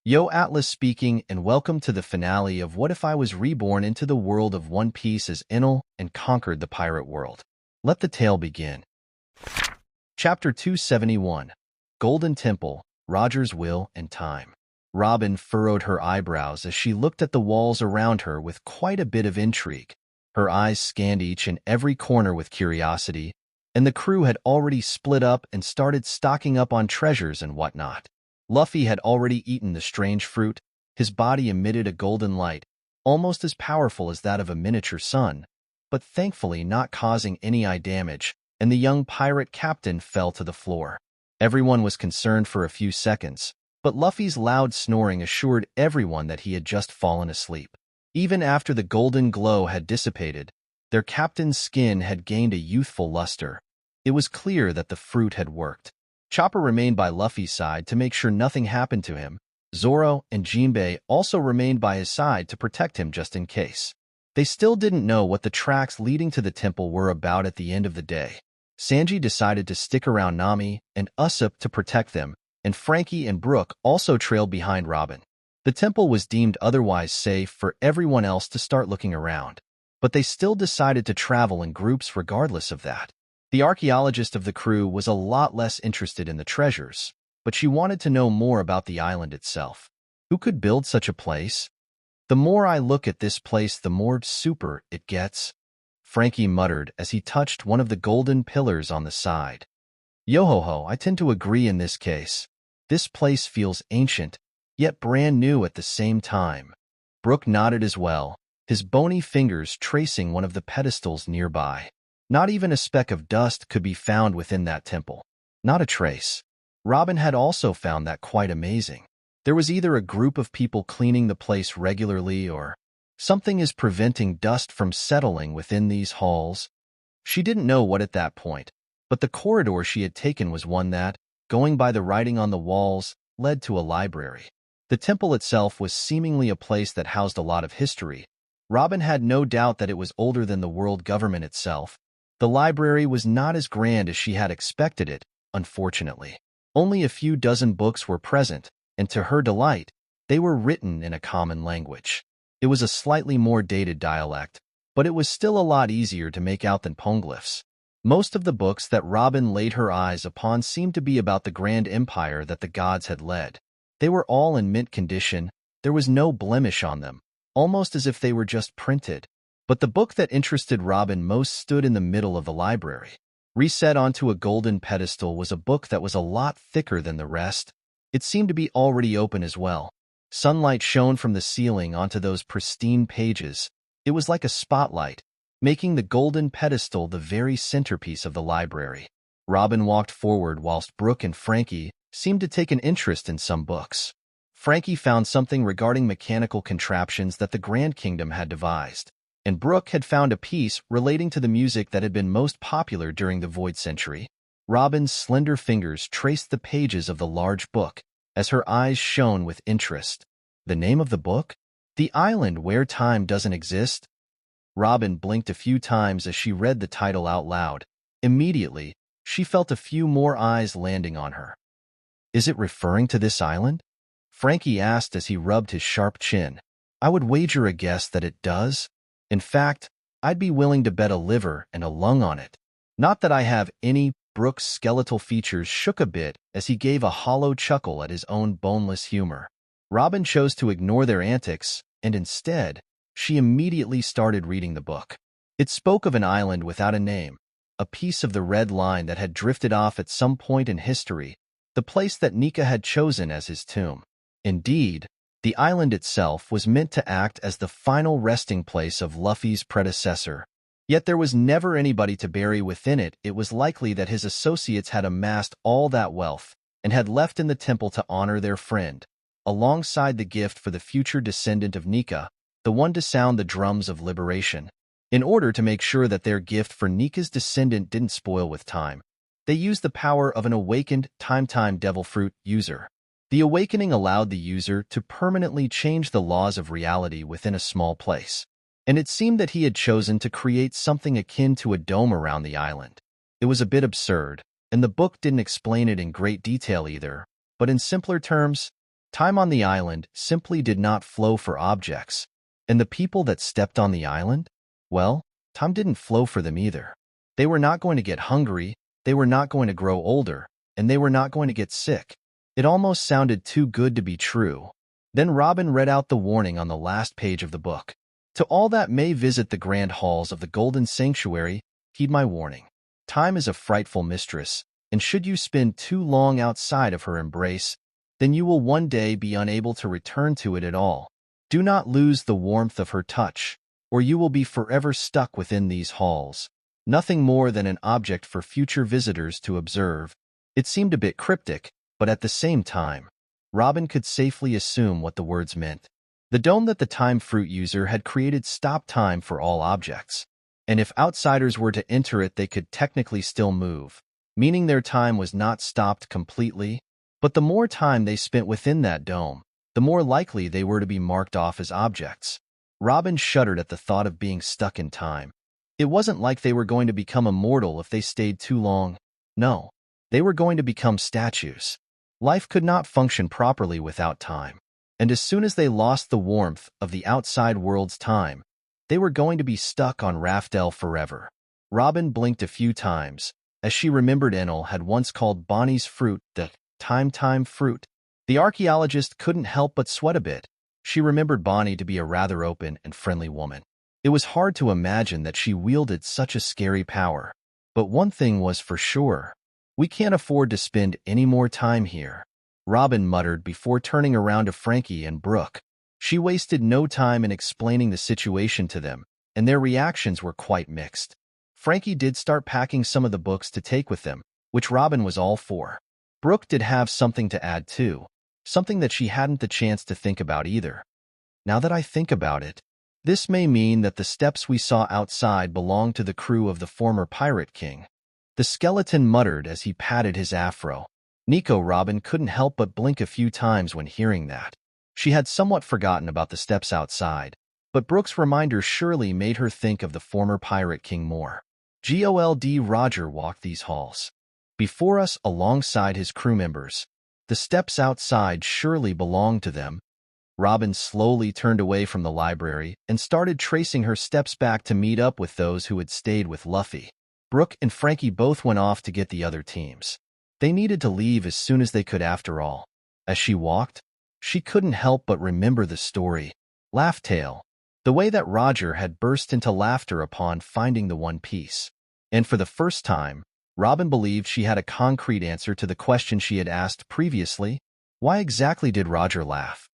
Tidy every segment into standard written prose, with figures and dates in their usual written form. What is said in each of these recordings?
Yo, Atlas speaking, and welcome to the finale of What If I Was Reborn into the world of One Piece as Enel and conquered the pirate world. Let the tale begin. Chapter 271, Golden Temple, Roger's Will and Time. Robin furrowed her eyebrows as she looked at the walls around her with quite a bit of intrigue. Her eyes scanned each and every corner with curiosity, and the crew had already split up and started stocking up on treasures and whatnot. Luffy had already eaten the strange fruit. His body emitted a golden light, almost as powerful as that of a miniature sun, but thankfully not causing any eye damage, and the young pirate captain fell to the floor. Everyone was concerned for a few seconds, but Luffy's loud snoring assured everyone that he had just fallen asleep. Even after the golden glow had dissipated, their captain's skin had gained a youthful luster. It was clear that the fruit had worked. Chopper remained by Luffy's side to make sure nothing happened to him. Zoro and Jinbei also remained by his side to protect him just in case. They still didn't know what the tracks leading to the temple were about at the end of the day. Sanji decided to stick around Nami and Usopp to protect them, and Frankie and Brook also trailed behind Robin. The temple was deemed otherwise safe for everyone else to start looking around, but they still decided to travel in groups regardless of that. The archaeologist of the crew was a lot less interested in the treasures, but she wanted to know more about the island itself. Who could build such a place? The more I look at this place, the more super it gets, Frankie muttered as he touched one of the golden pillars on the side. Yo-ho-ho, I tend to agree in this case. This place feels ancient, yet brand new at the same time. Brook nodded as well, his bony fingers tracing one of the pedestals nearby. Not even a speck of dust could be found within that temple. Not a trace. Robin had also found that quite amazing. There was either a group of people cleaning the place regularly or something is preventing dust from settling within these halls. She didn't know what at that point, but the corridor she had taken was one that, going by the writing on the walls, led to a library. The temple itself was seemingly a place that housed a lot of history. Robin had no doubt that it was older than the world government itself. The library was not as grand as she had expected it, unfortunately. Only a few dozen books were present, and to her delight, they were written in a common language. It was a slightly more dated dialect, but it was still a lot easier to make out than poneglyphs. Most of the books that Robin laid her eyes upon seemed to be about the grand empire that the gods had led. They were all in mint condition, there was no blemish on them, almost as if they were just printed. But the book that interested Robin most stood in the middle of the library. Reset onto a golden pedestal was a book that was a lot thicker than the rest. It seemed to be already open as well. Sunlight shone from the ceiling onto those pristine pages. It was like a spotlight, making the golden pedestal the very centerpiece of the library. Robin walked forward whilst Brook and Frankie seemed to take an interest in some books. Frankie found something regarding mechanical contraptions that the Grand Kingdom had devised, and Brook had found a piece relating to the music that had been most popular during the Void Century. Robin's slender fingers traced the pages of the large book as her eyes shone with interest. The name of the book? The Island Where Time Doesn't Exist? Robin blinked a few times as she read the title out loud. Immediately, she felt a few more eyes landing on her. Is it referring to this island? Frankie asked as he rubbed his sharp chin. I would wager a guess that it does. In fact, I'd be willing to bet a liver and a lung on it. Not that I have any. Brook's skeletal features shook a bit as he gave a hollow chuckle at his own boneless humor. Robin chose to ignore their antics, and instead, she immediately started reading the book. It spoke of an island without a name, a piece of the red line that had drifted off at some point in history, the place that Nika had chosen as his tomb. Indeed, the island itself was meant to act as the final resting place of Luffy's predecessor. Yet there was never anybody to bury within it. It was likely that his associates had amassed all that wealth and had left in the temple to honor their friend, alongside the gift for the future descendant of Nika, the one to sound the drums of liberation. In order to make sure that their gift for Nika's descendant didn't spoil with time, they used the power of an awakened time devil fruit user. The awakening allowed the user to permanently change the laws of reality within a small place, and it seemed that he had chosen to create something akin to a dome around the island. It was a bit absurd, and the book didn't explain it in great detail either, but in simpler terms, Time on the island simply did not flow for objects. And the people that stepped on the island? Well, time didn't flow for them either. They were not going to get hungry, they were not going to grow older, and they were not going to get sick. It almost sounded too good to be true. Then Robin read out the warning on the last page of the book. To all that may visit the grand halls of the Golden Sanctuary, heed my warning. Time is a frightful mistress, and should you spend too long outside of her embrace, then you will one day be unable to return to it at all. Do not lose the warmth of her touch, or you will be forever stuck within these halls, nothing more than an object for future visitors to observe. It seemed a bit cryptic, but at the same time, Robin could safely assume what the words meant. The dome that the time fruit user had created stopped time for all objects, and if outsiders were to enter it, they could technically still move, meaning their time was not stopped completely. But the more time they spent within that dome, the more likely they were to be marked off as objects. Robin shuddered at the thought of being stuck in time. It wasn't like they were going to become immortal if they stayed too long. No, they were going to become statues. Life could not function properly without time. And as soon as they lost the warmth of the outside world's time, they were going to be stuck on Raftel forever. Robin blinked a few times, as she remembered Enel had once called Bonnie's fruit the time fruit. The archaeologist couldn't help but sweat a bit. She remembered Bonnie to be a rather open and friendly woman. It was hard to imagine that she wielded such a scary power. But one thing was for sure. We can't afford to spend any more time here, Robin muttered before turning around to Frankie and Brooke. She wasted no time in explaining the situation to them, and their reactions were quite mixed. Frankie did start packing some of the books to take with them, which Robin was all for. Brooke did have something to add too, something that she hadn't the chance to think about either. Now that I think about it, this may mean that the steps we saw outside belonged to the crew of the former Pirate King. The skeleton muttered as he patted his afro. Robin couldn't help but blink a few times when hearing that. She had somewhat forgotten about the steps outside, but Brooke's reminder surely made her think of the former Pirate King more. Gold Roger walked these halls. Before us, alongside his crew members. The steps outside surely belonged to them. Robin slowly turned away from the library and started tracing her steps back to meet up with those who had stayed with Luffy. Brooke and Frankie both went off to get the other teams. They needed to leave as soon as they could after all. As she walked, she couldn't help but remember the story. Laugh Tale. The way that Roger had burst into laughter upon finding the One Piece. And for the first time, Robin believed she had a concrete answer to the question she had asked previously. Why exactly did Roger laugh?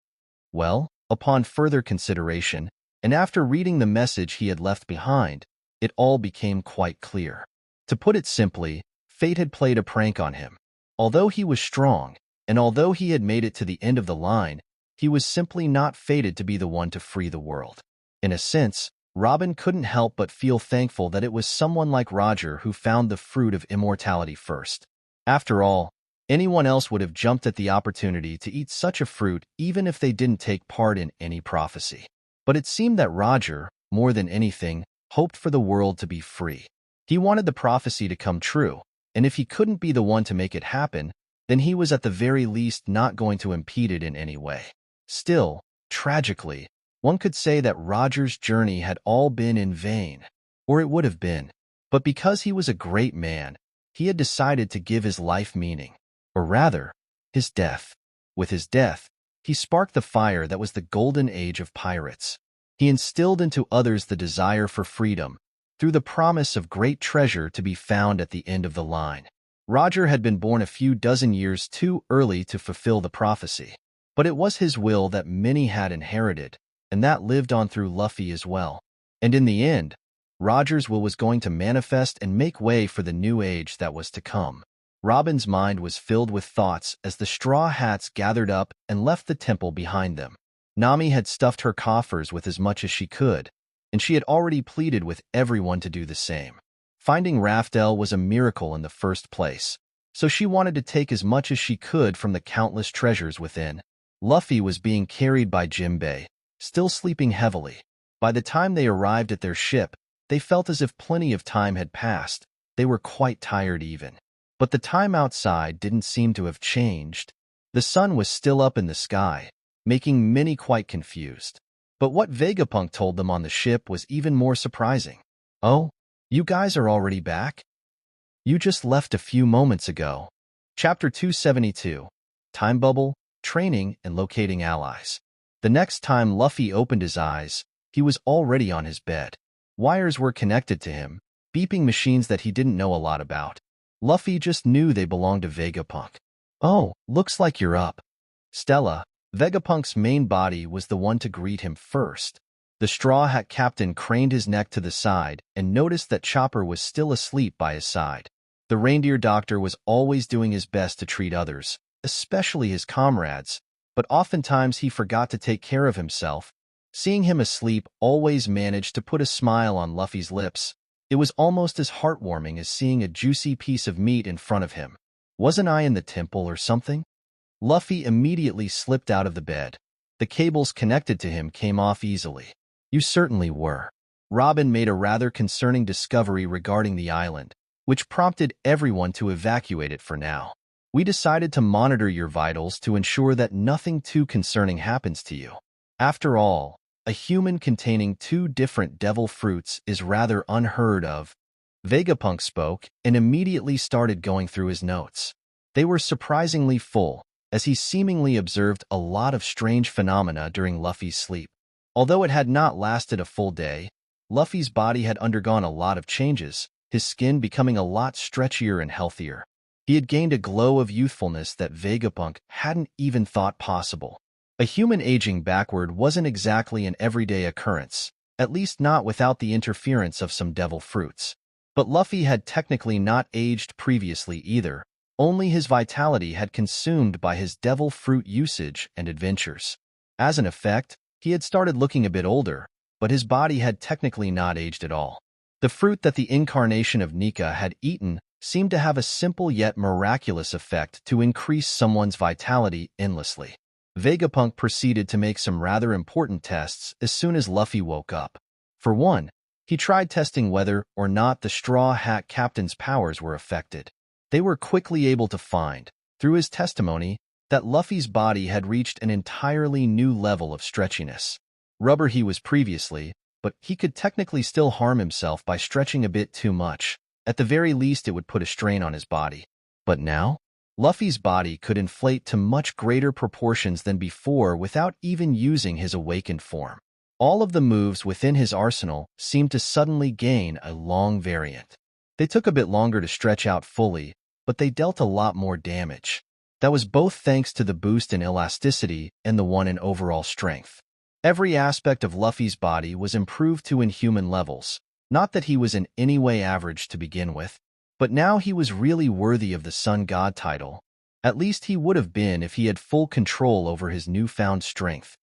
Well, upon further consideration, and after reading the message he had left behind, it all became quite clear. To put it simply, fate had played a prank on him. Although he was strong, and although he had made it to the end of the line, he was simply not fated to be the one to free the world. In a sense, Robin couldn't help but feel thankful that it was someone like Roger who found the fruit of immortality first. After all, anyone else would have jumped at the opportunity to eat such a fruit even if they didn't take part in any prophecy. But it seemed that Roger, more than anything, hoped for the world to be free. He wanted the prophecy to come true, and if he couldn't be the one to make it happen, then he was at the very least not going to impede it in any way. Still, tragically, one could say that Roger's journey had all been in vain, or it would have been. But because he was a great man, he had decided to give his life meaning, or rather, his death. With his death, he sparked the fire that was the golden age of pirates. He instilled into others the desire for freedom, through the promise of great treasure to be found at the end of the line. Roger had been born a few dozen years too early to fulfill the prophecy, but it was his will that many had inherited, and that lived on through Luffy as well. And in the end, Roger's will was going to manifest and make way for the new age that was to come. Robin's mind was filled with thoughts as the straw hats gathered up and left the temple behind them. Nami had stuffed her coffers with as much as she could, and she had already pleaded with everyone to do the same. Finding Raftel was a miracle in the first place, so she wanted to take as much as she could from the countless treasures within. Luffy was being carried by Jinbei, still sleeping heavily. By the time they arrived at their ship, they felt as if plenty of time had passed. They were quite tired even. But the time outside didn't seem to have changed. The sun was still up in the sky, making many quite confused. But what Vegapunk told them on the ship was even more surprising. "Oh, you guys are already back? You just left a few moments ago." Chapter 272, Time Bubble, Training and Locating Allies. The next time Luffy opened his eyes, he was already on his bed. Wires were connected to him, beeping machines that he didn't know a lot about. Luffy just knew they belonged to Vegapunk. "Oh, looks like you're up." Stella, Vegapunk's main body, was the one to greet him first. The Straw Hat Captain craned his neck to the side and noticed that Chopper was still asleep by his side. The reindeer doctor was always doing his best to treat others, especially his comrades, but oftentimes he forgot to take care of himself. Seeing him asleep always managed to put a smile on Luffy's lips. It was almost as heartwarming as seeing a juicy piece of meat in front of him. "Wasn't I in the temple or something?" Luffy immediately slipped out of the bed. The cables connected to him came off easily. "You certainly were." Robin made a rather concerning discovery regarding the island, which prompted everyone to evacuate it for now. "We decided to monitor your vitals to ensure that nothing too concerning happens to you. After all, a human containing 2 different devil fruits is rather unheard of." Vegapunk spoke and immediately started going through his notes. They were surprisingly full, as he seemingly observed a lot of strange phenomena during Luffy's sleep. Although it had not lasted a full day, Luffy's body had undergone a lot of changes, his skin becoming a lot stretchier and healthier. He had gained a glow of youthfulness that Vegapunk hadn't even thought possible. A human aging backward wasn't exactly an everyday occurrence, at least not without the interference of some devil fruits. But Luffy had technically not aged previously either, only his vitality had consumed by his devil fruit usage and adventures. As an effect, he had started looking a bit older, but his body had technically not aged at all. The fruit that the incarnation of Nika had eaten seemed to have a simple yet miraculous effect to increase someone's vitality endlessly. Vegapunk proceeded to make some rather important tests as soon as Luffy woke up. For one, he tried testing whether or not the Straw Hat Captain's powers were affected. They were quickly able to find, through his testimony, that Luffy's body had reached an entirely new level of stretchiness. Rubber he was previously, but he could technically still harm himself by stretching a bit too much. At the very least, it would put a strain on his body. But now, Luffy's body could inflate to much greater proportions than before without even using his awakened form. All of the moves within his arsenal seemed to suddenly gain a long variant. They took a bit longer to stretch out fully, but they dealt a lot more damage. That was both thanks to the boost in elasticity and the one in overall strength. Every aspect of Luffy's body was improved to inhuman levels. Not that he was in any way average to begin with, but now he was really worthy of the Sun God title. At least he would have been if he had full control over his newfound strength.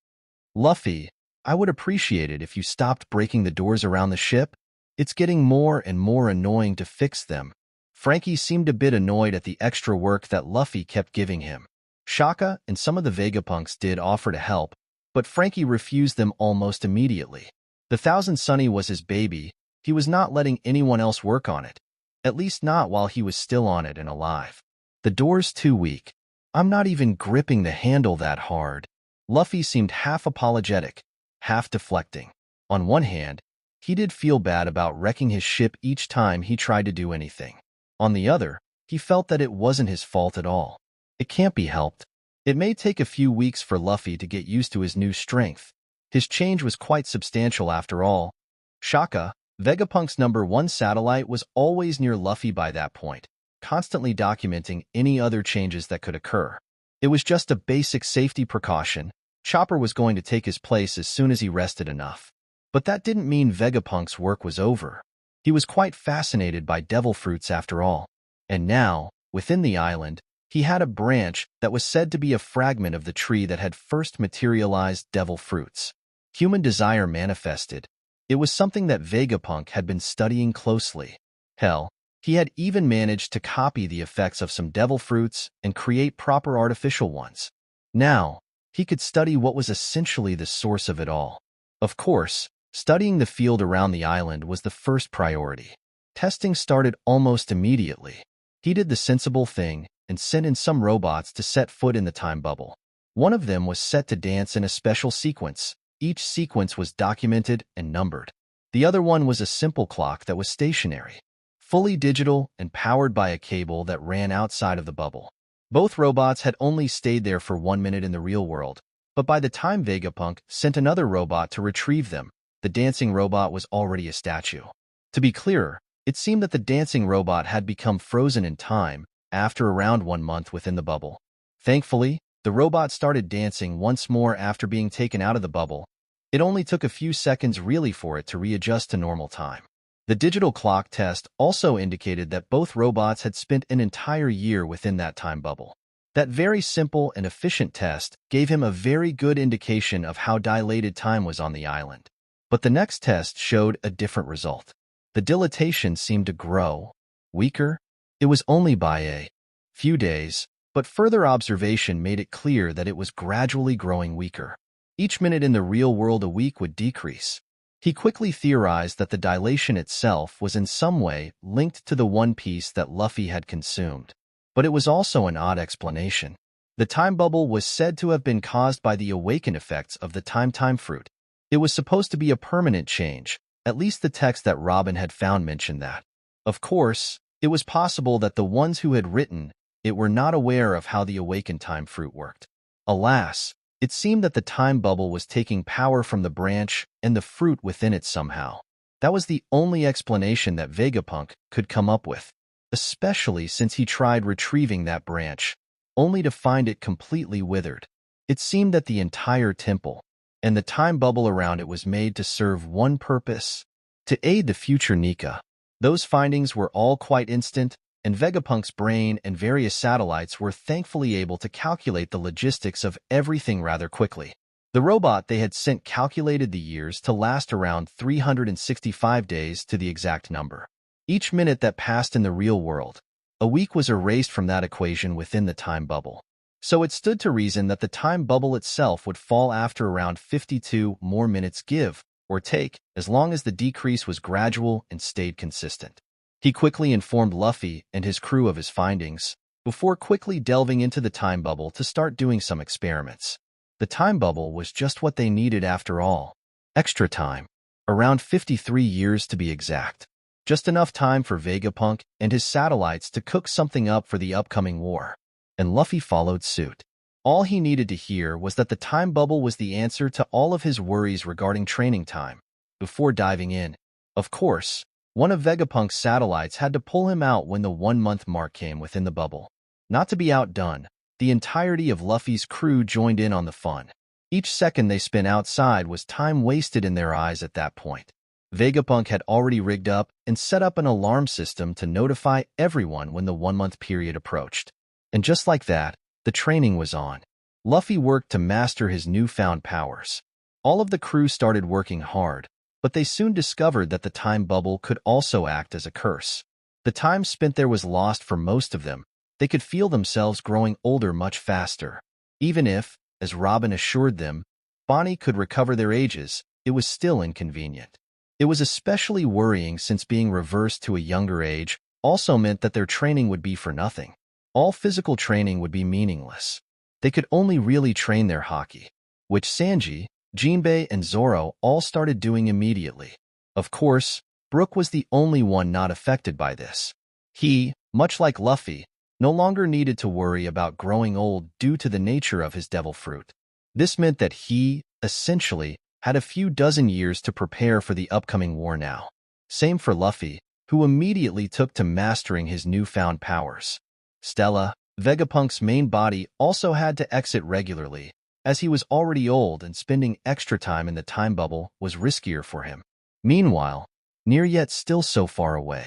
"Luffy, I would appreciate it if you stopped breaking the doors around the ship. It's getting more and more annoying to fix them." Frankie seemed a bit annoyed at the extra work that Luffy kept giving him. Shaka and some of the Vegapunks did offer to help, but Frankie refused them almost immediately. The Thousand Sunny was his baby. He was not letting anyone else work on it, at least not while he was still on it and alive. "The door's too weak. I'm not even gripping the handle that hard." Luffy seemed half apologetic, half deflecting. On one hand, he did feel bad about wrecking his ship each time he tried to do anything. On the other, he felt that it wasn't his fault at all. It can't be helped. It may take a few weeks for Luffy to get used to his new strength. His change was quite substantial after all. Shaka, Vegapunk's #1 satellite, was always near Luffy by that point, constantly documenting any other changes that could occur. It was just a basic safety precaution. Chopper was going to take his place as soon as he rested enough. But that didn't mean Vegapunk's work was over. He was quite fascinated by devil fruits after all. And now, within the island, he had a branch that was said to be a fragment of the tree that had first materialized devil fruits. Human desire manifested. It was something that Vegapunk had been studying closely. Hell, he had even managed to copy the effects of some devil fruits and create proper artificial ones. Now, he could study what was essentially the source of it all. Of course, studying the field around the island was the first priority. Testing started almost immediately. He did the sensible thing and sent in some robots to set foot in the time bubble. One of them was set to dance in a special sequence. Each sequence was documented and numbered. The other one was a simple clock that was stationary, fully digital and powered by a cable that ran outside of the bubble. Both robots had only stayed there for 1 minute in the real world, but by the time Vegapunk sent another robot to retrieve them, the dancing robot was already a statue. To be clearer, it seemed that the dancing robot had become frozen in time after around 1 month within the bubble. Thankfully, the robot started dancing once more after being taken out of the bubble. It only took a few seconds really for it to readjust to normal time. The digital clock test also indicated that both robots had spent an entire year within that time bubble. That very simple and efficient test gave him a very good indication of how dilated time was on the island. But the next test showed a different result. The dilatation seemed to grow weaker. It was only by a few days, but further observation made it clear that it was gradually growing weaker. Each minute in the real world a week would decrease. He quickly theorized that the dilation itself was in some way linked to the one piece that Luffy had consumed. But it was also an odd explanation. The time bubble was said to have been caused by the awakened effects of the time fruit. It was supposed to be a permanent change. At least the text that Robin had found mentioned that. Of course, it was possible that the ones who had written it were not aware of how the awakened time fruit worked. Alas, it seemed that the time bubble was taking power from the branch and the fruit within it somehow. That was the only explanation that Vegapunk could come up with, especially since he tried retrieving that branch, only to find it completely withered. It seemed that the entire temple and the time bubble around it was made to serve one purpose: to aid the future Nika. Those findings were all quite instant, and Vegapunk's brain and various satellites were thankfully able to calculate the logistics of everything rather quickly. The robot they had sent calculated the years to last around 365 days to the exact number. Each minute that passed in the real world, a week was erased from that equation within the time bubble. So it stood to reason that the time bubble itself would fall after around 52 more minutes, give or take, as long as the decrease was gradual and stayed consistent. He quickly informed Luffy and his crew of his findings, before quickly delving into the time bubble to start doing some experiments. The time bubble was just what they needed after all. Extra time. Around 53 years to be exact. Just enough time for Vegapunk and his satellites to cook something up for the upcoming war. And Luffy followed suit. All he needed to hear was that the time bubble was the answer to all of his worries regarding training time. Before diving in, of course, one of Vegapunk's satellites had to pull him out when the 1 month mark came within the bubble. Not to be outdone, the entirety of Luffy's crew joined in on the fun. Each second they spent outside was time wasted in their eyes at that point. Vegapunk had already rigged up and set up an alarm system to notify everyone when the 1 month period approached. And just like that, the training was on. Luffy worked to master his newfound powers. All of the crew started working hard, but they soon discovered that the time bubble could also act as a curse. The time spent there was lost for most of them. They could feel themselves growing older much faster. Even if, as Robin assured them, Bonnie could recover their ages, it was still inconvenient. It was especially worrying since being reversed to a younger age also meant that their training would be for nothing. All physical training would be meaningless. They could only really train their haki, which Sanji, Jinbei, and Zoro all started doing immediately. Of course, Brook was the only one not affected by this. He, much like Luffy, no longer needed to worry about growing old due to the nature of his devil fruit. This meant that he, essentially, had a few dozen years to prepare for the upcoming war now. Same for Luffy, who immediately took to mastering his newfound powers. Stella, Vegapunk's main body, also had to exit regularly, as he was already old and spending extra time in the time bubble was riskier for him. Meanwhile, near yet still so far away,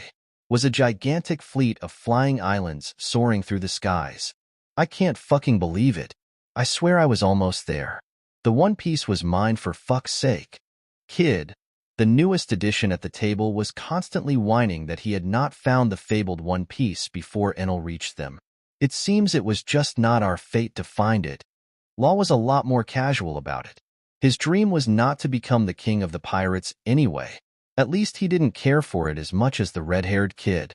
was a gigantic fleet of flying islands soaring through the skies. I can't fucking believe it. I swear I was almost there. The One Piece was mine for fuck's sake. Kid, the newest addition at the table, was constantly whining that he had not found the fabled One Piece before Enel reached them. It seems it was just not our fate to find it. Law was a lot more casual about it. His dream was not to become the king of the pirates anyway. At least he didn't care for it as much as the red-haired kid.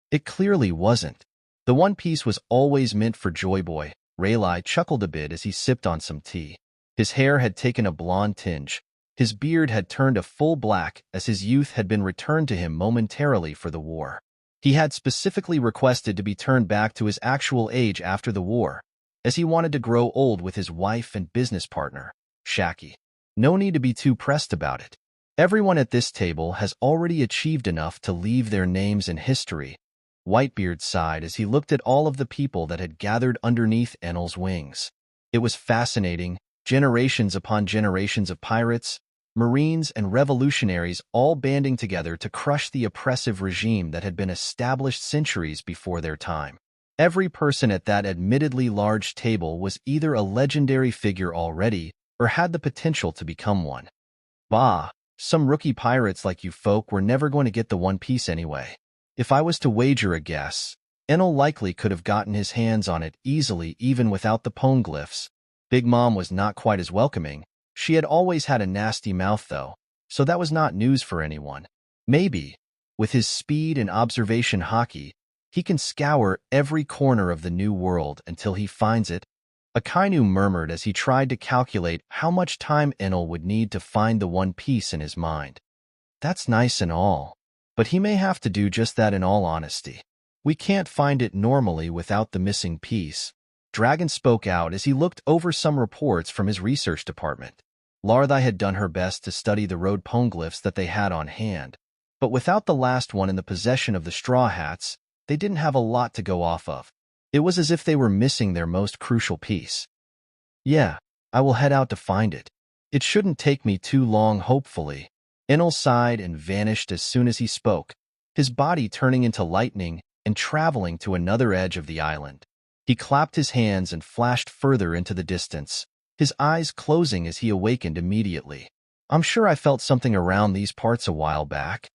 It clearly wasn't. The One Piece was always meant for Joy Boy. Rayleigh chuckled a bit as he sipped on some tea. His hair had taken a blonde tinge. His beard had turned a full black as his youth had been returned to him momentarily for the war. He had specifically requested to be turned back to his actual age after the war, as he wanted to grow old with his wife and business partner, Shaki. No need to be too pressed about it. Everyone at this table has already achieved enough to leave their names in history. Whitebeard sighed as he looked at all of the people that had gathered underneath Enel's wings. It was fascinating, generations upon generations of pirates, Marines, and revolutionaries all banding together to crush the oppressive regime that had been established centuries before their time. Every person at that admittedly large table was either a legendary figure already or had the potential to become one. Bah, some rookie pirates like you folk were never going to get the One Piece anyway. If I was to wager a guess, Enel likely could have gotten his hands on it easily even without the poneglyphs. Big Mom was not quite as welcoming. She had always had a nasty mouth though, so that was not news for anyone. Maybe, with his speed and observation haki, he can scour every corner of the new world until he finds it. Akainu murmured as he tried to calculate how much time Enel would need to find the One Piece in his mind. That's nice and all, but he may have to do just that in all honesty. We can't find it normally without the missing piece. Dragon spoke out as he looked over some reports from his research department. Larthai had done her best to study the road poneglyphs that they had on hand, but without the last one in the possession of the Straw Hats, they didn't have a lot to go off of. It was as if they were missing their most crucial piece. Yeah, I will head out to find it. It shouldn't take me too long, hopefully. Enel sighed and vanished as soon as he spoke, his body turning into lightning and traveling to another edge of the island. He clapped his hands and flashed further into the distance, his eyes closing as he awakened immediately. I'm sure I felt something around these parts a while back.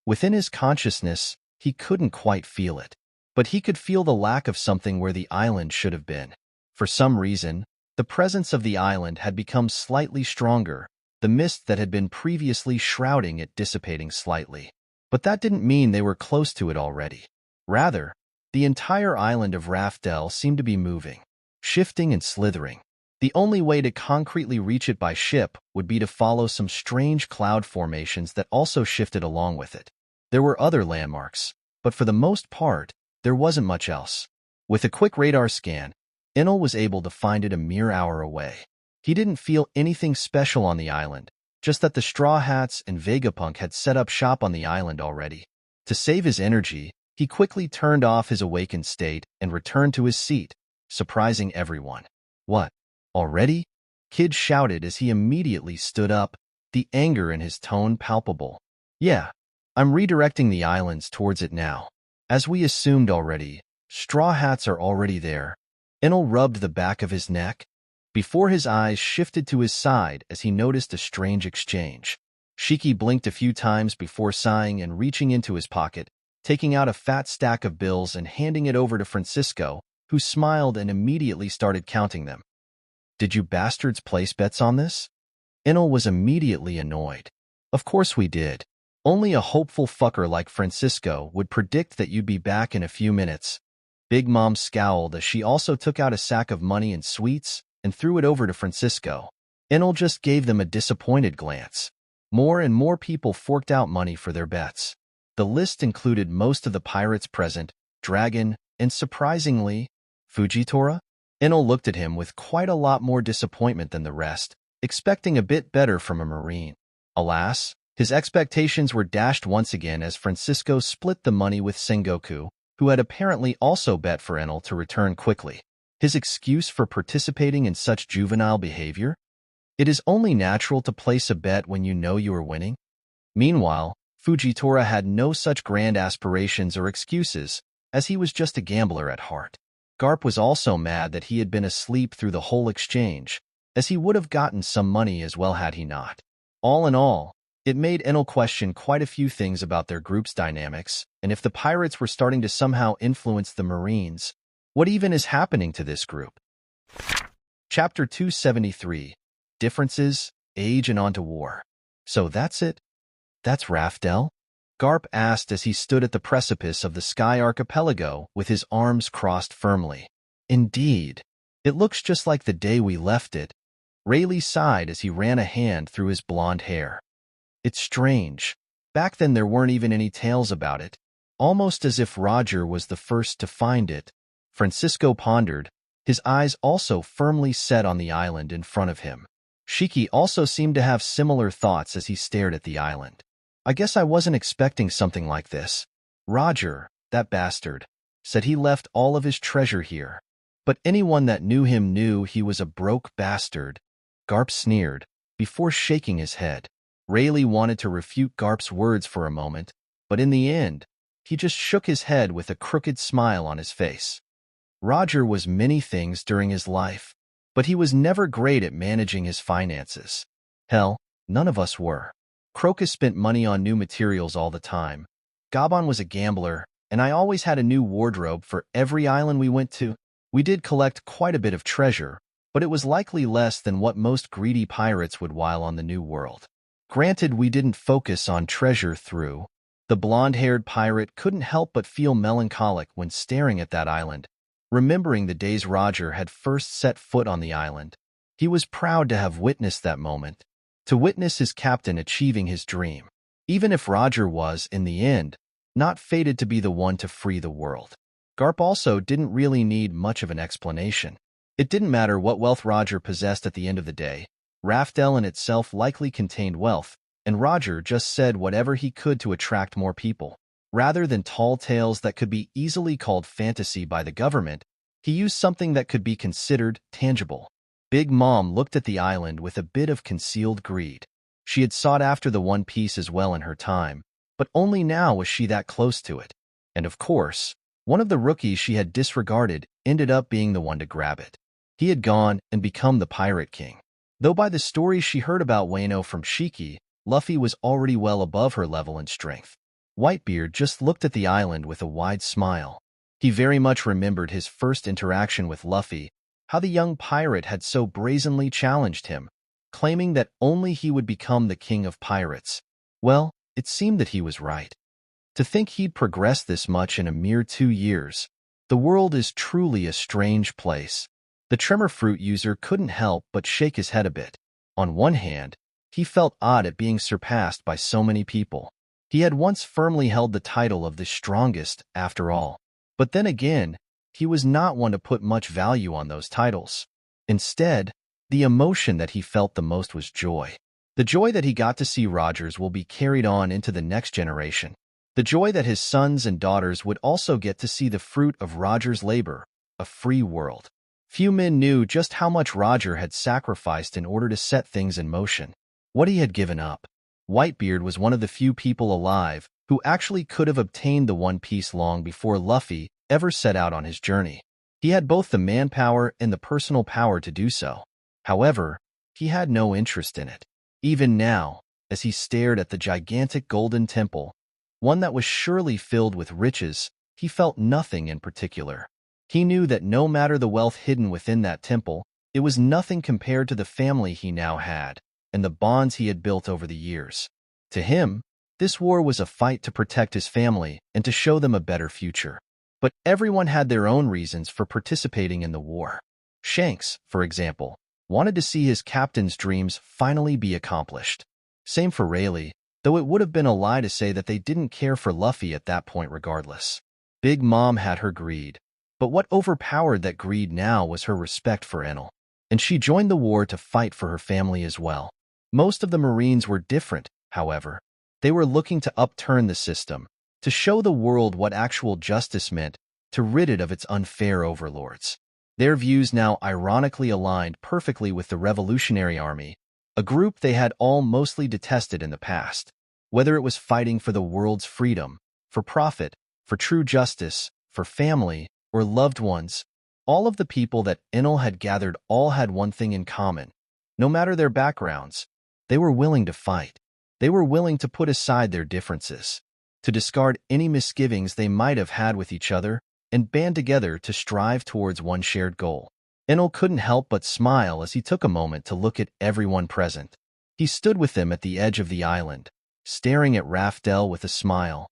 Within his consciousness, he couldn't quite feel it, but he could feel the lack of something where the island should have been. For some reason, the presence of the island had become slightly stronger, the mist that had been previously shrouding it dissipating slightly. But that didn't mean they were close to it already. Rather, the entire island of Raftel seemed to be moving, shifting and slithering. The only way to concretely reach it by ship would be to follow some strange cloud formations that also shifted along with it. There were other landmarks, but for the most part, there wasn't much else. With a quick radar scan, Enel was able to find it a mere hour away. He didn't feel anything special on the island, just that the Straw Hats and Vegapunk had set up shop on the island already. To save his energy, he quickly turned off his awakened state and returned to his seat, surprising everyone. What? Already? Kid shouted as he immediately stood up, the anger in his tone palpable. Yeah, I'm redirecting the islands towards it now. As we assumed already, Straw Hats are already there. Enel rubbed the back of his neck, before his eyes shifted to his side as he noticed a strange exchange. Shiki blinked a few times before sighing and reaching into his pocket, taking out a fat stack of bills and handing it over to Francisco, who smiled and immediately started counting them. Did you bastards place bets on this? Enel was immediately annoyed. Of course we did. Only a hopeful fucker like Francisco would predict that you'd be back in a few minutes. Big Mom scowled as she also took out a sack of money and sweets and threw it over to Francisco. Enel just gave them a disappointed glance. More and more people forked out money for their bets. The list included most of the pirates present, Dragon, and surprisingly, Fujitora. Enel looked at him with quite a lot more disappointment than the rest, expecting a bit better from a Marine. Alas, his expectations were dashed once again as Francisco split the money with Sengoku, who had apparently also bet for Enel to return quickly. His excuse for participating in such juvenile behavior? It is only natural to place a bet when you know you are winning. Meanwhile, Fujitora had no such grand aspirations or excuses, as he was just a gambler at heart. Garp was also mad that he had been asleep through the whole exchange, as he would have gotten some money as well had he not. All in all, it made Enel question quite a few things about their group's dynamics, and if the pirates were starting to somehow influence the Marines, what even is happening to this group? Chapter 273. Differences, Age and On to War. So that's it? That's Raftel? Garp asked as he stood at the precipice of the Sky Archipelago with his arms crossed firmly. Indeed. It looks just like the day we left it. Rayleigh sighed as he ran a hand through his blonde hair. It's strange. Back then there weren't even any tales about it. Almost as if Roger was the first to find it. Francisco pondered, his eyes also firmly set on the island in front of him. Shiki also seemed to have similar thoughts as he stared at the island. I guess I wasn't expecting something like this. Roger, that bastard, said he left all of his treasure here. But anyone that knew him knew he was a broke bastard. Garp sneered, before shaking his head. Rayleigh wanted to refute Garp's words for a moment, but in the end, he just shook his head with a crooked smile on his face. Roger was many things during his life, but he was never great at managing his finances. Hell, none of us were. Crocus spent money on new materials all the time. Gabon was a gambler, and I always had a new wardrobe for every island we went to. We did collect quite a bit of treasure, but it was likely less than what most greedy pirates would while on the New World. Granted, we didn't focus on treasure through. The blonde-haired pirate couldn't help but feel melancholic when staring at that island, remembering the days Roger had first set foot on the island. He was proud to have witnessed that moment, to witness his captain achieving his dream, even if Roger was, in the end, not fated to be the one to free the world. Garp also didn't really need much of an explanation. It didn't matter what wealth Roger possessed at the end of the day. Raftel in itself likely contained wealth, and Roger just said whatever he could to attract more people. Rather than tall tales that could be easily called fantasy by the government, he used something that could be considered tangible. Big Mom looked at the island with a bit of concealed greed. She had sought after the One Piece as well in her time, but only now was she that close to it. And of course, one of the rookies she had disregarded ended up being the one to grab it. He had gone and become the Pirate King. Though by the stories she heard about Wano from Shiki, Luffy was already well above her level and strength. Whitebeard just looked at the island with a wide smile. He very much remembered his first interaction with Luffy, how the young pirate had so brazenly challenged him, claiming that only he would become the king of pirates. Well, it seemed that he was right. To think he'd progressed this much in a mere 2 years. The world is truly a strange place. The tremor fruit user couldn't help but shake his head a bit. On one hand, he felt odd at being surpassed by so many people. He had once firmly held the title of the strongest, after all. But then again, he was not one to put much value on those titles. Instead, the emotion that he felt the most was joy. The joy that he got to see Rogers will be carried on into the next generation. The joy that his sons and daughters would also get to see the fruit of Rogers' labor, a free world. Few men knew just how much Roger had sacrificed in order to set things in motion. What he had given up. Whitebeard was one of the few people alive who actually could have obtained the One Piece long before Luffy ever set out on his journey. He had both the manpower and the personal power to do so. However, he had no interest in it. Even now, as he stared at the gigantic golden temple, one that was surely filled with riches, he felt nothing in particular. He knew that no matter the wealth hidden within that temple, it was nothing compared to the family he now had and the bonds he had built over the years. To him, this war was a fight to protect his family and to show them a better future. But everyone had their own reasons for participating in the war. Shanks, for example, wanted to see his captain's dreams finally be accomplished. Same for Rayleigh, though it would have been a lie to say that they didn't care for Luffy at that point regardless. Big Mom had her greed, but what overpowered that greed now was her respect for Enel, and she joined the war to fight for her family as well. Most of the Marines were different, however. They were looking to upturn the system, to show the world what actual justice meant, to rid it of its unfair overlords. Their views now ironically aligned perfectly with the Revolutionary Army, a group they had all mostly detested in the past. Whether it was fighting for the world's freedom, for profit, for true justice, for family, or loved ones, all of the people that Enel had gathered all had one thing in common. No matter their backgrounds, they were willing to fight. They were willing to put aside their differences, to discard any misgivings they might have had with each other, and band together to strive towards one shared goal. Enel couldn't help but smile as he took a moment to look at everyone present. He stood with them at the edge of the island, staring at Rafdel with a smile.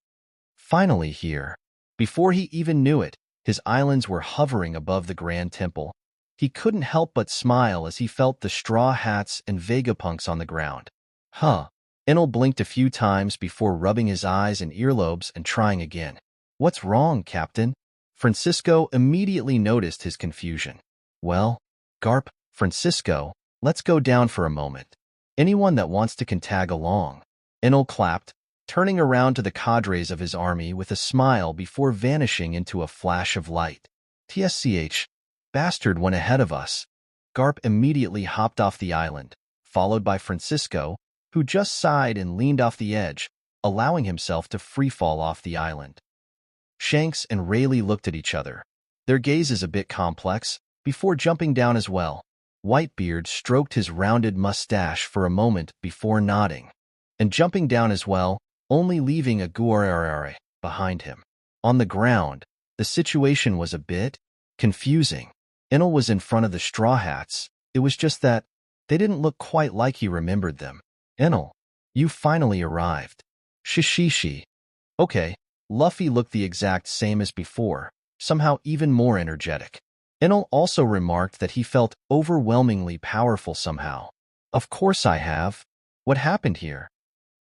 Finally here. Before he even knew it, his islands were hovering above the Grand Temple. He couldn't help but smile as he felt the straw hats and Vegapunks on the ground. Huh. Enel blinked a few times before rubbing his eyes and earlobes and trying again. What's wrong, Captain? Francisco immediately noticed his confusion. Well, Garp, Francisco, let's go down for a moment. Anyone that wants to can tag along. Enel clapped, turning around to the cadres of his army with a smile before vanishing into a flash of light. TSCH, bastard went ahead of us. Garp immediately hopped off the island, followed by Francisco, who just sighed and leaned off the edge, allowing himself to freefall off the island. Shanks and Rayleigh looked at each other, their gazes a bit complex, before jumping down as well. Whitebeard stroked his rounded mustache for a moment before nodding, and jumping down as well, only leaving a guararare behind him. On the ground, the situation was a bit confusing. Enel was in front of the Straw Hats. It was just that they didn't look quite like he remembered them. Enel, you finally arrived. Shishishi. Okay, Luffy looked the exact same as before, somehow even more energetic. Enel also remarked that he felt overwhelmingly powerful somehow. Of course I have. What happened here?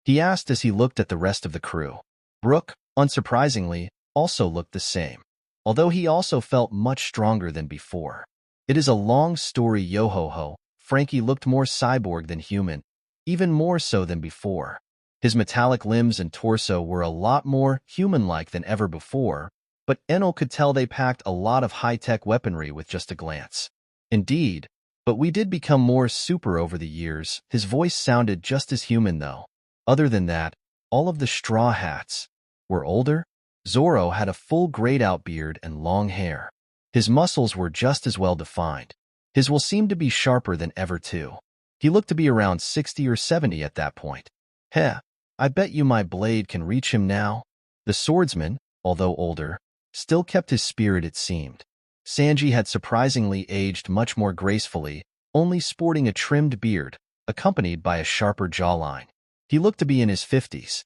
He asked as he looked at the rest of the crew. Brook, unsurprisingly, also looked the same, although he also felt much stronger than before. It is a long story, yo-ho-ho. Frankie looked more cyborg than human, even more so than before. His metallic limbs and torso were a lot more human-like than ever before, but Enel could tell they packed a lot of high-tech weaponry with just a glance. Indeed, but we did become more super over the years. His voice sounded just as human though. Other than that, all of the Straw Hats were older. Zoro had a full grayed-out beard and long hair. His muscles were just as well defined. His will seemed to be sharper than ever too. He looked to be around 60 or 70 at that point. Heh, I bet you my blade can reach him now. The swordsman, although older, still kept his spirit it seemed. Sanji had surprisingly aged much more gracefully, only sporting a trimmed beard, accompanied by a sharper jawline. He looked to be in his 50s.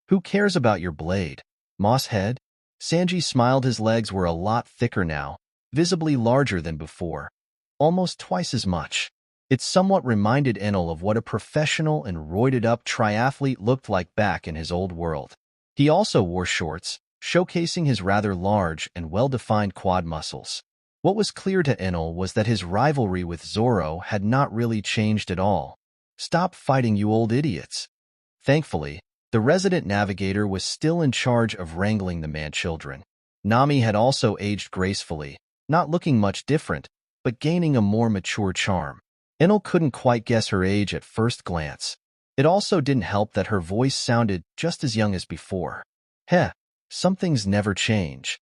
Who cares about your blade, Mosshead? Sanji smiled. His legs were a lot thicker now, visibly larger than before, almost twice as much. It somewhat reminded Enel of what a professional and roided-up triathlete looked like back in his old world. He also wore shorts, showcasing his rather large and well-defined quad muscles. What was clear to Enel was that his rivalry with Zoro had not really changed at all. Stop fighting, you old idiots. Thankfully, the resident navigator was still in charge of wrangling the man-children. Nami had also aged gracefully, not looking much different, but gaining a more mature charm. Enel couldn't quite guess her age at first glance. It also didn't help that her voice sounded just as young as before. Heh, some things never change.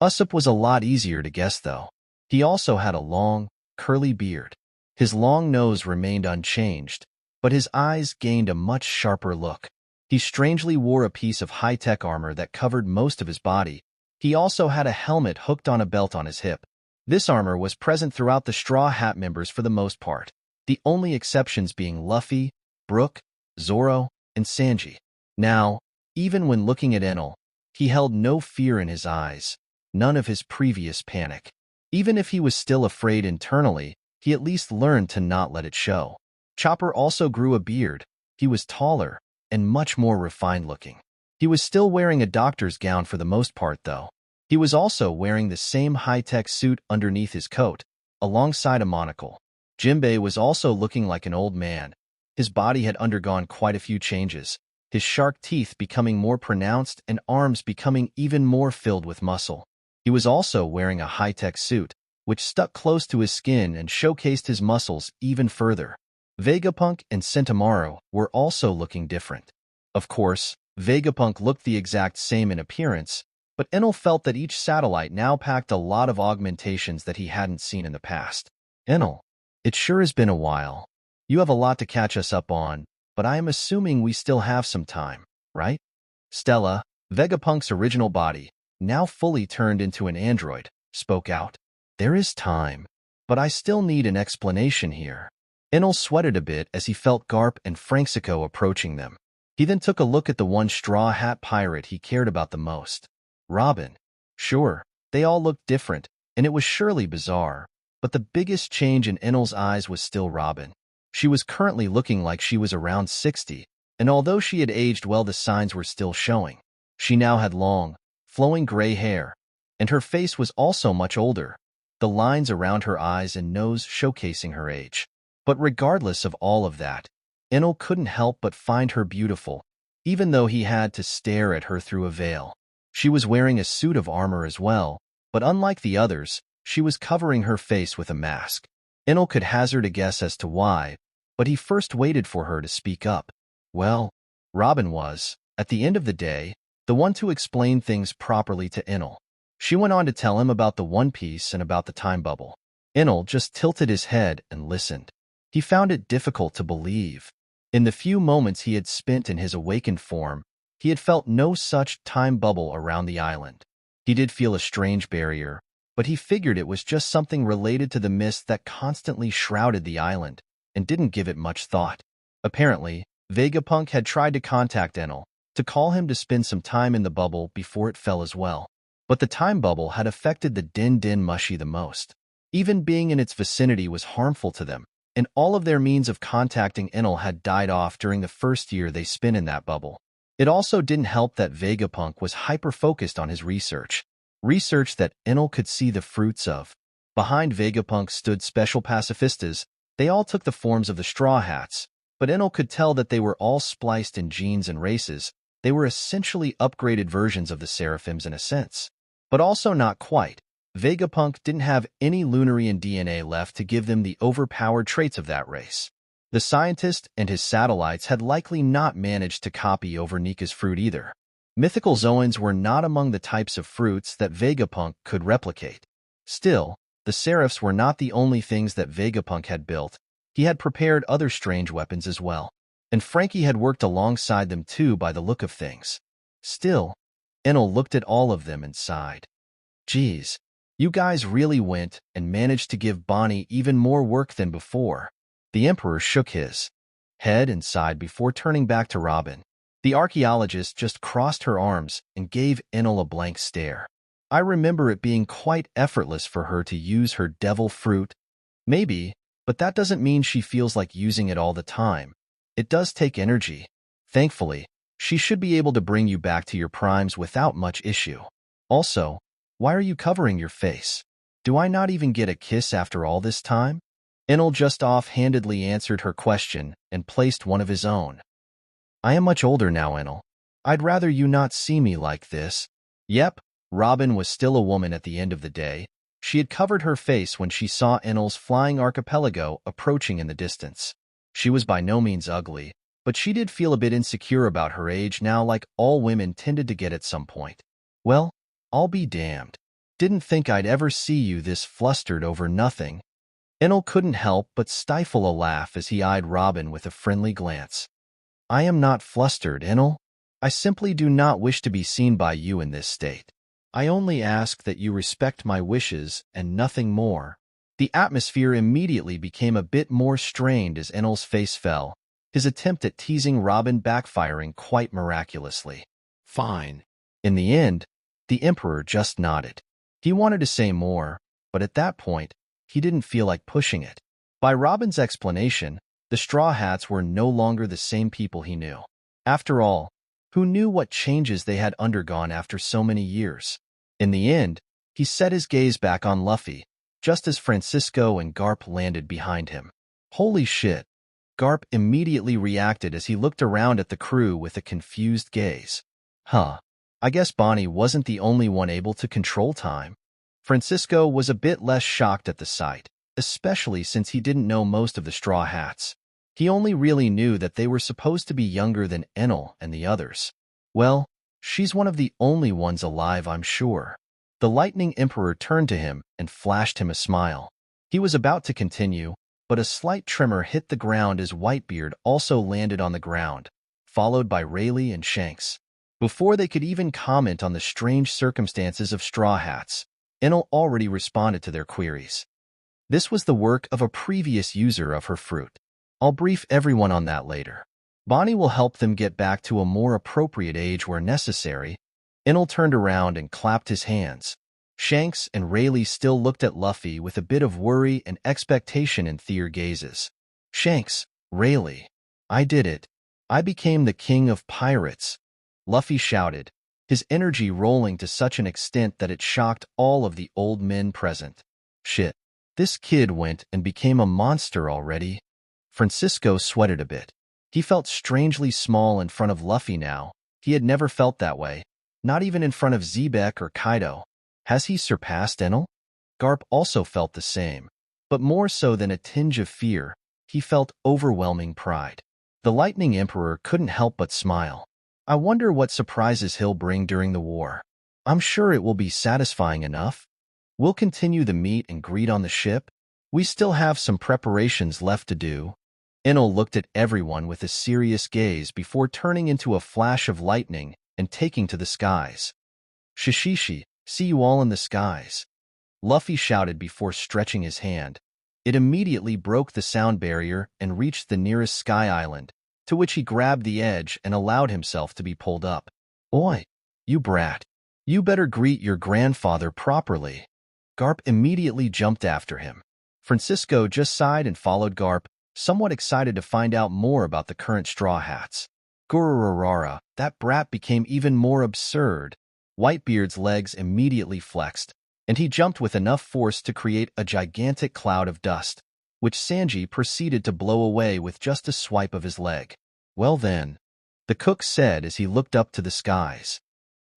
Usopp was a lot easier to guess though. He also had a long, curly beard. His long nose remained unchanged, but his eyes gained a much sharper look. He strangely wore a piece of high-tech armor that covered most of his body. He also had a helmet hooked on a belt on his hip. This armor was present throughout the Straw Hat members for the most part, the only exceptions being Luffy, Brook, Zoro, and Sanji. Now, even when looking at Enel, he held no fear in his eyes, none of his previous panic. Even if he was still afraid internally, he at least learned to not let it show. Chopper also grew a beard. He was taller and much more refined looking. He was still wearing a doctor's gown for the most part though. He was also wearing the same high-tech suit underneath his coat, alongside a monocle. Jinbei was also looking like an old man. His body had undergone quite a few changes, his shark teeth becoming more pronounced and arms becoming even more filled with muscle. He was also wearing a high-tech suit, which stuck close to his skin and showcased his muscles even further. Vegapunk and Sentomaru were also looking different. Of course, Vegapunk looked the exact same in appearance, but Enel felt that each satellite now packed a lot of augmentations that he hadn't seen in the past. Enel, it sure has been a while. You have a lot to catch us up on, but I am assuming we still have some time, right? Stella, Vegapunk's original body, now fully turned into an android, spoke out. There is time, but I still need an explanation here. Enel sweated a bit as he felt Garp and Franxico approaching them. He then took a look at the one straw hat pirate he cared about the most. Robin. Sure, they all looked different, and it was surely bizarre, but the biggest change in Enel's eyes was still Robin. She was currently looking like she was around 60, and although she had aged well, the signs were still showing. She now had long, flowing gray hair, and her face was also much older, the lines around her eyes and nose showcasing her age. But regardless of all of that, Enel couldn't help but find her beautiful, even though he had to stare at her through a veil. She was wearing a suit of armor as well, but unlike the others, she was covering her face with a mask. Enel could hazard a guess as to why, but he first waited for her to speak up. Well, Robin was, at the end of the day, the one to explain things properly to Enel. She went on to tell him about the One Piece and about the time bubble. Enel just tilted his head and listened. He found it difficult to believe. In the few moments he had spent in his awakened form, he had felt no such time bubble around the island. He did feel a strange barrier, but he figured it was just something related to the mist that constantly shrouded the island, and didn't give it much thought. Apparently, Vegapunk had tried to contact Enel, to call him to spend some time in the bubble before it fell as well. But the time bubble had affected the Din Din Mushi the most. Even being in its vicinity was harmful to them, and all of their means of contacting Enel had died off during the first year they spent in that bubble. It also didn't help that Vegapunk was hyper-focused on his research that Enel could see the fruits of. Behind Vegapunk stood special pacifistas. They all took the forms of the Straw Hats, but Enel could tell that they were all spliced in genes and races. They were essentially upgraded versions of the Seraphims in a sense. But also not quite. Vegapunk didn't have any Lunarian DNA left to give them the overpowered traits of that race. The scientist and his satellites had likely not managed to copy over Nika's fruit either. Mythical Zoans were not among the types of fruits that Vegapunk could replicate. Still, the Seraphs were not the only things that Vegapunk had built. He had prepared other strange weapons as well, and Frankie had worked alongside them too by the look of things. Still, Enel looked at all of them and sighed. Geez, you guys really went and managed to give Bonnie even more work than before. The Emperor shook his head and sighed before turning back to Robin. The archaeologist just crossed her arms and gave Enel a blank stare. I remember it being quite effortless for her to use her devil fruit. Maybe, but that doesn't mean she feels like using it all the time. It does take energy. Thankfully, she should be able to bring you back to your primes without much issue. Also, why are you covering your face? Do I not even get a kiss after all this time? Enel just offhandedly answered her question and placed one of his own. I am much older now, Enel. I'd rather you not see me like this. Yep, Robin was still a woman at the end of the day. She had covered her face when she saw Enel's flying archipelago approaching in the distance. She was by no means ugly, but she did feel a bit insecure about her age now, like all women tended to get at some point. Well, I'll be damned. Didn't think I'd ever see you this flustered over nothing. Enel couldn't help but stifle a laugh as he eyed Robin with a friendly glance. I am not flustered, Enel. I simply do not wish to be seen by you in this state. I only ask that you respect my wishes and nothing more. The atmosphere immediately became a bit more strained as Enel's face fell, his attempt at teasing Robin backfiring quite miraculously. Fine. In the end, the Emperor just nodded. He wanted to say more, but at that point, he didn't feel like pushing it. By Robin's explanation, the Straw Hats were no longer the same people he knew. After all, who knew what changes they had undergone after so many years? In the end, he set his gaze back on Luffy, just as Francisco and Garp landed behind him. Holy shit! Garp immediately reacted as he looked around at the crew with a confused gaze. Huh. I guess Bonnie wasn't the only one able to control time. Francisco was a bit less shocked at the sight, especially since he didn't know most of the Straw Hats. He only really knew that they were supposed to be younger than Enel and the others. Well, she's one of the only ones alive, I'm sure. The Lightning Emperor turned to him and flashed him a smile. He was about to continue, but a slight tremor hit the ground as Whitebeard also landed on the ground, followed by Rayleigh and Shanks. Before they could even comment on the strange circumstances of Straw Hats, Enel already responded to their queries. This was the work of a previous user of her fruit. I'll brief everyone on that later. Bonnie will help them get back to a more appropriate age where necessary. Enel turned around and clapped his hands. Shanks and Rayleigh still looked at Luffy with a bit of worry and expectation in their gazes. Shanks, Rayleigh, I did it. I became the king of pirates, Luffy shouted, his energy rolling to such an extent that it shocked all of the old men present. Shit, this kid went and became a monster already. Francisco sweated a bit. He felt strangely small in front of Luffy now. He had never felt that way, not even in front of Zebec or Kaido. Has he surpassed Enel? Garp also felt the same, but more so than a tinge of fear, he felt overwhelming pride. The Lightning Emperor couldn't help but smile. I wonder what surprises he'll bring during the war. I'm sure it will be satisfying enough. We'll continue the meet and greet on the ship. We still have some preparations left to do. Enel looked at everyone with a serious gaze before turning into a flash of lightning and taking to the skies. Shishishi, see you all in the skies, Luffy shouted before stretching his hand. It immediately broke the sound barrier and reached the nearest sky island, to which he grabbed the edge and allowed himself to be pulled up. Oi, you brat. You better greet your grandfather properly. Garp immediately jumped after him. Francisco just sighed and followed Garp, somewhat excited to find out more about the current Straw Hats. Gururarara, that brat became even more absurd. Whitebeard's legs immediately flexed, and he jumped with enough force to create a gigantic cloud of dust, which Sanji proceeded to blow away with just a swipe of his leg. Well then, the cook said as he looked up to the skies.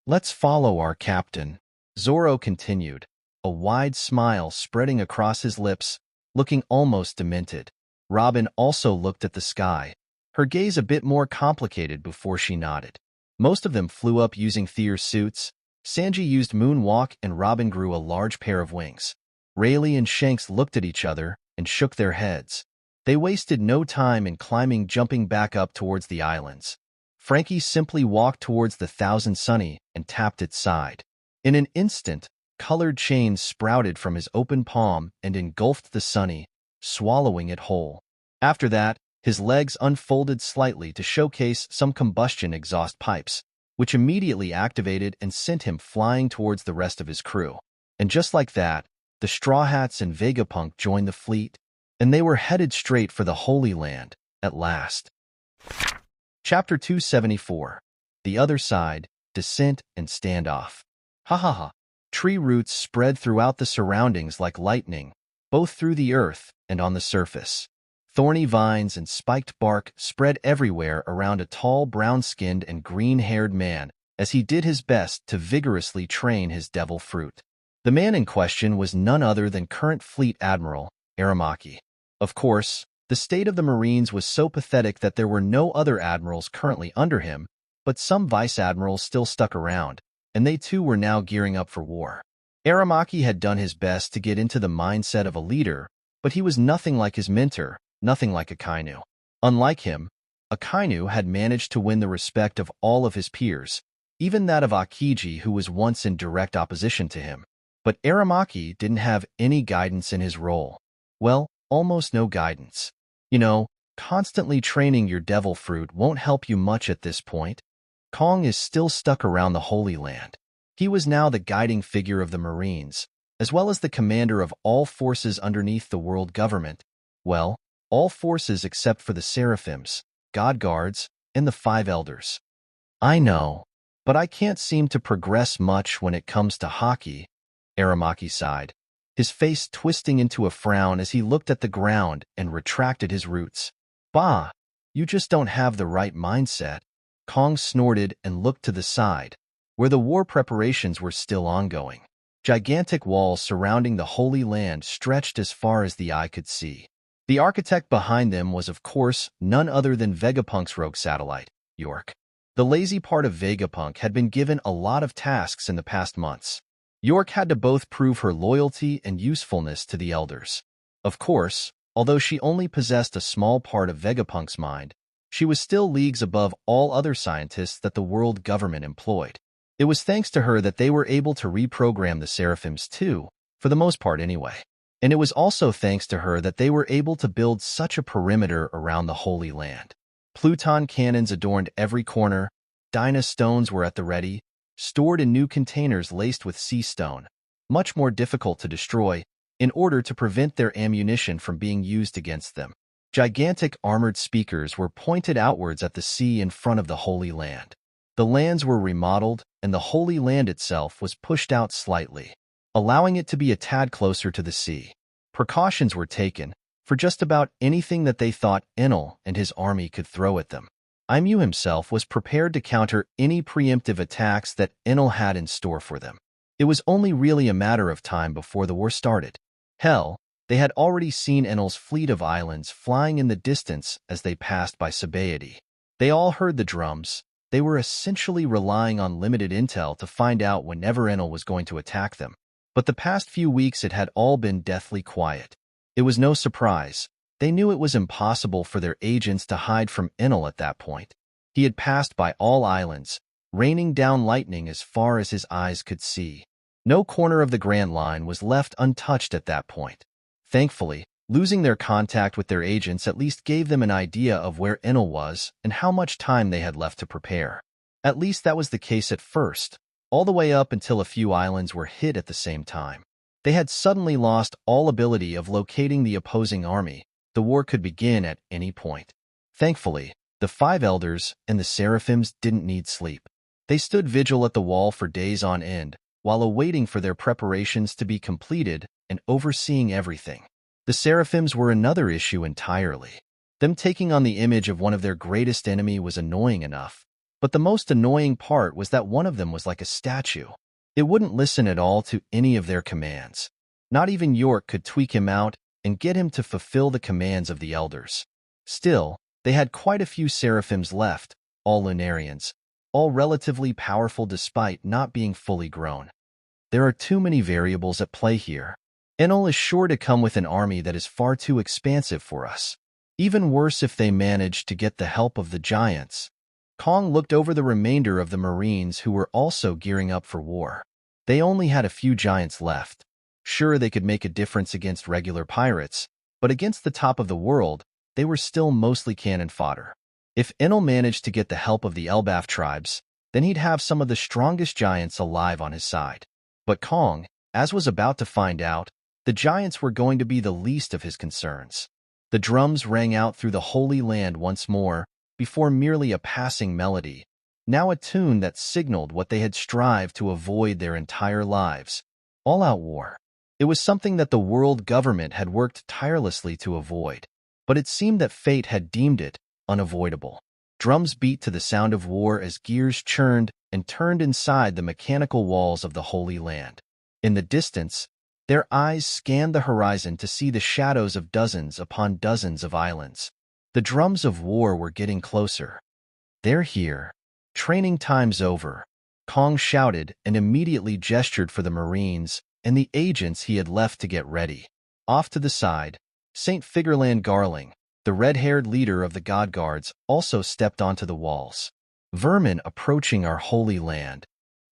Let's follow our captain, Zoro continued, a wide smile spreading across his lips, looking almost demented. Robin also looked at the sky, her gaze a bit more complicated before she nodded. Most of them flew up using Theur's suits. Sanji used Moonwalk and Robin grew a large pair of wings. Rayleigh and Shanks looked at each other and shook their heads. They wasted no time in jumping back up towards the islands. Frankie simply walked towards the Thousand Sunny and tapped its side. In an instant, colored chains sprouted from his open palm and engulfed the Sunny, swallowing it whole. After that, his legs unfolded slightly to showcase some combustion exhaust pipes, which immediately activated and sent him flying towards the rest of his crew. And just like that, the Straw Hats and Vegapunk joined the fleet, and they were headed straight for the Holy Land, at last. Chapter 274. The Other Side, Descent and Standoff. Ha ha ha. Tree roots spread throughout the surroundings like lightning, both through the earth and on the surface. Thorny vines and spiked bark spread everywhere around a tall brown-skinned and green-haired man as he did his best to vigorously train his devil fruit. The man in question was none other than current Fleet Admiral Aramaki. Of course, the state of the Marines was so pathetic that there were no other admirals currently under him, but some vice admirals still stuck around, and they too were now gearing up for war. Aramaki had done his best to get into the mindset of a leader, but he was nothing like his mentor, nothing like Akainu. Unlike him, Akainu had managed to win the respect of all of his peers, even that of Akiji, who was once in direct opposition to him. But Aramaki didn't have any guidance in his role. Well, almost no guidance. You know, constantly training your devil fruit won't help you much at this point. Kong is still stuck around the Holy Land. He was now the guiding figure of the Marines, as well as the commander of all forces underneath the world government. Well, all forces except for the Seraphims, God Guards, and the Five Elders. I know, but I can't seem to progress much when it comes to hockey, Aramaki sighed, his face twisting into a frown as he looked at the ground and retracted his roots. Bah, you just don't have the right mindset. Kong snorted and looked to the side, where the war preparations were still ongoing. Gigantic walls surrounding the Holy Land stretched as far as the eye could see. The architect behind them was, of course, none other than Vegapunk's rogue satellite, York. The lazy part of Vegapunk had been given a lot of tasks in the past months. York had to both prove her loyalty and usefulness to the elders. Of course, although she only possessed a small part of Vegapunk's mind, she was still leagues above all other scientists that the world government employed. It was thanks to her that they were able to reprogram the Seraphims too, for the most part anyway. And it was also thanks to her that they were able to build such a perimeter around the Holy Land. Pluton cannons adorned every corner, Dyna stones were at the ready, stored in new containers laced with sea stone, much more difficult to destroy, in order to prevent their ammunition from being used against them. Gigantic armored speakers were pointed outwards at the sea in front of the Holy Land. The lands were remodeled, and the Holy Land itself was pushed out slightly, allowing it to be a tad closer to the sea. Precautions were taken for just about anything that they thought Enel and his army could throw at them. Imu himself was prepared to counter any preemptive attacks that Enel had in store for them. It was only really a matter of time before the war started. Hell, they had already seen Enel's fleet of islands flying in the distance as they passed by Zebec. They all heard the drums. They were essentially relying on limited intel to find out whenever Enel was going to attack them. But the past few weeks it had all been deathly quiet. It was no surprise. They knew it was impossible for their agents to hide from Enel at that point. He had passed by all islands, raining down lightning as far as his eyes could see. No corner of the Grand Line was left untouched at that point. Thankfully, losing their contact with their agents at least gave them an idea of where Enel was and how much time they had left to prepare. At least that was the case at first, all the way up until a few islands were hit at the same time. They had suddenly lost all ability of locating the opposing army. The war could begin at any point. Thankfully, the 5 elders and the seraphims didn't need sleep. They stood vigil at the wall for days on end, while awaiting for their preparations to be completed and overseeing everything. The seraphims were another issue entirely. Them taking on the image of one of their greatest enemy was annoying enough, but the most annoying part was that one of them was like a statue. It wouldn't listen at all to any of their commands. Not even York could tweak him out and get him to fulfill the commands of the elders. Still, they had quite a few seraphims left, all Lunarians, all relatively powerful despite not being fully grown. There are too many variables at play here. Enel is sure to come with an army that is far too expansive for us. Even worse if they manage to get the help of the giants. Kong looked over the remainder of the Marines who were also gearing up for war. They only had a few giants left. Sure, they could make a difference against regular pirates, but against the top of the world, they were still mostly cannon fodder. If Enel managed to get the help of the Elbaf tribes, then he'd have some of the strongest giants alive on his side. But Kong, as was about to find out, the giants were going to be the least of his concerns. The drums rang out through the Holy Land once more, before merely a passing melody, now a tune that signaled what they had strived to avoid their entire lives: all-out war. It was something that the world government had worked tirelessly to avoid, but it seemed that fate had deemed it unavoidable. Drums beat to the sound of war as gears churned and turned inside the mechanical walls of the Holy Land. In the distance, their eyes scanned the horizon to see the shadows of dozens upon dozens of islands. The drums of war were getting closer. They're here. Training time's over. Kong shouted and immediately gestured for the Marines and the agents he had left to get ready. Off to the side, St. Figurland Garling, the red-haired leader of the God Guards, also stepped onto the walls. Vermin approaching our Holy Land.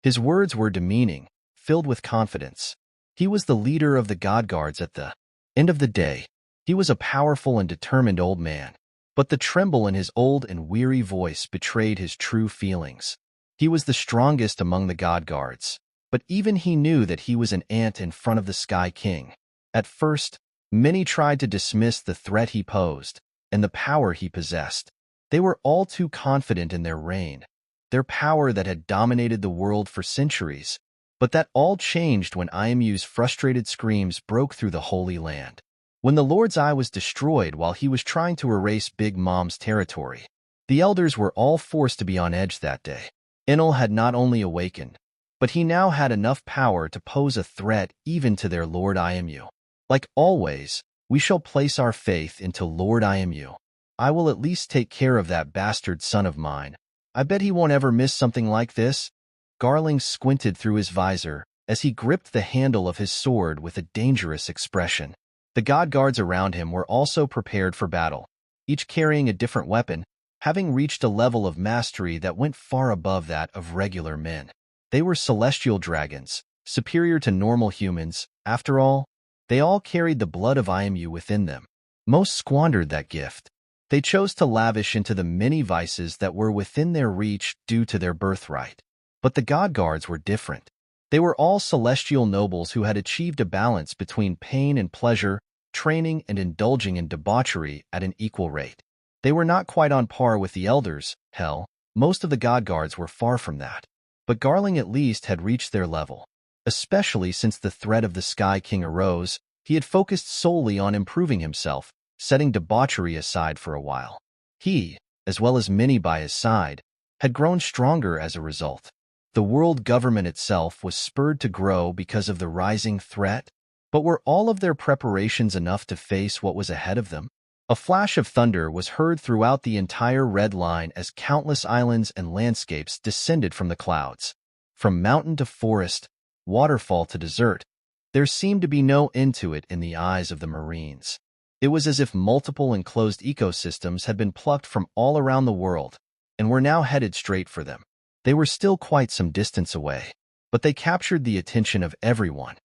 His words were demeaning, filled with confidence. He was the leader of the God Guards at the end of the day. He was a powerful and determined old man, but the tremble in his old and weary voice betrayed his true feelings. He was the strongest among the God Guards, but even he knew that he was an ant in front of the Sky King. At first, many tried to dismiss the threat he posed and the power he possessed. They were all too confident in their reign, their power that had dominated the world for centuries. But that all changed when Imu's frustrated screams broke through the Holy Land. When the Lord's Eye was destroyed while he was trying to erase Big Mom's territory, the elders were all forced to be on edge that day. Enel had not only awakened, but he now had enough power to pose a threat even to their Lord Imu. Like always, we shall place our faith into Lord Imu. I will at least take care of that bastard son of mine. I bet he won't ever miss something like this. Garling squinted through his visor as he gripped the handle of his sword with a dangerous expression. The God Guards around him were also prepared for battle, each carrying a different weapon, having reached a level of mastery that went far above that of regular men. They were celestial dragons, superior to normal humans. After all, they all carried the blood of Imu within them. Most squandered that gift. They chose to lavish into the many vices that were within their reach due to their birthright. But the god guards were different. They were all celestial nobles who had achieved a balance between pain and pleasure, training and indulging in debauchery at an equal rate. They were not quite on par with the elders, hell, most of the god guards were far from that. But Garling at least had reached their level. Especially since the threat of the Sky King arose, he had focused solely on improving himself, setting debauchery aside for a while. He, as well as many by his side, had grown stronger as a result. The world government itself was spurred to grow because of the rising threat, but were all of their preparations enough to face what was ahead of them? A flash of thunder was heard throughout the entire red line as countless islands and landscapes descended from the clouds. From mountain to forest, waterfall to desert, there seemed to be no end to it in the eyes of the Marines. It was as if multiple enclosed ecosystems had been plucked from all around the world and were now headed straight for them. They were still quite some distance away, but they captured the attention of everyone.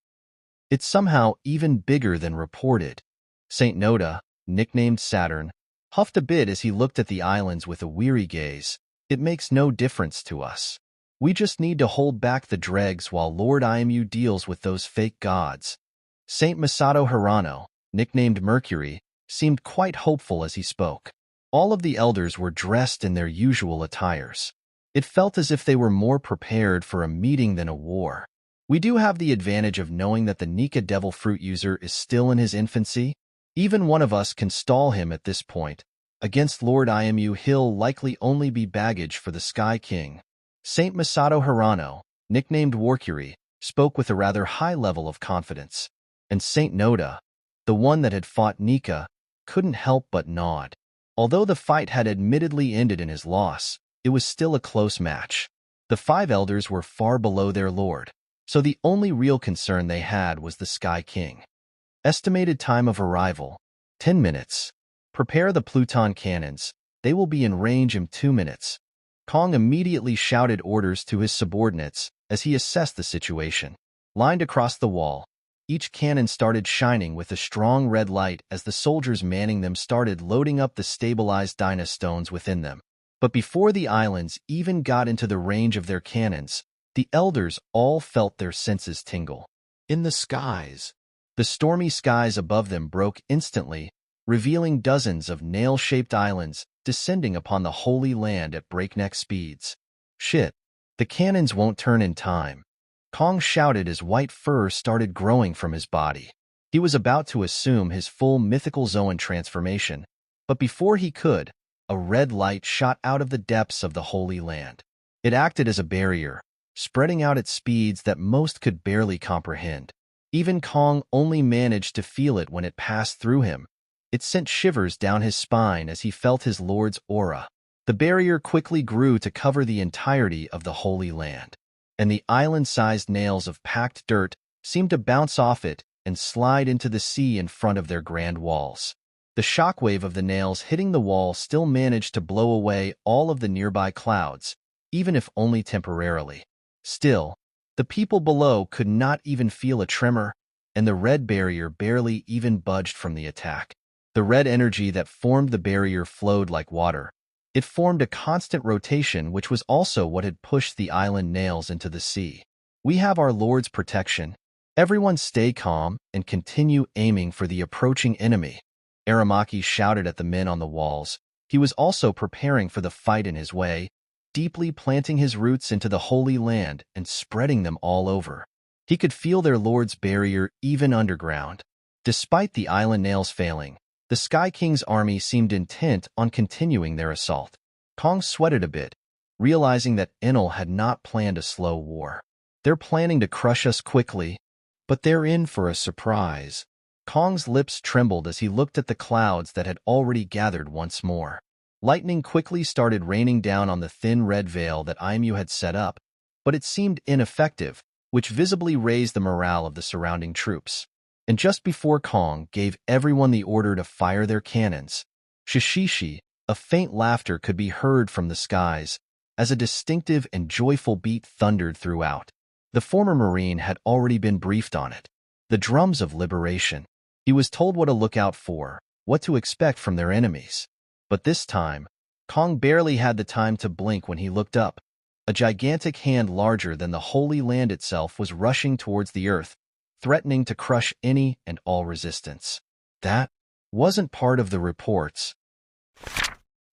It's somehow even bigger than reported. Saint Noda, nicknamed Saturn, huffed a bit as he looked at the islands with a weary gaze. It makes no difference to us. We just need to hold back the dregs while Lord Imu deals with those fake gods. Saint Masato Hirano, nicknamed Mercury, seemed quite hopeful as he spoke. All of the elders were dressed in their usual attires. It felt as if they were more prepared for a meeting than a war. We do have the advantage of knowing that the Nika Devil Fruit user is still in his infancy. Even one of us can stall him at this point. Against Lord Imu, he'll likely only be baggage for the Sky King. Saint Masato Hirano, nicknamed Warcury, spoke with a rather high level of confidence. And Saint Noda, the one that had fought Nika, couldn't help but nod. Although the fight had admittedly ended in his loss, it was still a close match. The 5 elders were far below their lord, so the only real concern they had was the Sky King. Estimated time of arrival, 10 minutes. Prepare the Pluton cannons. They will be in range in 2 minutes. Kong immediately shouted orders to his subordinates as he assessed the situation. Lined across the wall, each cannon started shining with a strong red light as the soldiers manning them started loading up the stabilized dynastones within them. But before the islands even got into the range of their cannons, the elders all felt their senses tingle. In the skies, the stormy skies above them broke instantly, revealing dozens of nail-shaped islands descending upon the Holy Land at breakneck speeds. Shit, the cannons won't turn in time. Kong shouted as white fur started growing from his body. He was about to assume his full mythical Zoan transformation, but before he could, a red light shot out of the depths of the Holy Land. It acted as a barrier, spreading out at speeds that most could barely comprehend. Even Kong only managed to feel it when it passed through him. It sent shivers down his spine as he felt his lord's aura. The barrier quickly grew to cover the entirety of the Holy Land, and the island-sized nails of packed dirt seemed to bounce off it and slide into the sea in front of their grand walls. The shockwave of the nails hitting the wall still managed to blow away all of the nearby clouds, even if only temporarily. Still, the people below could not even feel a tremor, and the red barrier barely even budged from the attack. The red energy that formed the barrier flowed like water. It formed a constant rotation, which was also what had pushed the island nails into the sea. We have our Lord's protection. Everyone stay calm and continue aiming for the approaching enemy. Aramaki shouted at the men on the walls. He was also preparing for the fight in his way, deeply planting his roots into the Holy Land and spreading them all over. He could feel their Lord's barrier even underground. Despite the island nails failing, the Sky King's army seemed intent on continuing their assault. Kong sweated a bit, realizing that Enel had not planned a slow war. They're planning to crush us quickly, but they're in for a surprise. Kong's lips trembled as he looked at the clouds that had already gathered once more. Lightning quickly started raining down on the thin red veil that Imu had set up, but it seemed ineffective, which visibly raised the morale of the surrounding troops. And just before Kong gave everyone the order to fire their cannons, shishishi, a faint laughter could be heard from the skies, as a distinctive and joyful beat thundered throughout. The former Marine had already been briefed on it. The drums of liberation. He was told what to look out for, what to expect from their enemies. But this time, Kong barely had the time to blink when he looked up. A gigantic hand larger than the Holy Land itself was rushing towards the earth, threatening to crush any and all resistance. That wasn't part of the reports.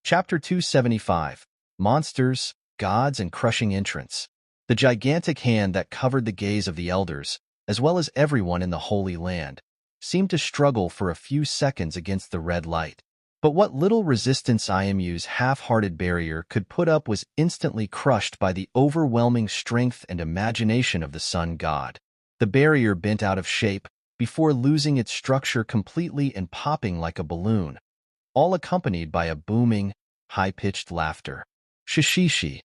Chapter 275: Monsters, Gods, and Crushing Entrance. The gigantic hand that covered the gaze of the elders, as well as everyone in the Holy Land, seemed to struggle for a few seconds against the red light. But what little resistance IMU's half-hearted barrier could put up was instantly crushed by the overwhelming strength and imagination of the Sun God. The barrier bent out of shape before losing its structure completely and popping like a balloon, all accompanied by a booming, high-pitched laughter. Shishishi.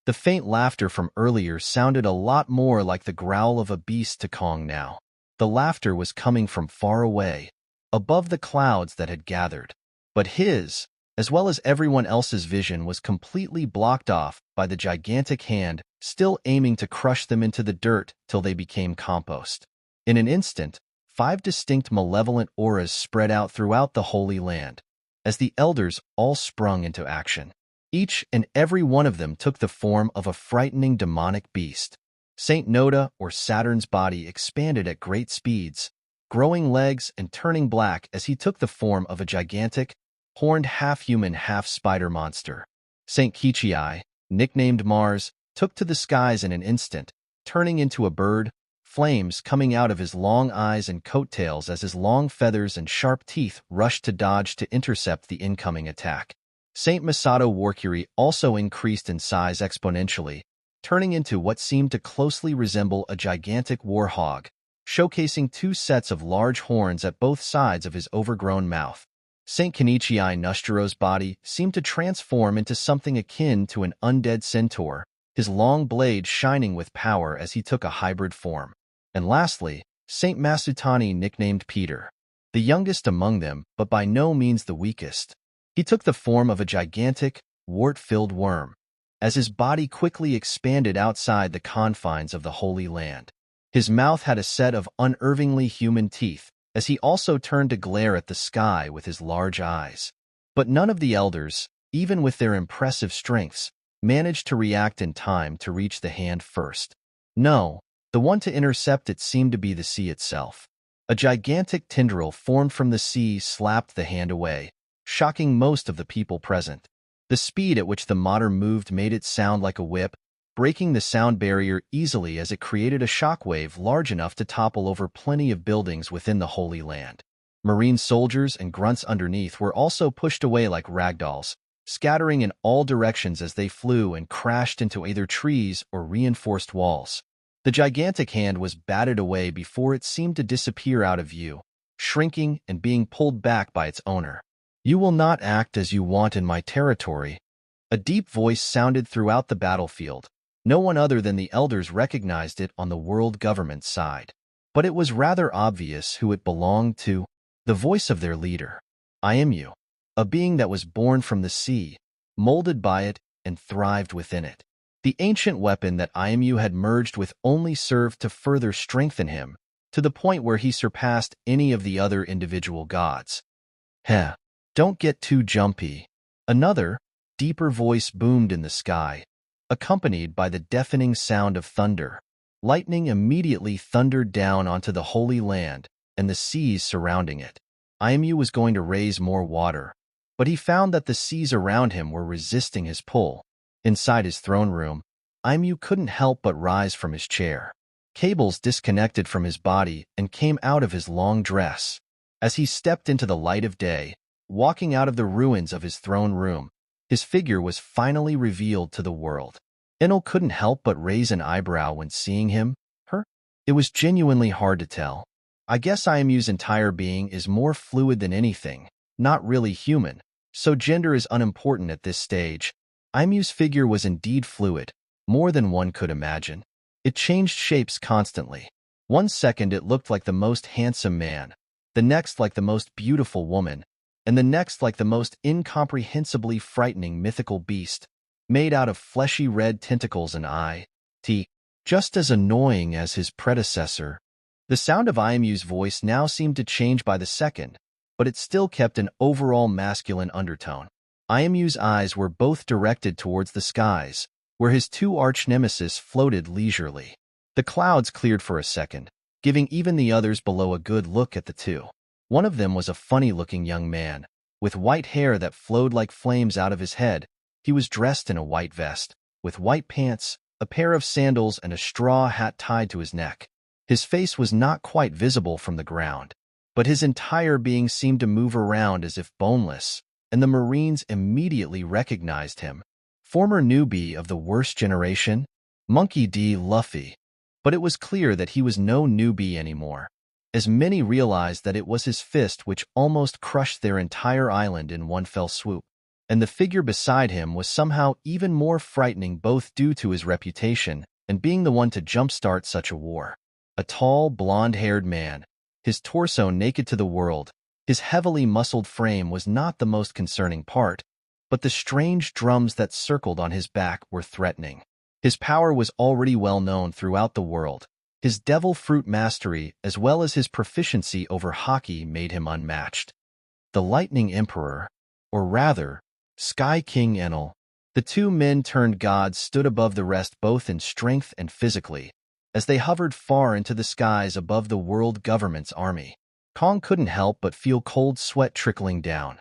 The faint laughter from earlier sounded a lot more like the growl of a beast to Kong now. The laughter was coming from far away, above the clouds that had gathered. But his, as well as everyone else's vision, was completely blocked off by the gigantic hand, still aiming to crush them into the dirt till they became compost. In an instant, 5 distinct malevolent auras spread out throughout the Holy Land, as the elders all sprung into action. Each and every one of them took the form of a frightening demonic beast. Saint Noda, or Saturn's body, expanded at great speeds, growing legs and turning black as he took the form of a gigantic, horned half-human, half-spider monster. Saint Kichi, nicknamed Mars, took to the skies in an instant, turning into a bird, flames coming out of his long eyes and coattails as his long feathers and sharp teeth rushed to dodge to intercept the incoming attack. Saint Masato Warcury also increased in size exponentially, turning into what seemed to closely resemble a gigantic warhog, showcasing 2 sets of large horns at both sides of his overgrown mouth. Saint Kenichi Nushtaro's body seemed to transform into something akin to an undead centaur, his long blade shining with power as he took a hybrid form. And lastly, Saint Masutani, nicknamed Peter, the youngest among them, but by no means the weakest. He took the form of a gigantic, wart-filled worm, as his body quickly expanded outside the confines of the Holy Land. His mouth had a set of unervingly human teeth, as he also turned to glare at the sky with his large eyes. But none of the elders, even with their impressive strengths, managed to react in time to reach the hand first. No, the one to intercept it seemed to be the sea itself. A gigantic tendril formed from the sea slapped the hand away, shocking most of the people present. The speed at which the modern moved made it sound like a whip, breaking the sound barrier easily as it created a shockwave large enough to topple over plenty of buildings within the Holy Land. Marine soldiers and grunts underneath were also pushed away like ragdolls, scattering in all directions as they flew and crashed into either trees or reinforced walls. The gigantic hand was batted away before it seemed to disappear out of view, shrinking and being pulled back by its owner. "You will not act as you want in my territory." A deep voice sounded throughout the battlefield. No one other than the elders recognized it on the world government side. But it was rather obvious who it belonged to. The voice of their leader, IMU, a being that was born from the sea, molded by it, and thrived within it. The ancient weapon that IMU had merged with only served to further strengthen him, to the point where he surpassed any of the other individual gods. Heh, don't get too jumpy. Another, deeper voice boomed in the sky, accompanied by the deafening sound of thunder. Lightning immediately thundered down onto the Holy Land and the seas surrounding it. IMU was going to raise more water, but he found that the seas around him were resisting his pull. Inside his throne room, IMU couldn't help but rise from his chair. Cables disconnected from his body and came out of his long dress. As he stepped into the light of day, walking out of the ruins of his throne room, his figure was finally revealed to the world. Enel couldn't help but raise an eyebrow when seeing him. It was genuinely hard to tell. I guess IMU's entire being is more fluid than anything, not really human, so gender is unimportant at this stage. IMU's figure was indeed fluid, more than one could imagine. It changed shapes constantly. One second it looked like the most handsome man, the next like the most beautiful woman, and the next like the most incomprehensibly frightening mythical beast, made out of fleshy red tentacles and just as annoying as his predecessor. The sound of IMU's voice now seemed to change by the second, but it still kept an overall masculine undertone. Iamu's eyes were both directed towards the skies, where his two arch-nemesis floated leisurely. The clouds cleared for a second, giving even the others below a good look at the two. One of them was a funny-looking young man, with white hair that flowed like flames out of his head. He was dressed in a white vest, with white pants, a pair of sandals, and a straw hat tied to his neck. His face was not quite visible from the ground, but his entire being seemed to move around as if boneless, and the Marines immediately recognized him. Former newbie of the worst generation, Monkey D. Luffy. But it was clear that he was no newbie anymore, as many realized that it was his fist which almost crushed their entire island in one fell swoop. And the figure beside him was somehow even more frightening, both due to his reputation and being the one to jumpstart such a war. A tall, blonde-haired man, his torso naked to the world. His heavily muscled frame was not the most concerning part, but the strange drums that circled on his back were threatening. His power was already well known throughout the world. His devil fruit mastery, as well as his proficiency over hockey, made him unmatched. The Lightning Emperor, or rather, Sky King Enel. The two men turned gods stood above the rest both in strength and physically, as they hovered far into the skies above the world government's army. Kong couldn't help but feel cold sweat trickling down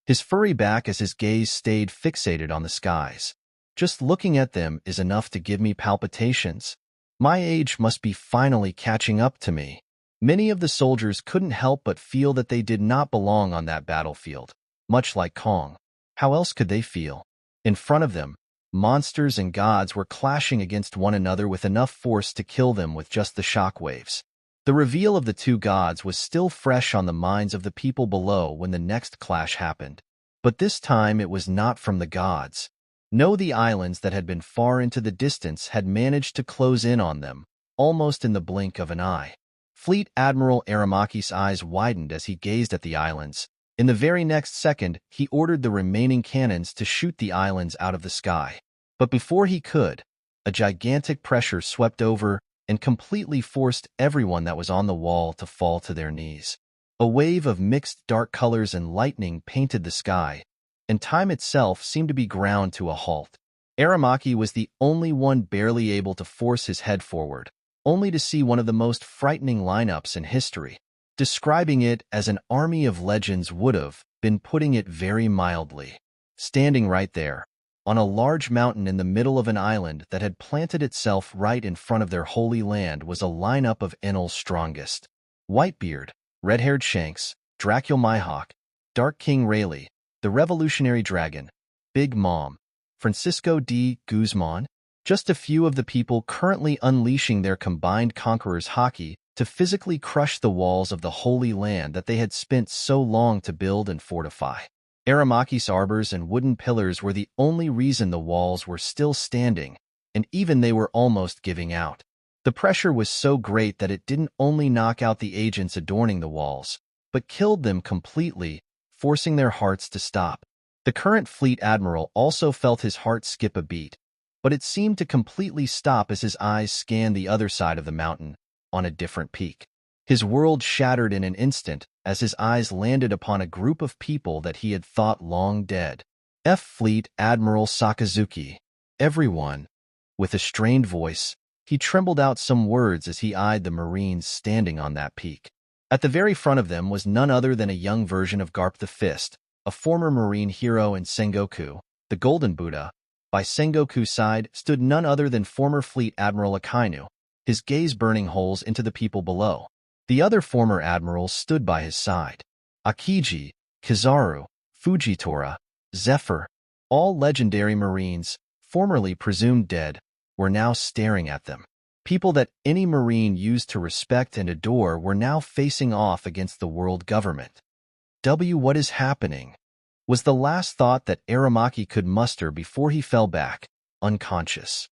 his furry back as his gaze stayed fixated on the skies. Just looking at them is enough to give me palpitations. My age must be finally catching up to me. Many of the soldiers couldn't help but feel that they did not belong on that battlefield, much like Kong. How else could they feel? In front of them, monsters and gods were clashing against one another with enough force to kill them with just the shockwaves. The reveal of the two gods was still fresh on the minds of the people below when the next clash happened. But this time it was not from the gods. No, the islands that had been far into the distance had managed to close in on them, almost in the blink of an eye. Fleet Admiral Aramaki's eyes widened as he gazed at the islands. In the very next second, he ordered the remaining cannons to shoot the islands out of the sky. But before he could, a gigantic pressure swept over and completely forced everyone that was on the wall to fall to their knees. A wave of mixed dark colors and lightning painted the sky, and time itself seemed to be ground to a halt. Aramaki was the only one barely able to force his head forward, only to see one of the most frightening lineups in history. Describing it as an army of legends would have been putting it very mildly. Standing right there, on a large mountain in the middle of an island that had planted itself right in front of their holy land, was a lineup of Enel's strongest. Whitebeard, red-haired Shanks, Dracul Mihawk, Dark King Rayleigh, the Revolutionary Dragon, Big Mom, Francisco D. Guzman, just a few of the people currently unleashing their combined conqueror's haki to physically crush the walls of the Holy Land that they had spent so long to build and fortify. Aramaki's arbors and wooden pillars were the only reason the walls were still standing, and even they were almost giving out. The pressure was so great that it didn't only knock out the agents adorning the walls, but killed them completely, forcing their hearts to stop. The current fleet admiral also felt his heart skip a beat, but it seemed to completely stop as his eyes scanned the other side of the mountain, on a different peak. His world shattered in an instant as his eyes landed upon a group of people that he had thought long dead. Fleet Admiral Sakazuki. Everyone. With a strained voice, he trembled out some words as he eyed the Marines standing on that peak. At the very front of them was none other than a young version of Garp the Fist, a former Marine hero in Sengoku, the Golden Buddha. By Sengoku's side stood none other than former Fleet Admiral Akainu, his gaze burning holes into the people below. The other former admirals stood by his side. Akiji, Kizaru, Fujitora, Zephyr, all legendary Marines, formerly presumed dead, were now staring at them. People that any Marine used to respect and adore were now facing off against the world government. What is happening? Was the last thought that Aramaki could muster before he fell back, unconscious.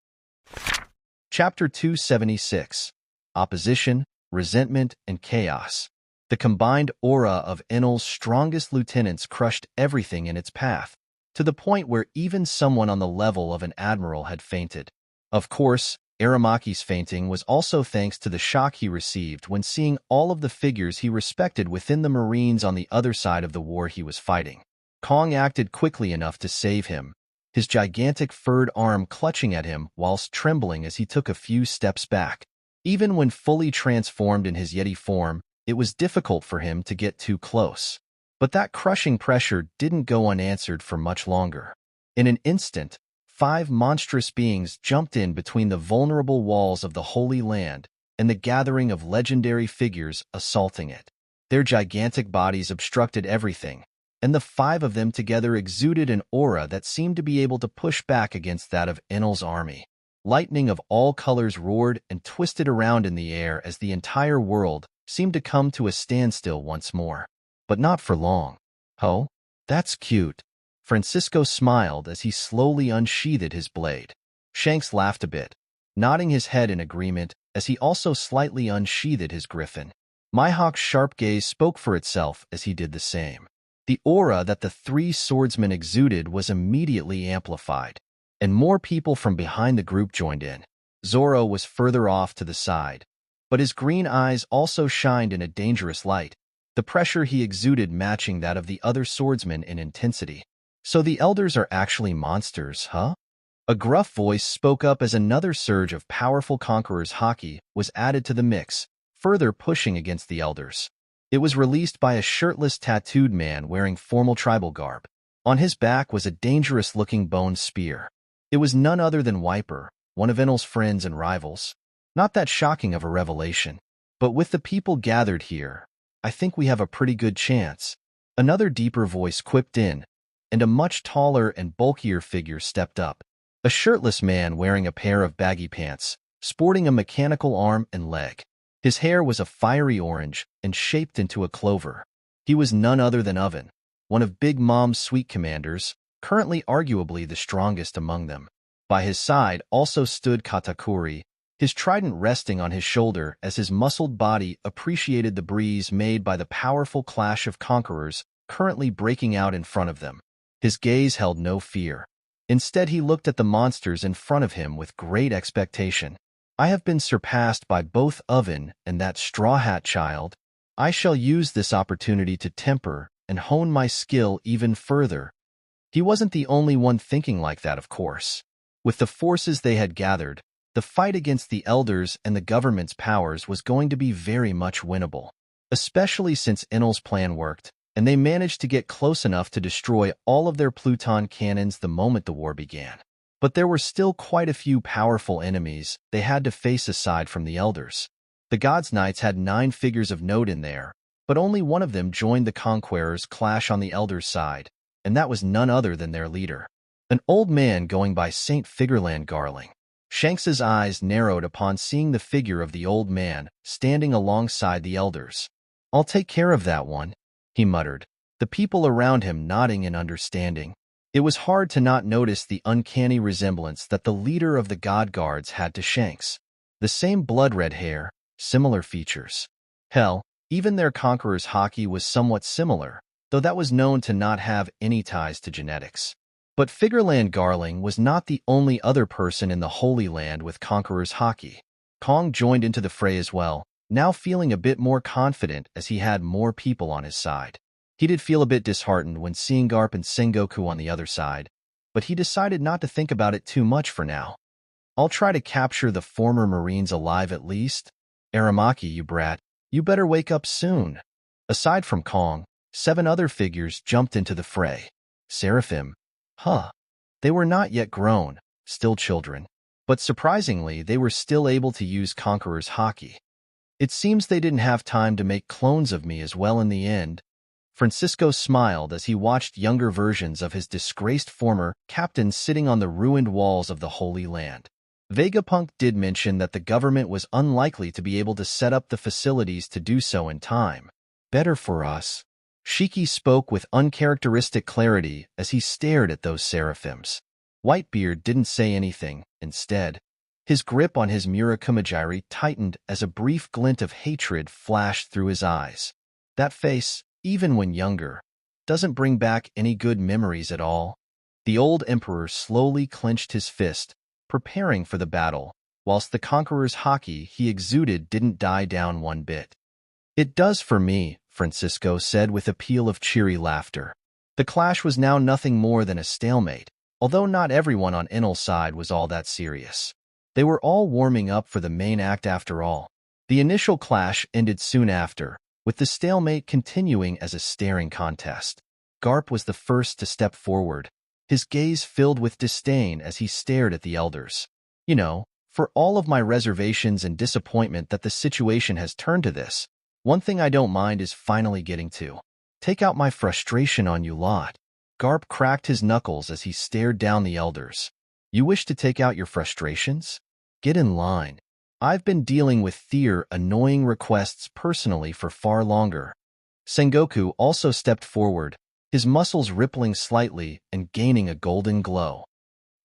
Chapter 276. Opposition, Resentment, and Chaos. The combined aura of Enel's strongest lieutenants crushed everything in its path, to the point where even someone on the level of an admiral had fainted. Of course, Aramaki's fainting was also thanks to the shock he received when seeing all of the figures he respected within the Marines on the other side of the war he was fighting. Kong acted quickly enough to save him, his gigantic furred arm clutching at him whilst trembling as he took a few steps back. Even when fully transformed in his Yeti form, it was difficult for him to get too close. But that crushing pressure didn't go unanswered for much longer. In an instant, 5 monstrous beings jumped in between the vulnerable walls of the Holy Land and the gathering of legendary figures assaulting it. Their gigantic bodies obstructed everything, and the 5 of them together exuded an aura that seemed to be able to push back against that of Enel's army. Lightning of all colors roared and twisted around in the air as the entire world seemed to come to a standstill once more. But not for long. "Oh, that's cute." Francisco smiled as he slowly unsheathed his blade. Shanks laughed a bit, nodding his head in agreement as he also slightly unsheathed his griffin. Mihawk's sharp gaze spoke for itself as he did the same. The aura that the 3 swordsmen exuded was immediately amplified, and more people from behind the group joined in. Zoro was further off to the side, but his green eyes also shined in a dangerous light, the pressure he exuded matching that of the other swordsmen in intensity. "So the elders are actually monsters, huh?" A gruff voice spoke up as another surge of powerful conquerors' haki was added to the mix, further pushing against the elders. It was released by a shirtless tattooed man wearing formal tribal garb. On his back was a dangerous-looking bone spear. It was none other than Wiper, one of Enel's friends and rivals. Not that shocking of a revelation. But with the people gathered here, I think we have a pretty good chance. Another deeper voice quipped in, and a much taller and bulkier figure stepped up. A shirtless man wearing a pair of baggy pants, sporting a mechanical arm and leg. His hair was a fiery orange and shaped into a clover. He was none other than Oven, one of Big Mom's sweet commanders, currently arguably the strongest among them. By his side also stood Katakuri, his trident resting on his shoulder as his muscled body appreciated the breeze made by the powerful clash of conquerors currently breaking out in front of them. His gaze held no fear. Instead, he looked at the monsters in front of him with great expectation. "I have been surpassed by both Oven and that Straw Hat child. I shall use this opportunity to temper and hone my skill even further." He wasn't the only one thinking like that, of course. With the forces they had gathered, the fight against the elders and the government's powers was going to be very much winnable, especially since Enel's plan worked, and they managed to get close enough to destroy all of their Pluton cannons the moment the war began. But there were still quite a few powerful enemies they had to face aside from the elders. The Gods' Knights had 9 figures of note in there, but only one of them joined the Conquerors' clash on the elders' side, and that was none other than their leader, an old man going by St. Figureland Garling. Shanks's eyes narrowed upon seeing the figure of the old man standing alongside the elders. "I'll take care of that one," he muttered, the people around him nodding in understanding. It was hard to not notice the uncanny resemblance that the leader of the God Guards had to Shanks. The same blood-red hair, similar features. Hell, even their conqueror's haki was somewhat similar, though that was known to not have any ties to genetics. But Figureland Garling was not the only other person in the Holy Land with Conqueror's haki. Kong joined into the fray as well, now feeling a bit more confident as he had more people on his side. He did feel a bit disheartened when seeing Garp and Sengoku on the other side, but he decided not to think about it too much for now. "I'll try to capture the former Marines alive at least. Aramaki, you brat, you better wake up soon." Aside from Kong, 7 other figures jumped into the fray. Seraphim. They were not yet grown, still children, but surprisingly they were still able to use Conqueror's haki. "It seems they didn't have time to make clones of me as well in the end." Francisco smiled as he watched younger versions of his disgraced former captain sitting on the ruined walls of the Holy Land. Vegapunk did mention that the government was unlikely to be able to set up the facilities to do so in time. "Better for us." Shiki spoke with uncharacteristic clarity as he stared at those seraphims. Whitebeard didn't say anything. Instead, his grip on his Murakumajiri tightened as a brief glint of hatred flashed through his eyes. That face, even when younger, doesn't bring back any good memories at all. The old emperor slowly clenched his fist, preparing for the battle, whilst the conqueror's haki he exuded didn't die down one bit. "It does for me," Francisco said with a peal of cheery laughter. The clash was now nothing more than a stalemate, although not everyone on Enel's side was all that serious. They were all warming up for the main act after all. The initial clash ended soon after, with the stalemate continuing as a staring contest. Garp was the first to step forward, his gaze filled with disdain as he stared at the elders. You know, for all of my reservations and disappointment that the situation has turned to this, one thing I don't mind is finally getting to take out my frustration on you lot. Garp cracked his knuckles as he stared down the elders. You wish to take out your frustrations? Get in line. I've been dealing with their annoying requests personally for far longer. Sengoku also stepped forward, his muscles rippling slightly and gaining a golden glow.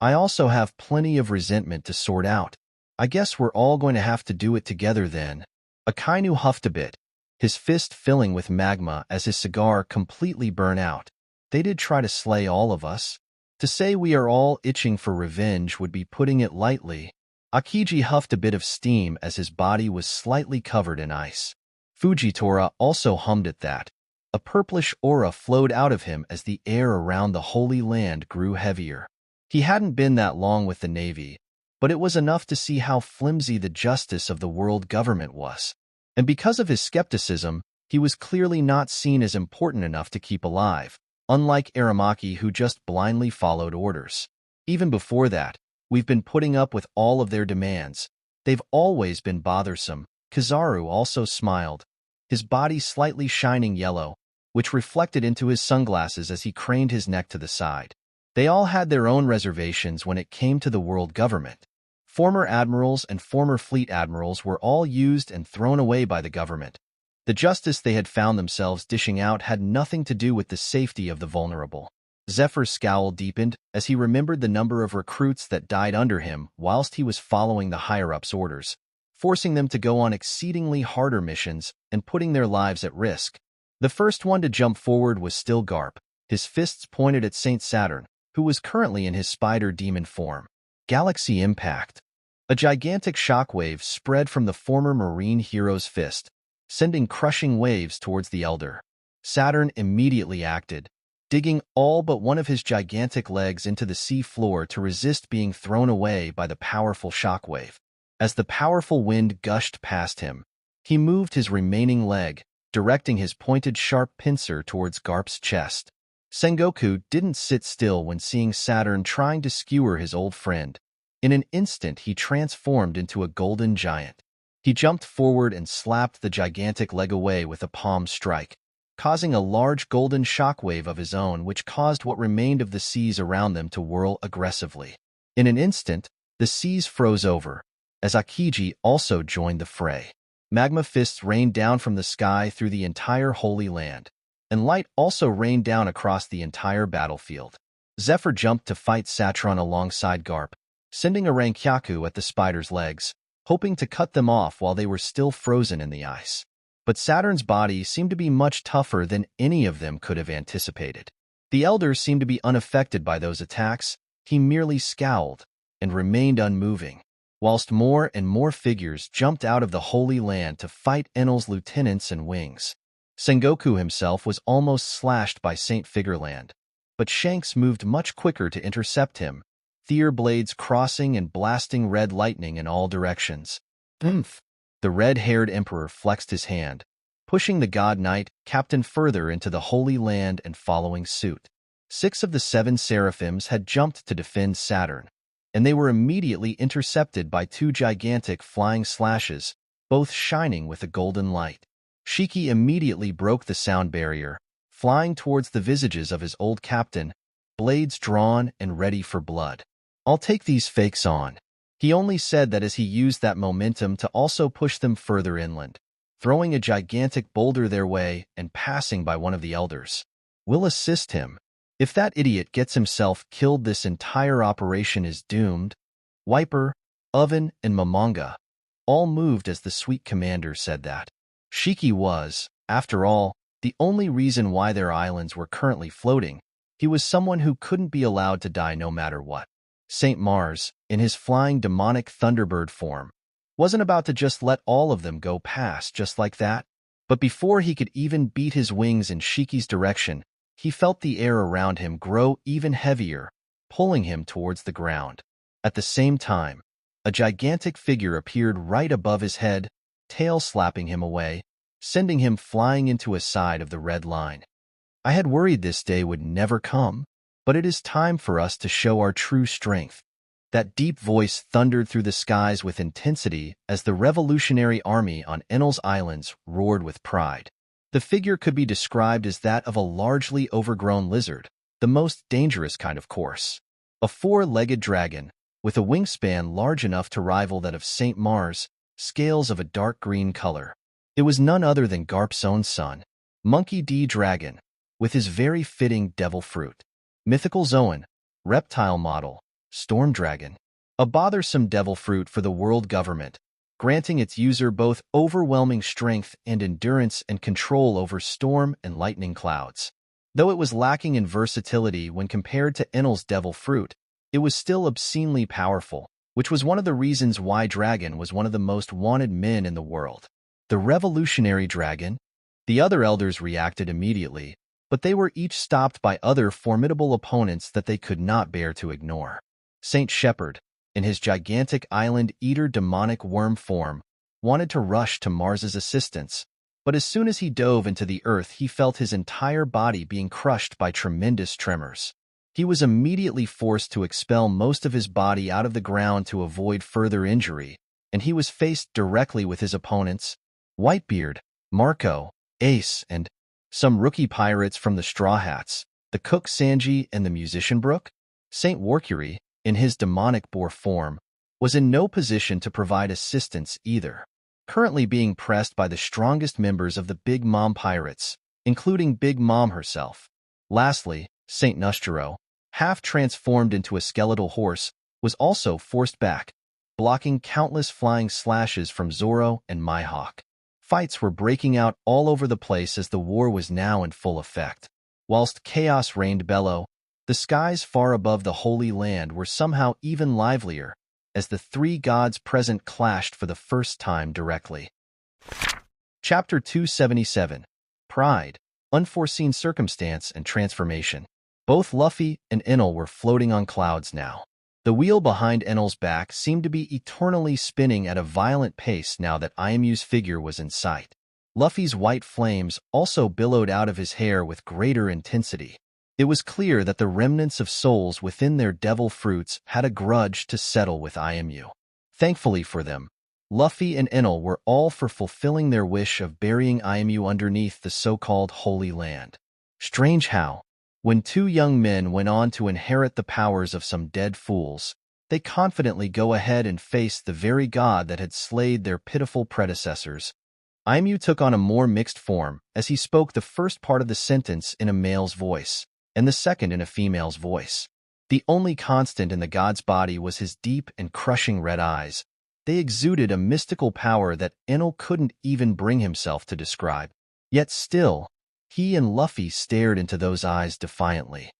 I also have plenty of resentment to sort out. I guess we're all going to have to do it together then. Akainu huffed a bit, his fist filling with magma as his cigar completely burned out. They did try to slay all of us. To say we are all itching for revenge would be putting it lightly. Akiji huffed a bit of steam as his body was slightly covered in ice. Fujitora also hummed at that. A purplish aura flowed out of him as the air around the Holy Land grew heavier. He hadn't been that long with the Navy, but it was enough to see how flimsy the justice of the world government was. And because of his skepticism, he was clearly not seen as important enough to keep alive, unlike Aramaki who just blindly followed orders. Even before that, we've been putting up with all of their demands. They've always been bothersome. Kizaru also smiled, his body slightly shining yellow, which reflected into his sunglasses as he craned his neck to the side. They all had their own reservations when it came to the world government. Former admirals and former fleet admirals were all used and thrown away by the government. The justice they had found themselves dishing out had nothing to do with the safety of the vulnerable. Zephyr's scowl deepened as he remembered the number of recruits that died under him whilst he was following the higher-ups' orders, forcing them to go on exceedingly harder missions and putting their lives at risk. The first one to jump forward was still Garp, his fists pointed at Saint Saturn, who was currently in his spider demon form. Galaxy impact. A gigantic shockwave spread from the former marine hero's fist, sending crushing waves towards the elder. Saturn immediately acted, digging all but one of his gigantic legs into the sea floor to resist being thrown away by the powerful shockwave. As the powerful wind gushed past him, he moved his remaining leg, directing his pointed sharp pincer towards Garp's chest. Sengoku didn't sit still when seeing Saturn trying to skewer his old friend. In an instant he transformed into a golden giant. He jumped forward and slapped the gigantic leg away with a palm strike, causing a large golden shockwave of his own which caused what remained of the seas around them to whirl aggressively. In an instant, the seas froze over, as Akiji also joined the fray. Magma fists rained down from the sky through the entire Holy Land, and light also rained down across the entire battlefield. Zephyr jumped to fight Satron alongside Garp, sending a Rankyaku at the spider's legs, hoping to cut them off while they were still frozen in the ice. But Saturn's body seemed to be much tougher than any of them could have anticipated. The Elder seemed to be unaffected by those attacks. He merely scowled and remained unmoving, whilst more and more figures jumped out of the Holy Land to fight Enel's lieutenants and wings. Sengoku himself was almost slashed by Saint Figureland, but Shanks moved much quicker to intercept him, Theer blades crossing and blasting red lightning in all directions. Oomph! The red-haired emperor flexed his hand, pushing the god knight captain further into the Holy Land and following suit. 6 of the 7 seraphims had jumped to defend Saturn, and they were immediately intercepted by 2 gigantic flying slashes, both shining with a golden light. Shiki immediately broke the sound barrier, flying towards the visages of his old captain, blades drawn and ready for blood. I'll take these fakes on. He only said that as he used that momentum to also push them further inland, throwing a gigantic boulder their way and passing by one of the elders. We'll assist him. If that idiot gets himself killed, this entire operation is doomed. Wiper, Oven, and Mamanga all moved as the sweet commander said that. Shiki was, after all, the only reason why their islands were currently floating. He was someone who couldn't be allowed to die no matter what. Saint Mars, in his flying demonic Thunderbird form, wasn't about to just let all of them go past just like that. But before he could even beat his wings in Shiki's direction, he felt the air around him grow even heavier, pulling him towards the ground. At the same time, a gigantic figure appeared right above his head, tail slapping him away, sending him flying into a side of the red line. I had worried this day would never come, but it is time for us to show our true strength. That deep voice thundered through the skies with intensity as the revolutionary army on Enel's islands roared with pride. The figure could be described as that of a largely overgrown lizard, the most dangerous kind of course. A four-legged dragon, with a wingspan large enough to rival that of St. Mars, scales of a dark green color. It was none other than Garp's own son, Monkey D. Dragon, with his very fitting devil fruit. Mythical Zoan, reptile model, Storm Dragon, a bothersome devil fruit for the world government, granting its user both overwhelming strength and endurance and control over storm and lightning clouds. Though it was lacking in versatility when compared to Enel's devil fruit, it was still obscenely powerful, which was one of the reasons why Dragon was one of the most wanted men in the world. The revolutionary dragon? The other elders reacted immediately, but they were each stopped by other formidable opponents that they could not bear to ignore. Saint Shepherd, in his gigantic island-eater demonic worm form, wanted to rush to Mars's assistance, but as soon as he dove into the earth he felt his entire body being crushed by tremendous tremors. He was immediately forced to expel most of his body out of the ground to avoid further injury, and he was faced directly with his opponents, Whitebeard, Marco, Ace, and some rookie pirates from the Straw Hats, the cook Sanji and the musician Brook. Saint Warcury, in his demonic boar form, was in no position to provide assistance either, currently being pressed by the strongest members of the Big Mom pirates, including Big Mom herself. Lastly, Saint Nushiro, half transformed into a skeletal horse, was also forced back, blocking countless flying slashes from Zoro and Mihawk. Fights were breaking out all over the place as the war was now in full effect. Whilst chaos reigned below, the skies far above the Holy Land were somehow even livelier, as the three gods present clashed for the first time directly. Chapter 277. Pride, Unforeseen Circumstance and Transformation. Both Luffy and Enel were floating on clouds now. The wheel behind Enel's back seemed to be eternally spinning at a violent pace now that IMU's figure was in sight. Luffy's white flames also billowed out of his hair with greater intensity. It was clear that the remnants of souls within their devil fruits had a grudge to settle with IMU. Thankfully for them, Luffy and Enel were all for fulfilling their wish of burying IMU underneath the so-called Holy Land. Strange how, when two young men went on to inherit the powers of some dead fools, they confidently go ahead and face the very god that had slayed their pitiful predecessors. IMU took on a more mixed form as he spoke the first part of the sentence in a male's voice, and the second in a female's voice. The only constant in the god's body was his deep and crushing red eyes. They exuded a mystical power that Enel couldn't even bring himself to describe. Yet still, he and Luffy stared into those eyes defiantly.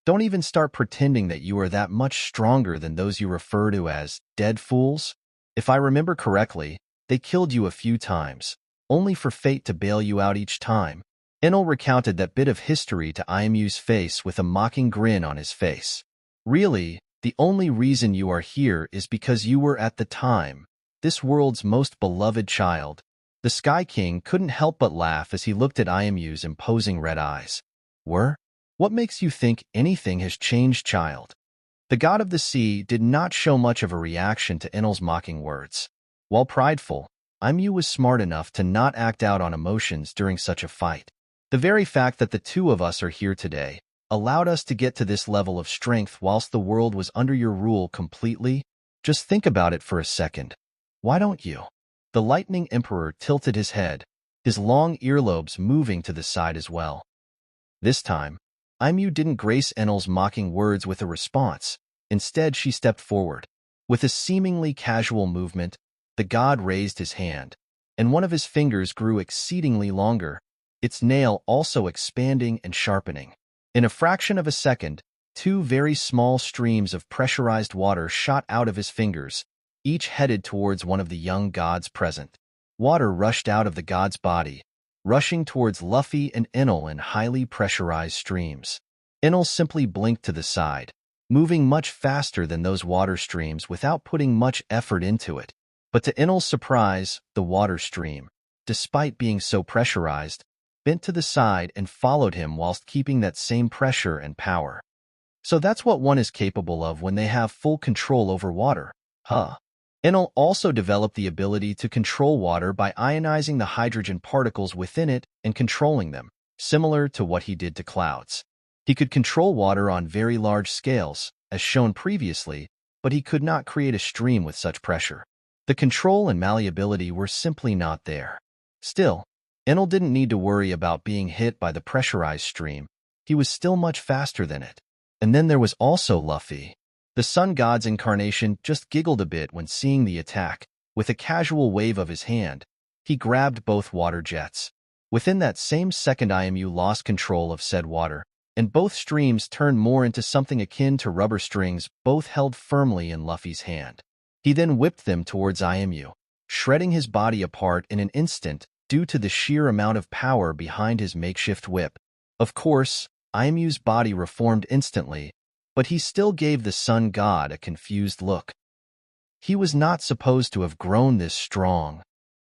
Don't even start pretending that you are that much stronger than those you refer to as dead fools. If I remember correctly, they killed you a few times, only for fate to bail you out each time. Enel recounted that bit of history to IMU's face with a mocking grin on his face. Really, the only reason you are here is because you were at the time this world's most beloved child. The Sky King couldn't help but laugh as he looked at IMU's imposing red eyes. Were? What makes you think anything has changed, child? The god of the sea did not show much of a reaction to Enel's mocking words. While prideful, IMU was smart enough to not act out on emotions during such a fight. The very fact that the two of us are here today allowed us to get to this level of strength whilst the world was under your rule completely. Just think about it for a second. Why don't you? The Lightning Emperor tilted his head, his long earlobes moving to the side as well. This time, IMU didn't grace Enel's mocking words with a response. Instead, she stepped forward. With a seemingly casual movement, the god raised his hand, and one of his fingers grew exceedingly longer, its nail also expanding and sharpening. In a fraction of a second, two very small streams of pressurized water shot out of his fingers, each headed towards one of the young gods present. Water rushed out of the god's body, rushing towards Luffy and Enel in highly pressurized streams. Enel simply blinked to the side, moving much faster than those water streams without putting much effort into it. But to Enel's surprise, the water stream, despite being so pressurized, bent to the side and followed him whilst keeping that same pressure and power. So that's what one is capable of when they have full control over water, huh? Enel also developed the ability to control water by ionizing the hydrogen particles within it and controlling them, similar to what he did to clouds. He could control water on very large scales, as shown previously, but he could not create a stream with such pressure. The control and malleability were simply not there. Still, Enel didn't need to worry about being hit by the pressurized stream. He was still much faster than it. And then there was also Luffy. The sun god's incarnation just giggled a bit when seeing the attack. With a casual wave of his hand, he grabbed both water jets. Within that same second, IMU lost control of said water, and both streams turned more into something akin to rubber strings, both held firmly in Luffy's hand. He then whipped them towards IMU, shredding his body apart in an instant due to the sheer amount of power behind his makeshift whip. Of course, IMU's body reformed instantly, but he still gave the sun god a confused look. He was not supposed to have grown this strong.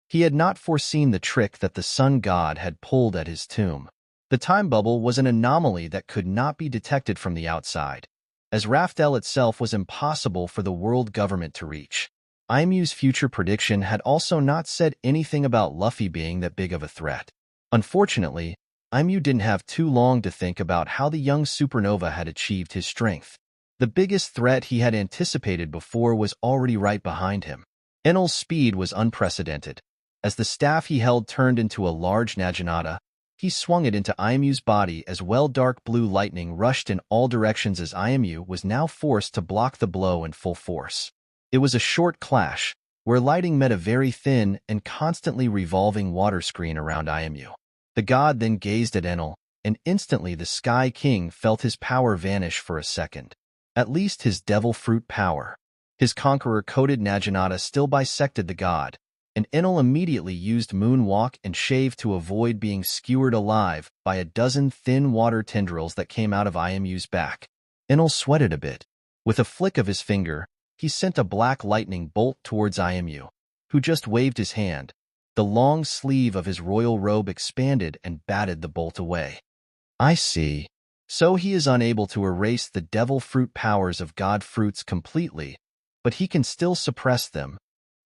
He had not foreseen the trick that the sun god had pulled at his tomb. The time bubble was an anomaly that could not be detected from the outside, as Raftel itself was impossible for the world government to reach. IMU's future prediction had also not said anything about Luffy being that big of a threat. Unfortunately, IMU didn't have too long to think about how the young supernova had achieved his strength. The biggest threat he had anticipated before was already right behind him. Enel's speed was unprecedented. As the staff he held turned into a large Naginata, he swung it into IMU's body as well. Dark blue lightning rushed in all directions as IMU was now forced to block the blow in full force. It was a short clash, where lighting met a very thin and constantly revolving water screen around IMU. The god then gazed at Enel, and instantly the Sky King felt his power vanish for a second. At least his devil fruit power. His conqueror-coated Naginata still bisected the god, and Enel immediately used Moonwalk and Shave to avoid being skewered alive by a dozen thin water tendrils that came out of IMU's back. Enel sweated a bit. With a flick of his finger, he sent a black lightning bolt towards IMU, who just waved his hand. The long sleeve of his royal robe expanded and batted the bolt away. I see. So he is unable to erase the devil fruit powers of god fruits completely, but he can still suppress them.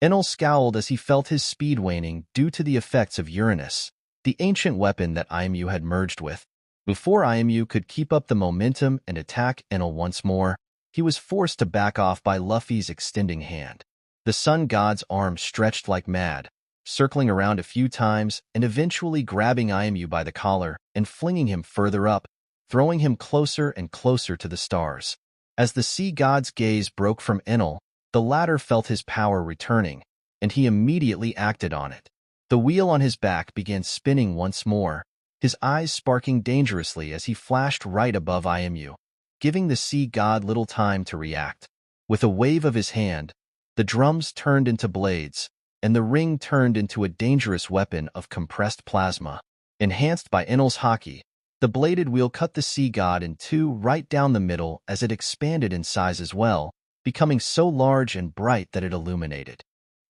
Enel scowled as he felt his speed waning due to the effects of Uranus, the ancient weapon that IMU had merged with. Before IMU could keep up the momentum and attack Enel once more, he was forced to back off by Luffy's extending hand. The sun god's arm stretched like mad, circling around a few times and eventually grabbing IMU by the collar and flinging him further up, throwing him closer and closer to the stars. As the sea god's gaze broke from Enel, the latter felt his power returning, and he immediately acted on it. The wheel on his back began spinning once more, his eyes sparking dangerously as he flashed right above IMU, giving the sea god little time to react. With a wave of his hand, the drums turned into blades, and the ring turned into a dangerous weapon of compressed plasma. Enhanced by Enel's haki, the bladed wheel cut the sea god in two right down the middle as it expanded in size as well, becoming so large and bright that it illuminated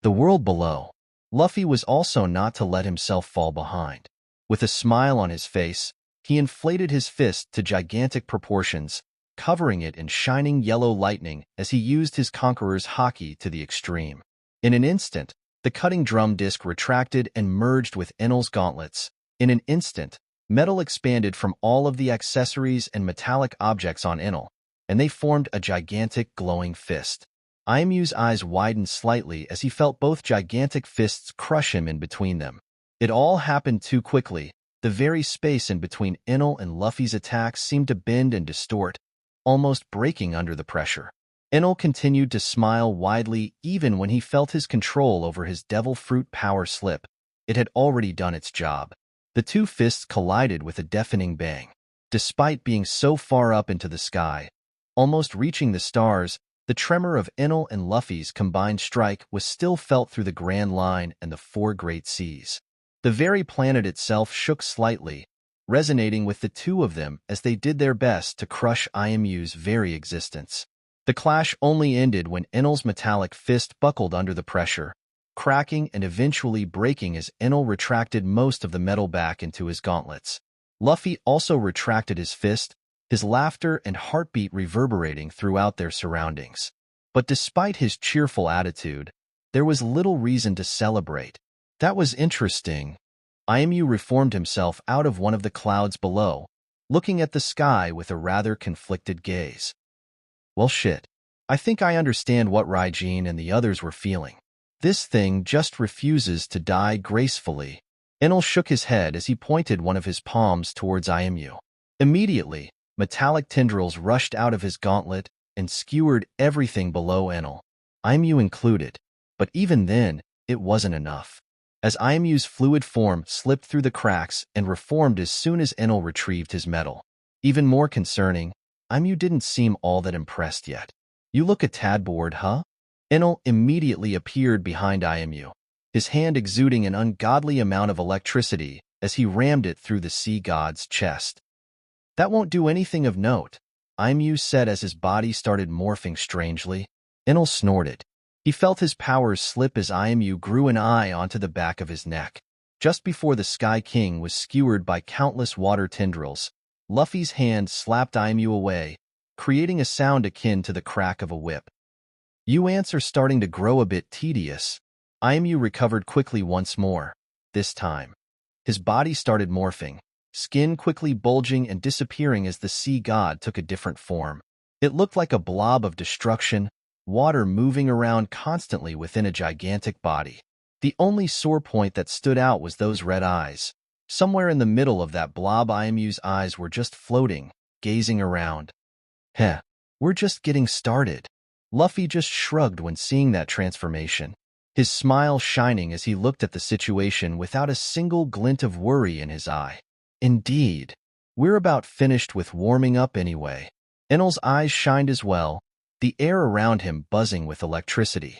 the world below. Luffy was also not to let himself fall behind. With a smile on his face, he inflated his fist to gigantic proportions, covering it in shining yellow lightning as he used his conqueror's haki to the extreme. In an instant, the cutting drum disc retracted and merged with Enel's gauntlets. In an instant, metal expanded from all of the accessories and metallic objects on Enel, and they formed a gigantic glowing fist. IMU's eyes widened slightly as he felt both gigantic fists crush him in between them. It all happened too quickly. The very space in between Enel and Luffy's attacks seemed to bend and distort, almost breaking under the pressure. Enel continued to smile widely even when he felt his control over his devil fruit power slip. It had already done its job. The two fists collided with a deafening bang. Despite being so far up into the sky, almost reaching the stars, the tremor of Enel and Luffy's combined strike was still felt through the Grand Line and the four great seas. The very planet itself shook slightly, resonating with the two of them as they did their best to crush IMU's very existence. The clash only ended when Enel's metallic fist buckled under the pressure, cracking and eventually breaking as Enel retracted most of the metal back into his gauntlets. Luffy also retracted his fist, his laughter and heartbeat reverberating throughout their surroundings. But despite his cheerful attitude, there was little reason to celebrate. That was interesting. IMU reformed himself out of one of the clouds below, looking at the sky with a rather conflicted gaze. Well shit. I think I understand what Raijin and the others were feeling. This thing just refuses to die gracefully. Enel shook his head as he pointed one of his palms towards IMU. Immediately, metallic tendrils rushed out of his gauntlet and skewered everything below Enel, IMU included. But even then, it wasn't enough. As IMU's fluid form slipped through the cracks and reformed as soon as Enel retrieved his medal. Even more concerning, IMU didn't seem all that impressed yet. You look a tad bored, huh? Enel immediately appeared behind IMU, his hand exuding an ungodly amount of electricity as he rammed it through the sea god's chest. That won't do anything of note, IMU said as his body started morphing strangely. Enel snorted. He felt his powers slip as IMU grew an eye onto the back of his neck. Just before the Sky King was skewered by countless water tendrils, Luffy's hand slapped IMU away, creating a sound akin to the crack of a whip. You ants are starting to grow a bit tedious. IMU recovered quickly once more. This time, his body started morphing, skin quickly bulging and disappearing as the sea god took a different form. It looked like a blob of destruction, water moving around constantly within a gigantic body. The only sore point that stood out was those red eyes. Somewhere in the middle of that blob, IMU's eyes were just floating, gazing around. Heh, we're just getting started. Luffy just shrugged when seeing that transformation, his smile shining as he looked at the situation without a single glint of worry in his eye. Indeed, we're about finished with warming up anyway. Enel's eyes shined as well, the air around him buzzing with electricity.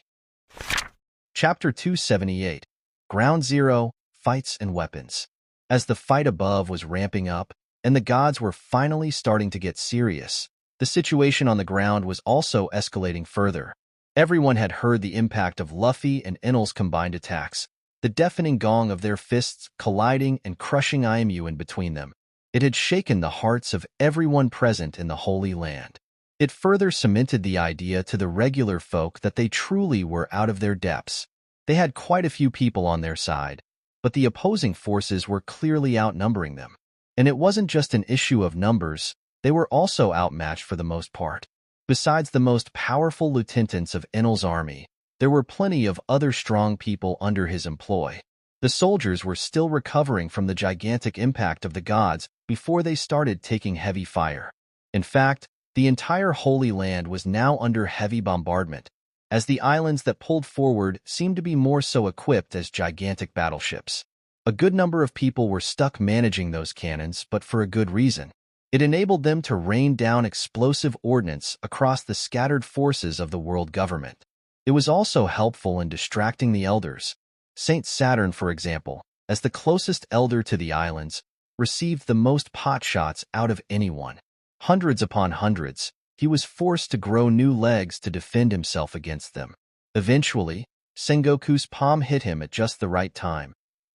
Chapter 278, Ground Zero, Fights and Weapons. As the fight above was ramping up, and the gods were finally starting to get serious, the situation on the ground was also escalating further. Everyone had heard the impact of Luffy and Enel's combined attacks, the deafening gong of their fists colliding and crushing IMU in between them. It had shaken the hearts of everyone present in the Holy Land. It further cemented the idea to the regular folk that they truly were out of their depths. They had quite a few people on their side, but the opposing forces were clearly outnumbering them. And it wasn't just an issue of numbers, they were also outmatched for the most part. Besides the most powerful lieutenants of Enel's army, there were plenty of other strong people under his employ. The soldiers were still recovering from the gigantic impact of the gods before they started taking heavy fire. In fact, the entire Holy Land was now under heavy bombardment, as the islands that pulled forward seemed to be more so equipped as gigantic battleships. A good number of people were stuck managing those cannons, but for a good reason. It enabled them to rain down explosive ordnance across the scattered forces of the world government. It was also helpful in distracting the elders. Saint Saturn, for example, as the closest elder to the islands, received the most potshots out of anyone. Hundreds upon hundreds, he was forced to grow new legs to defend himself against them. Eventually, Sengoku's palm hit him at just the right time,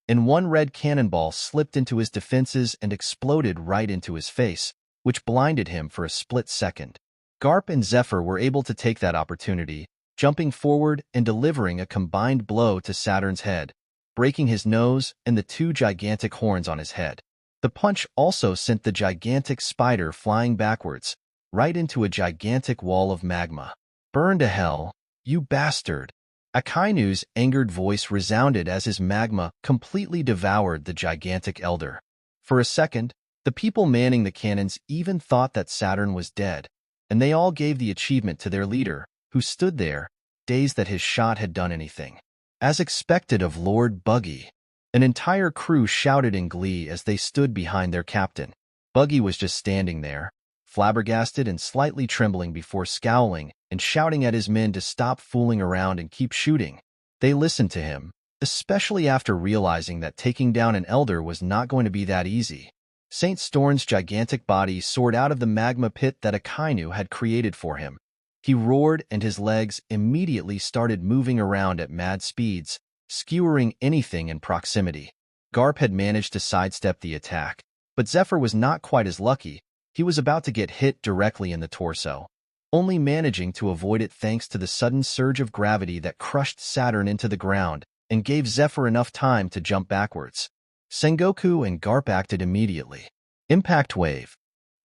and one red cannonball slipped into his defenses and exploded right into his face, which blinded him for a split second. Garp and Zephyr were able to take that opportunity, jumping forward and delivering a combined blow to Saturn's head, breaking his nose and the two gigantic horns on his head. The punch also sent the gigantic spider flying backwards, right into a gigantic wall of magma. Burn to hell, you bastard! Akainu's angered voice resounded as his magma completely devoured the gigantic elder. For a second, the people manning the cannons even thought that Saturn was dead, and they all gave the achievement to their leader, who stood there, dazed that his shot had done anything. As expected of Lord Buggy, an entire crew shouted in glee as they stood behind their captain. Buggy was just standing there, flabbergasted and slightly trembling before scowling and shouting at his men to stop fooling around and keep shooting. They listened to him, especially after realizing that taking down an elder was not going to be that easy. Saint Storn's gigantic body soared out of the magma pit that Akainu had created for him. He roared, and his legs immediately started moving around at mad speeds, skewering anything in proximity. Garp had managed to sidestep the attack, but Zephyr was not quite as lucky. He was about to get hit directly in the torso, only managing to avoid it thanks to the sudden surge of gravity that crushed Saturn into the ground and gave Zephyr enough time to jump backwards. Sengoku and Garp acted immediately. Impact Wave.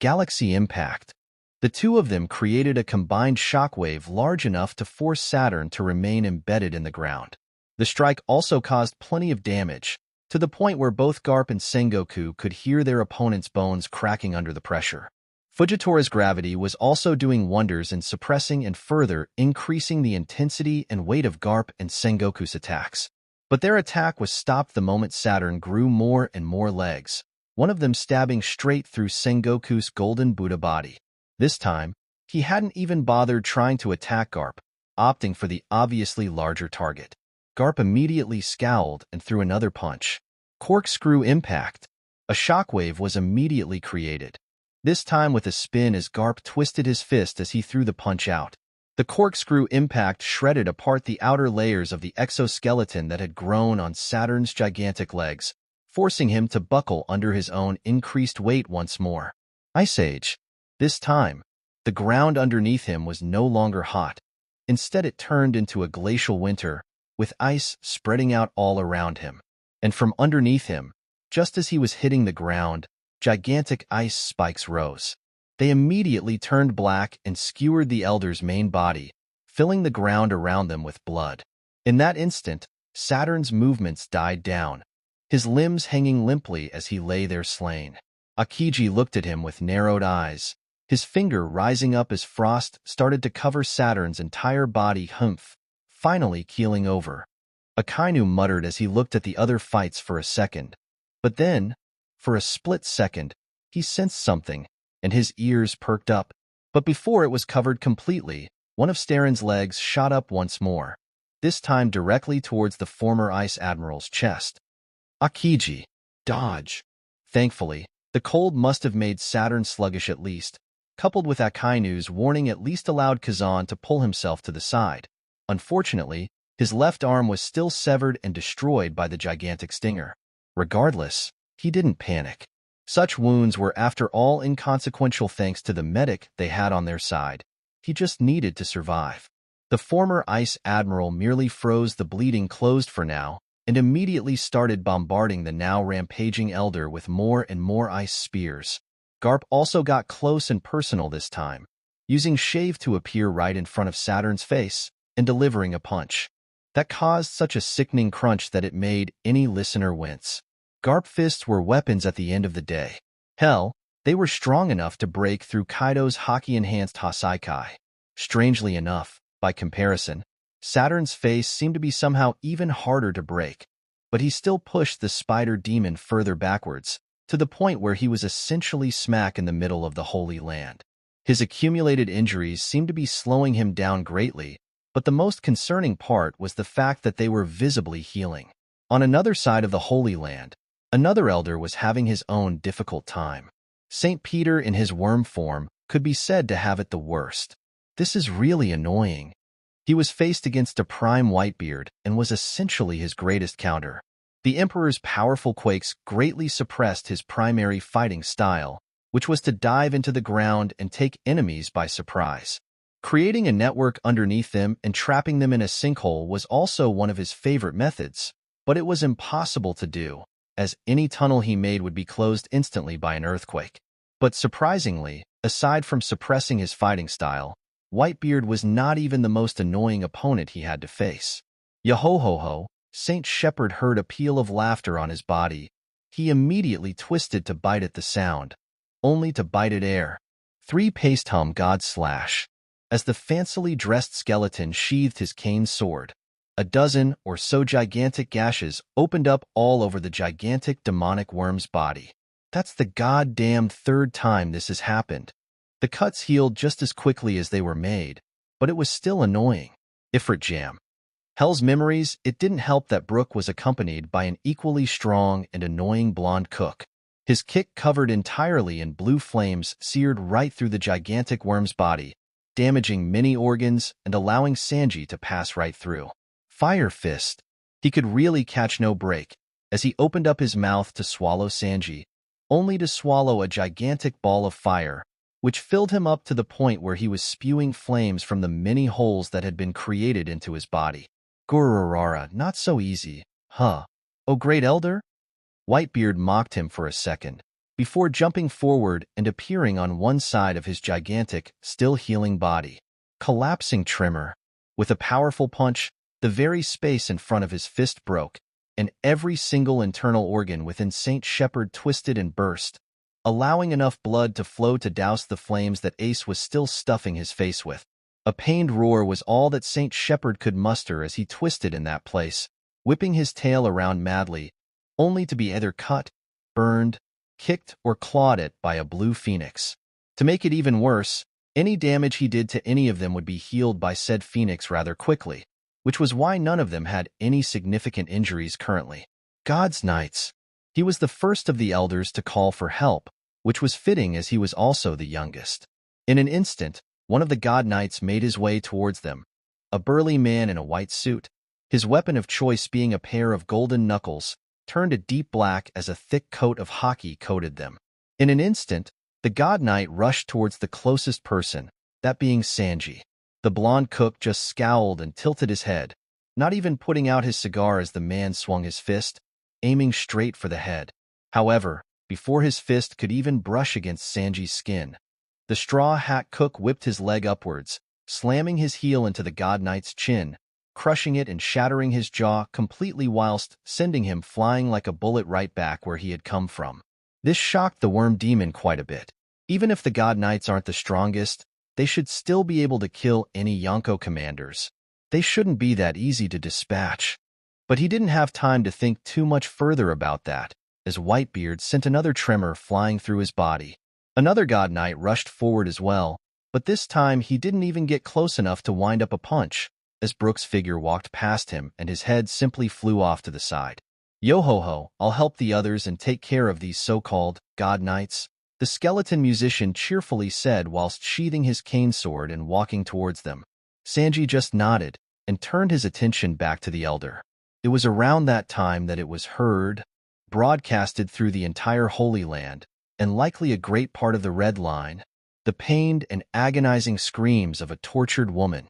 Galaxy Impact. The two of them created a combined shockwave large enough to force Saturn to remain embedded in the ground. The strike also caused plenty of damage, to the point where both Garp and Sengoku could hear their opponent's bones cracking under the pressure. Fujitora's gravity was also doing wonders in suppressing and further increasing the intensity and weight of Garp and Sengoku's attacks. But their attack was stopped the moment Saturn grew more and more legs, one of them stabbing straight through Sengoku's golden Buddha body. This time, he hadn't even bothered trying to attack Garp, opting for the obviously larger target. Garp immediately scowled and threw another punch. Corkscrew Impact. A shockwave was immediately created, this time with a spin as Garp twisted his fist as he threw the punch out. The corkscrew impact shredded apart the outer layers of the exoskeleton that had grown on Saturn's gigantic legs, forcing him to buckle under his own increased weight once more. Ice Age. This time, the ground underneath him was no longer hot. Instead, it turned into a glacial winter, with ice spreading out all around him. And from underneath him, just as he was hitting the ground, gigantic ice spikes rose. They immediately turned black and skewered the elder's main body, filling the ground around them with blood. In that instant, Saturn's movements died down, his limbs hanging limply as he lay there slain. Akiji looked at him with narrowed eyes, his finger rising up as frost started to cover Saturn's entire body, finally keeling over. Akainu muttered as he looked at the other fights for a second. But then, for a split second, he sensed something, and his ears perked up. But before it was covered completely, one of Starin's legs shot up once more, this time directly towards the former Ice Admiral's chest. Akiji, dodge. Thankfully, the cold must have made Saturn sluggish at least, coupled with Akainu's warning at least allowed Kazan to pull himself to the side. Unfortunately, his left arm was still severed and destroyed by the gigantic stinger. Regardless, he didn't panic. Such wounds were after all inconsequential thanks to the medic they had on their side. He just needed to survive. The former Ice Admiral merely froze the bleeding closed for now and immediately started bombarding the now rampaging elder with more and more ice spears. Garp also got close and personal this time, using Shave to appear right in front of Saturn's face and delivering a punch that caused such a sickening crunch that it made any listener wince. Garp fists were weapons at the end of the day. Hell, they were strong enough to break through Kaido's hockey-enhanced Hasaikai. Strangely enough, by comparison, Saturn's face seemed to be somehow even harder to break, but he still pushed the spider demon further backwards, to the point where he was essentially smack in the middle of the Holy Land. His accumulated injuries seemed to be slowing him down greatly, but the most concerning part was the fact that they were visibly healing. On another side of the Holy Land, another elder was having his own difficult time. St. Peter in his worm form could be said to have it the worst. This is really annoying. He was faced against a prime Whitebeard and was essentially his greatest counter. The Emperor's powerful quakes greatly suppressed his primary fighting style, which was to dive into the ground and take enemies by surprise. Creating a network underneath them and trapping them in a sinkhole was also one of his favorite methods, but it was impossible to do, as any tunnel he made would be closed instantly by an earthquake. But surprisingly, aside from suppressing his fighting style, Whitebeard was not even the most annoying opponent he had to face. Yo-ho-ho-ho, Saint Shepherd heard a peal of laughter on his body. He immediately twisted to bite at the sound, only to bite at air. 3 Paste Hum God Slash. As the fancily dressed skeleton sheathed his cane sword, a dozen or so gigantic gashes opened up all over the gigantic demonic worm's body. That's the goddamn 3rd time this has happened. The cuts healed just as quickly as they were made, but it was still annoying. Ifrit Jam. Hell's memories, it didn't help that Brooke was accompanied by an equally strong and annoying blonde cook. His kick covered entirely in blue flames seared right through the gigantic worm's body, damaging many organs and allowing Sanji to pass right through. Fire Fist. He could really catch no break as he opened up his mouth to swallow Sanji, only to swallow a gigantic ball of fire, which filled him up to the point where he was spewing flames from the many holes that had been created into his body. Gururara, not so easy, huh? Oh, great elder? Whitebeard mocked him for a second, before jumping forward and appearing on one side of his gigantic, still healing body. Collapsing Tremor. With a powerful punch, the very space in front of his fist broke, and every single internal organ within Saint Shepherd twisted and burst, allowing enough blood to flow to douse the flames that Ace was still stuffing his face with. A pained roar was all that Saint Shepherd could muster as he twisted in that place, whipping his tail around madly, only to be either cut, burned, kicked, or clawed at by a blue phoenix. To make it even worse, any damage he did to any of them would be healed by said phoenix rather quickly, which was why none of them had any significant injuries currently. God's Knights. He was the first of the elders to call for help, which was fitting as he was also the youngest. In an instant, one of the God Knights made his way towards them, a burly man in a white suit, his weapon of choice being a pair of golden knuckles, turned a deep black as a thick coat of hockey coated them. In an instant, the God Knight rushed towards the closest person, that being Sanji. The blonde cook just scowled and tilted his head, not even putting out his cigar as the man swung his fist, aiming straight for the head. However, before his fist could even brush against Sanji's skin, the straw hat cook whipped his leg upwards, slamming his heel into the God Knight's chin, crushing it and shattering his jaw completely whilst sending him flying like a bullet right back where he had come from. This shocked the worm demon quite a bit. Even if the God Knights aren't the strongest, they should still be able to kill any Yonko commanders. They shouldn't be that easy to dispatch. But he didn't have time to think too much further about that, as Whitebeard sent another tremor flying through his body. Another God Knight rushed forward as well, but this time he didn't even get close enough to wind up a punch, as Brooke's figure walked past him and his head simply flew off to the side. Yo-ho-ho, I'll help the others and take care of these so-called God Knights, the skeleton musician cheerfully said whilst sheathing his cane sword and walking towards them. Sanji just nodded and turned his attention back to the elder. It was around that time that it was heard, broadcasted through the entire Holy Land, and likely a great part of the Red Line, the pained and agonizing screams of a tortured woman.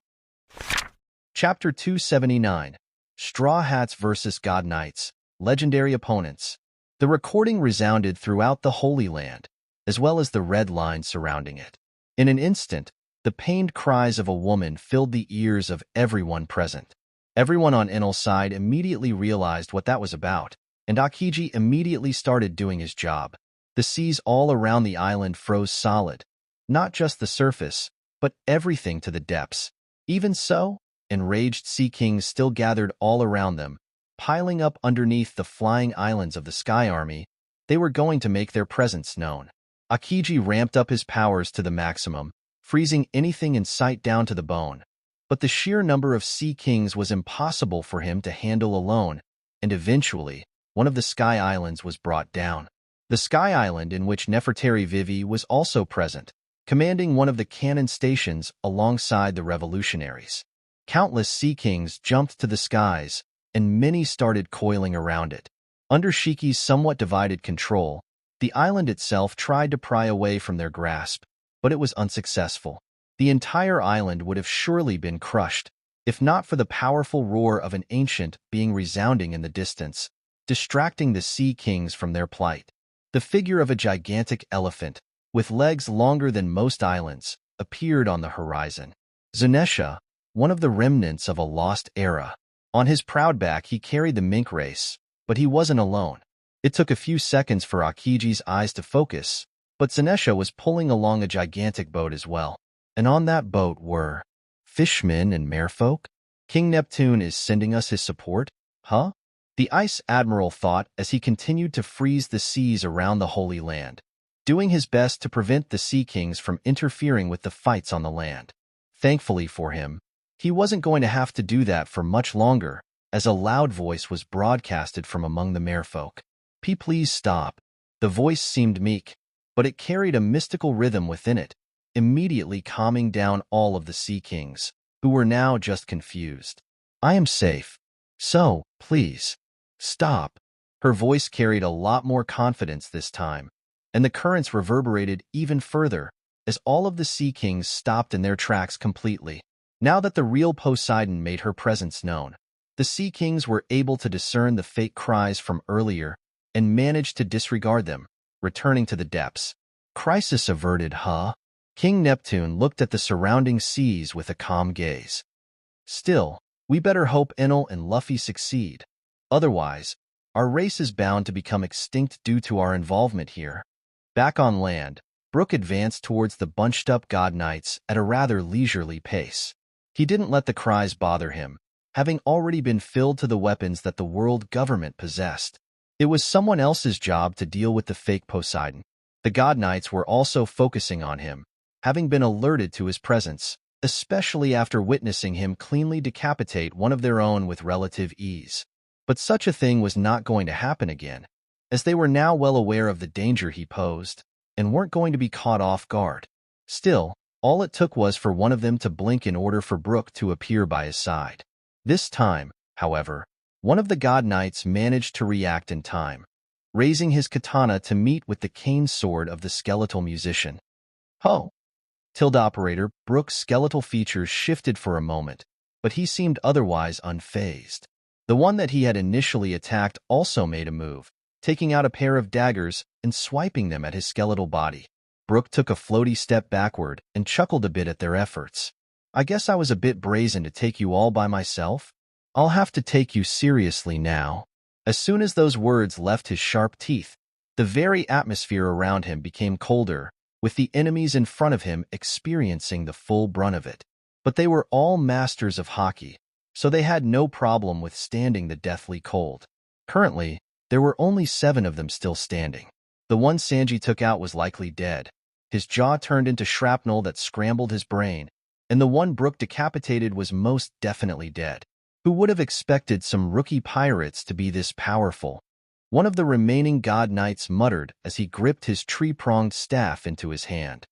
Chapter 279. Straw Hats vs. God Knights, Legendary Opponents. The recording resounded throughout the Holy Land, as well as the Red Line surrounding it. In an instant, the pained cries of a woman filled the ears of everyone present. Everyone on Enel's side immediately realized what that was about, and Aokiji immediately started doing his job. The seas all around the island froze solid, not just the surface, but everything to the depths. Even so, enraged sea kings still gathered all around them, piling up underneath the flying islands of the Sky Army. They were going to make their presence known. Aokiji ramped up his powers to the maximum, freezing anything in sight down to the bone. But the sheer number of sea kings was impossible for him to handle alone, and eventually, one of the Sky Islands was brought down. The Sky Island in which Nefertari Vivi was also present, commanding one of the cannon stations alongside the revolutionaries. Countless sea kings jumped to the skies, and many started coiling around it. Under Shiki's somewhat divided control, the island itself tried to pry away from their grasp, but it was unsuccessful. The entire island would have surely been crushed, if not for the powerful roar of an ancient being resounding in the distance, distracting the sea kings from their plight. The figure of a gigantic elephant, with legs longer than most islands, appeared on the horizon. Zunesha, one of the remnants of a lost era. On his proud back he carried the mink race, but he wasn't alone. It took a few seconds for Aokiji's eyes to focus, but Zunesha was pulling along a gigantic boat as well. And on that boat were fishmen and merfolk? King Neptune is sending us his support, huh? The Ice Admiral thought as he continued to freeze the seas around the Holy Land, doing his best to prevent the Sea Kings from interfering with the fights on the land. Thankfully for him, He wasn't going to have to do that for much longer, as a loud voice was broadcasted from among the merfolk. Please stop. The voice seemed meek, but it carried a mystical rhythm within it, immediately calming down all of the Sea Kings, who were now just confused. I am safe. So, please, stop. Her voice carried a lot more confidence this time, and the currents reverberated even further as all of the Sea Kings stopped in their tracks completely. Now that the real Poseidon made her presence known, the Sea Kings were able to discern the fake cries from earlier and managed to disregard them, returning to the depths. Crisis averted, huh? King Neptune looked at the surrounding seas with a calm gaze. Still, we better hope Enel and Luffy succeed. Otherwise, our race is bound to become extinct due to our involvement here. Back on land, Brook advanced towards the bunched-up god knights at a rather leisurely pace. He didn't let the cries bother him, having already been filled to the weapons that the world government possessed. It was someone else's job to deal with the fake Poseidon. The god knights were also focusing on him, having been alerted to his presence, especially after witnessing him cleanly decapitate one of their own with relative ease. But such a thing was not going to happen again, as they were now well aware of the danger he posed, and weren't going to be caught off guard. Still, all it took was for one of them to blink in order for Brook to appear by his side. This time, however, one of the god knights managed to react in time, raising his katana to meet with the cane sword of the skeletal musician. Ho! Operator Brook's skeletal features shifted for a moment, but he seemed otherwise unfazed. The one that he had initially attacked also made a move, taking out a pair of daggers and swiping them at his skeletal body. Brook took a floaty step backward and chuckled a bit at their efforts. I guess I was a bit brazen to take you all by myself. I'll have to take you seriously now. As soon as those words left his sharp teeth, the very atmosphere around him became colder, with the enemies in front of him experiencing the full brunt of it. But they were all masters of hockey, so they had no problem withstanding the deathly cold. Currently, there were only 7 of them still standing. The one Sanji took out was likely dead. His jaw turned into shrapnel that scrambled his brain, and the one Brook decapitated was most definitely dead. Who would have expected some rookie pirates to be this powerful? One of the remaining god knights muttered as he gripped his tree-pronged staff into his hand.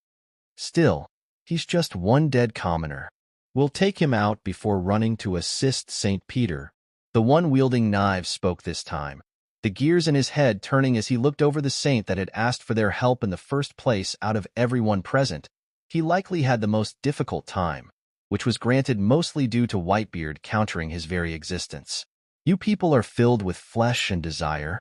Still, he's just one dead commoner. We'll take him out before running to assist St. Peter. The one wielding knives spoke this time, the gears in his head turning as he looked over the saint that had asked for their help in the first place. Out of everyone present, he likely had the most difficult time, which was granted mostly due to Whitebeard countering his very existence. You people are filled with flesh and desire,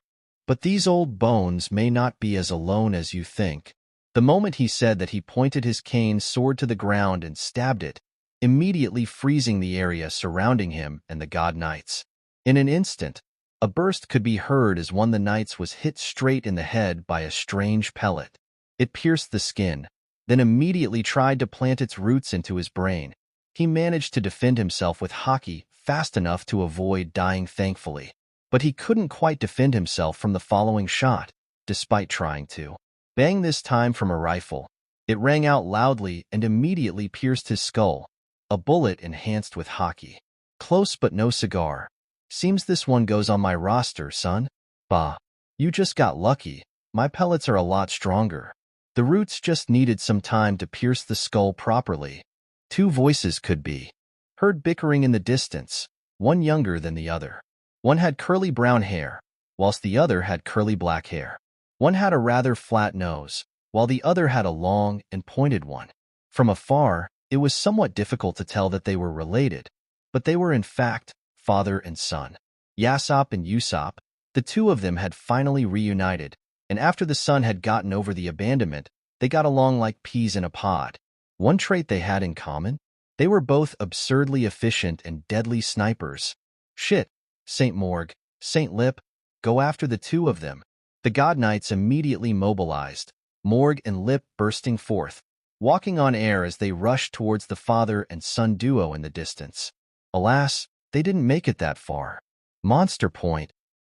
but these old bones may not be as alone as you think. The moment he said that, he pointed his cane sword to the ground and stabbed it, immediately freezing the area surrounding him and the god knights. In an instant, a burst could be heard as one of the knights was hit straight in the head by a strange pellet. It pierced the skin, then immediately tried to plant its roots into his brain. He managed to defend himself with haki fast enough to avoid dying thankfully, but he couldn't quite defend himself from the following shot, despite trying to. Bang, this time from a rifle. It rang out loudly and immediately pierced his skull, a bullet enhanced with haki. Close but no cigar. Seems this one goes on my roster, son. Bah, you just got lucky. My pellets are a lot stronger. The roots just needed some time to pierce the skull properly. 2 voices could be heard bickering in the distance, one younger than the other. One had curly brown hair, whilst the other had curly black hair. One had a rather flat nose, while the other had a long and pointed one. From afar, it was somewhat difficult to tell that they were related, but they were in fact father and son. Yasopp and Usopp, the 2 of them had finally reunited, and after the son had gotten over the abandonment, they got along like peas in a pod. One trait they had in common? They were both absurdly efficient and deadly snipers. Shit, St. Morg, St. Lip, go after the 2 of them. The god knights immediately mobilized, Morg and Lip bursting forth, walking on air as they rushed towards the father and son duo in the distance. Alas, they didn't make it that far. Monster Point.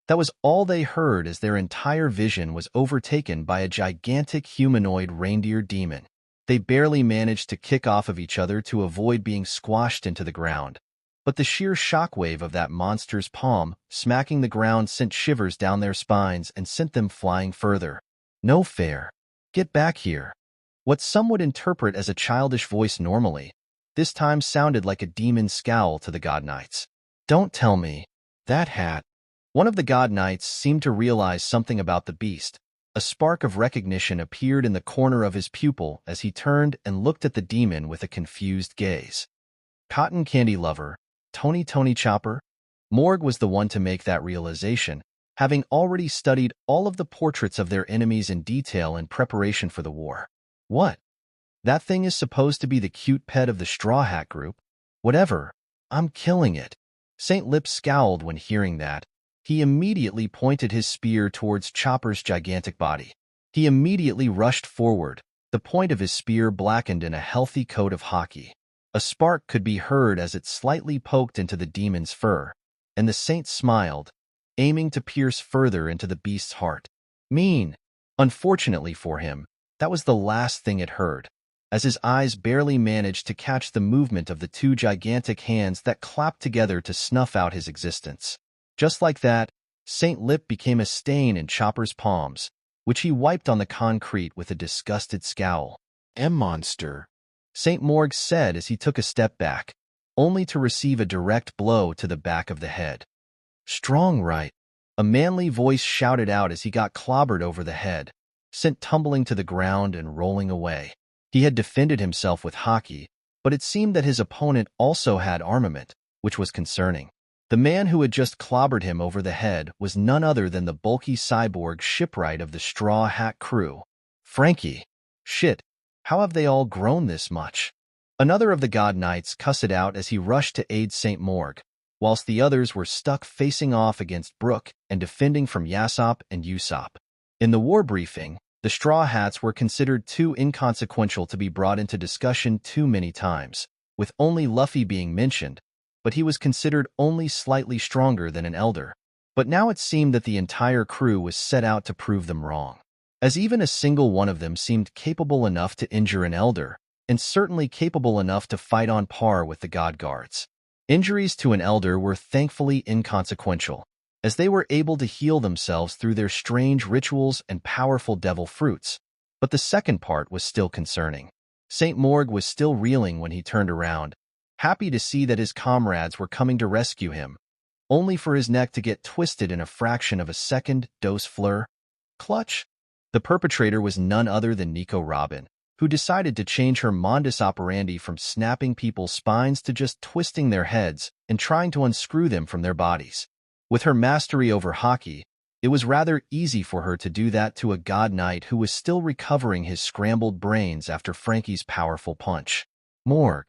That was all they heard as their entire vision was overtaken by a gigantic humanoid reindeer demon. They barely managed to kick off of each other to avoid being squashed into the ground. But the sheer shockwave of that monster's palm smacking the ground sent shivers down their spines and sent them flying further. No fair. Get back here. What some would interpret as a childish voice normally, this time sounded like a demon's scowl to the God Knights. Don't tell me. That hat. One of the God Knights seemed to realize something about the beast. A spark of recognition appeared in the corner of his pupil as he turned and looked at the demon with a confused gaze. Cotton candy lover, Tony Chopper? Morg was the one to make that realization, having already studied all of the portraits of their enemies in detail in preparation for the war. What? That thing is supposed to be the cute pet of the Straw Hat group? Whatever. I'm killing it. St. Lip scowled when hearing that. He immediately pointed his spear towards Chopper's gigantic body. He immediately rushed forward, the point of his spear blackened in a healthy coat of hockey. A spark could be heard as it slightly poked into the demon's fur, and the saint smiled, aiming to pierce further into the beast's heart. Mean. Unfortunately for him, that was the last thing it heard, as his eyes barely managed to catch the movement of the two gigantic hands that clapped together to snuff out his existence. Just like that, St. Lip became a stain in Chopper's palms, which he wiped on the concrete with a disgusted scowl. "Monster," St. Morg said as he took a step back, only to receive a direct blow to the back of the head. "Strong right," a manly voice shouted out as he got clobbered over the head, sent tumbling to the ground and rolling away. He had defended himself with hockey, but it seemed that his opponent also had armament, which was concerning. The man who had just clobbered him over the head was none other than the bulky cyborg shipwright of the Straw Hat crew. Frankie. Shit, how have they all grown this much? Another of the God Knights cussed out as he rushed to aid St. Morg, whilst the others were stuck facing off against Brooke and defending from Yasopp and Usopp. In the war briefing, the Straw Hats were considered too inconsequential to be brought into discussion too many times, with only Luffy being mentioned, but he was considered only slightly stronger than an elder. But now it seemed that the entire crew was set out to prove them wrong, as even a single one of them seemed capable enough to injure an elder, and certainly capable enough to fight on par with the God Guards. Injuries to an elder were thankfully inconsequential, as they were able to heal themselves through their strange rituals and powerful devil fruits. But the second part was still concerning. St. Morg was still reeling when he turned around, happy to see that his comrades were coming to rescue him, only for his neck to get twisted in a fraction of a second. Dose fleur. Clutch. The perpetrator was none other than Nico Robin, who decided to change her modus operandi from snapping people's spines to just twisting their heads and trying to unscrew them from their bodies. With her mastery over hockey, it was rather easy for her to do that to a God Knight who was still recovering his scrambled brains after Frankie's powerful punch. Morg.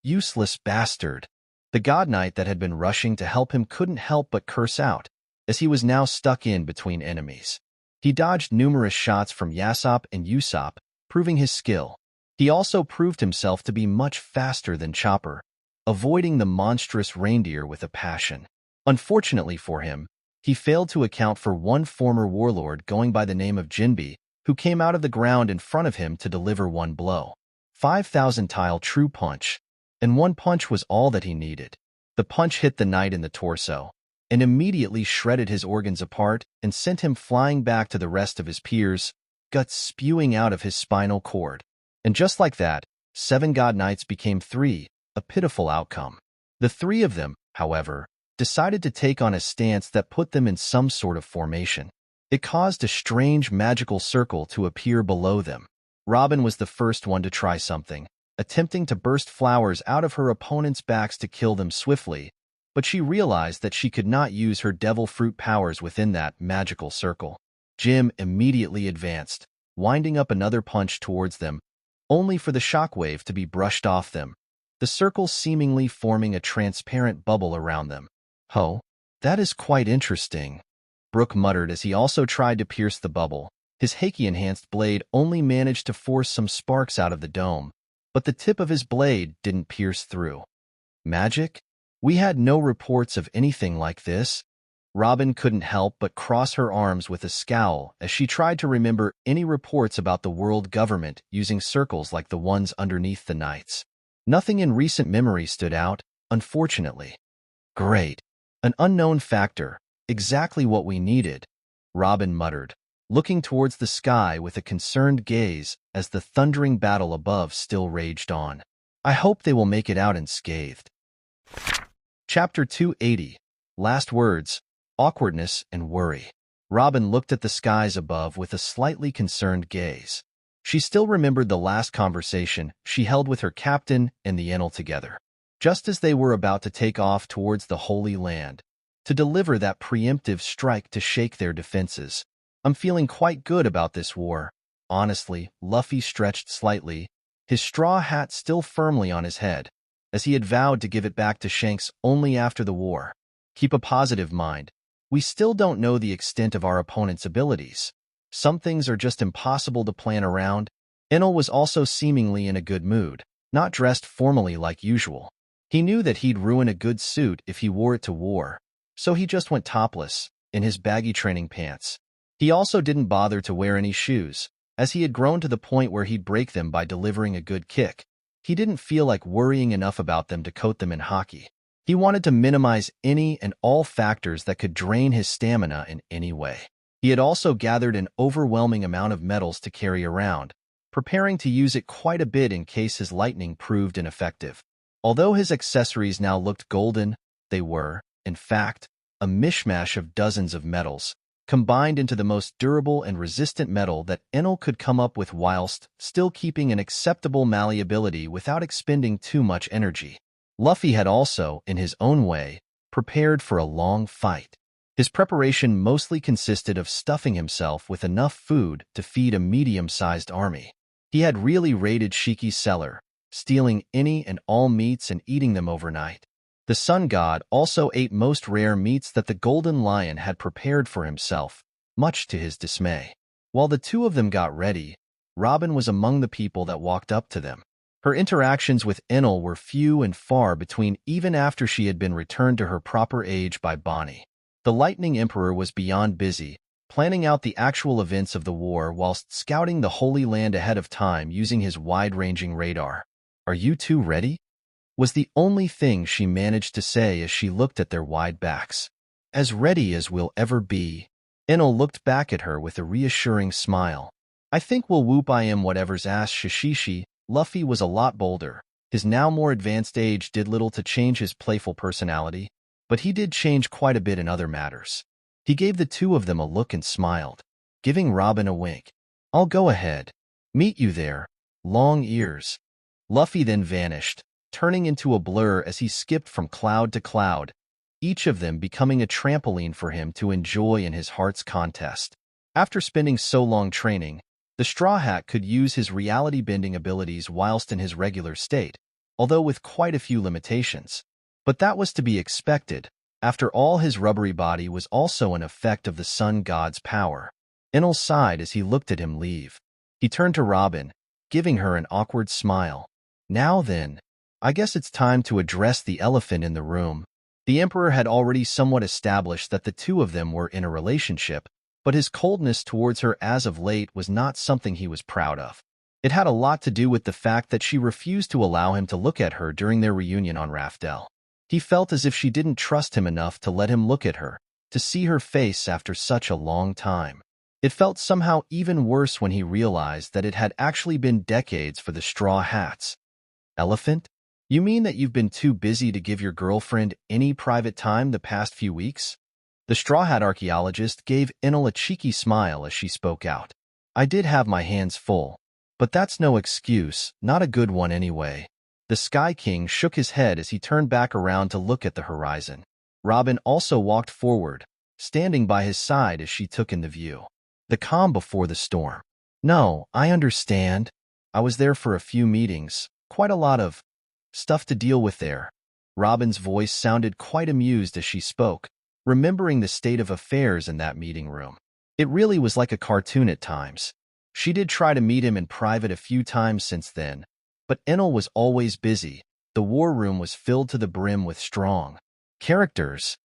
Useless bastard. The God Knight that had been rushing to help him couldn't help but curse out, as he was now stuck in between enemies. He dodged numerous shots from Yasopp and Usopp, proving his skill. He also proved himself to be much faster than Chopper, avoiding the monstrous reindeer with a passion. Unfortunately for him, he failed to account for one former warlord going by the name of Jinbe, who came out of the ground in front of him to deliver one blow. 5,000 tile true punch, and one punch was all that he needed. The punch hit the knight in the torso, and immediately shredded his organs apart and sent him flying back to the rest of his peers, guts spewing out of his spinal cord. And just like that, 7 God Knights became 3, a pitiful outcome. The 3 of them, however, decided to take on a stance that put them in some sort of formation. It caused a strange magical circle to appear below them. Robin was the first one to try something, attempting to burst flowers out of her opponent's backs to kill them swiftly, but she realized that she could not use her devil fruit powers within that magical circle. Jim immediately advanced, winding up another punch towards them, only for the shockwave to be brushed off them, the circle seemingly forming a transparent bubble around them. "Oh, that is quite interesting," Brooke muttered as he also tried to pierce the bubble. His Haki-enhanced blade only managed to force some sparks out of the dome, but the tip of his blade didn't pierce through. Magic? We had no reports of anything like this. Robin couldn't help but cross her arms with a scowl as she tried to remember any reports about the world government using circles like the ones underneath the knights. Nothing in recent memory stood out, unfortunately. Great. An unknown factor. Exactly what we needed, Robin muttered, looking towards the sky with a concerned gaze as the thundering battle above still raged on. I hope they will make it out unscathed. Chapter 280. Last words, awkwardness and worry. Robin looked at the skies above with a slightly concerned gaze. She still remembered the last conversation she held with her captain and the Enel together, just as they were about to take off towards the Holy Land, to deliver that preemptive strike to shake their defenses. I'm feeling quite good about this war. Honestly, Luffy stretched slightly, his straw hat still firmly on his head, as he had vowed to give it back to Shanks only after the war. Keep a positive mind. We still don't know the extent of our opponent's abilities. Some things are just impossible to plan around. Enel was also seemingly in a good mood, not dressed formally like usual. He knew that he'd ruin a good suit if he wore it to war, so he just went topless, in his baggy training pants. He also didn't bother to wear any shoes, as he had grown to the point where he'd break them by delivering a good kick. He didn't feel like worrying enough about them to coat them in hockey. He wanted to minimize any and all factors that could drain his stamina in any way. He had also gathered an overwhelming amount of metals to carry around, preparing to use it quite a bit in case his lightning proved ineffective. Although his accessories now looked golden, they were, in fact, a mishmash of dozens of metals, combined into the most durable and resistant metal that Enel could come up with whilst still keeping an acceptable malleability without expending too much energy. Luffy had also, in his own way, prepared for a long fight. His preparation mostly consisted of stuffing himself with enough food to feed a medium-sized army. He had really raided Shiki's cellar, stealing any and all meats and eating them overnight. The sun god also ate most rare meats that the golden lion had prepared for himself, much to his dismay. While the two of them got ready, Robin was among the people that walked up to them. Her interactions with Enel were few and far between even after she had been returned to her proper age by Bonnie. The Lightning Emperor was beyond busy, planning out the actual events of the war whilst scouting the Holy Land ahead of time using his wide-ranging radar. "Are you two ready?" was the only thing she managed to say as she looked at their wide backs. "As ready as we'll ever be." Enel looked back at her with a reassuring smile. "I think we'll whoop whatever's ass Shishishi." Luffy was a lot bolder. His now more advanced age did little to change his playful personality, but he did change quite a bit in other matters. He gave the two of them a look and smiled, giving Robin a wink. "I'll go ahead. Meet you there. Long ears." Luffy then vanished, turning into a blur as he skipped from cloud to cloud, each of them becoming a trampoline for him to enjoy in his heart's contest. After spending so long training, the Straw Hat could use his reality-bending abilities whilst in his regular state, although with quite a few limitations. But that was to be expected. After all, his rubbery body was also an effect of the sun god's power. Enel sighed as he looked at him leave. He turned to Robin, giving her an awkward smile. "Now then, I guess it's time to address the elephant in the room." The Emperor had already somewhat established that the two of them were in a relationship, but his coldness towards her as of late was not something he was proud of. It had a lot to do with the fact that she refused to allow him to look at her during their reunion on Raftel. He felt as if she didn't trust him enough to let him look at her, to see her face after such a long time. It felt somehow even worse when he realized that it had actually been decades for the Straw Hats. "Elephant? You mean that you've been too busy to give your girlfriend any private time the past few weeks?" The Straw Hat archaeologist gave Enel a cheeky smile as she spoke out. "I did have my hands full, but that's no excuse, not a good one anyway." The Sky King shook his head as he turned back around to look at the horizon. Robin also walked forward, standing by his side as she took in the view. The calm before the storm. "No, I understand. I was there for a few meetings, quite a lot of stuff to deal with there." Robin's voice sounded quite amused as she spoke, remembering the state of affairs in that meeting room. It really was like a cartoon at times. She did try to meet him in private a few times since then, but Enel was always busy. The war room was filled to the brim with strong characters.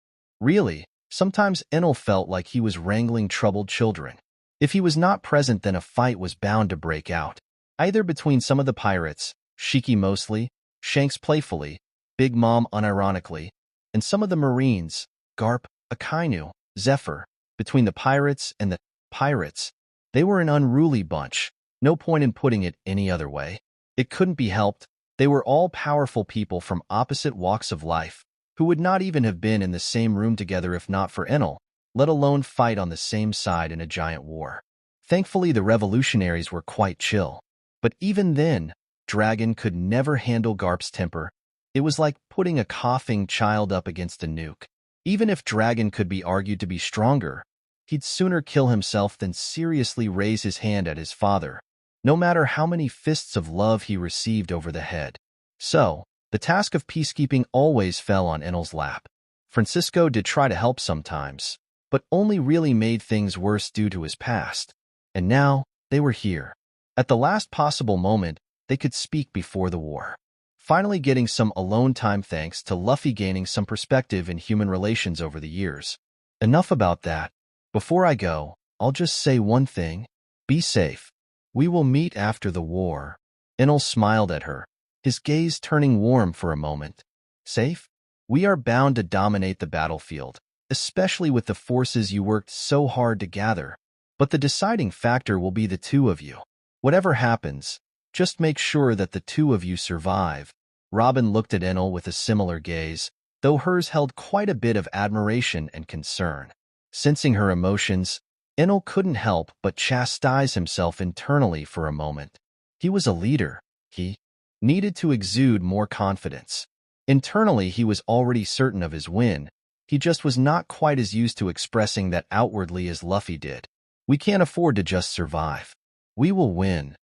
Really, Sometimes Enel felt like he was wrangling troubled children. If he was not present, then a fight was bound to break out, either between some of the pirates, Shiki mostly, Shanks playfully, Big Mom unironically, and some of the Marines, Garp, Akainu, Zephyr. Between the pirates and the pirates, they were an unruly bunch, no point in putting it any other way. It couldn't be helped. They were all powerful people from opposite walks of life, who would not even have been in the same room together if not for Enel, let alone fight on the same side in a giant war. Thankfully, the revolutionaries were quite chill. But even then, Dragon could never handle Garp's temper. It was like putting a coughing child up against a nuke. Even if Dragon could be argued to be stronger, he'd sooner kill himself than seriously raise his hand at his father, no matter how many fists of love he received over the head. So, the task of peacekeeping always fell on Enel's lap. Francisco did try to help sometimes, but only really made things worse due to his past. And now, they were here. At the last possible moment, they could speak before the war. Finally getting some alone time thanks to Luffy gaining some perspective in human relations over the years. Enough about that. Before I go, I'll just say one thing. Be safe. We will meet after the war. Enel smiled at her, his gaze turning warm for a moment. Safe? We are bound to dominate the battlefield, especially with the forces you worked so hard to gather. But the deciding factor will be the two of you. Whatever happens, just make sure that the two of you survive. Robin looked at Enel with a similar gaze, though hers held quite a bit of admiration and concern. Sensing her emotions, Enel couldn't help but chastise himself internally for a moment. He was a leader. He needed to exude more confidence. Internally, he was already certain of his win. He just was not quite as used to expressing that outwardly as Luffy did. We can't afford to just survive. We will win.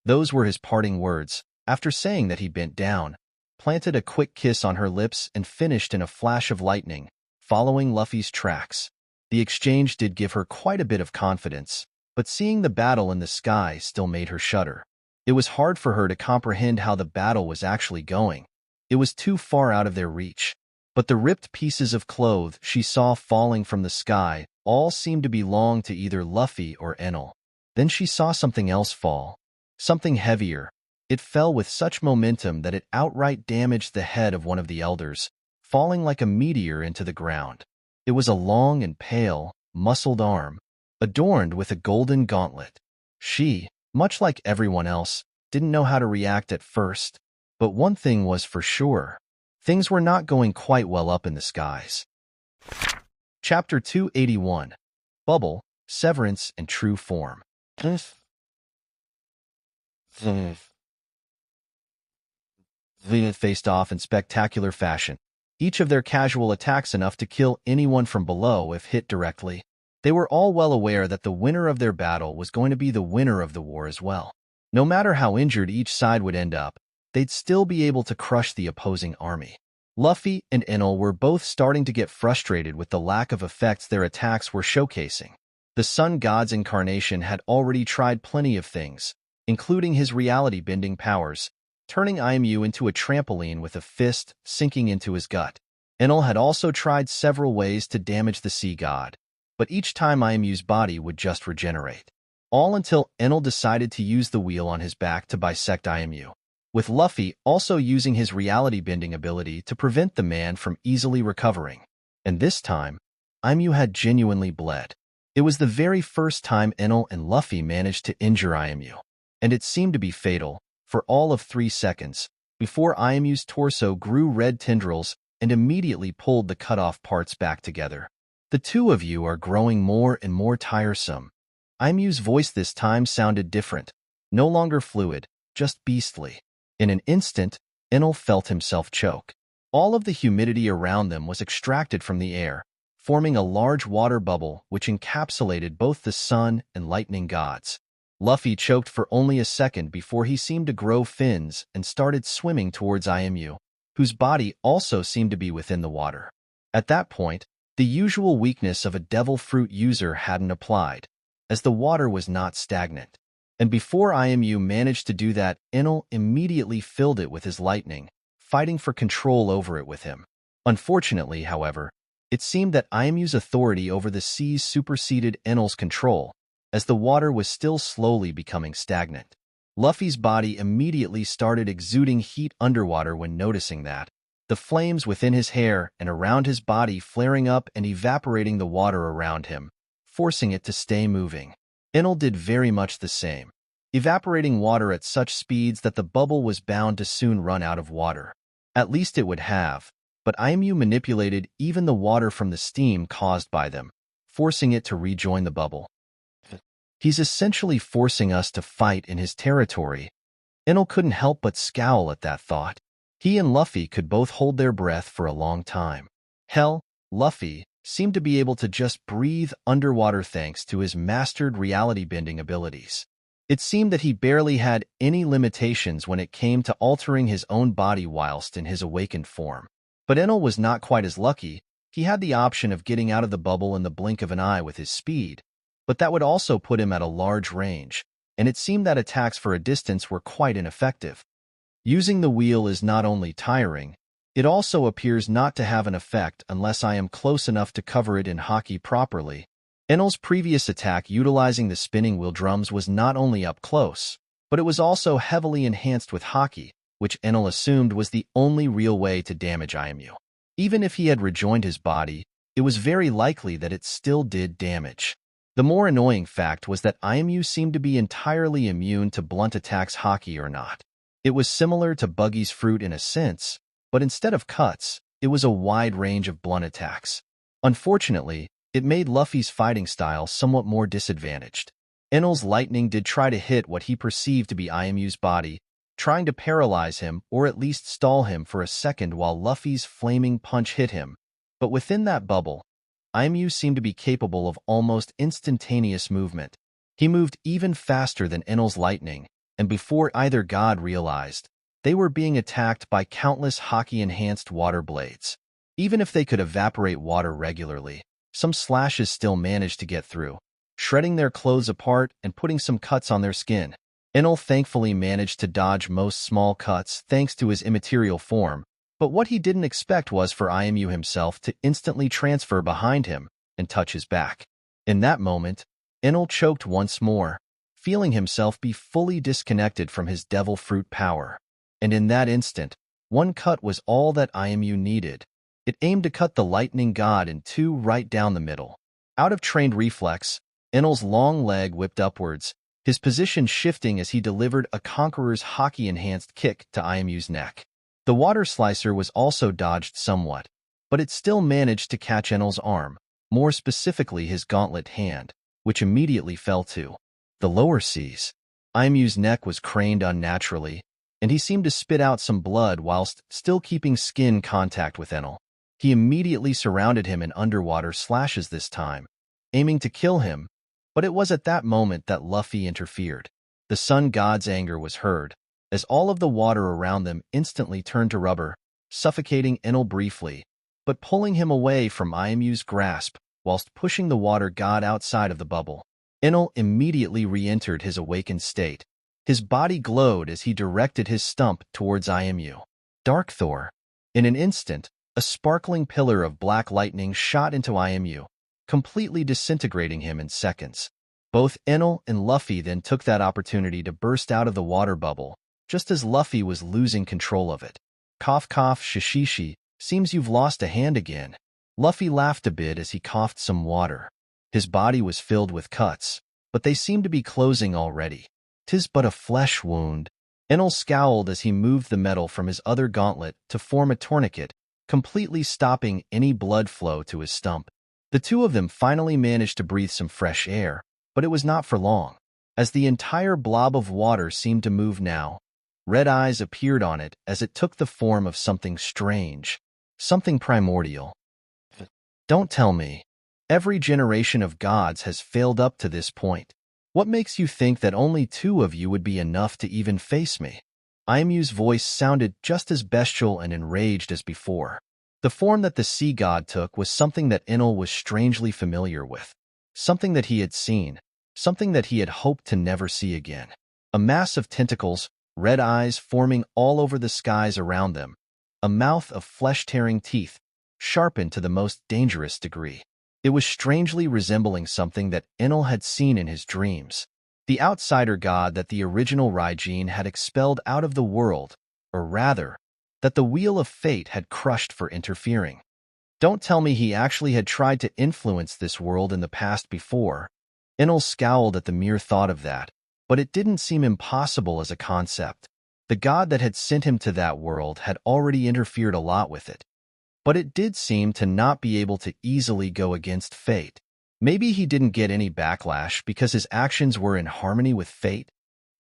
Those were his parting words. After saying that, he bent down, planted a quick kiss on her lips, and finished in a flash of lightning, following Luffy's tracks. The exchange did give her quite a bit of confidence, but seeing the battle in the sky still made her shudder. It was hard for her to comprehend how the battle was actually going. It was too far out of their reach. But the ripped pieces of cloth she saw falling from the sky all seemed to belong to either Luffy or Enel. Then she saw something else fall. Something heavier. It fell with such momentum that it outright damaged the head of one of the elders, falling like a meteor into the ground. It was a long and pale, muscled arm, adorned with a golden gauntlet. She, much like everyone else, didn't know how to react at first. But one thing was for sure. Things were not going quite well up in the skies. Chapter 281. Bubble, Severance, and True Form. Zenith faced off in spectacular fashion, each of their casual attacks enough to kill anyone from below if hit directly. They were all well aware that the winner of their battle was going to be the winner of the war as well. No matter how injured each side would end up, they'd still be able to crush the opposing army. Luffy and Enel were both starting to get frustrated with the lack of effects their attacks were showcasing. The Sun God's incarnation had already tried plenty of things, including his reality-bending powers, turning IMU into a trampoline with a fist sinking into his gut. Enel had also tried several ways to damage the Sea God, but each time IMU's body would just regenerate. All until Enel decided to use the wheel on his back to bisect IMU, with Luffy also using his reality-bending ability to prevent the man from easily recovering. And this time, IMU had genuinely bled. It was the very first time Enel and Luffy managed to injure IMU, and it seemed to be fatal, for all of 3 seconds, before IMU's torso grew red tendrils and immediately pulled the cut-off parts back together. The two of you are growing more and more tiresome. IMU's voice this time sounded different, no longer fluid, just beastly. In an instant, Enel felt himself choke. All of the humidity around them was extracted from the air, forming a large water bubble which encapsulated both the sun and lightning gods. Luffy choked for only a second before he seemed to grow fins and started swimming towards IMU, whose body also seemed to be within the water. At that point, the usual weakness of a devil fruit user hadn't applied, as the water was not stagnant. And before IMU managed to do that, Enel immediately filled it with his lightning, fighting for control over it with him. Unfortunately, however, It seemed that Aimu's authority over the seas superseded Enel's control, as the water was still slowly becoming stagnant. Luffy's body immediately started exuding heat underwater when noticing that, the flames within his hair and around his body flaring up and evaporating the water around him, forcing it to stay moving. Enel did very much the same, evaporating water at such speeds that the bubble was bound to soon run out of water. At least it would have, but Aimu manipulated even the water from the steam caused by them, forcing it to rejoin the bubble. He's essentially forcing us to fight in his territory. Enel couldn't help but scowl at that thought. He and Luffy could both hold their breath for a long time. Hell, Luffy seemed to be able to just breathe underwater thanks to his mastered reality-bending abilities. It seemed that he barely had any limitations when it came to altering his own body whilst in his awakened form. But Enel was not quite as lucky. He had the option of getting out of the bubble in the blink of an eye with his speed, but that would also put him at a large range, and it seemed that attacks for a distance were quite ineffective. Using the wheel is not only tiring, it also appears not to have an effect unless I am close enough to cover it in hockey properly. Enel's previous attack utilizing the spinning wheel drums was not only up close, but it was also heavily enhanced with hockey, which Enel assumed was the only real way to damage Aimu. Even if he had rejoined his body, it was very likely that it still did damage. The more annoying fact was that Aimu seemed to be entirely immune to blunt attacks, hockey or not. It was similar to Buggy's fruit in a sense, but instead of cuts, it was a wide range of blunt attacks. Unfortunately, it made Luffy's fighting style somewhat more disadvantaged. Enel's lightning did try to hit what he perceived to be Aimu's body, trying to paralyze him or at least stall him for a second while Luffy's flaming punch hit him. But within that bubble, Aimu seemed to be capable of almost instantaneous movement. He moved even faster than Enel's lightning, and before either god realized, they were being attacked by countless hockey-enhanced water blades. Even if they could evaporate water regularly, some slashes still managed to get through, shredding their clothes apart and putting some cuts on their skin. Enel thankfully managed to dodge most small cuts thanks to his immaterial form, but what he didn't expect was for Aimu himself to instantly transfer behind him and touch his back. In that moment, Enel choked once more, feeling himself be fully disconnected from his devil fruit power. And in that instant, one cut was all that Aimu needed. It aimed to cut the lightning god in two right down the middle. Out of trained reflex, Enel's long leg whipped upwards, his position shifting as he delivered a conqueror's hockey-enhanced kick to Aimu's neck. The water slicer was also dodged somewhat, but it still managed to catch Enel's arm, more specifically his gauntlet hand, which immediately fell to the lower seas. Aimu's neck was craned unnaturally, and he seemed to spit out some blood whilst still keeping skin contact with Enel. He immediately surrounded him in underwater slashes this time, aiming to kill him, but it was at that moment that Luffy interfered. The sun god's anger was heard, as all of the water around them instantly turned to rubber, suffocating Enel briefly, but pulling him away from Aimu's grasp whilst pushing the water god outside of the bubble. Enel immediately re-entered his awakened state. His body glowed as he directed his stump towards Aimu. Dark Thor. In an instant, a sparkling pillar of black lightning shot into Aimu, completely disintegrating him in seconds. Both Enel and Luffy then took that opportunity to burst out of the water bubble, just as Luffy was losing control of it. Cough cough shishishi, seems you've lost a hand again. Luffy laughed a bit as he coughed some water. His body was filled with cuts, but they seemed to be closing already. 'Tis but a flesh wound. Enel scowled as he moved the metal from his other gauntlet to form a tourniquet, completely stopping any blood flow to his stump. The two of them finally managed to breathe some fresh air, but it was not for long. As the entire blob of water seemed to move now, red eyes appeared on it as it took the form of something strange, something primordial. Don't tell me. Every generation of gods has failed up to this point. What makes you think that only two of you would be enough to even face me? Aimu's voice sounded just as bestial and enraged as before. The form that the sea god took was something that Enel was strangely familiar with, something that he had seen, something that he had hoped to never see again. A mass of tentacles, red eyes forming all over the skies around them, a mouth of flesh-tearing teeth, sharpened to the most dangerous degree. It was strangely resembling something that Enel had seen in his dreams. The outsider god that the original Raijin had expelled out of the world, or rather, that the wheel of fate had crushed for interfering. Don't tell me he actually had tried to influence this world in the past before. Enel scowled at the mere thought of that, but it didn't seem impossible as a concept. The god that had sent him to that world had already interfered a lot with it. But it did seem to not be able to easily go against fate. Maybe he didn't get any backlash because his actions were in harmony with fate?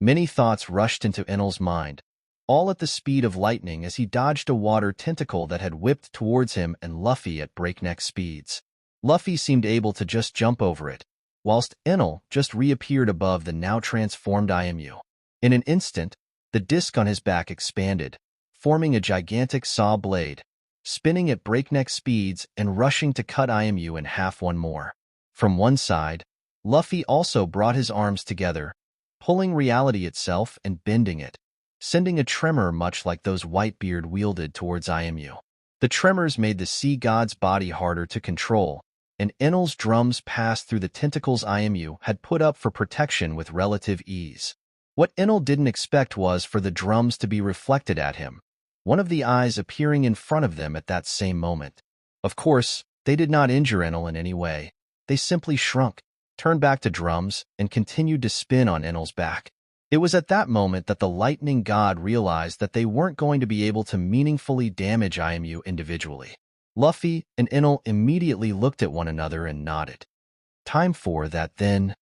Many thoughts rushed into Enel's mind, all at the speed of lightning as he dodged a water tentacle that had whipped towards him and Luffy at breakneck speeds. Luffy seemed able to just jump over it, whilst Enel just reappeared above the now transformed IMU. In an instant, the disc on his back expanded, forming a gigantic saw blade, spinning at breakneck speeds and rushing to cut IMU in half one more. From one side, Luffy also brought his arms together, pulling reality itself and bending it, sending a tremor much like those Whitebeard wielded towards IMU. The tremors made the sea god's body harder to control, and Enel's drums passed through the tentacles IMU had put up for protection with relative ease. What Enel didn't expect was for the drums to be reflected at him, one of the eyes appearing in front of them at that same moment. Of course, they did not injure Enel in any way. They simply shrunk, turned back to drums, and continued to spin on Enel's back. It was at that moment that the lightning god realized that they weren't going to be able to meaningfully damage IMU individually. Luffy and Enel immediately looked at one another and nodded. Time for that then.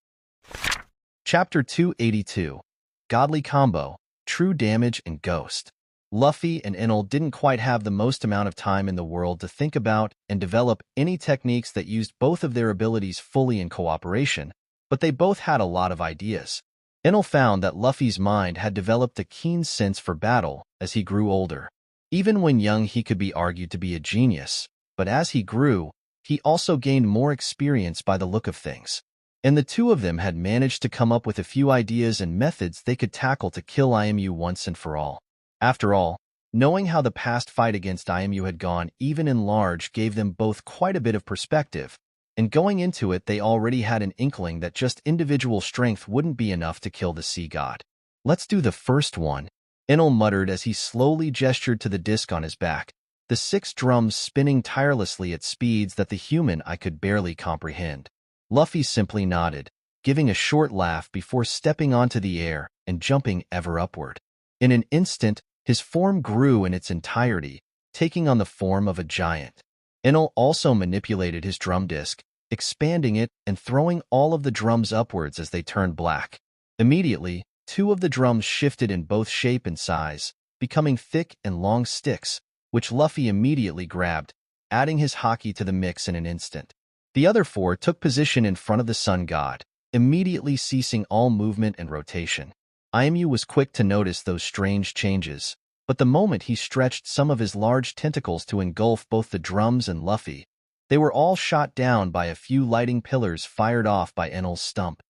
Chapter 282. Godly Combo, True Damage and Ghost. Luffy and Enel didn't quite have the most amount of time in the world to think about and develop any techniques that used both of their abilities fully in cooperation, but they both had a lot of ideas. Enel found that Luffy's mind had developed a keen sense for battle as he grew older. Even when young he could be argued to be a genius, but as he grew, he also gained more experience by the look of things. And the two of them had managed to come up with a few ideas and methods they could tackle to kill IMU once and for all. After all, knowing how the past fight against IMU had gone even in large gave them both quite a bit of perspective, and going into it they already had an inkling that just individual strength wouldn't be enough to kill the sea god. Let's do the first one, Enel muttered as he slowly gestured to the disc on his back, the 6 drums spinning tirelessly at speeds that the human eye could barely comprehend. Luffy simply nodded, giving a short laugh before stepping onto the air and jumping ever upward. In an instant, his form grew in its entirety, taking on the form of a giant. Enel also manipulated his drum disc, expanding it and throwing all of the drums upwards as they turned black. Immediately, 2 of the drums shifted in both shape and size, becoming thick and long sticks, which Luffy immediately grabbed, adding his haki to the mix in an instant. The other 4 took position in front of the sun god, immediately ceasing all movement and rotation. IMU was quick to notice those strange changes, but the moment he stretched some of his large tentacles to engulf both the drums and Luffy, they were all shot down by a few lighting pillars fired off by Enel's stump.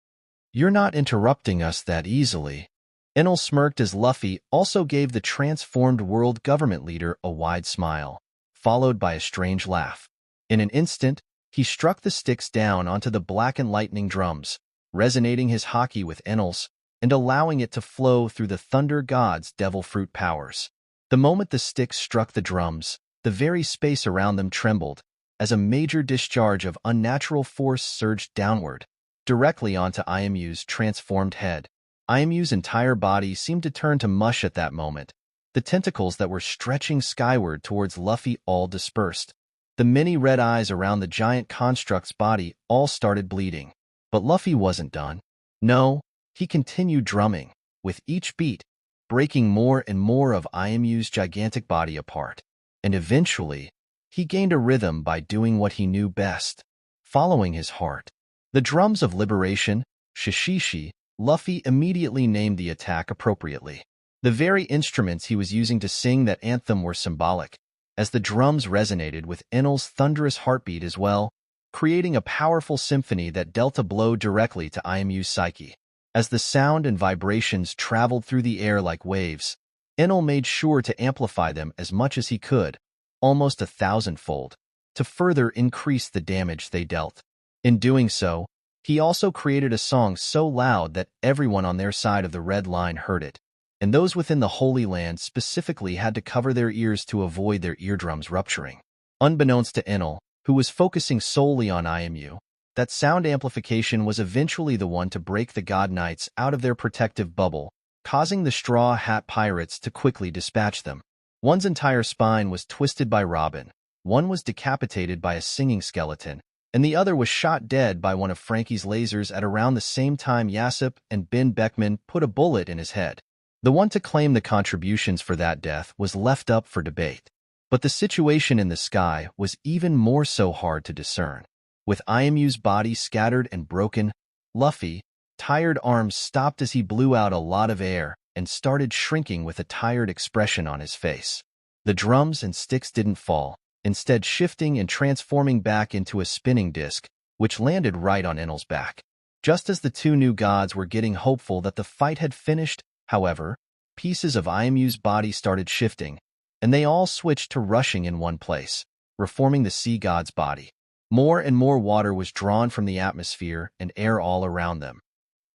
"You're not interrupting us that easily." Enel smirked as Luffy also gave the transformed world government leader a wide smile, followed by a strange laugh. In an instant, he struck the sticks down onto the black and lightning drums, resonating his haki with Enel's, and allowing it to flow through the Thunder God's Devil Fruit powers. The moment the sticks struck the drums, the very space around them trembled, as a major discharge of unnatural force surged downward, directly onto IMU's transformed head. IMU's entire body seemed to turn to mush at that moment. The tentacles that were stretching skyward towards Luffy all dispersed. The many red eyes around the giant construct's body all started bleeding. But Luffy wasn't done. No, he continued drumming, with each beat, breaking more and more of IMU's gigantic body apart. And eventually, he gained a rhythm by doing what he knew best, following his heart. The drums of liberation, Shishishi, Luffy immediately named the attack appropriately. The very instruments he was using to sing that anthem were symbolic, as the drums resonated with Enel's thunderous heartbeat as well, creating a powerful symphony that dealt a blow directly to IMU's psyche. As the sound and vibrations traveled through the air like waves, Enel made sure to amplify them as much as he could, almost 1,000-fold. to further increase the damage they dealt. In doing so, he also created a song so loud that everyone on their side of the red line heard it, and those within the Holy Land specifically had to cover their ears to avoid their eardrums rupturing. Unbeknownst to Enel, who was focusing solely on IMU, that sound amplification was eventually the one to break the God Knights out of their protective bubble, causing the Straw Hat Pirates to quickly dispatch them. One's entire spine was twisted by Robin, one was decapitated by a singing skeleton, and the other was shot dead by one of Frankie's lasers at around the same time Yassip and Ben Beckman put a bullet in his head. The one to claim the contributions for that death was left up for debate. But the situation in the sky was even more so hard to discern. With IMU's body scattered and broken, Luffy, tired arms stopped as he blew out a lot of air and started shrinking with a tired expression on his face. The drums and sticks didn't fall, instead shifting and transforming back into a spinning disc, which landed right on Enel's back. Just as the two new gods were getting hopeful that the fight had finished, however, pieces of IMU's body started shifting, and they all switched to rushing in one place, reforming the sea god's body. More and more water was drawn from the atmosphere and air all around them.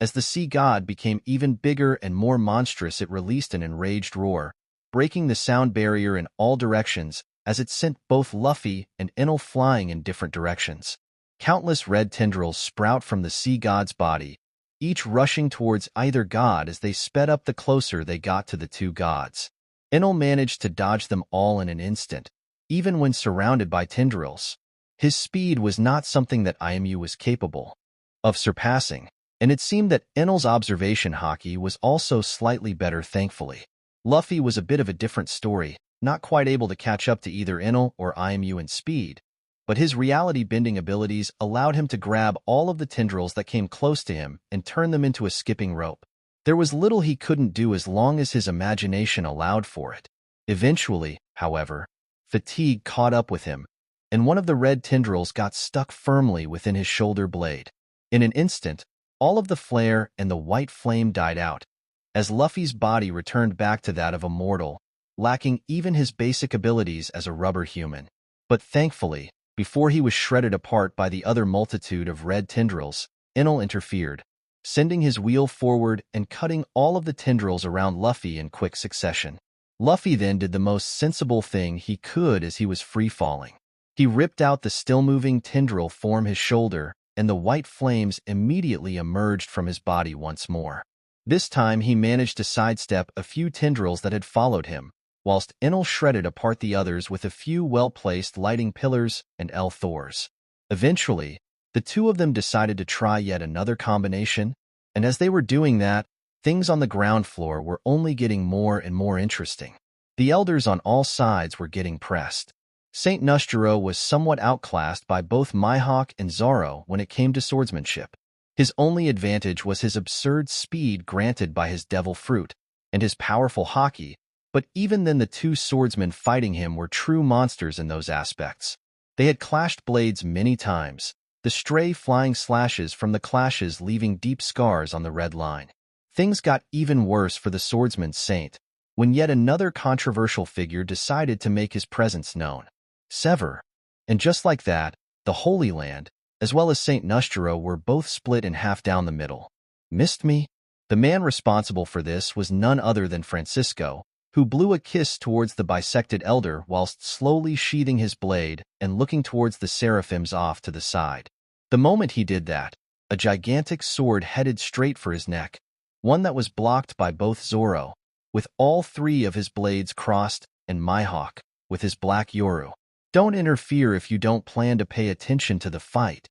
As the sea god became even bigger and more monstrous, it released an enraged roar, breaking the sound barrier in all directions as it sent both Luffy and Enel flying in different directions. Countless red tendrils sprout from the sea god's body, each rushing towards either god as they sped up the closer they got to the two gods. Enel managed to dodge them all in an instant, even when surrounded by tendrils. His speed was not something that IMU was capable of surpassing, and it seemed that Enel's observation hockey was also slightly better, thankfully. Luffy was a bit of a different story, not quite able to catch up to either Enel or IMU in speed, but his reality-bending abilities allowed him to grab all of the tendrils that came close to him and turn them into a skipping rope. There was little he couldn't do as long as his imagination allowed for it. Eventually, however, fatigue caught up with him, and one of the red tendrils got stuck firmly within his shoulder blade. In an instant, all of the flare and the white flame died out, as Luffy's body returned back to that of a mortal, lacking even his basic abilities as a rubber human. But thankfully, before he was shredded apart by the other multitude of red tendrils, Enel interfered, sending his wheel forward and cutting all of the tendrils around Luffy in quick succession. Luffy then did the most sensible thing he could as he was free-falling. He ripped out the still-moving tendril from his shoulder, and the white flames immediately emerged from his body once more. This time he managed to sidestep a few tendrils that had followed him, whilst Enel shredded apart the others with a few well-placed lighting pillars and Thors. Eventually, the two of them decided to try yet another combination, and as they were doing that, things on the ground floor were only getting more and more interesting. The elders on all sides were getting pressed. Saint Nostro was somewhat outclassed by both Mihawk and Zoro when it came to swordsmanship. His only advantage was his absurd speed granted by his devil fruit, and his powerful haki, but even then the two swordsmen fighting him were true monsters in those aspects. They had clashed blades many times, the stray flying slashes from the clashes leaving deep scars on the red line. Things got even worse for the swordsman Saint, when yet another controversial figure decided to make his presence known. Sever. And just like that, the Holy Land, as well as Saint Nostro, were both split in half down the middle. Missed me? The man responsible for this was none other than Francisco, who blew a kiss towards the bisected elder whilst slowly sheathing his blade and looking towards the seraphims off to the side. The moment he did that, a gigantic sword headed straight for his neck, one that was blocked by both Zoro, with all three of his blades crossed, and Mihawk, with his black Yoru. Don't interfere if you don't plan to pay attention to the fight.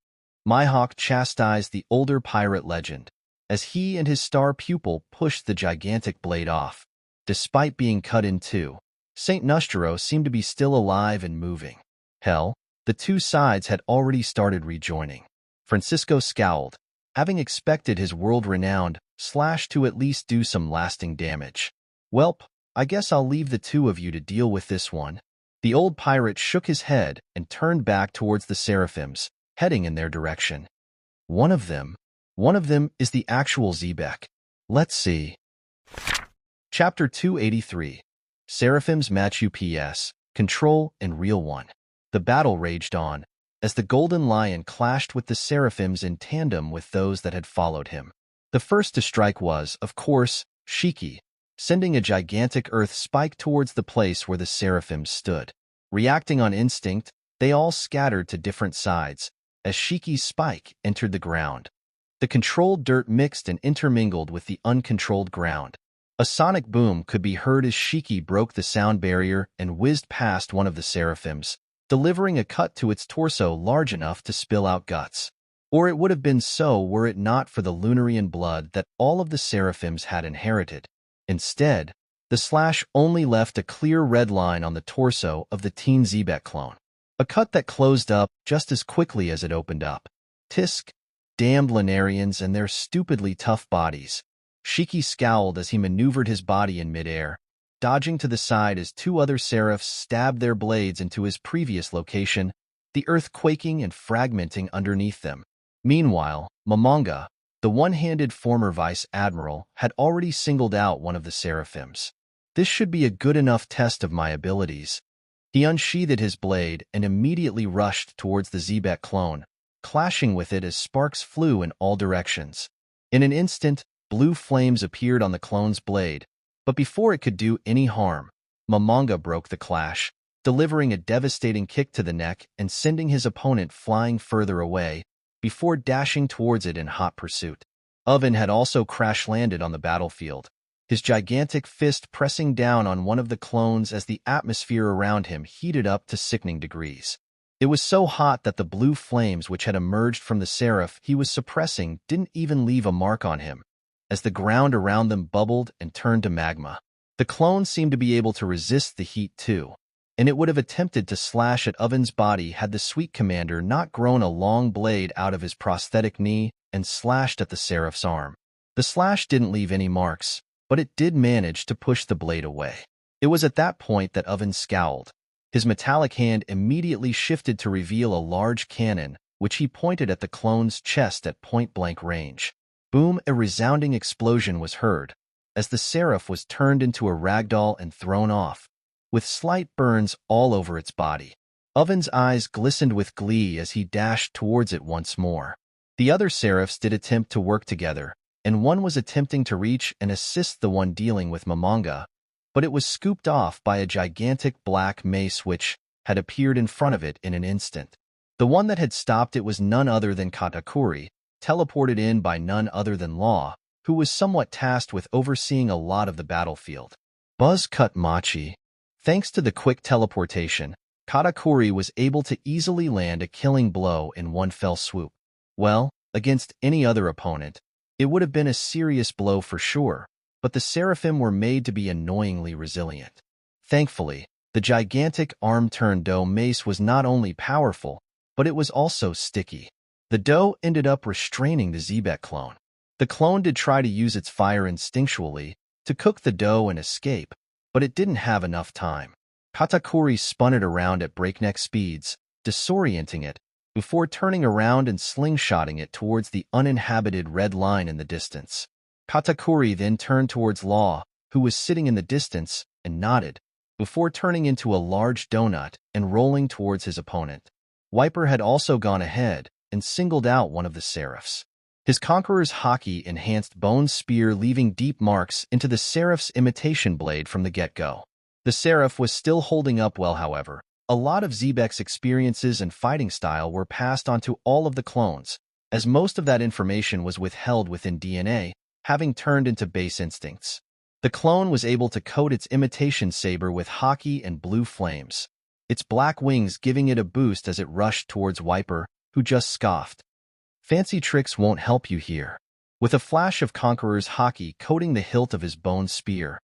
Mihawk chastised the older pirate legend, as he and his star pupil pushed the gigantic blade off. Despite being cut in two, Saint Nostro seemed to be still alive and moving. Hell, the two sides had already started rejoining. Francisco scowled, having expected his world-renowned slash to at least do some lasting damage. Welp, I guess I'll leave the two of you to deal with this one. The old pirate shook his head and turned back towards the seraphims, heading in their direction. One of them is the actual Zebec. Let's see. Chapter 283. Seraphim's Match UPS, Control and Real One. The battle raged on, as the golden lion clashed with the seraphims in tandem with those that had followed him. The first to strike was, of course, Shiki, sending a gigantic earth spike towards the place where the seraphims stood. Reacting on instinct, they all scattered to different sides, as Shiki's spike entered the ground. The controlled dirt mixed and intermingled with the uncontrolled ground. A sonic boom could be heard as Shiki broke the sound barrier and whizzed past one of the seraphims, delivering a cut to its torso large enough to spill out guts. Or it would have been so were it not for the Lunarian blood that all of the seraphims had inherited. Instead, the slash only left a clear red line on the torso of the teen Zebec clone, a cut that closed up just as quickly as it opened up. Tisk, damned Lunarians and their stupidly tough bodies. Shiki scowled as he maneuvered his body in midair, dodging to the side as two other seraphs stabbed their blades into his previous location, the earth quaking and fragmenting underneath them. Meanwhile, Momonga, the one-handed former vice admiral, had already singled out one of the seraphims. This should be a good enough test of my abilities. He unsheathed his blade and immediately rushed towards the Zebec clone, clashing with it as sparks flew in all directions. In an instant, blue flames appeared on the clone's blade, but before it could do any harm, Momonga broke the clash, delivering a devastating kick to the neck and sending his opponent flying further away, before dashing towards it in hot pursuit. Oven had also crash-landed on the battlefield, his gigantic fist pressing down on one of the clones as the atmosphere around him heated up to sickening degrees. It was so hot that the blue flames which had emerged from the seraph he was suppressing didn't even leave a mark on him, as the ground around them bubbled and turned to magma. The clone seemed to be able to resist the heat too, and it would have attempted to slash at Oven's body had the sweet commander not grown a long blade out of his prosthetic knee and slashed at the seraph's arm. The slash didn't leave any marks, but it did manage to push the blade away. It was at that point that Oven scowled. His metallic hand immediately shifted to reveal a large cannon, which he pointed at the clone's chest at point-blank range. Boom! A resounding explosion was heard, as the seraph was turned into a ragdoll and thrown off, with slight burns all over its body. Oven's eyes glistened with glee as he dashed towards it once more. The other seraphs did attempt to work together, and one was attempting to reach and assist the one dealing with Momonga, but it was scooped off by a gigantic black mace which had appeared in front of it in an instant. The one that had stopped it was none other than Katakuri, teleported in by none other than Law, who was somewhat tasked with overseeing a lot of the battlefield. Buzz cut Machi. Thanks to the quick teleportation, Katakuri was able to easily land a killing blow in one fell swoop. Well, against any other opponent, it would have been a serious blow for sure, but the Seraphim were made to be annoyingly resilient. Thankfully, the gigantic arm-turned-dough mace was not only powerful, but it was also sticky. The dough ended up restraining the Zebec clone. The clone did try to use its fire instinctually to cook the dough and escape, but it didn't have enough time. Katakuri spun it around at breakneck speeds, disorienting it, before turning around and slingshotting it towards the uninhabited red line in the distance. Katakuri then turned towards Law, who was sitting in the distance, and nodded, before turning into a large donut and rolling towards his opponent. Wiper had also gone ahead and singled out one of the seraphs. His Conqueror's hockey-enhanced bone spear leaving deep marks into the seraph's imitation blade from the get-go. The seraph was still holding up well, however. A lot of Zebec's experiences and fighting style were passed on to all of the clones, as most of that information was withheld within DNA, having turned into base instincts. The clone was able to coat its imitation saber with hockey and blue flames, its black wings giving it a boost as it rushed towards Wiper, who just scoffed. Fancy tricks won't help you here. With a flash of Conqueror's hockey coating the hilt of his bone spear,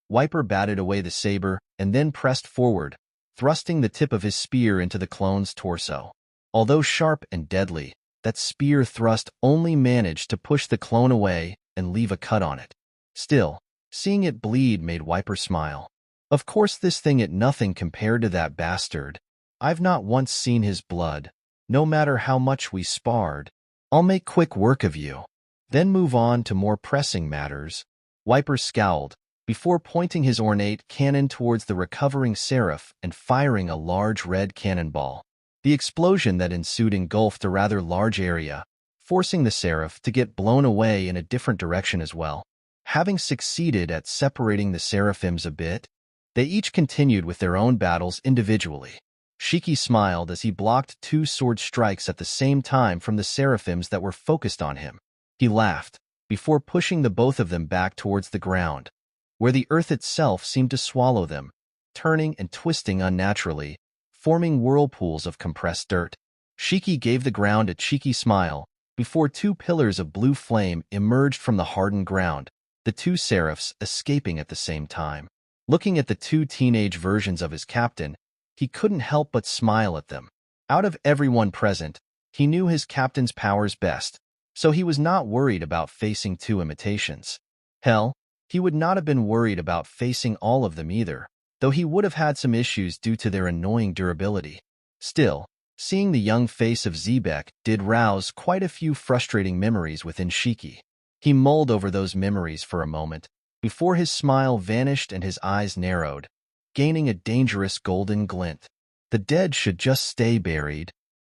Wiper batted away the saber and then pressed forward, thrusting the tip of his spear into the clone's torso. Although sharp and deadly, that spear thrust only managed to push the clone away and leave a cut on it. Still, seeing it bleed made Wiper smile. Of course this thing ain't nothing compared to that bastard. I've not once seen his blood, no matter how much we sparred. I'll make quick work of you, then move on to more pressing matters. Wiper scowled, before pointing his ornate cannon towards the recovering seraph and firing a large red cannonball. The explosion that ensued engulfed a rather large area, forcing the seraph to get blown away in a different direction as well. Having succeeded at separating the seraphims a bit, they each continued with their own battles individually. Shiki smiled as he blocked 2 sword strikes at the same time from the seraphims that were focused on him. He laughed, before pushing the both of them back towards the ground, where the earth itself seemed to swallow them, turning and twisting unnaturally, forming whirlpools of compressed dirt. Shiki gave the ground a cheeky smile, before 2 pillars of blue flame emerged from the hardened ground, the 2 seraphs escaping at the same time. Looking at the 2 teenage versions of his captain, he couldn't help but smile at them. Out of everyone present, he knew his captain's powers best, so he was not worried about facing 2 imitations. Hell, he would not have been worried about facing all of them either, though he would have had some issues due to their annoying durability. Still, seeing the young face of Zebec did rouse quite a few frustrating memories within Shiki. He mulled over those memories for a moment, before his smile vanished and his eyes narrowed, gaining a dangerous golden glint. The dead should just stay buried,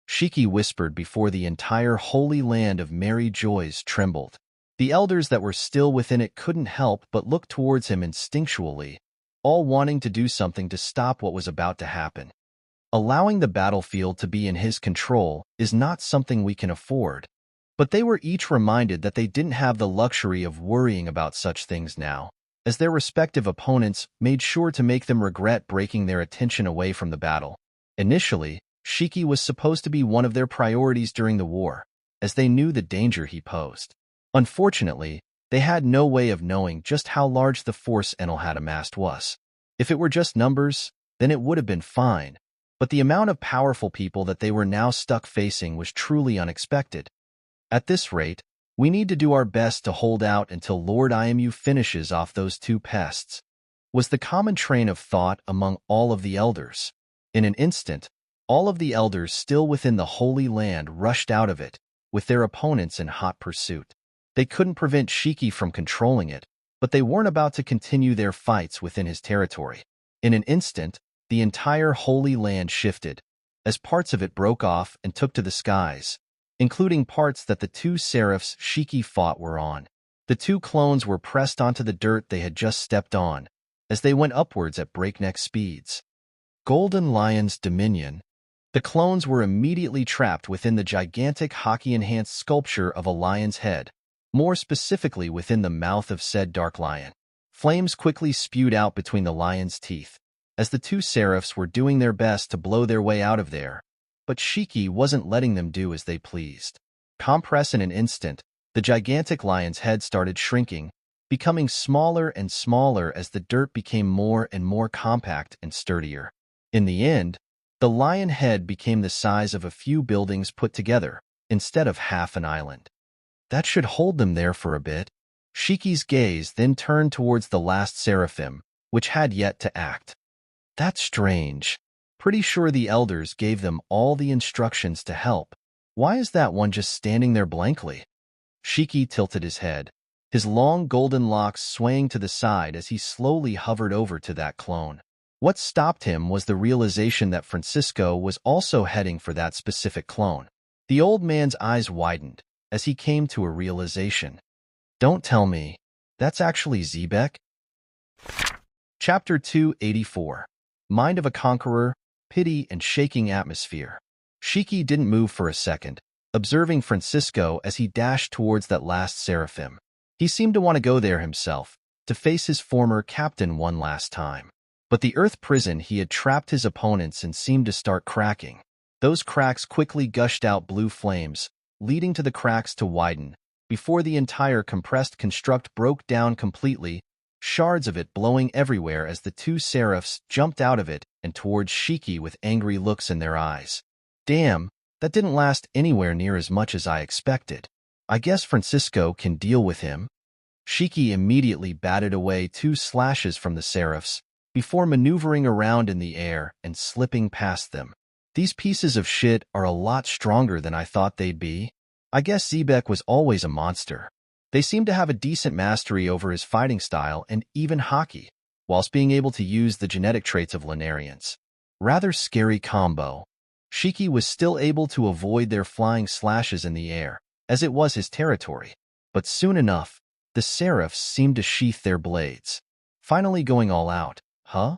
Shiki whispered before the entire holy land of merry joys trembled. The elders that were still within it couldn't help but look towards him instinctually, all wanting to do something to stop what was about to happen. Allowing the battlefield to be in his control is not something we can afford, but they were each reminded that they didn't have the luxury of worrying about such things now, as their respective opponents made sure to make them regret breaking their attention away from the battle. Initially, Shiki was supposed to be one of their priorities during the war, as they knew the danger he posed. Unfortunately, they had no way of knowing just how large the force Enel had amassed was. If it were just numbers, then it would have been fine, but the amount of powerful people that they were now stuck facing was truly unexpected. At this rate, we need to do our best to hold out until Lord Imu finishes off those 2 pests, was the common train of thought among all of the elders. In an instant, all of the elders still within the Holy Land rushed out of it, with their opponents in hot pursuit. They couldn't prevent Shiki from controlling it, but they weren't about to continue their fights within his territory. In an instant, the entire Holy Land shifted, as parts of it broke off and took to the skies, including parts that the 2 seraphs Shiki fought were on. The 2 clones were pressed onto the dirt they had just stepped on, as they went upwards at breakneck speeds. Golden Lion's Dominion. The clones were immediately trapped within the gigantic hockey-enhanced sculpture of a lion's head, more specifically within the mouth of said dark lion. Flames quickly spewed out between the lion's teeth, as the 2 seraphs were doing their best to blow their way out of there, but Shiki wasn't letting them do as they pleased. Compress in an instant, the gigantic lion's head started shrinking, becoming smaller and smaller as the dirt became more and more compact and sturdier. In the end, the lion head became the size of a few buildings put together, instead of half an island. That should hold them there for a bit. Shiki's gaze then turned towards the last seraphim, which had yet to act. That's strange. Pretty sure the elders gave them all the instructions to help. Why is that one just standing there blankly? Shiki tilted his head, his long golden locks swaying to the side as he slowly hovered over to that clone. What stopped him was the realization that Francisco was also heading for that specific clone. The old man's eyes widened as he came to a realization. Don't tell me, that's actually Zebec? Chapter 284. Mind of a Conqueror, Pity and Shaking Atmosphere. Shiki didn't move for a second, observing Francisco as he dashed towards that last seraphim. He seemed to want to go there himself, to face his former captain one last time. But the earth prison he had trapped his opponents in seemed to start cracking. Those cracks quickly gushed out blue flames, leading to the cracks to widen, before the entire compressed construct broke down completely, shards of it blowing everywhere as the 2 seraphs jumped out of it and towards Shiki with angry looks in their eyes. Damn, that didn't last anywhere near as much as I expected. I guess Francisco can deal with him. Shiki immediately batted away 2 slashes from the seraphs, before maneuvering around in the air and slipping past them. These pieces of shit are a lot stronger than I thought they'd be. I guess Zebec was always a monster. They seemed to have a decent mastery over his fighting style and even hockey, whilst being able to use the genetic traits of Lunarians. Rather scary combo. Shiki was still able to avoid their flying slashes in the air, as it was his territory. But soon enough, the Seraphs seemed to sheath their blades. Finally going all out, huh?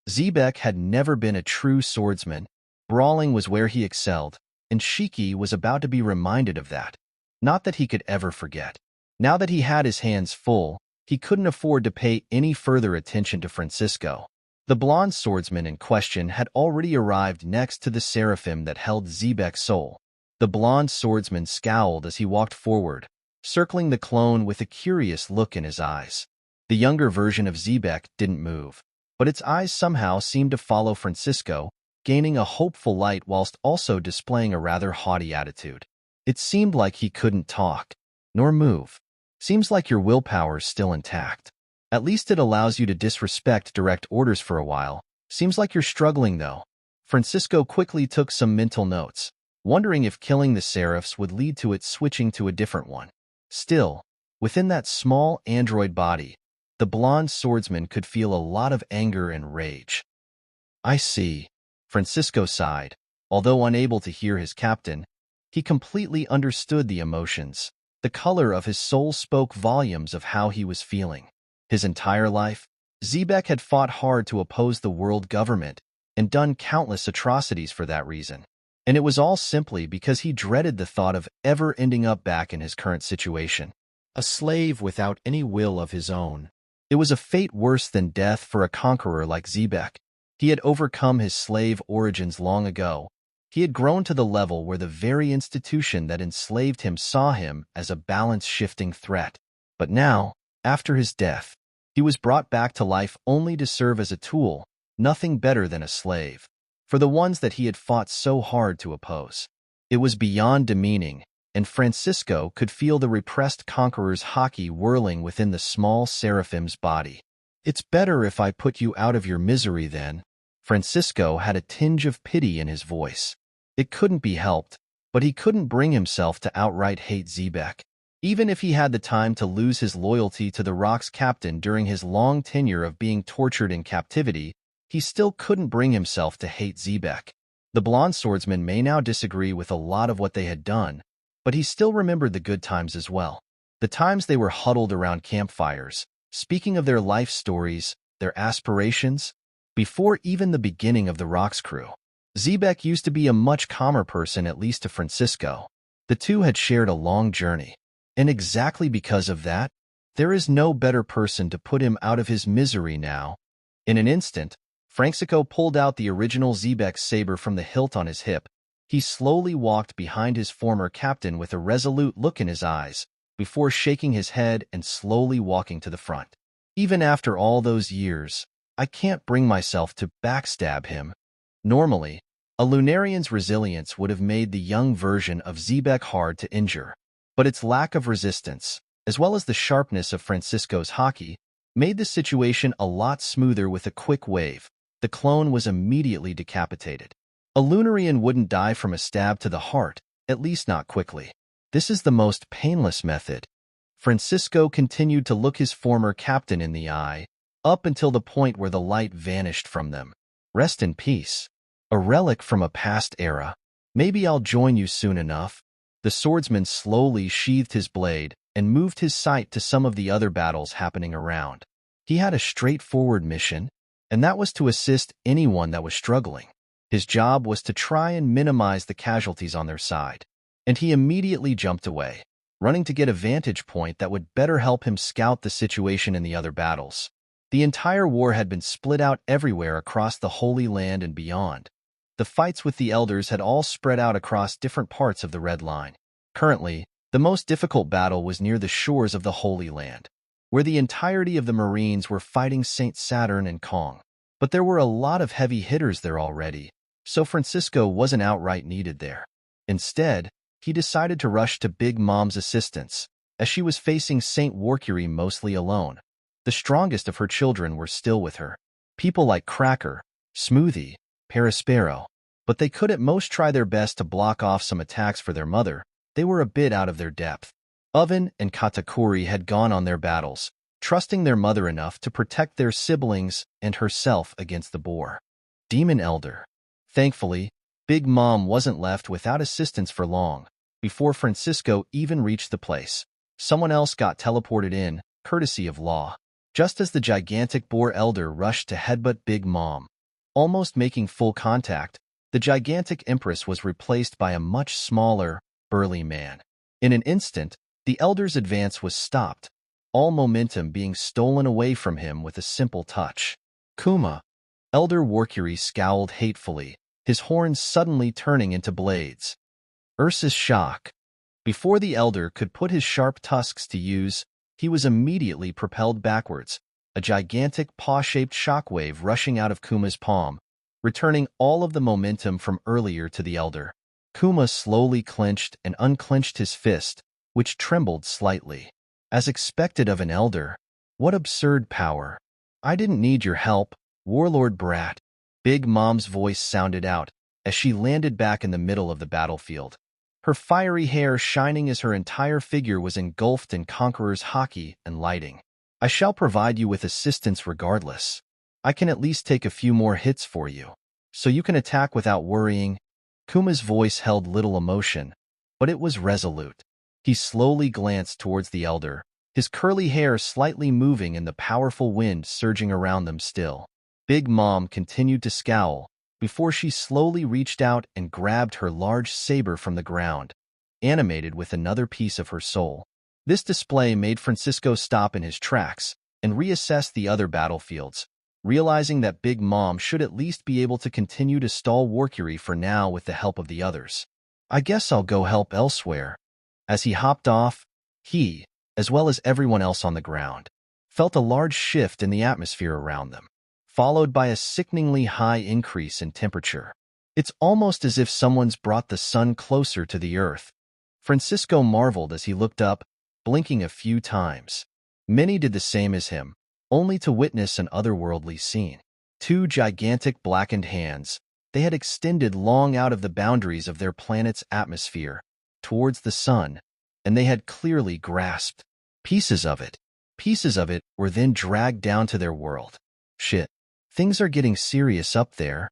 Zebec had never been a true swordsman. Brawling was where he excelled, and Shiki was about to be reminded of that. Not that he could ever forget. Now that he had his hands full, he couldn't afford to pay any further attention to Francisco. The blonde swordsman in question had already arrived next to the seraphim that held Zebec's soul. The blonde swordsman scowled as he walked forward, circling the clone with a curious look in his eyes. The younger version of Zebec didn't move, but its eyes somehow seemed to follow Francisco, gaining a hopeful light whilst also displaying a rather haughty attitude. It seemed like he couldn't talk, nor move. Seems like your willpower's still intact. At least it allows you to disrespect direct orders for a while. Seems like you're struggling, though. Francisco quickly took some mental notes, wondering if killing the Seraphs would lead to it switching to a different one. Still, within that small android body, the blonde swordsman could feel a lot of anger and rage. I see. Francisco sighed. Although unable to hear his captain, he completely understood the emotions. The color of his soul spoke volumes of how he was feeling. His entire life, Zebec had fought hard to oppose the world government and done countless atrocities for that reason. And it was all simply because he dreaded the thought of ever ending up back in his current situation. A slave without any will of his own. It was a fate worse than death for a conqueror like Zebec. He had overcome his slave origins long ago. He had grown to the level where the very institution that enslaved him saw him as a balance-shifting threat. But now, after his death, he was brought back to life only to serve as a tool, nothing better than a slave, for the ones that he had fought so hard to oppose. It was beyond demeaning, and Francisco could feel the repressed conqueror's hockey whirling within the small seraphim's body. It's better if I put you out of your misery then. Francisco had a tinge of pity in his voice. It couldn't be helped, but he couldn't bring himself to outright hate Zebec. Even if he had the time to lose his loyalty to the Rock's captain during his long tenure of being tortured in captivity, he still couldn't bring himself to hate Zebec. The blonde swordsman may now disagree with a lot of what they had done, but he still remembered the good times as well. The times they were huddled around campfires, speaking of their life stories, their aspirations, before even the beginning of the Rock's crew. Zebec used to be a much calmer person, at least to Francisco. The two had shared a long journey. And exactly because of that, there is no better person to put him out of his misery now. In an instant, Francisco pulled out the original Zebec saber from the hilt on his hip. He slowly walked behind his former captain with a resolute look in his eyes, before shaking his head and slowly walking to the front. Even after all those years, I can't bring myself to backstab him. Normally, a Lunarian's resilience would have made the young version of Zebec hard to injure. But its lack of resistance, as well as the sharpness of Francisco's hockey, made the situation a lot smoother. With a quick wave, the clone was immediately decapitated. A Lunarian wouldn't die from a stab to the heart, at least not quickly. This is the most painless method. Francisco continued to look his former captain in the eye, up until the point where the light vanished from them. Rest in peace. A relic from a past era. Maybe I'll join you soon enough. The swordsman slowly sheathed his blade and moved his sight to some of the other battles happening around. He had a straightforward mission, and that was to assist anyone that was struggling. His job was to try and minimize the casualties on their side, and he immediately jumped away, running to get a vantage point that would better help him scout the situation in the other battles. The entire war had been split out everywhere across the Holy Land and beyond. The fights with the elders had all spread out across different parts of the Red Line. Currently, the most difficult battle was near the shores of the Holy Land, where the entirety of the Marines were fighting Saint Saturn and Kong. But there were a lot of heavy hitters there already, so Francisco wasn't outright needed there. Instead, he decided to rush to Big Mom's assistance, as she was facing Saint Warcury mostly alone. The strongest of her children were still with her. People like Cracker, Smoothie, Perispero, but they could at most try their best to block off some attacks for their mother. They were a bit out of their depth. Oven and Katakuri had gone on their battles, trusting their mother enough to protect their siblings and herself against the boar. Demon Elder. Thankfully, Big Mom wasn't left without assistance for long. Before Francisco even reached the place, someone else got teleported in, courtesy of Law. Just as the gigantic boar elder rushed to headbutt Big Mom, almost making full contact, the gigantic empress was replaced by a much smaller, burly man. In an instant, the elder's advance was stopped, all momentum being stolen away from him with a simple touch. Kuma. Elder Warcury scowled hatefully, his horns suddenly turning into blades. Ursa's shock. Before the elder could put his sharp tusks to use, he was immediately propelled backwards, a gigantic paw-shaped shockwave rushing out of Kuma's palm, returning all of the momentum from earlier to the elder. Kuma slowly clenched and unclenched his fist, which trembled slightly. As expected of an elder, what absurd power. I didn't need your help, warlord brat. Big Mom's voice sounded out as she landed back in the middle of the battlefield. Her fiery hair shining as her entire figure was engulfed in Conqueror's haki and lighting. I shall provide you with assistance regardless. I can at least take a few more hits for you, so you can attack without worrying. Kuma's voice held little emotion, but it was resolute. He slowly glanced towards the elder, his curly hair slightly moving and the powerful wind surging around them still. Big Mom continued to scowl, before she slowly reached out and grabbed her large saber from the ground, animated with another piece of her soul. This display made Francisco stop in his tracks and reassess the other battlefields, realizing that Big Mom should at least be able to continue to stall Warcury for now with the help of the others. I guess I'll go help elsewhere. As he hopped off, he, as well as everyone else on the ground, felt a large shift in the atmosphere around them, followed by a sickeningly high increase in temperature. It's almost as if someone's brought the sun closer to the earth. Francisco marveled as he looked up, blinking a few times. Many did the same as him, only to witness an otherworldly scene. Two gigantic blackened hands, they had extended long out of the boundaries of their planet's atmosphere, towards the sun, and they had clearly grasped pieces of it. Pieces of it were then dragged down to their world. Shit. Things are getting serious up there.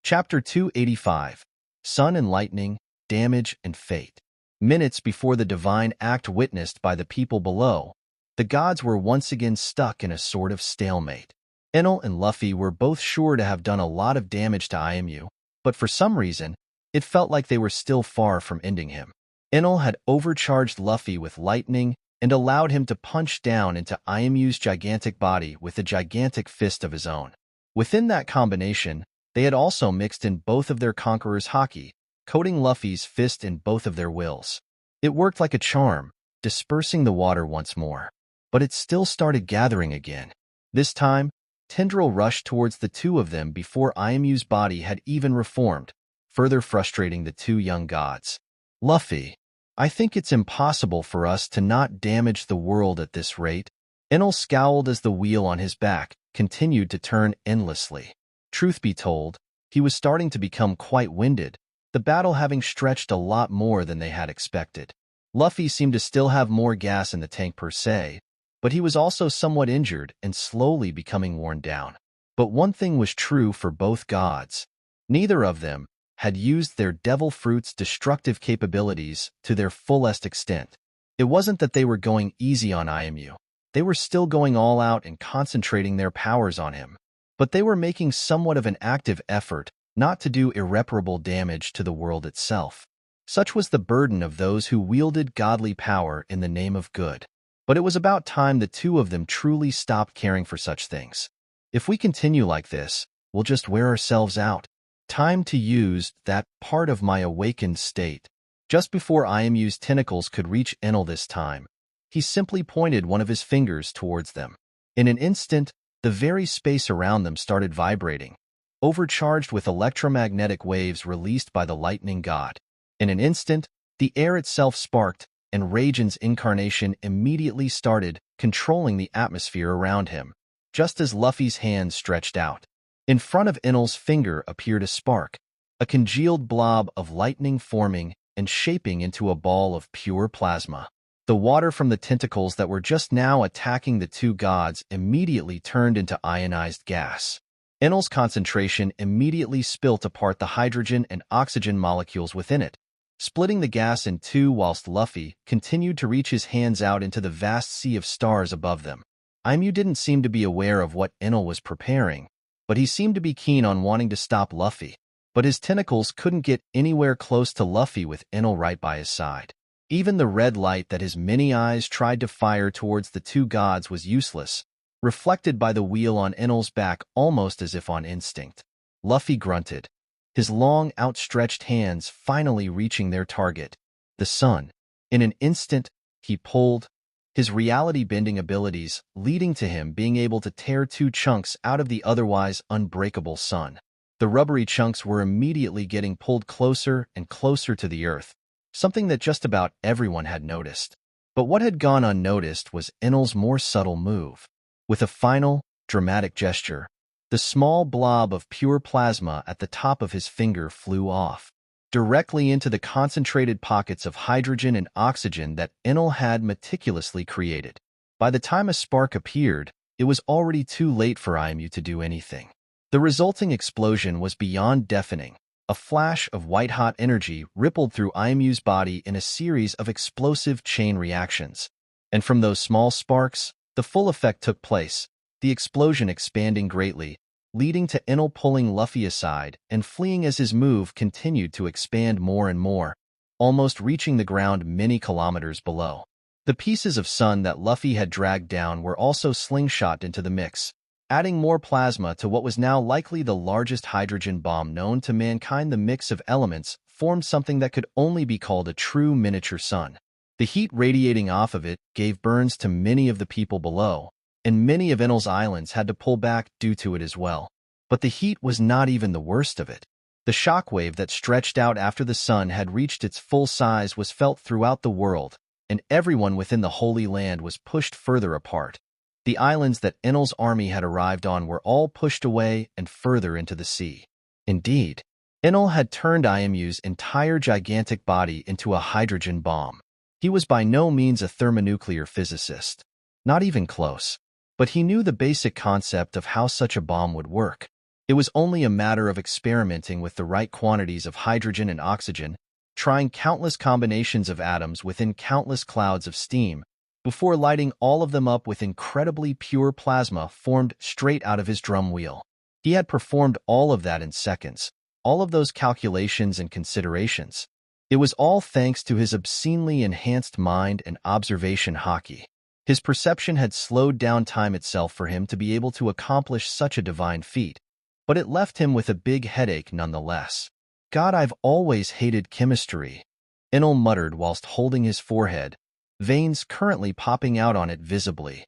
Chapter 285. Sun and Lightning, Damage and Fate. Minutes before the divine act witnessed by the people below, the gods were once again stuck in a sort of stalemate. Enel and Luffy were both sure to have done a lot of damage to IMU, but for some reason, it felt like they were still far from ending him. Enel had overcharged Luffy with lightning and allowed him to punch down into IMU's gigantic body with a gigantic fist of his own. Within that combination, they had also mixed in both of their Conqueror's haki, coating Luffy's fist in both of their wills. It worked like a charm, dispersing the water once more. But it still started gathering again. This time, Tendril rushed towards the two of them before IMU's body had even reformed, further frustrating the two young gods. Luffy, I think it's impossible for us to not damage the world at this rate. Enel scowled as the wheel on his back continued to turn endlessly. Truth be told, he was starting to become quite winded, the battle having stretched a lot more than they had expected. Luffy seemed to still have more gas in the tank per se, but he was also somewhat injured and slowly becoming worn down. But one thing was true for both gods. Neither of them had used their devil fruit's destructive capabilities to their fullest extent. It wasn't that they were going easy on IMU. They were still going all out and concentrating their powers on him. But they were making somewhat of an active effort not to do irreparable damage to the world itself. Such was the burden of those who wielded godly power in the name of good. But it was about time the two of them truly stopped caring for such things. If we continue like this, we'll just wear ourselves out. Time to use that part of my awakened state. Just before IMU's tentacles could reach Enel this time, he simply pointed one of his fingers towards them. In an instant, the very space around them started vibrating, overcharged with electromagnetic waves released by the lightning god. In an instant, the air itself sparked, and Raijin's incarnation immediately started controlling the atmosphere around him, just as Luffy's hand stretched out. In front of Enel's finger appeared a spark, a congealed blob of lightning forming and shaping into a ball of pure plasma. The water from the tentacles that were just now attacking the two gods immediately turned into ionized gas. Enel's concentration immediately spilt apart the hydrogen and oxygen molecules within it, splitting the gas in two whilst Luffy continued to reach his hands out into the vast sea of stars above them. Aimu didn't seem to be aware of what Enel was preparing, but he seemed to be keen on wanting to stop Luffy. But his tentacles couldn't get anywhere close to Luffy with Enel right by his side. Even the red light that his many eyes tried to fire towards the two gods was useless, reflected by the wheel on Enel's back almost as if on instinct. Luffy grunted, his long, outstretched hands finally reaching their target, the sun. In an instant, he pulled, his reality-bending abilities leading to him being able to tear two chunks out of the otherwise unbreakable sun. The rubbery chunks were immediately getting pulled closer and closer to the earth, something that just about everyone had noticed. But what had gone unnoticed was Enel's more subtle move. With a final, dramatic gesture, the small blob of pure plasma at the top of his finger flew off, directly into the concentrated pockets of hydrogen and oxygen that Enel had meticulously created. By the time a spark appeared, it was already too late for Aimu to do anything. The resulting explosion was beyond deafening. A flash of white-hot energy rippled through Aimu's body in a series of explosive chain reactions. And from those small sparks, the full effect took place, the explosion expanding greatly, leading to Enel pulling Luffy aside and fleeing as his move continued to expand more and more, almost reaching the ground many kilometers below. The pieces of sun that Luffy had dragged down were also slingshot into the mix, adding more plasma to what was now likely the largest hydrogen bomb known to mankind. The mix of elements formed something that could only be called a true miniature sun. The heat radiating off of it gave burns to many of the people below, and many of Enel's islands had to pull back due to it as well. But the heat was not even the worst of it. The shockwave that stretched out after the sun had reached its full size was felt throughout the world, and everyone within the Holy Land was pushed further apart. The islands that Enel's army had arrived on were all pushed away and further into the sea. Indeed, Enel had turned Aimu's entire gigantic body into a hydrogen bomb. He was by no means a thermonuclear physicist, not even close, but he knew the basic concept of how such a bomb would work. It was only a matter of experimenting with the right quantities of hydrogen and oxygen, trying countless combinations of atoms within countless clouds of steam, before lighting all of them up with incredibly pure plasma formed straight out of his drum wheel. He had performed all of that in seconds, all of those calculations and considerations. It was all thanks to his obscenely enhanced mind and observation hockey. His perception had slowed down time itself for him to be able to accomplish such a divine feat, but it left him with a big headache nonetheless. God, I've always hated chemistry, Enel muttered whilst holding his forehead, veins currently popping out on it visibly.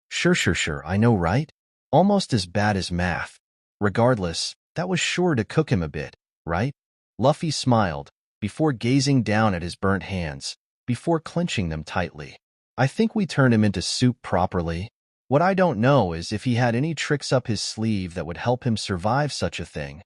Sure, I know, right? Almost as bad as math. Regardless, that was sure to cook him a bit, right? Luffy smiled, before gazing down at his burnt hands, before clenching them tightly. I think we turned him into soup properly. What I don't know is if he had any tricks up his sleeve that would help him survive such a thing.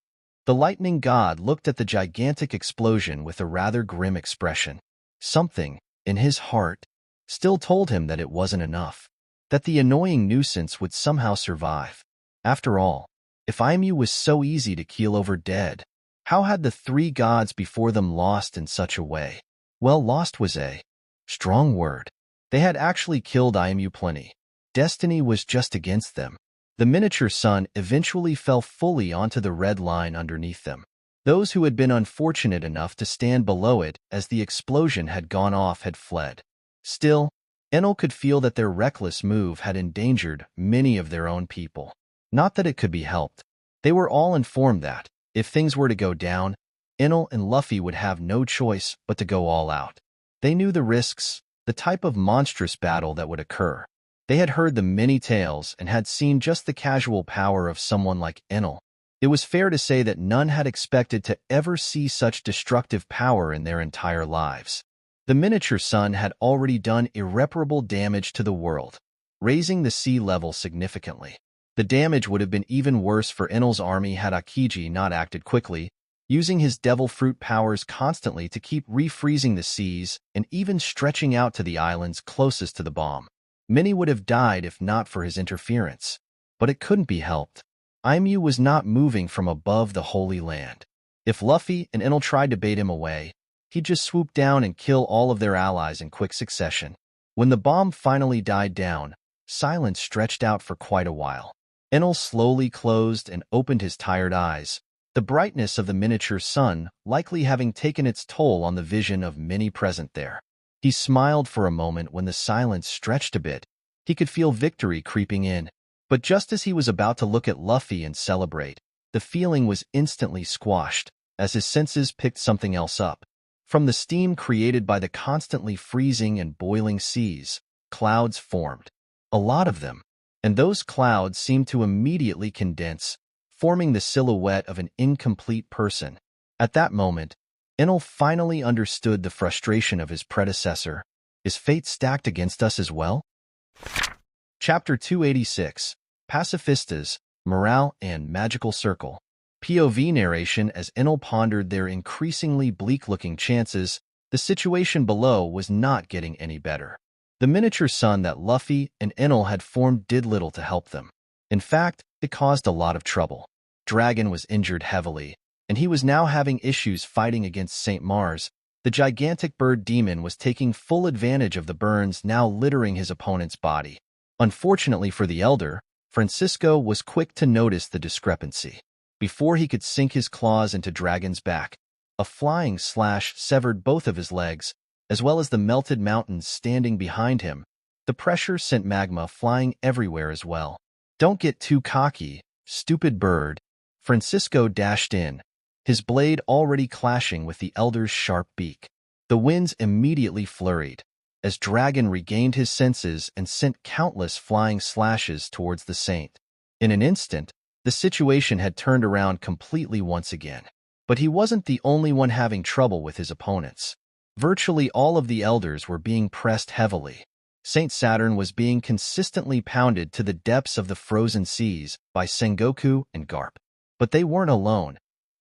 The lightning god looked at the gigantic explosion with a rather grim expression. Something, in his heart, still told him that it wasn't enough, that the annoying nuisance would somehow survive. After all, if Aimu was so easy to keel over dead, how had the three gods before them lost in such a way? Well, lost was a strong word. They had actually killed Aimu plenty. Destiny was just against them. The miniature sun eventually fell fully onto the red line underneath them. Those who had been unfortunate enough to stand below it as the explosion had gone off had fled. Still, Enel could feel that their reckless move had endangered many of their own people. Not that it could be helped. They were all informed that, if things were to go down, Enel and Luffy would have no choice but to go all out. They knew the risks, the type of monstrous battle that would occur. They had heard the many tales and had seen just the casual power of someone like Enel. It was fair to say that none had expected to ever see such destructive power in their entire lives. The miniature sun had already done irreparable damage to the world, raising the sea level significantly. The damage would have been even worse for Enel's army had Akiji not acted quickly, using his devil fruit powers constantly to keep refreezing the seas and even stretching out to the islands closest to the bomb. Many would have died if not for his interference. But it couldn't be helped. Aimu was not moving from above the Holy Land. If Luffy and Enel tried to bait him away, he'd just swoop down and kill all of their allies in quick succession. When the bomb finally died down, silence stretched out for quite a while. Enel slowly closed and opened his tired eyes, the brightness of the miniature sun likely having taken its toll on the vision of many present there. He smiled for a moment when the silence stretched a bit. He could feel victory creeping in. But just as he was about to look at Luffy and celebrate, the feeling was instantly squashed as his senses picked something else up. From the steam created by the constantly freezing and boiling seas, clouds formed. A lot of them. And those clouds seemed to immediately condense, forming the silhouette of an incomplete person. At that moment, Enel finally understood the frustration of his predecessor. Is fate stacked against us as well? Chapter 286, Pacifistas, Morale and Magical Circle. POV narration. As Enel pondered their increasingly bleak-looking chances, the situation below was not getting any better. The miniature sun that Luffy and Enel had formed did little to help them. In fact, it caused a lot of trouble. Dragon was injured heavily, and he was now having issues fighting against St. Mars. The gigantic bird demon was taking full advantage of the burns now littering his opponent's body. Unfortunately for the elder, Francisco was quick to notice the discrepancy. Before he could sink his claws into Dragon's back, a flying slash severed both of his legs, as well as the melted mountains standing behind him. The pressure sent magma flying everywhere as well. Don't get too cocky, stupid bird. Francisco dashed in, his blade already clashing with the elder's sharp beak. The winds immediately flurried, as Dragon regained his senses and sent countless flying slashes towards the saint. In an instant, the situation had turned around completely once again. But he wasn't the only one having trouble with his opponents. Virtually all of the elders were being pressed heavily. Saint Saturn was being consistently pounded to the depths of the frozen seas by Sengoku and Garp. But they weren't alone.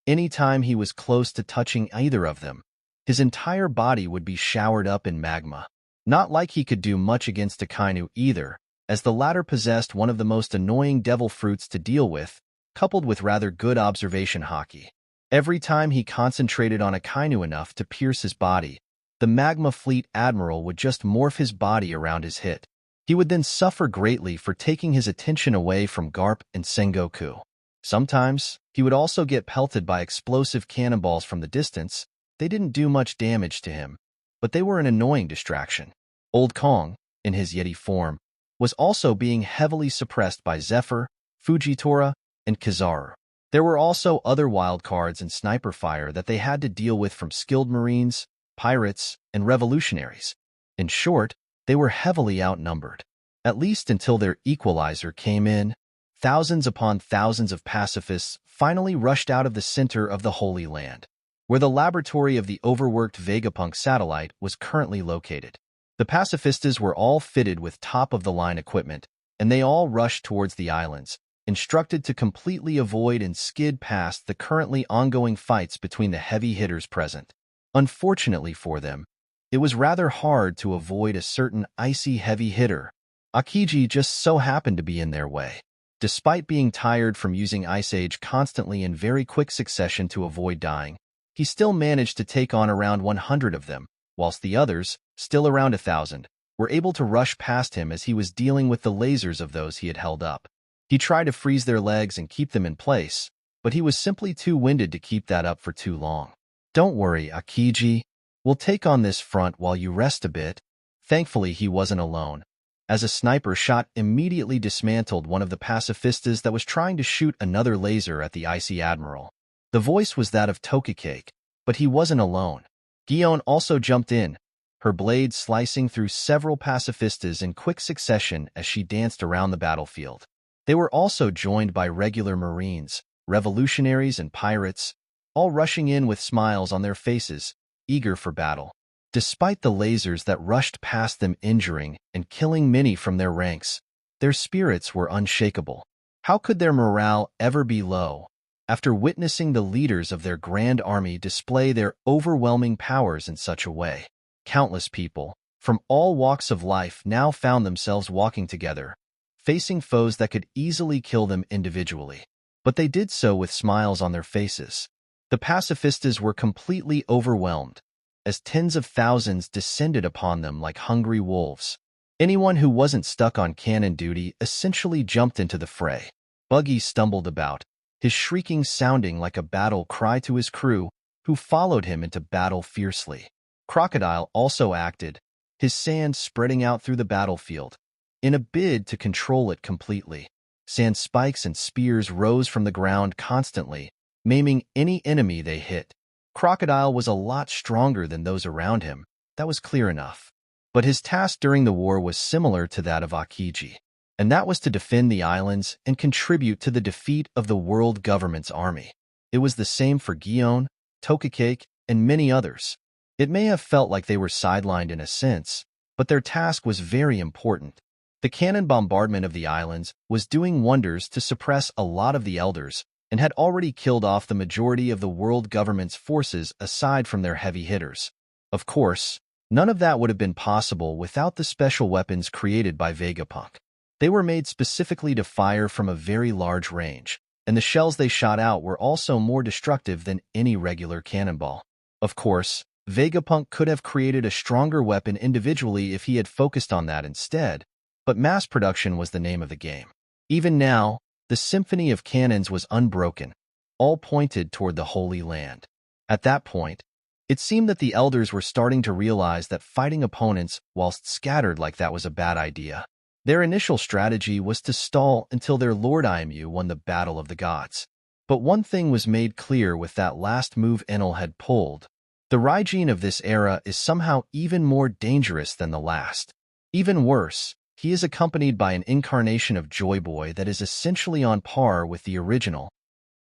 Anytime he was close to touching either of them, his entire body would be showered up in magma. Not like he could do much against Akainu either, as the latter possessed one of the most annoying devil fruits to deal with, coupled with rather good observation haki. Every time he concentrated on Akainu enough to pierce his body, the Magma Fleet Admiral would just morph his body around his hit. He would then suffer greatly for taking his attention away from Garp and Sengoku. Sometimes, he would also get pelted by explosive cannonballs from the distance. They didn't do much damage to him, but they were an annoying distraction. Old Kong, in his Yeti form, was also being heavily suppressed by Zephyr, Fujitora, and Kizaru. There were also other wildcards and sniper fire that they had to deal with from skilled Marines, pirates, and revolutionaries. In short, they were heavily outnumbered. At least until their equalizer came in, thousands upon thousands of pacifists finally rushed out of the center of the Holy Land, where the laboratory of the overworked Vegapunk satellite was currently located. The pacifistas were all fitted with top-of-the-line equipment, and they all rushed towards the islands, instructed to completely avoid and skid past the currently ongoing fights between the heavy hitters present. Unfortunately for them, it was rather hard to avoid a certain icy heavy hitter. Akiji just so happened to be in their way. Despite being tired from using Ice Age constantly in very quick succession to avoid dying, he still managed to take on around 100 of them, whilst the others, still around 1,000, were able to rush past him as he was dealing with the lasers of those he had held up. He tried to freeze their legs and keep them in place, but he was simply too winded to keep that up for too long. Don't worry, Akiji. We'll take on this front while you rest a bit. Thankfully, he wasn't alone, as a sniper shot immediately dismantled one of the pacifistas that was trying to shoot another laser at the Icy Admiral. The voice was that of Tokicake, but he wasn't alone. Gion also jumped in, her blade slicing through several pacifistas in quick succession as she danced around the battlefield. They were also joined by regular Marines, revolutionaries, and pirates, all rushing in with smiles on their faces, eager for battle. Despite the lasers that rushed past them injuring and killing many from their ranks, their spirits were unshakable. How could their morale ever be low? after witnessing the leaders of their grand army display their overwhelming powers in such a way. Countless people, from all walks of life, now found themselves walking together, facing foes that could easily kill them individually. But they did so with smiles on their faces. The pacifistas were completely overwhelmed, as tens of thousands descended upon them like hungry wolves. Anyone who wasn't stuck on cannon duty essentially jumped into the fray. Buggy stumbled about, his shrieking sounding like a battle cry to his crew, who followed him into battle fiercely. Crocodile also acted, his sand spreading out through the battlefield, in a bid to control it completely. Sand spikes and spears rose from the ground constantly, maiming any enemy they hit. Crocodile was a lot stronger than those around him, that was clear enough. But his task during the war was similar to that of Akiji, and that was to defend the islands and contribute to the defeat of the world government's army. It was the same for Gion, Tokakake, and many others. It may have felt like they were sidelined in a sense, but their task was very important. The cannon bombardment of the islands was doing wonders to suppress a lot of the elders and had already killed off the majority of the world government's forces aside from their heavy hitters. Of course, none of that would have been possible without the special weapons created by Vegapunk. They were made specifically to fire from a very large range, and the shells they shot out were also more destructive than any regular cannonball. Of course, Vegapunk could have created a stronger weapon individually if he had focused on that instead, but mass production was the name of the game. Even now, the symphony of cannons was unbroken, all pointed toward the Holy Land. At that point, it seemed that the elders were starting to realize that fighting opponents whilst scattered like that was a bad idea. Their initial strategy was to stall until their Lord Imu won the Battle of the Gods. But one thing was made clear with that last move Enel had pulled. The Raijin of this era is somehow even more dangerous than the last. Even worse, he is accompanied by an incarnation of Joy Boy that is essentially on par with the original.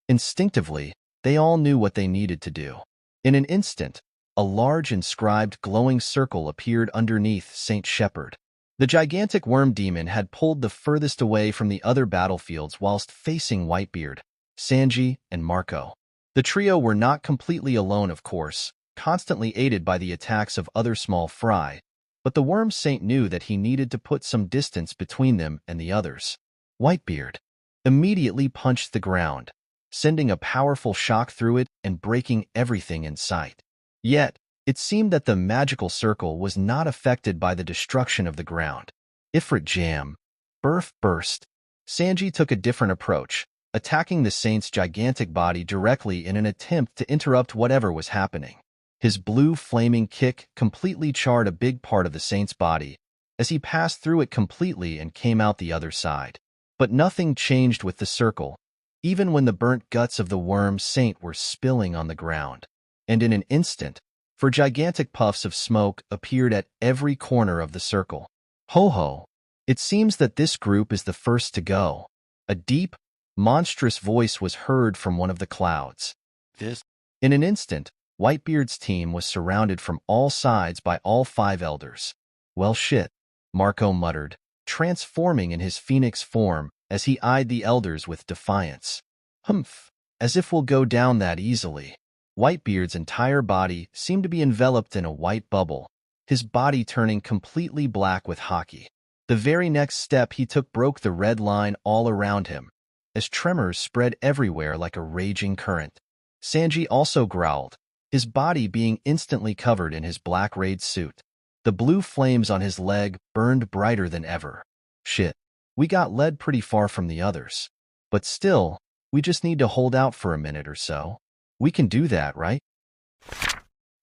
Instinctively, they all knew what they needed to do. In an instant, a large inscribed glowing circle appeared underneath Saint Shepherd. The gigantic worm demon had pulled the furthest away from the other battlefields whilst facing Whitebeard, Sanji, and Marco. The trio were not completely alone, of course, constantly aided by the attacks of other small fry, but the worm saint knew that he needed to put some distance between them and the others. Whitebeard immediately punched the ground, sending a powerful shock through it and breaking everything in sight. Yet, it seemed that the magical circle was not affected by the destruction of the ground. Ifrit Jam, Burf Burst. Sanji took a different approach, attacking the saint's gigantic body directly in an attempt to interrupt whatever was happening. His blue flaming kick completely charred a big part of the saint's body as he passed through it completely and came out the other side. But nothing changed with the circle, even when the burnt guts of the worm saint were spilling on the ground. And in an instant, for gigantic puffs of smoke appeared at every corner of the circle. Ho-ho! It seems that this group is the first to go. A deep, monstrous voice was heard from one of the clouds. In an instant, Whitebeard's team was surrounded from all sides by all 5 elders. Well shit, Marco muttered, transforming in his phoenix form as he eyed the elders with defiance. Humph, as if we'll go down that easily. Whitebeard's entire body seemed to be enveloped in a white bubble, his body turning completely black with haki. The very next step he took broke the red line all around him, as tremors spread everywhere like a raging current. Sanji also growled, his body being instantly covered in his black raid suit. The blue flames on his leg burned brighter than ever. Shit, we got led pretty far from the others. But still, we just need to hold out for a minute or so. We can do that, right?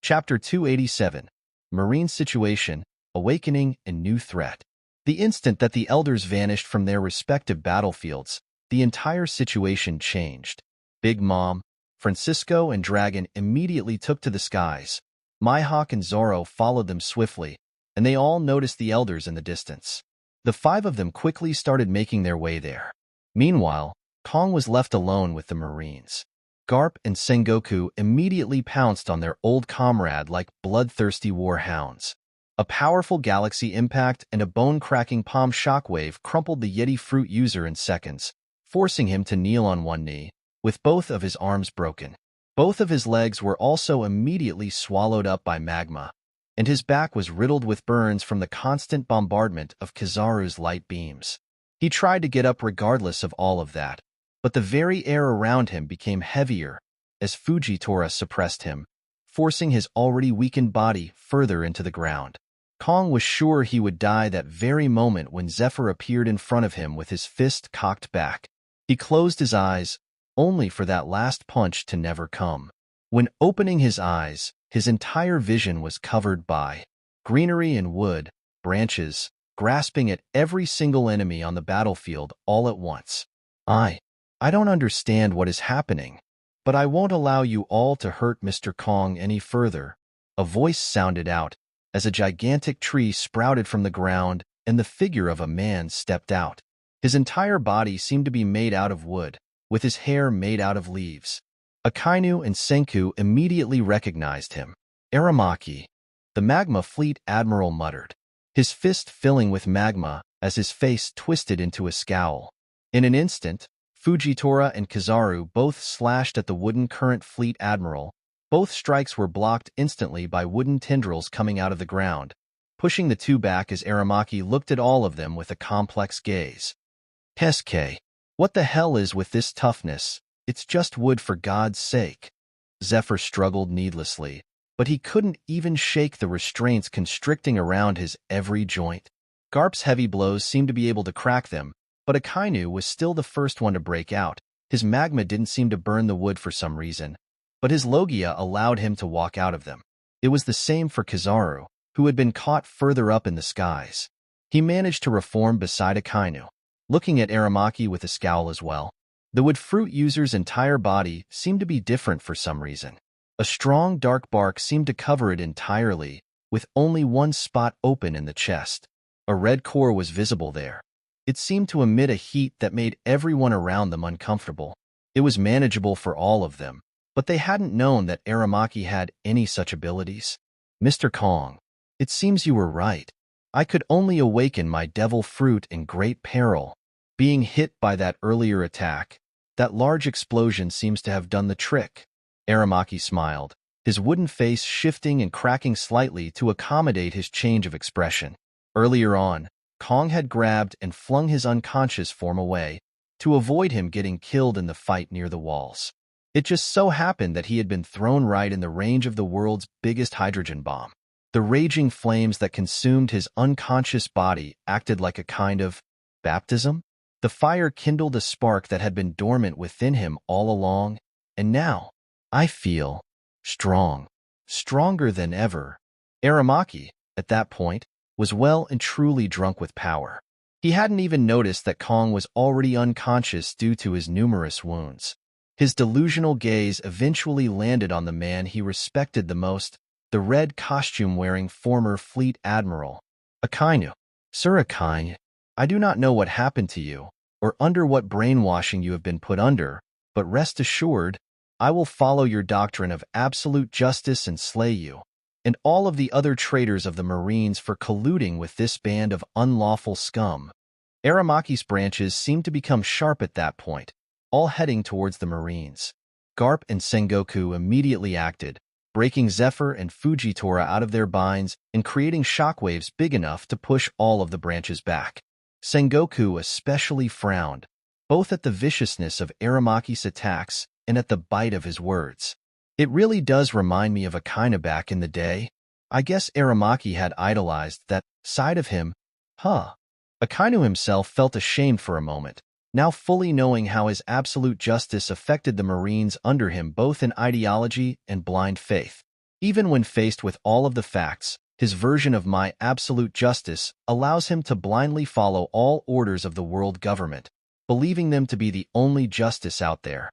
Chapter 287, Marine Situation, Awakening and New Threat. The instant that the elders vanished from their respective battlefields, the entire situation changed. Big Mom, Francisco, and Dragon immediately took to the skies. Mihawk and Zoro followed them swiftly, and they all noticed the elders in the distance. The 5 of them quickly started making their way there. Meanwhile, Kong was left alone with the Marines. Garp and Sengoku immediately pounced on their old comrade like bloodthirsty war hounds. A powerful galaxy impact and a bone-cracking palm shockwave crumpled the Yeti fruit user in seconds, forcing him to kneel on one knee, with both of his arms broken. Both of his legs were also immediately swallowed up by magma, and his back was riddled with burns from the constant bombardment of Kizaru's light beams. He tried to get up regardless of all of that, but the very air around him became heavier as Fujitora suppressed him, forcing his already weakened body further into the ground. Kong was sure he would die that very moment when Zephyr appeared in front of him with his fist cocked back. He closed his eyes, only for that last punch to never come. When opening his eyes, his entire vision was covered by greenery and wood, branches, grasping at every single enemy on the battlefield all at once. I don't understand what is happening, but I won't allow you all to hurt Mr. Kong any further. A voice sounded out as a gigantic tree sprouted from the ground and the figure of a man stepped out. His entire body seemed to be made out of wood, with his hair made out of leaves. Akainu and Senku immediately recognized him. Aramaki, the Magma Fleet Admiral muttered, his fist filling with magma as his face twisted into a scowl. In an instant, Fujitora and Kizaru both slashed at the wooden current fleet admiral. Both strikes were blocked instantly by wooden tendrils coming out of the ground, pushing the two back as Aramaki looked at all of them with a complex gaze. Kesuke, what the hell is with this toughness? It's just wood for God's sake. Zephyr struggled needlessly, but he couldn't even shake the restraints constricting around his every joint. Garp's heavy blows seemed to be able to crack them, but Akainu was still the first one to break out. His magma didn't seem to burn the wood for some reason, but his Logia allowed him to walk out of them. It was the same for Kizaru, who had been caught further up in the skies. He managed to reform beside Akainu, looking at Aramaki with a scowl as well. The wood fruit user's entire body seemed to be different for some reason. A strong dark bark seemed to cover it entirely, with only one spot open in the chest. A red core was visible there. It seemed to emit a heat that made everyone around them uncomfortable. It was manageable for all of them, but they hadn't known that Aramaki had any such abilities. Mr. Kong, it seems you were right. I could only awaken my devil fruit in great peril. Being hit by that earlier attack, that large explosion seems to have done the trick. Aramaki smiled, his wooden face shifting and cracking slightly to accommodate his change of expression. Earlier on, Kong had grabbed and flung his unconscious form away to avoid him getting killed in the fight near the walls. It just so happened that he had been thrown right in the range of the world's biggest hydrogen bomb. The raging flames that consumed his unconscious body acted like a kind of baptism. The fire kindled a spark that had been dormant within him all along, and now, I feel strong, stronger than ever. Aramaki, at that point, was well and truly drunk with power. He hadn't even noticed that Kong was already unconscious due to his numerous wounds. His delusional gaze eventually landed on the man he respected the most, the red costume-wearing former fleet admiral. Akainu. Sir Akainu, I do not know what happened to you, or under what brainwashing you have been put under, but rest assured, I will follow your doctrine of absolute justice and slay you, and all of the other traitors of the Marines for colluding with this band of unlawful scum. Aramaki's branches seemed to become sharp at that point, all heading towards the Marines. Garp and Sengoku immediately acted, breaking Zephyr and Fujitora out of their binds and creating shockwaves big enough to push all of the branches back. Sengoku especially frowned, both at the viciousness of Aramaki's attacks and at the bite of his words. It really does remind me of Akainu back in the day. I guess Aramaki had idolized that side of him, huh? Akainu himself felt ashamed for a moment, now fully knowing how his absolute justice affected the Marines under him both in ideology and blind faith. Even when faced with all of the facts, his version of my absolute justice allows him to blindly follow all orders of the world government, believing them to be the only justice out there.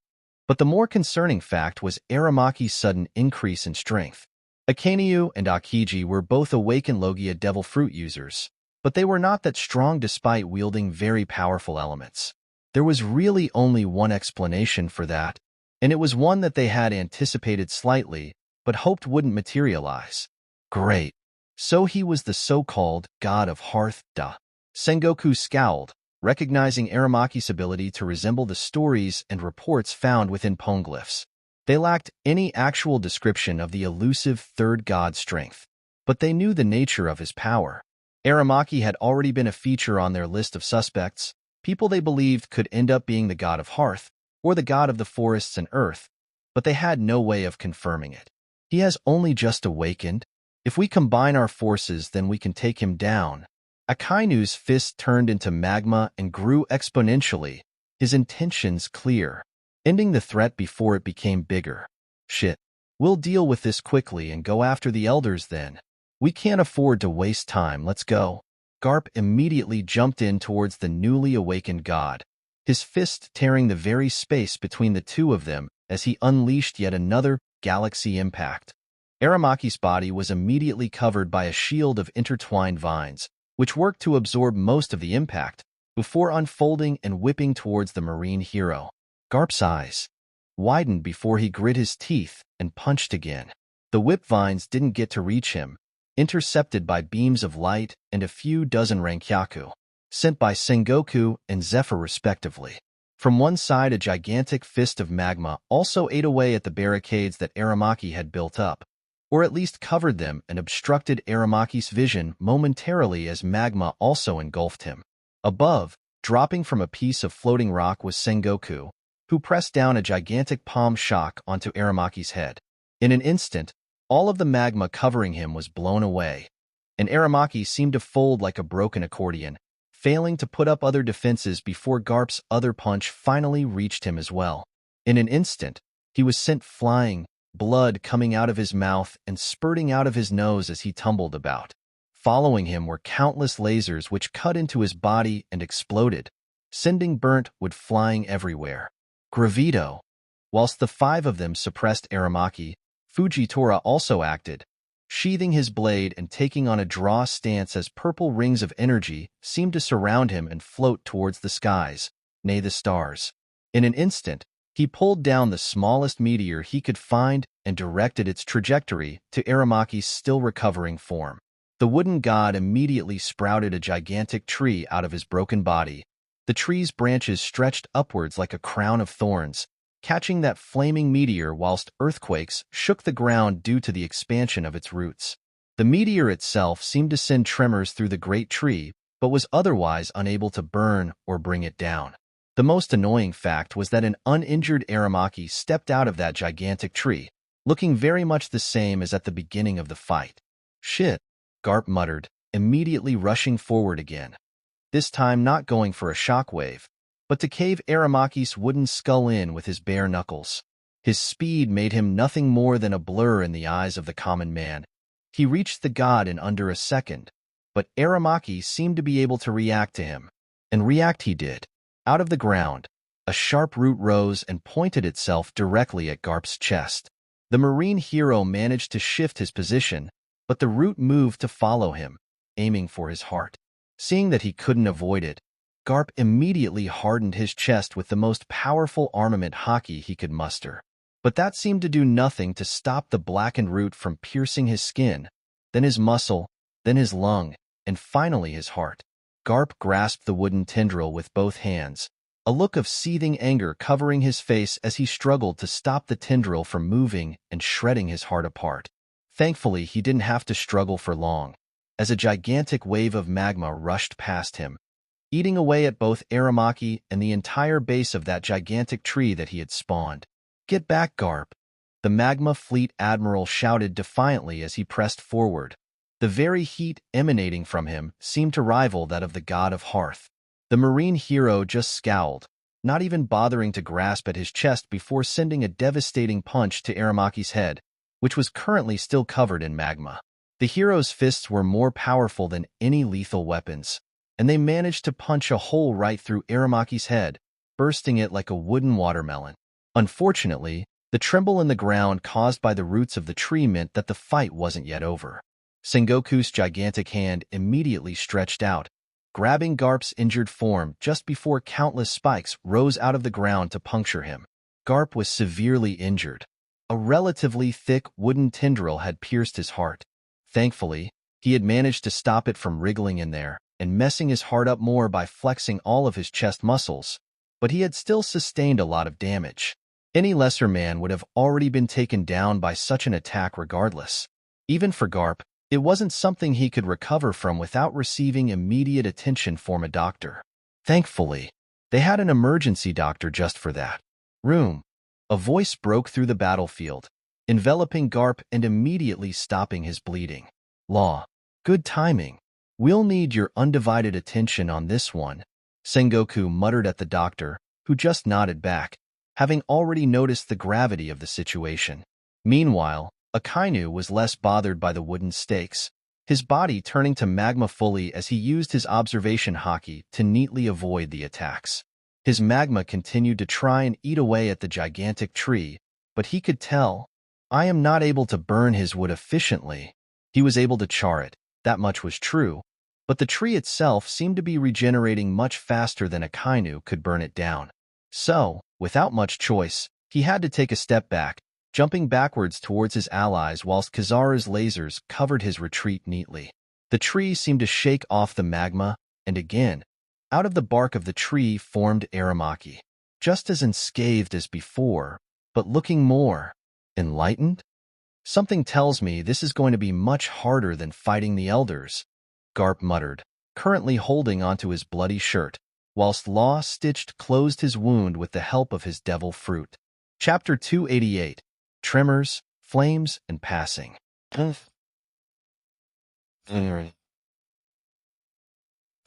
But the more concerning fact was Aramaki's sudden increase in strength. Akainu and Akiji were both awakened Logia Devil Fruit users, but they were not that strong despite wielding very powerful elements. There was really only one explanation for that, and it was one that they had anticipated slightly, but hoped wouldn't materialize. Great. So he was the so-called god of hearth, duh. Sengoku scowled, recognizing Aramaki's ability to resemble the stories and reports found within poneglyphs. They lacked any actual description of the elusive third god's strength, but they knew the nature of his power. Aramaki had already been a feature on their list of suspects, people they believed could end up being the god of hearth or the god of the forests and earth, but they had no way of confirming it. He has only just awakened. If we combine our forces, then we can take him down. Akainu's fist turned into magma and grew exponentially, his intentions clear, ending the threat before it became bigger. Shit. We'll deal with this quickly and go after the elders then. We can't afford to waste time, let's go. Garp immediately jumped in towards the newly awakened god, his fist tearing the very space between the two of them as he unleashed yet another galaxy impact. Aramaki's body was immediately covered by a shield of intertwined vines, which worked to absorb most of the impact, before unfolding and whipping towards the marine hero. Garp's eyes widened before he grit his teeth and punched again. The whip vines didn't get to reach him, intercepted by beams of light and a few dozen Rankyaku, sent by Sengoku and Zephyr respectively. From one side, a gigantic fist of magma also ate away at the barricades that Aramaki had built up, or at least covered them and obstructed Aramaki's vision momentarily as magma also engulfed him. Above, dropping from a piece of floating rock was Sengoku, who pressed down a gigantic palm shock onto Aramaki's head. In an instant, all of the magma covering him was blown away, and Aramaki seemed to fold like a broken accordion, failing to put up other defenses before Garp's other punch finally reached him as well. In an instant, he was sent flying, blood coming out of his mouth and spurting out of his nose as he tumbled about. Following him were countless lasers which cut into his body and exploded, sending burnt wood flying everywhere. Gravito. Whilst the five of them suppressed Aramaki, Fujitora also acted, sheathing his blade and taking on a draw stance as purple rings of energy seemed to surround him and float towards the skies, nay the stars. In an instant, he pulled down the smallest meteor he could find and directed its trajectory to Aramaki's still recovering form. The wooden god immediately sprouted a gigantic tree out of his broken body. The tree's branches stretched upwards like a crown of thorns, catching that flaming meteor whilst earthquakes shook the ground due to the expansion of its roots. The meteor itself seemed to send tremors through the great tree, but was otherwise unable to burn or bring it down. The most annoying fact was that an uninjured Aramaki stepped out of that gigantic tree, looking very much the same as at the beginning of the fight. Shit, Garp muttered, immediately rushing forward again. This time not going for a shockwave, but to cave Aramaki's wooden skull in with his bare knuckles. His speed made him nothing more than a blur in the eyes of the common man. He reached the god in under a second, but Aramaki seemed to be able to react to him. And react he did. Out of the ground, a sharp root rose and pointed itself directly at Garp's chest. The marine hero managed to shift his position, but the root moved to follow him, aiming for his heart. Seeing that he couldn't avoid it, Garp immediately hardened his chest with the most powerful armament haki he could muster. But that seemed to do nothing to stop the blackened root from piercing his skin, then his muscle, then his lung, and finally his heart. Garp grasped the wooden tendril with both hands, a look of seething anger covering his face as he struggled to stop the tendril from moving and shredding his heart apart. Thankfully, he didn't have to struggle for long, as a gigantic wave of magma rushed past him, eating away at both Aramaki and the entire base of that gigantic tree that he had spawned. "Get back, Garp!" The Magma Fleet Admiral shouted defiantly as he pressed forward. The very heat emanating from him seemed to rival that of the god of hearth. The marine hero just scowled, not even bothering to grasp at his chest before sending a devastating punch to Aramaki's head, which was currently still covered in magma. The hero's fists were more powerful than any lethal weapons, and they managed to punch a hole right through Aramaki's head, bursting it like a wooden watermelon. Unfortunately, the tremble in the ground caused by the roots of the tree meant that the fight wasn't yet over. Sengoku's gigantic hand immediately stretched out, grabbing Garp's injured form just before countless spikes rose out of the ground to puncture him. Garp was severely injured. A relatively thick wooden tendril had pierced his heart. Thankfully, he had managed to stop it from wriggling in there, and messing his heart up more by flexing all of his chest muscles, but he had still sustained a lot of damage. Any lesser man would have already been taken down by such an attack regardless. Even for Garp, it wasn't something he could recover from without receiving immediate attention from a doctor. Thankfully, they had an emergency doctor just for that. Room. A voice broke through the battlefield, enveloping Garp and immediately stopping his bleeding. Law. Good timing. We'll need your undivided attention on this one, Sengoku muttered at the doctor, who just nodded back, having already noticed the gravity of the situation. Meanwhile, Akainu was less bothered by the wooden stakes, his body turning to magma fully as he used his observation haki to neatly avoid the attacks. His magma continued to try and eat away at the gigantic tree, but he could tell, I am not able to burn his wood efficiently. He was able to char it, that much was true, but the tree itself seemed to be regenerating much faster than Akainu could burn it down. So, without much choice, he had to take a step back, jumping backwards towards his allies whilst Kazara's lasers covered his retreat neatly. The tree seemed to shake off the magma, and again, out of the bark of the tree formed Aramaki, just as unscathed as before, but looking more enlightened. Something tells me this is going to be much harder than fighting the elders, Garp muttered, currently holding onto his bloody shirt, whilst Law stitched closed his wound with the help of his devil fruit. Chapter 288. Tremors, Flames, and Passing.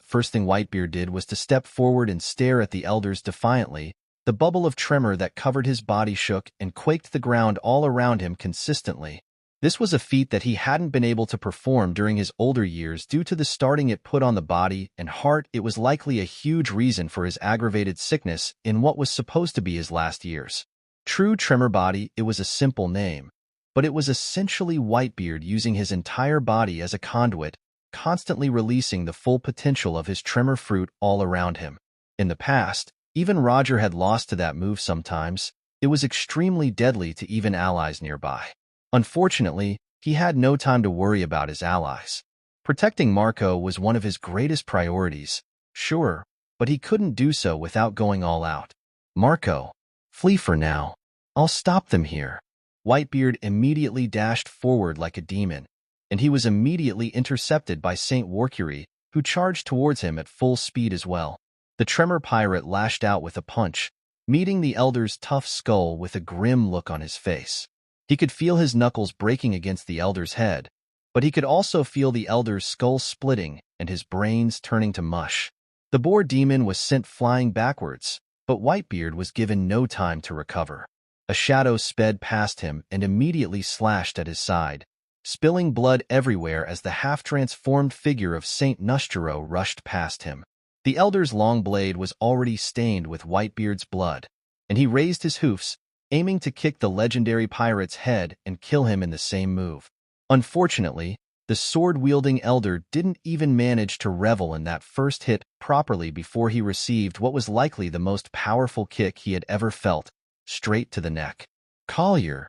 First thing Whitebeard did was to step forward and stare at the elders defiantly. The bubble of tremor that covered his body shook and quaked the ground all around him consistently. This was a feat that he hadn't been able to perform during his older years due to the starting it put on the body and heart. It was likely a huge reason for his aggravated sickness in what was supposed to be his last years. True Tremor Body, it was a simple name, but it was essentially Whitebeard using his entire body as a conduit, constantly releasing the full potential of his tremor fruit all around him. In the past, even Roger had lost to that move sometimes. It was extremely deadly to even allies nearby. Unfortunately, he had no time to worry about his allies. Protecting Marco was one of his greatest priorities, sure, but he couldn't do so without going all out. Marco, flee for now. I'll stop them here. Whitebeard immediately dashed forward like a demon, and he was immediately intercepted by Saint Warcury, who charged towards him at full speed as well. The Tremor Pirate lashed out with a punch, meeting the Elder's tough skull with a grim look on his face. He could feel his knuckles breaking against the Elder's head, but he could also feel the Elder's skull splitting and his brains turning to mush. The Boar Demon was sent flying backwards, but Whitebeard was given no time to recover. A shadow sped past him and immediately slashed at his side, spilling blood everywhere as the half-transformed figure of Saint Nushjuro rushed past him. The Elder's long blade was already stained with Whitebeard's blood, and he raised his hoofs, aiming to kick the legendary pirate's head and kill him in the same move. Unfortunately, the sword-wielding Elder didn't even manage to revel in that first hit properly before he received what was likely the most powerful kick he had ever felt, straight to the neck. Collier.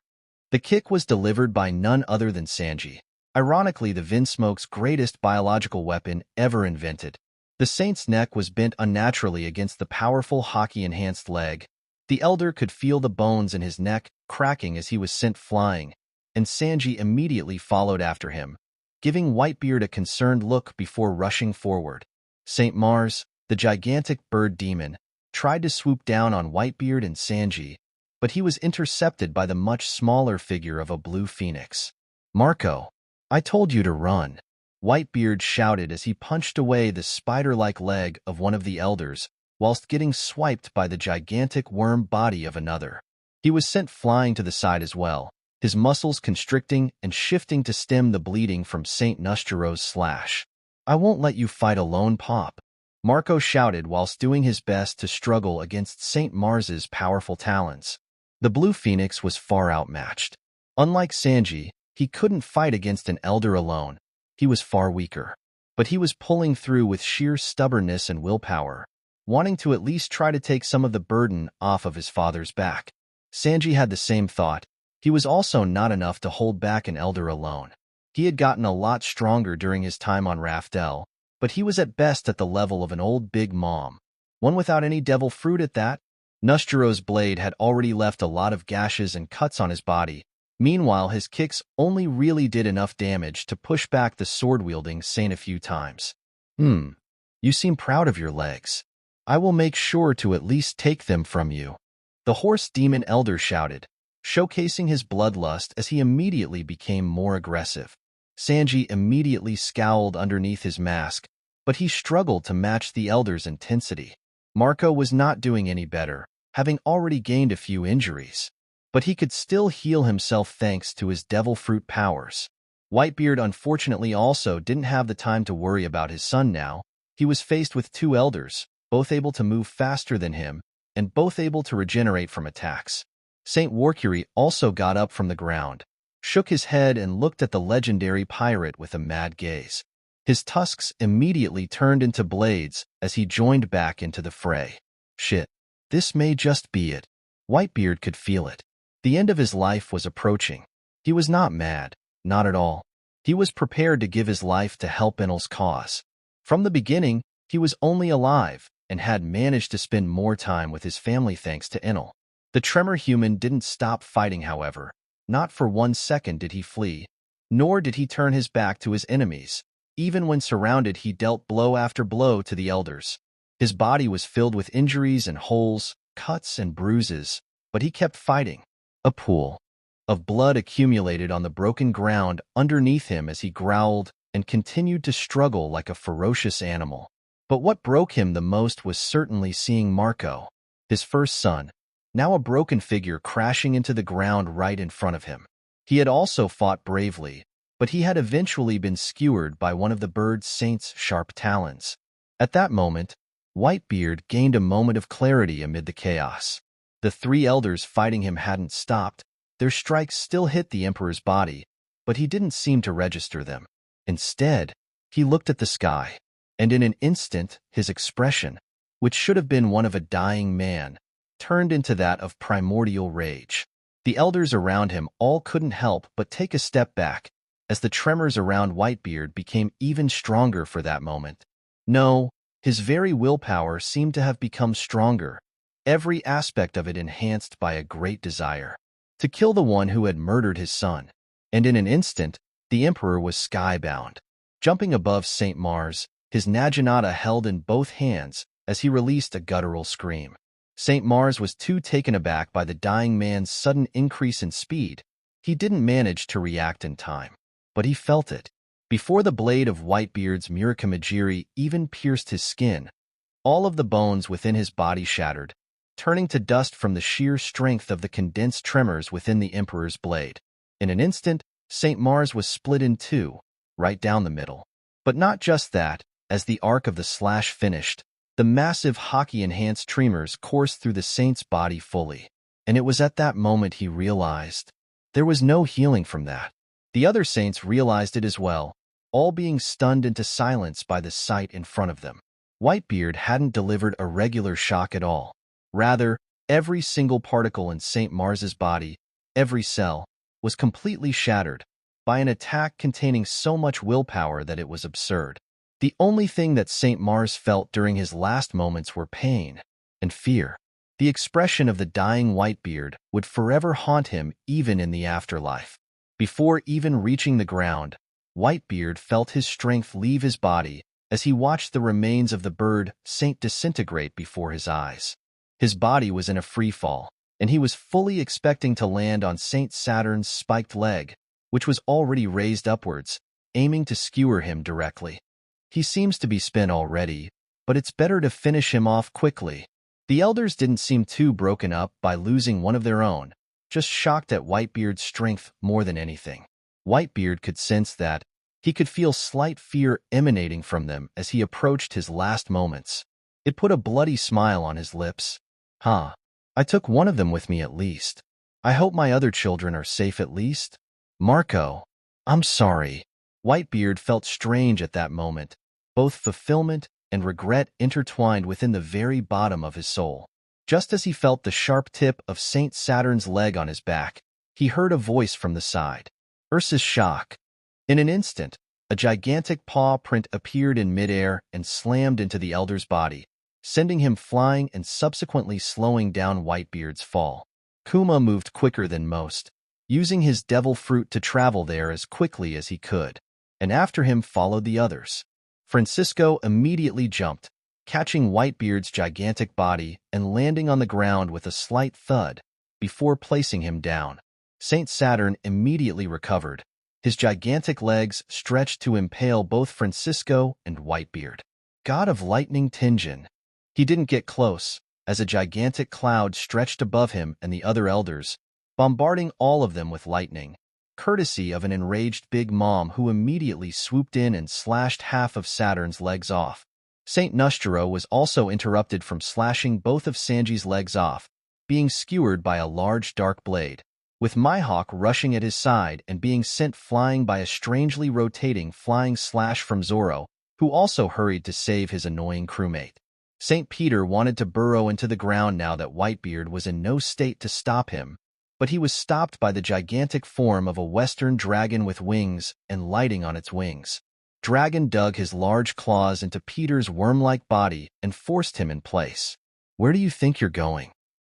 The kick was delivered by none other than Sanji, ironically the Vinsmoke's greatest biological weapon ever invented. The Saint's neck was bent unnaturally against the powerful hockey-enhanced leg. The Elder could feel the bones in his neck cracking as he was sent flying, and Sanji immediately followed after him, giving Whitebeard a concerned look before rushing forward. Saint Mars, the gigantic bird demon, tried to swoop down on Whitebeard and Sanji, but he was intercepted by the much smaller figure of a blue phoenix. Marco, I told you to run, Whitebeard shouted as he punched away the spider-like leg of one of the elders, whilst getting swiped by the gigantic worm body of another. He was sent flying to the side as well, his muscles constricting and shifting to stem the bleeding from Saint Nushjuro's slash. I won't let you fight alone, Pop, Marco shouted whilst doing his best to struggle against Saint Mars's powerful talons. The Blue Phoenix was far outmatched. Unlike Sanji, he couldn't fight against an elder alone. He was far weaker. But he was pulling through with sheer stubbornness and willpower, wanting to at least try to take some of the burden off of his father's back. Sanji had the same thought. He was also not enough to hold back an elder alone. He had gotten a lot stronger during his time on Raftel, but he was at best at the level of an old big mom, one without any devil fruit at that. Nusjiro's blade had already left a lot of gashes and cuts on his body. Meanwhile, his kicks only really did enough damage to push back the sword-wielding Saint a few times. You seem proud of your legs. I will make sure to at least take them from you. The horse demon elder shouted, showcasing his bloodlust as he immediately became more aggressive. Sanji immediately scowled underneath his mask, but he struggled to match the elder's intensity. Marco was not doing any better, having already gained a few injuries, but he could still heal himself thanks to his devil fruit powers. Whitebeard unfortunately also didn't have the time to worry about his son now. He was faced with two elders, both able to move faster than him, and both able to regenerate from attacks. Saint Warcury also got up from the ground, shook his head and looked at the legendary pirate with a mad gaze. His tusks immediately turned into blades as he joined back into the fray. Shit, this may just be it. Whitebeard could feel it. The end of his life was approaching. He was not mad, not at all. He was prepared to give his life to help Enel's cause. From the beginning, he was only alive and had managed to spend more time with his family thanks to Enel. The tremor human didn't stop fighting, however. Not for 1 second did he flee, nor did he turn his back to his enemies. Even when surrounded, he dealt blow after blow to the elders. His body was filled with injuries and holes, cuts and bruises, but he kept fighting. A pool of blood accumulated on the broken ground underneath him as he growled and continued to struggle like a ferocious animal. But what broke him the most was certainly seeing Marco, his first son, now a broken figure crashing into the ground right in front of him. He had also fought bravely, but he had eventually been skewered by one of the bird saint's sharp talons. At that moment, Whitebeard gained a moment of clarity amid the chaos. The three elders fighting him hadn't stopped. Their strikes still hit the Emperor's body, but he didn't seem to register them. Instead, he looked at the sky, and in an instant, his expression, which should have been one of a dying man, turned into that of primordial rage. The elders around him all couldn't help but take a step back, as the tremors around Whitebeard became even stronger for that moment. No, his very willpower seemed to have become stronger, every aspect of it enhanced by a great desire to kill the one who had murdered his son. And in an instant, the Emperor was skybound. Jumping above St. Mars, his Naginata held in both hands as he released a guttural scream. St. Mars was too taken aback by the dying man's sudden increase in speed. He didn't manage to react in time, but he felt it. Before the blade of Whitebeard's Murakamajiri even pierced his skin, all of the bones within his body shattered, turning to dust from the sheer strength of the condensed tremors within the Emperor's blade. In an instant, St. Mars was split in two, right down the middle. But not just that, as the arc of the slash finished, the massive hockey-enhanced tremors coursed through the saint's body fully. And it was at that moment he realized there was no healing from that. The other saints realized it as well, all being stunned into silence by the sight in front of them. Whitebeard hadn't delivered a regular shock at all. Rather, every single particle in St. Mars's body, every cell, was completely shattered by an attack containing so much willpower that it was absurd. The only thing that St. Mars felt during his last moments were pain and fear. The expression of the dying Whitebeard would forever haunt him even in the afterlife. Before even reaching the ground, Whitebeard felt his strength leave his body as he watched the remains of the bird saint disintegrate before his eyes. His body was in a free fall, and he was fully expecting to land on Saint Saturn's spiked leg, which was already raised upwards, aiming to skewer him directly. He seems to be spent already, but it's better to finish him off quickly. The elders didn't seem too broken up by losing one of their own, just shocked at Whitebeard's strength more than anything. Whitebeard could sense that. He could feel slight fear emanating from them as he approached his last moments. It put a bloody smile on his lips. I took one of them with me at least. I hope my other children are safe at least. Marco, I'm sorry. Whitebeard felt strange at that moment, both fulfillment and regret intertwined within the very bottom of his soul. Just as he felt the sharp tip of Saint Saturn's leg on his back, he heard a voice from the side. Ursa's shock. In an instant, A gigantic paw print appeared in midair and slammed into the elder's body, sending him flying and subsequently slowing down Whitebeard's fall. Kuma moved quicker than most, using his devil fruit to travel there as quickly as he could, and after him followed the others. Francisco immediately jumped, catching Whitebeard's gigantic body and landing on the ground with a slight thud before placing him down. Saint Saturn immediately recovered, his gigantic legs stretched to impale both Francisco and Whitebeard. God of Lightning Tenjin. He didn't get close, as a gigantic cloud stretched above him and the other elders, bombarding all of them with lightning, courtesy of an enraged Big Mom who immediately swooped in and slashed half of Saturn's legs off. Saint Nushjuro was also interrupted from slashing both of Sanji's legs off, being skewered by a large dark blade, with Mihawk rushing at his side and being sent flying by a strangely rotating flying slash from Zoro, who also hurried to save his annoying crewmate. St. Peter wanted to burrow into the ground now that Whitebeard was in no state to stop him, but he was stopped by the gigantic form of a western dragon with wings and lighting on its wings. Dragon dug his large claws into Peter's worm-like body and forced him in place. "Where do you think you're going?"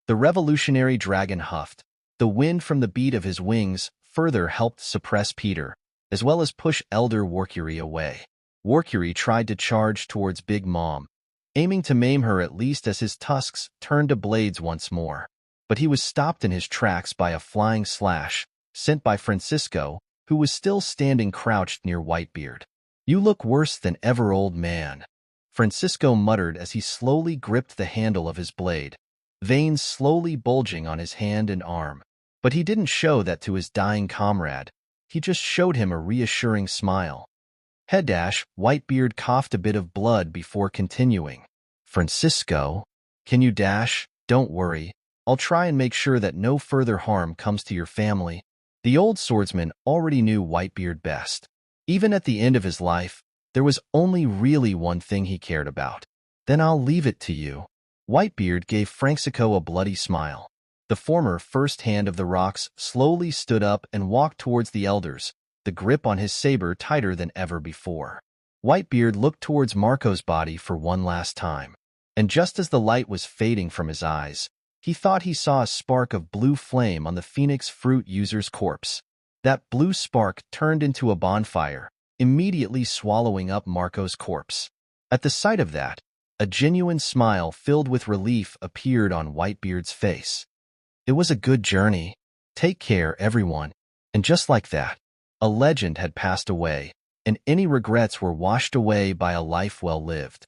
The revolutionary dragon huffed. The wind from the beat of his wings further helped suppress Peter, as well as push Elder Warcury away. Warcury tried to charge towards Big Mom, aiming to maim her at least as his tusks turned to blades once more. But he was stopped in his tracks by a flying slash, sent by Francisco, who was still standing crouched near Whitebeard. "You look worse than ever, old man," Francisco muttered as he slowly gripped the handle of his blade, veins slowly bulging on his hand and arm. But he didn't show that to his dying comrade. He just showed him a reassuring smile. Whitebeard coughed a bit of blood before continuing. "Francisco, can you dash? Don't worry. I'll try and make sure that no further harm comes to your family." The old swordsman already knew Whitebeard best. Even at the end of his life, there was only really one thing he cared about. "Then I'll leave it to you." Whitebeard gave Francisco a bloody smile. The former first hand of the rocks slowly stood up and walked towards the elders, the grip on his saber tighter than ever before. Whitebeard looked towards Marco's body for one last time, and just as the light was fading from his eyes, he thought he saw a spark of blue flame on the Phoenix Fruit user's corpse. That blue spark turned into a bonfire, immediately swallowing up Marco's corpse. At the sight of that, a genuine smile filled with relief appeared on Whitebeard's face. "It was a good journey. Take care, everyone." And just like that, a legend had passed away, and any regrets were washed away by a life well lived.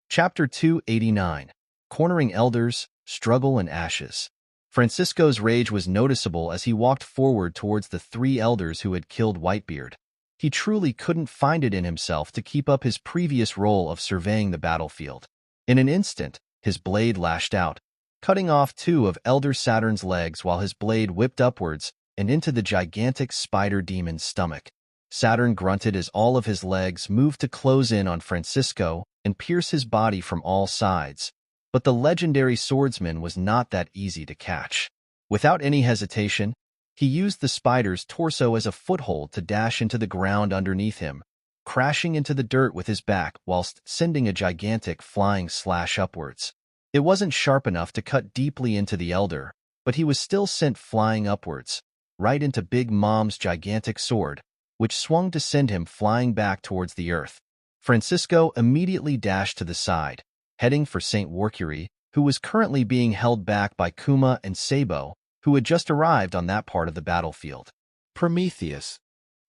Chapter 289. Cornering Elders, Struggle and Ashes. Francisco's rage was noticeable as he walked forward towards the three elders who had killed Whitebeard. He truly couldn't find it in himself to keep up his previous role of surveying the battlefield. In an instant, his blade lashed out, cutting off two of Elder Saturn's legs while his blade whipped upwards and into the gigantic spider demon's stomach. Saturn grunted as all of his legs moved to close in on Francisco and pierce his body from all sides. But the legendary swordsman was not that easy to catch. Without any hesitation, he used the spider's torso as a foothold to dash into the ground underneath him, crashing into the dirt with his back whilst sending a gigantic flying slash upwards. It wasn't sharp enough to cut deeply into the elder, but he was still sent flying upwards, right into Big Mom's gigantic sword, which swung to send him flying back towards the earth. Francisco immediately dashed to the side, heading for St. Warcury, who was currently being held back by Kuma and Sabo, who had just arrived on that part of the battlefield. Prometheus.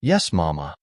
"Yes, Mama."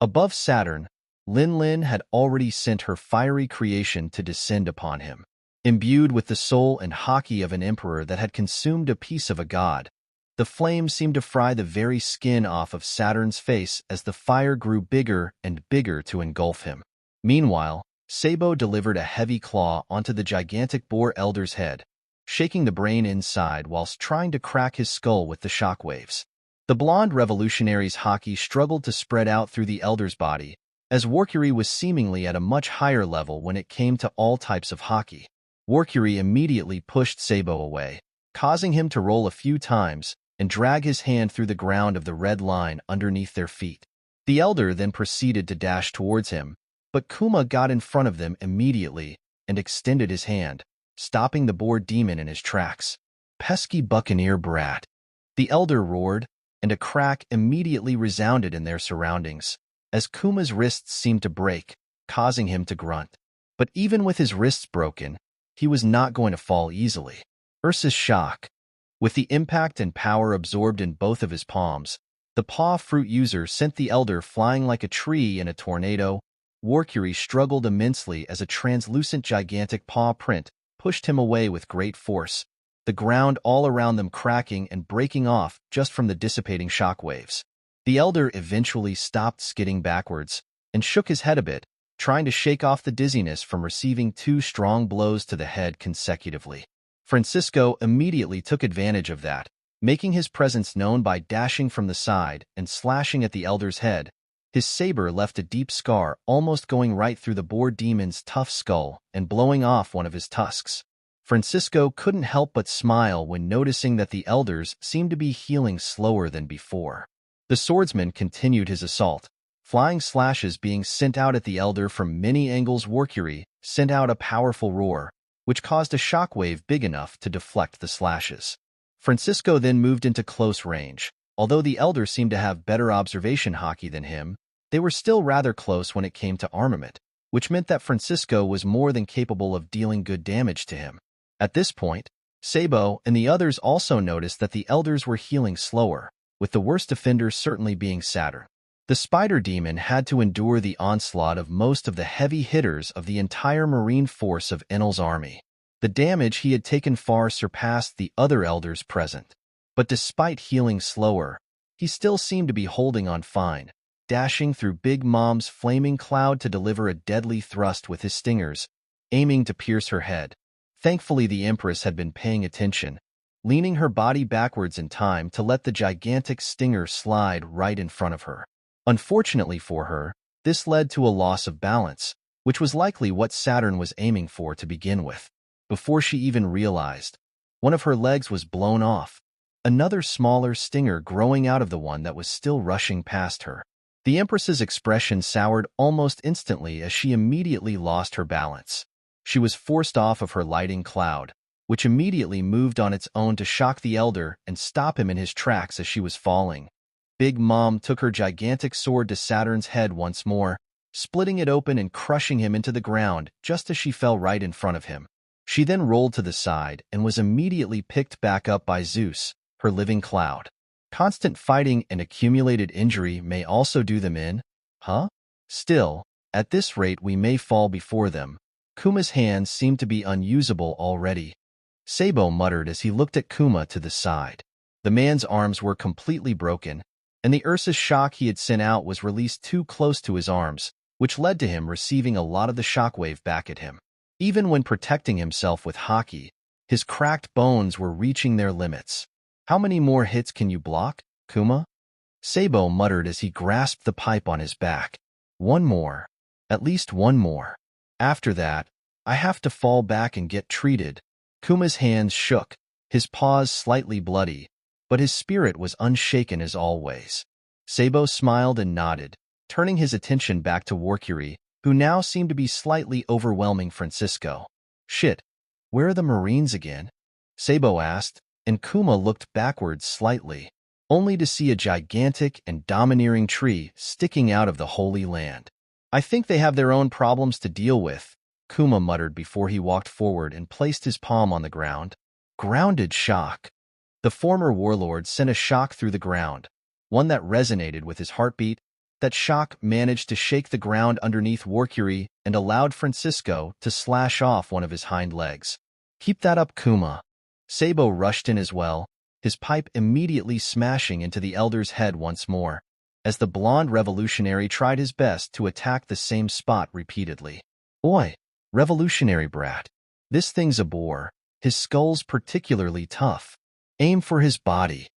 Above Saturn, Lin had already sent her fiery creation to descend upon him. Imbued with the soul and haki of an emperor that had consumed a piece of a god, the flames seemed to fry the very skin off of Saturn's face as the fire grew bigger and bigger to engulf him. Meanwhile, Sabo delivered a heavy claw onto the gigantic boar elder's head, shaking the brain inside whilst trying to crack his skull with the shockwaves. The blonde revolutionary's haki struggled to spread out through the elder's body, as Warcury was seemingly at a much higher level when it came to all types of haki. Warcury immediately pushed Sabo away, causing him to roll a few times and drag his hand through the ground of the red line underneath their feet. The elder then proceeded to dash towards him, but Kuma got in front of them immediately and extended his hand, stopping the boar demon in his tracks. "Pesky buccaneer brat!" the elder roared, and a crack immediately resounded in their surroundings, as Kuma's wrists seemed to break, causing him to grunt. But even with his wrists broken, he was not going to fall easily. Ursa's shock. With the impact and power absorbed in both of his palms, the paw fruit user sent the elder flying like a tree in a tornado. Warcury struggled immensely as a translucent gigantic paw print pushed him away with great force, the ground all around them cracking and breaking off just from the dissipating shockwaves. The elder eventually stopped skidding backwards and shook his head a bit, trying to shake off the dizziness from receiving 2 strong blows to the head consecutively. Francisco immediately took advantage of that, making his presence known by dashing from the side and slashing at the elder's head. His saber left a deep scar almost going right through the boar demon's tough skull and blowing off one of his tusks. Francisco couldn't help but smile when noticing that the elders seemed to be healing slower than before. The swordsman continued his assault, flying slashes being sent out at the elder from many angles. Warcury sent out a powerful roar, which caused a shockwave big enough to deflect the slashes. Francisco then moved into close range. Although the elder seemed to have better observation hockey than him, they were still rather close when it came to armament, which meant that Francisco was more than capable of dealing good damage to him. At this point, Sabo and the others also noticed that the elders were healing slower, with the worst offenders certainly being Saturn. The spider demon had to endure the onslaught of most of the heavy hitters of the entire marine force of Enel's army. The damage he had taken far surpassed the other elders present. But despite healing slower, he still seemed to be holding on fine, dashing through Big Mom's flaming cloud to deliver a deadly thrust with his stingers, aiming to pierce her head. Thankfully, the Empress had been paying attention, leaning her body backwards in time to let the gigantic stinger slide right in front of her. Unfortunately for her, this led to a loss of balance, which was likely what Saturn was aiming for to begin with. Before she even realized, one of her legs was blown off, another smaller stinger growing out of the one that was still rushing past her. The Empress's expression soured almost instantly as she immediately lost her balance. She was forced off of her lighting cloud, which immediately moved on its own to shock the elder and stop him in his tracks as she was falling. Big Mom took her gigantic sword to Saturn's head once more, splitting it open and crushing him into the ground just as she fell right in front of him. She then rolled to the side and was immediately picked back up by Zeus, her living cloud. Constant fighting and accumulated injury may also do them in, huh? Still, at this rate we may fall before them. Kuma's hands seemed to be unusable already. Sabo muttered as he looked at Kuma to the side. The man's arms were completely broken, and the Ursa's shock he had sent out was released too close to his arms, which led to him receiving a lot of the shockwave back at him. Even when protecting himself with hockey, his cracked bones were reaching their limits. "How many more hits can you block, Kuma?" Sabo muttered as he grasped the pipe on his back. "One more. At least one more. After that, I have to fall back and get treated." Kuma's hands shook, his paws slightly bloody, but his spirit was unshaken as always. Sabo smiled and nodded, turning his attention back to Warcury, who now seemed to be slightly overwhelming Francisco. "Shit, where are the Marines again?" Sabo asked, and Kuma looked backwards slightly, only to see a gigantic and domineering tree sticking out of the Holy Land. "I think they have their own problems to deal with," Kuma muttered before he walked forward and placed his palm on the ground. Grounded shock. The former warlord sent a shock through the ground, one that resonated with his heartbeat. That shock managed to shake the ground underneath Warcury and allowed Francisco to slash off one of his hind legs. "Keep that up, Kuma." Sabo rushed in as well, his pipe immediately smashing into the elder's head once more, as the blonde revolutionary tried his best to attack the same spot repeatedly. "Oi, revolutionary brat. This thing's a bore. His skull's particularly tough. Aim for his body,"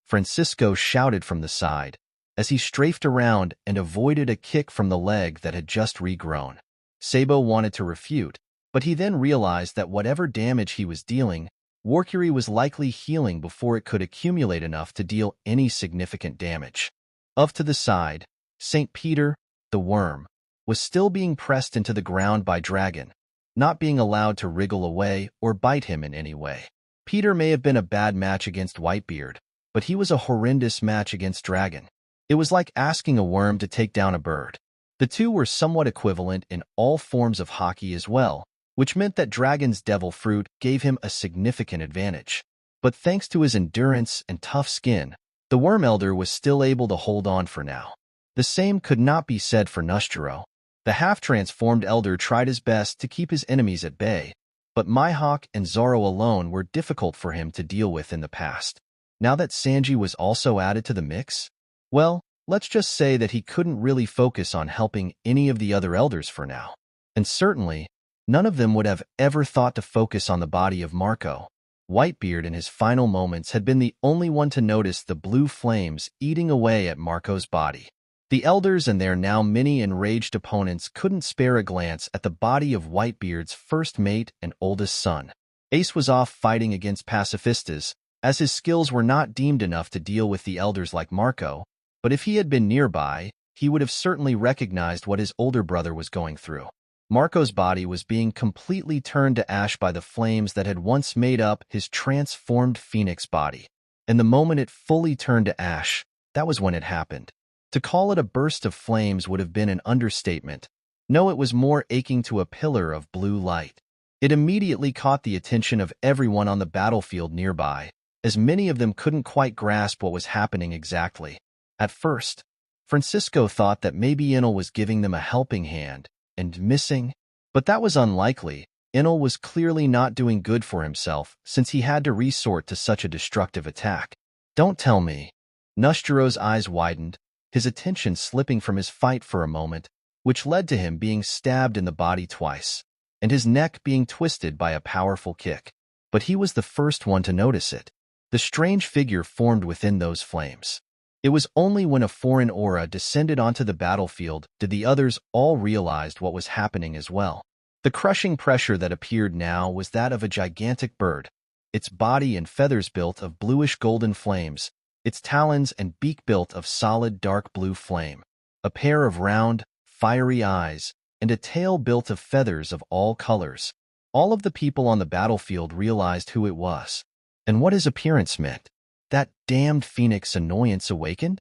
Francisco shouted from the side, as he strafed around and avoided a kick from the leg that had just regrown. Sabo wanted to refute, but he then realized that whatever damage he was dealing, Warcury was likely healing before it could accumulate enough to deal any significant damage. Off to the side, St. Peter, the worm, was still being pressed into the ground by Dragon, not being allowed to wriggle away or bite him in any way. Peter may have been a bad match against Whitebeard, but he was a horrendous match against Dragon. It was like asking a worm to take down a bird. The two were somewhat equivalent in all forms of hockey as well, which meant that Dragon's devil fruit gave him a significant advantage. But thanks to his endurance and tough skin, the Worm Elder was still able to hold on for now. The same could not be said for Nushjuro. The half-transformed Elder tried his best to keep his enemies at bay, but Mihawk and Zoro alone were difficult for him to deal with in the past. Now that Sanji was also added to the mix, well, let's just say that he couldn't really focus on helping any of the other elders for now. And certainly, none of them would have ever thought to focus on the body of Marco. Whitebeard in his final moments had been the only one to notice the blue flames eating away at Marco's body. The elders and their now many enraged opponents couldn't spare a glance at the body of Whitebeard's first mate and oldest son. Ace was off fighting against pacifistas, as his skills were not deemed enough to deal with the elders like Marco, but if he had been nearby, he would have certainly recognized what his older brother was going through. Marco's body was being completely turned to ash by the flames that had once made up his transformed phoenix body. And the moment it fully turned to ash, that was when it happened. To call it a burst of flames would have been an understatement. No, it was more akin to a pillar of blue light. It immediately caught the attention of everyone on the battlefield nearby, as many of them couldn't quite grasp what was happening exactly. At first, Francisco thought that maybe Enel was giving them a helping hand, and missing, but that was unlikely. Enel was clearly not doing good for himself since he had to resort to such a destructive attack. Don't tell me. Nushjuro's eyes widened, his attention slipping from his fight for a moment, which led to him being stabbed in the body twice, and his neck being twisted by a powerful kick. But he was the first one to notice it. The strange figure formed within those flames. It was only when a foreign aura descended onto the battlefield did the others all realize what was happening as well. The crushing pressure that appeared now was that of a gigantic bird, its body and feathers built of bluish-golden flames, its talons and beak built of solid dark blue flame, a pair of round, fiery eyes, and a tail built of feathers of all colors. All of the people on the battlefield realized who it was, and what his appearance meant. That damned phoenix annoyance awakened?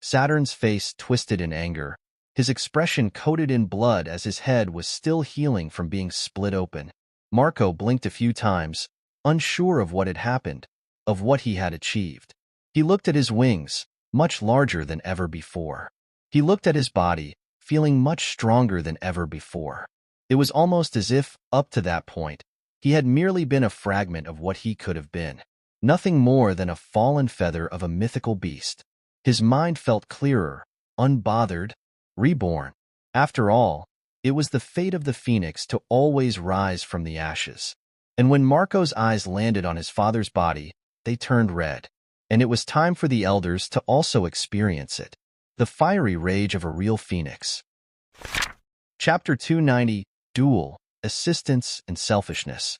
Saturn's face twisted in anger, his expression coated in blood as his head was still healing from being split open. Marco blinked a few times, unsure of what had happened, of what he had achieved. He looked at his wings, much larger than ever before. He looked at his body, feeling much stronger than ever before. It was almost as if, up to that point, he had merely been a fragment of what he could have been. Nothing more than a fallen feather of a mythical beast. His mind felt clearer, unbothered, reborn. After all, it was the fate of the phoenix to always rise from the ashes. And when Marco's eyes landed on his father's body, they turned red. And it was time for the elders to also experience it. The fiery rage of a real phoenix. Chapter 290, Duel, Assistance and Selfishness.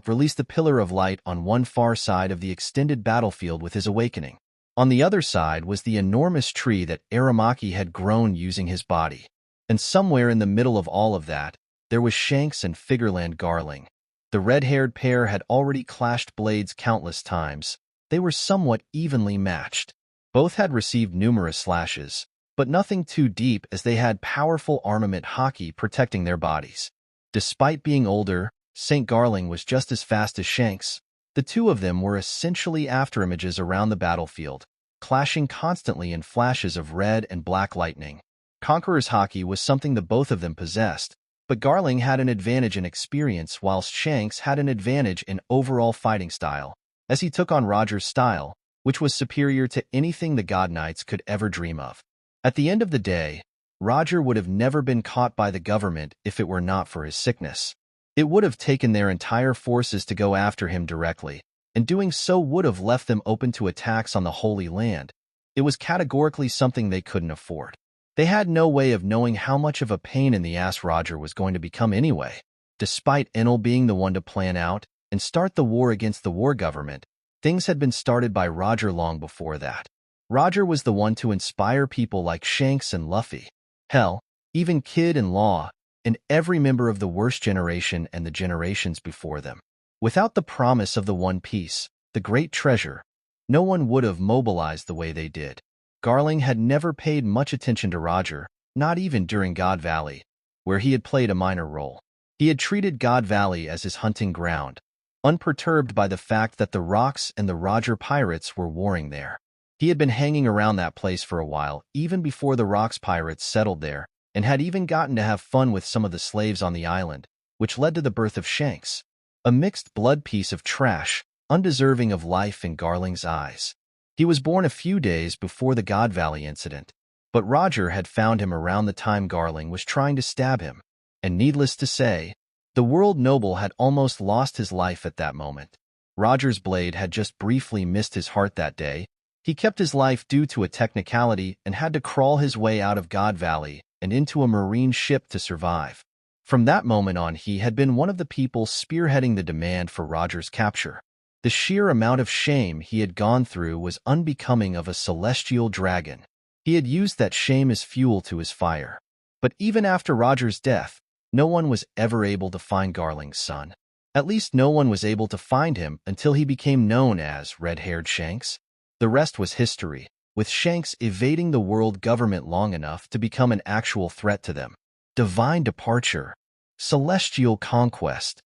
Released the pillar of light on one far side of the extended battlefield with his awakening. On the other side was the enormous tree that Aramaki had grown using his body. And somewhere in the middle of all of that, there was Shanks and Figureland Garling. The red-haired pair had already clashed blades countless times. They were somewhat evenly matched. Both had received numerous slashes, but nothing too deep as they had powerful armament haki protecting their bodies. Despite being older, St. Garling was just as fast as Shanks. The two of them were essentially afterimages around the battlefield, clashing constantly in flashes of red and black lightning. Conqueror's haki was something the both of them possessed, but Garling had an advantage in experience whilst Shanks had an advantage in overall fighting style, as he took on Roger's style, which was superior to anything the God Knights could ever dream of. At the end of the day, Roger would have never been caught by the government if it were not for his sickness. It would have taken their entire forces to go after him directly, and doing so would have left them open to attacks on the Holy Land. It was categorically something they couldn't afford. They had no way of knowing how much of a pain in the ass Roger was going to become anyway. Despite Enel being the one to plan out and start the war against the war government, Things had been started by Roger long before that. Roger was the one to inspire people like Shanks and Luffy. Hell, even Kid and Law, and every member of the worst generation and the generations before them. Without the promise of the One Piece, the great treasure, no one would have mobilized the way they did. Garling had never paid much attention to Roger, not even during God Valley, where he had played a minor role. He had treated God Valley as his hunting ground, unperturbed by the fact that the Rocks and the Roger pirates were warring there. He had been hanging around that place for a while, even before the Rocks pirates settled there, and had even gotten to have fun with some of the slaves on the island, which led to the birth of Shanks, a mixed-blood piece of trash, undeserving of life in Garling's eyes. He was born a few days before the God Valley incident, but Roger had found him around the time Garling was trying to stab him, and needless to say, the world noble had almost lost his life at that moment. Roger's blade had just briefly missed his heart that day. He kept his life due to a technicality and had to crawl his way out of God Valley and into a marine ship to survive. From that moment on, he had been one of the people spearheading the demand for Roger's capture. The sheer amount of shame he had gone through was unbecoming of a celestial dragon. He had used that shame as fuel to his fire. But even after Roger's death, no one was ever able to find Garling's son. At least no one was able to find him until he became known as Red-Haired Shanks. The rest was history, with Shanks evading the world government long enough to become an actual threat to them. Divine departure, celestial conquest.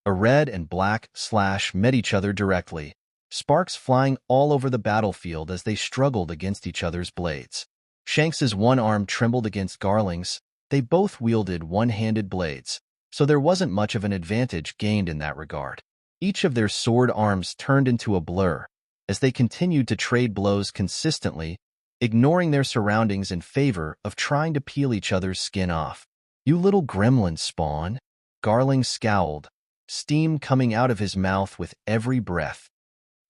A red and black slash met each other directly, sparks flying all over the battlefield as they struggled against each other's blades. Shanks's one arm trembled against Garling's. They both wielded one-handed blades, so there wasn't much of an advantage gained in that regard. Each of their sword arms turned into a blur as they continued to trade blows consistently, ignoring their surroundings in favor of trying to peel each other's skin off. "You little gremlin spawn," Garling scowled, steam coming out of his mouth with every breath.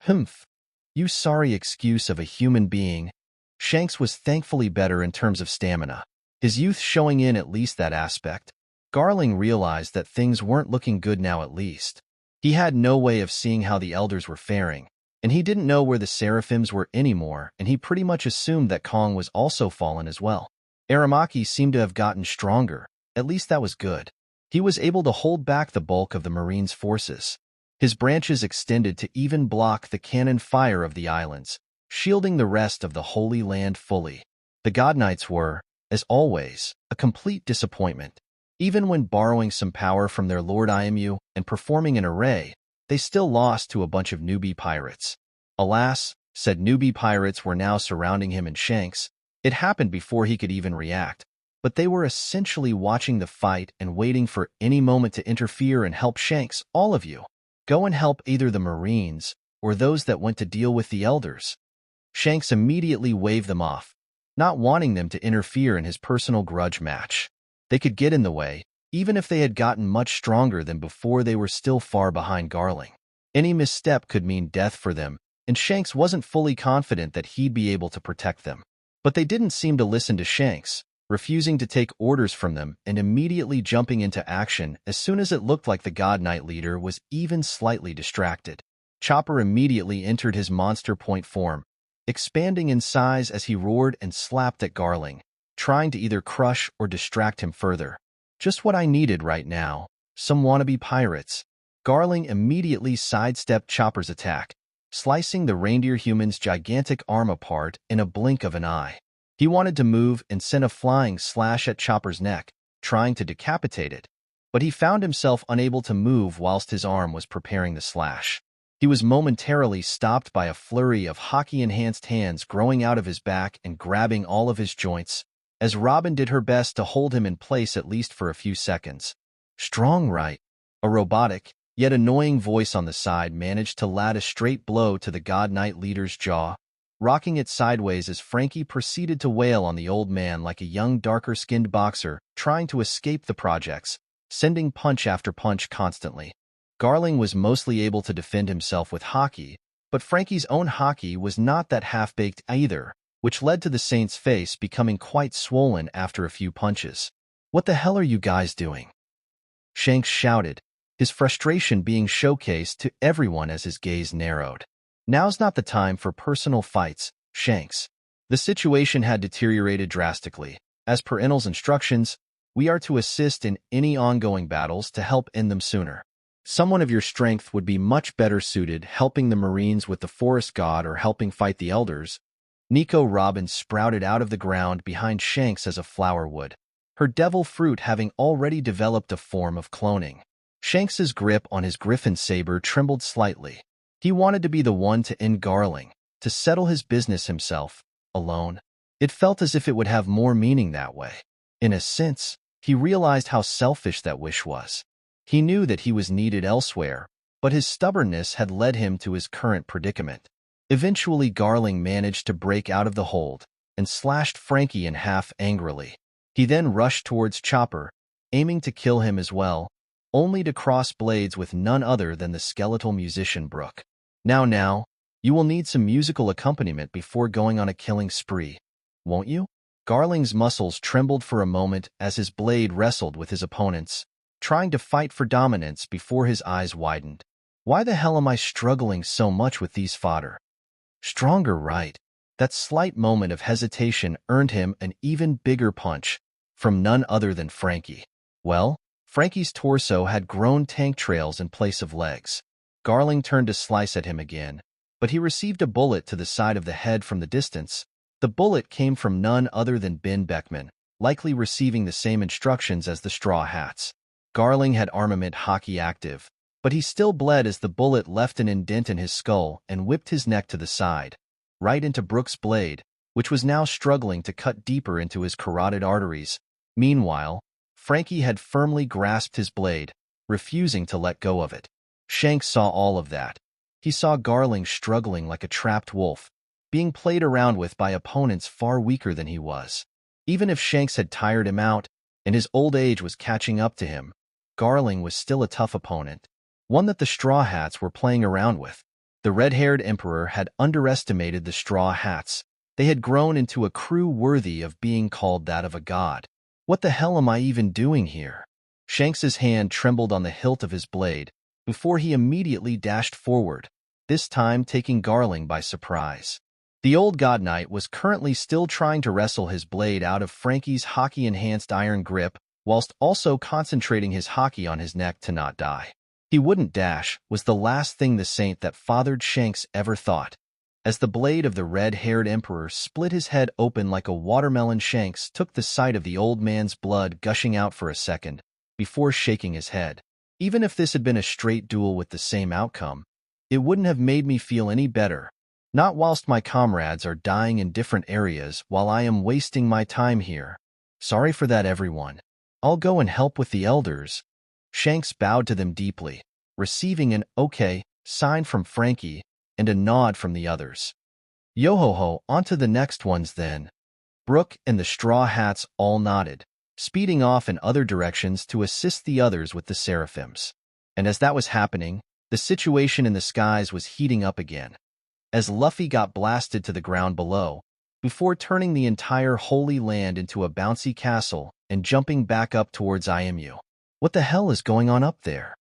"Humph, you sorry excuse of a human being." Shanks was thankfully better in terms of stamina, his youth showing in at least that aspect. Garling realized that things weren't looking good now at least. He had no way of seeing how the elders were faring, and he didn't know where the seraphims were anymore, and he pretty much assumed that Kong was also fallen as well. Aramaki seemed to have gotten stronger, at least that was good. He was able to hold back the bulk of the Marines' forces. His branches extended to even block the cannon fire of the islands, shielding the rest of the Holy Land fully. The God Knights were, as always, a complete disappointment. Even when borrowing some power from their Lord Imu and performing an array, they still lost to a bunch of newbie pirates. Alas, said newbie pirates were now surrounding him and Shanks. It happened before he could even react, but they were essentially watching the fight and waiting for any moment to interfere and help Shanks. "All of you, go and help either the Marines or those that went to deal with the elders." Shanks immediately waved them off, not wanting them to interfere in his personal grudge match. They could get in the way, even if they had gotten much stronger than before. They were still far behind Garling. Any misstep could mean death for them, and Shanks wasn't fully confident that he'd be able to protect them. But they didn't seem to listen to Shanks, refusing to take orders from them and immediately jumping into action as soon as it looked like the God Knight leader was even slightly distracted. Chopper immediately entered his monster point form, expanding in size as he roared and slapped at Garling, trying to either crush or distract him further. Just what I needed right now, some wannabe pirates. Garling immediately sidestepped Chopper's attack, slicing the reindeer human's gigantic arm apart in a blink of an eye. He wanted to move and send a flying slash at Chopper's neck, trying to decapitate it, but he found himself unable to move whilst his arm was preparing the slash. He was momentarily stopped by a flurry of hockey-enhanced hands growing out of his back and grabbing all of his joints, as Robin did her best to hold him in place at least for a few seconds. "Strong right." A robotic, yet annoying voice on the side managed to land a straight blow to the God Knight leader's jaw, rocking it sideways as Frankie proceeded to wail on the old man like a young darker-skinned boxer trying to escape the projects, sending punch after punch constantly. Garling was mostly able to defend himself with hockey, but Frankie's own hockey was not that half-baked either, which led to the Saint's face becoming quite swollen after a few punches. "What the hell are you guys doing?" Shanks shouted, his frustration being showcased to everyone as his gaze narrowed. Now's not the time for personal fights, Shanks. The situation had deteriorated drastically. As per Enel's instructions, we are to assist in any ongoing battles to help end them sooner. Someone of your strength would be much better suited helping the Marines with the Forest God or helping fight the Elders. Nico Robin sprouted out of the ground behind Shanks as a flower would, her devil fruit having already developed a form of cloning. Shanks's grip on his griffin saber trembled slightly. He wanted to be the one to end Garling, to settle his business himself, alone. It felt as if it would have more meaning that way. In a sense, he realized how selfish that wish was. He knew that he was needed elsewhere, but his stubbornness had led him to his current predicament. Eventually, Garling managed to break out of the hold and slashed Frankie in half angrily. He then rushed towards Chopper, aiming to kill him as well, only to cross blades with none other than the skeletal musician Brook. Now, you will need some musical accompaniment before going on a killing spree, won't you? Garling's muscles trembled for a moment as his blade wrestled with his opponents, trying to fight for dominance before his eyes widened. Why the hell am I struggling so much with these fodder? Stronger, right? That slight moment of hesitation earned him an even bigger punch from none other than Frankie. Well, Frankie's torso had grown tank trails in place of legs. Garling turned to slice at him again, but he received a bullet to the side of the head from the distance. The bullet came from none other than Ben Beckman, likely receiving the same instructions as the Straw Hats. Garling had armament hockey active, but he still bled as the bullet left an indent in his skull and whipped his neck to the side, right into Brook's blade, which was now struggling to cut deeper into his carotid arteries. Meanwhile, Frankie had firmly grasped his blade, refusing to let go of it. Shanks saw all of that. He saw Garling struggling like a trapped wolf, being played around with by opponents far weaker than he was. Even if Shanks had tired him out, and his old age was catching up to him, Garling was still a tough opponent, one that the Straw Hats were playing around with. The red-haired Emperor had underestimated the Straw Hats. They had grown into a crew worthy of being called that of a god. What the hell am I even doing here? Shanks's hand trembled on the hilt of his blade before he immediately dashed forward, this time taking Garling by surprise. The old God Knight was currently still trying to wrestle his blade out of Frankie's hockey-enhanced iron grip, whilst also concentrating his hockey on his neck to not die. He wouldn't dash was the last thing the saint that fathered Shanks ever thought. As the blade of the red-haired Emperor split his head open like a watermelon, Shanks took the sight of the old man's blood gushing out for a second, before shaking his head. Even if this had been a straight duel with the same outcome, it wouldn't have made me feel any better. Not whilst my comrades are dying in different areas while I am wasting my time here. Sorry for that, everyone. I'll go and help with the elders. Shanks bowed to them deeply, receiving an okay sign from Frankie and a nod from the others. Yo-ho-ho, on to the next ones then. Brook and the Straw Hats all nodded, speeding off in other directions to assist the others with the Seraphims. And as that was happening, the situation in the skies was heating up again, as Luffy got blasted to the ground below, before turning the entire Holy Land into a bouncy castle and jumping back up towards IMU. What the hell is going on up there?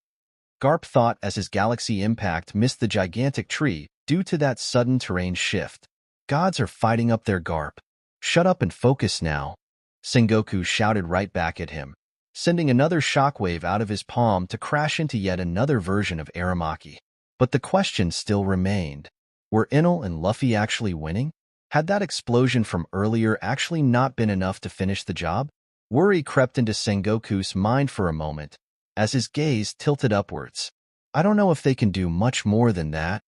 Garp thought as his galaxy impact missed the gigantic tree due to that sudden terrain shift. Gods are fighting up there, Garp. Shut up and focus now. Sengoku shouted right back at him, sending another shockwave out of his palm to crash into yet another version of Aramaki. But the question still remained. Were Enel and Luffy actually winning? Had that explosion from earlier actually not been enough to finish the job? Worry crept into Sengoku's mind for a moment, as his gaze tilted upwards. I don't know if they can do much more than that.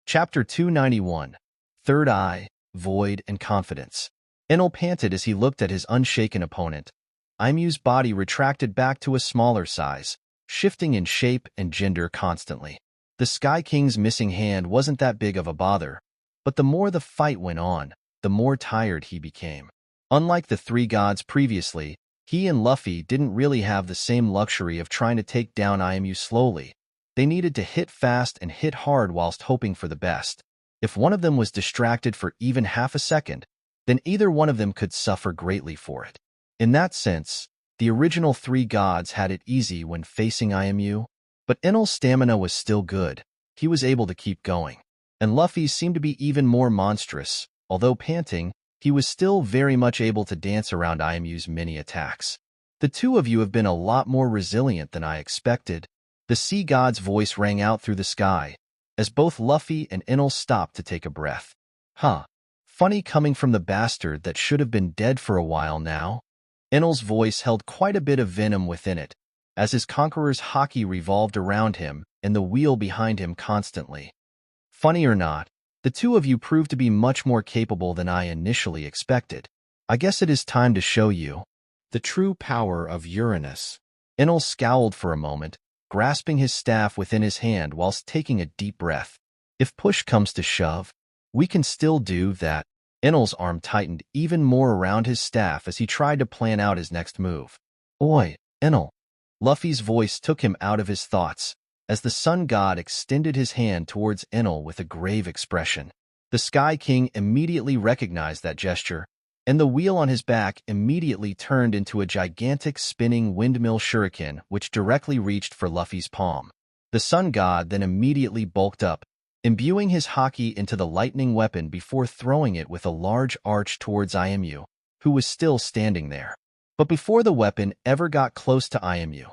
Chapter 291. Third Eye, Void, and Confidence. Enel panted as he looked at his unshaken opponent. Aimu's body retracted back to a smaller size, shifting in shape and gender constantly. The Sky King's missing hand wasn't that big of a bother, but the more the fight went on, the more tired he became. Unlike the three gods previously, he and Luffy didn't really have the same luxury of trying to take down IMU slowly. They needed to hit fast and hit hard whilst hoping for the best. If one of them was distracted for even half a second, then either one of them could suffer greatly for it. In that sense, the original three gods had it easy when facing IMU, but Enel's stamina was still good. he was able to keep going. And Luffy seemed to be even more monstrous. Although panting, he was still very much able to dance around IMU's mini attacks. The two of you have been a lot more resilient than I expected. The sea god's voice rang out through the sky, as both Luffy and Enel stopped to take a breath. Huh. Funny coming from the bastard that should have been dead for a while now. Enel's voice held quite a bit of venom within it, as his conqueror's haki revolved around him and the wheel behind him constantly. Funny or not, the two of you proved to be much more capable than I initially expected. I guess it is time to show you the true power of Uranus. Enel scowled for a moment, grasping his staff within his hand whilst taking a deep breath. If push comes to shove, we can still do that. Enel's arm tightened even more around his staff as he tried to plan out his next move. Oi, Enel. Luffy's voice took him out of his thoughts, as the sun god extended his hand towards Enel with a grave expression. The Sky King immediately recognized that gesture, and the wheel on his back immediately turned into a gigantic spinning windmill shuriken which directly reached for Luffy's palm. The sun god then immediately bulked up, imbuing his haki into the lightning weapon before throwing it with a large arch towards IMU, who was still standing there. But before the weapon ever got close to IMU,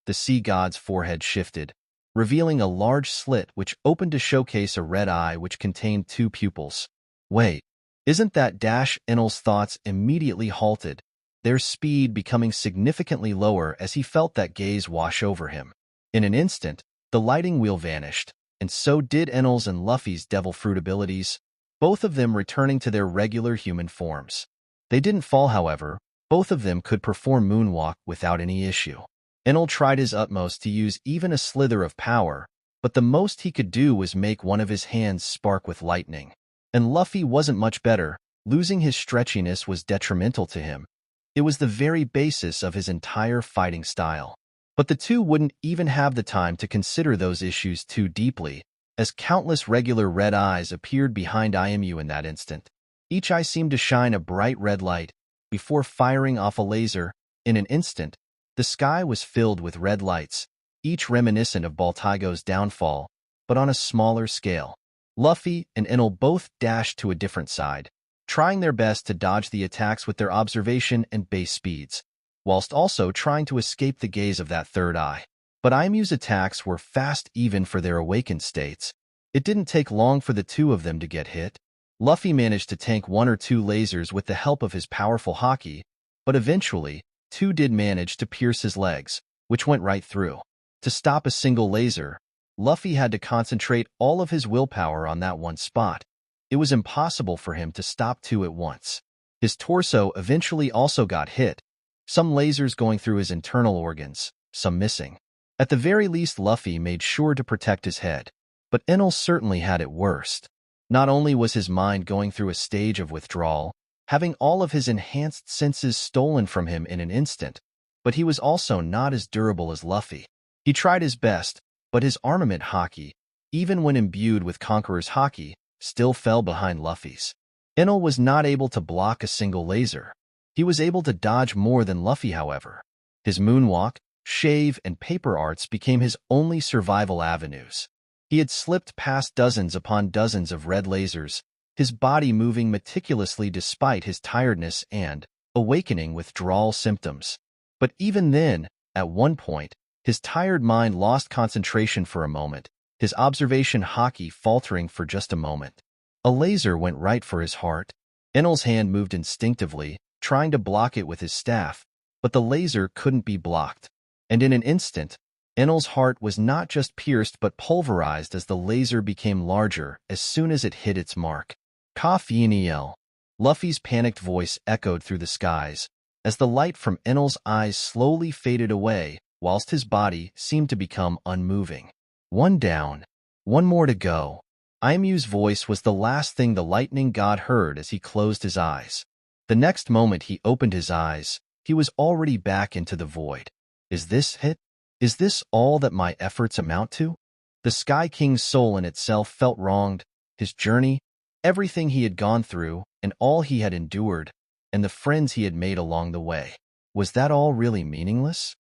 the sea god's forehead shifted, revealing a large slit which opened to showcase a red eye which contained two pupils. Wait, isn't that dash? Enel's thoughts immediately halted, their speed becoming significantly lower as he felt that gaze wash over him. In an instant, the lighting wheel vanished, and so did Enel's and Luffy's devil fruit abilities, both of them returning to their regular human forms. They didn't fall, however. Both of them could perform moonwalk without any issue. Enel tried his utmost to use even a slither of power, but the most he could do was make one of his hands spark with lightning. And Luffy wasn't much better. Losing his stretchiness was detrimental to him. It was the very basis of his entire fighting style. But the two wouldn't even have the time to consider those issues too deeply, as countless regular red eyes appeared behind IMU in that instant. Each eye seemed to shine a bright red light. Before firing off a laser, in an instant, the sky was filled with red lights, each reminiscent of Baltigo's downfall, but on a smaller scale. Luffy and Enel both dashed to a different side, trying their best to dodge the attacks with their observation and base speeds, whilst also trying to escape the gaze of that third eye. But IMU's attacks were fast even for their awakened states. It didn't take long for the two of them to get hit. Luffy managed to tank one or two lasers with the help of his powerful haki, but eventually, two did manage to pierce his legs, which went right through. To stop a single laser, Luffy had to concentrate all of his willpower on that one spot. It was impossible for him to stop two at once. His torso eventually also got hit, some lasers going through his internal organs, some missing. At the very least, Luffy made sure to protect his head, but Enel certainly had it worst. Not only was his mind going through a stage of withdrawal, having all of his enhanced senses stolen from him in an instant, but he was also not as durable as Luffy. He tried his best, but his armament haki, even when imbued with Conqueror's haki, still fell behind Luffy's. Enel was not able to block a single laser. He was able to dodge more than Luffy, however. His moonwalk, shave, and paper arts became his only survival avenues. He had slipped past dozens upon dozens of red lasers, his body moving meticulously despite his tiredness and awakening withdrawal symptoms. But even then, at one point, his tired mind lost concentration for a moment, his observation haki faltering for just a moment. A laser went right for his heart. Enel's hand moved instinctively, trying to block it with his staff, but the laser couldn't be blocked. And in an instant, Enel's heart was not just pierced but pulverized as the laser became larger as soon as it hit its mark. Enel. Luffy's panicked voice echoed through the skies, as the light from Enel's eyes slowly faded away, whilst his body seemed to become unmoving. One down. One more to go. Aimu's voice was the last thing the lightning god heard as he closed his eyes. The next moment he opened his eyes, he was already back into the void. Is this it? Is this all that my efforts amount to? The Sky King's soul in itself felt wronged, his journey, everything he had gone through, and all he had endured, and the friends he had made along the way. Was that all really meaningless?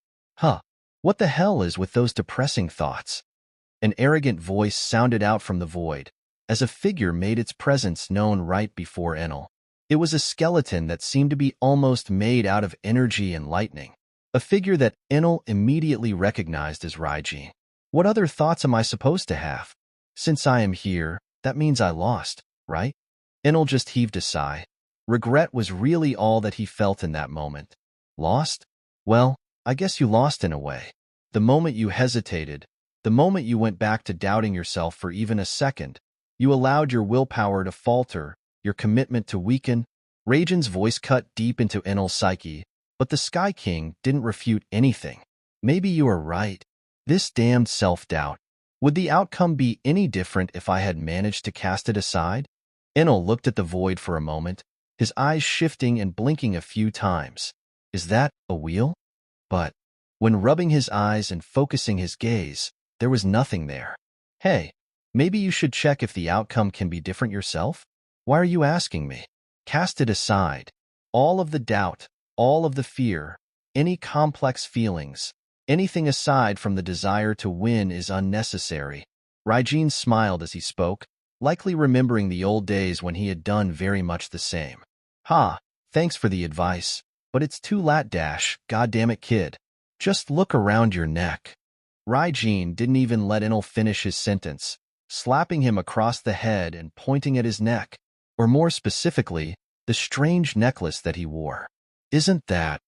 What the hell is with those depressing thoughts? An arrogant voice sounded out from the void, as a figure made its presence known right before Enel. It was a skeleton that seemed to be almost made out of energy and lightning, a figure that Enel immediately recognized as Raijin. What other thoughts am I supposed to have? Since I am here, that means I lost, right? Enel just heaved a sigh. Regret was really all that he felt in that moment. Lost? Well, I guess you lost in a way. The moment you hesitated, the moment you went back to doubting yourself for even a second, you allowed your willpower to falter, your commitment to weaken. Raijin's voice cut deep into Enel's psyche, but the Sky King didn't refute anything. Maybe you are right. This damned self-doubt. Would the outcome be any different if I had managed to cast it aside? Enel looked at the void for a moment, his eyes shifting and blinking a few times. Is that a wheel? But when rubbing his eyes and focusing his gaze, there was nothing there. Hey, maybe you should check if the outcome can be different yourself? Why are you asking me? Cast it aside. All of the doubt, all of the fear, any complex feelings, anything aside from the desire to win is unnecessary. Raijin smiled as he spoke, likely remembering the old days when he had done very much the same. Ha, thanks for the advice, but it's too late dash, goddamn it kid. Just look around your neck. Raijin didn't even let Enel finish his sentence, slapping him across the head and pointing at his neck, or more specifically, the strange necklace that he wore. Isn't that?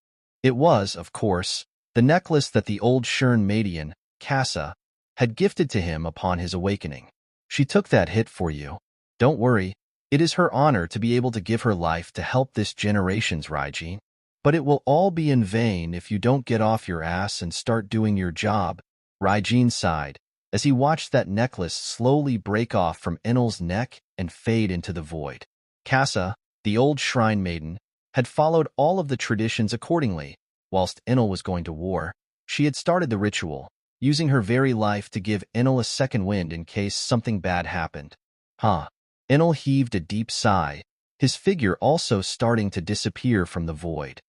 It was, of course, the necklace that the old Shern Madian, Kassa, had gifted to him upon his awakening. She took that hit for you. Don't worry, it is her honor to be able to give her life to help this generation's Raijin. But it will all be in vain if you don't get off your ass and start doing your job. Raijin sighed, as he watched that necklace slowly break off from Enel's neck and fade into the void. Kassa, the old shrine maiden, had followed all of the traditions accordingly. Whilst Enel was going to war, she had started the ritual, using her very life to give Enel a second wind in case something bad happened. Huh. Enel heaved a deep sigh, his figure also starting to disappear from the void.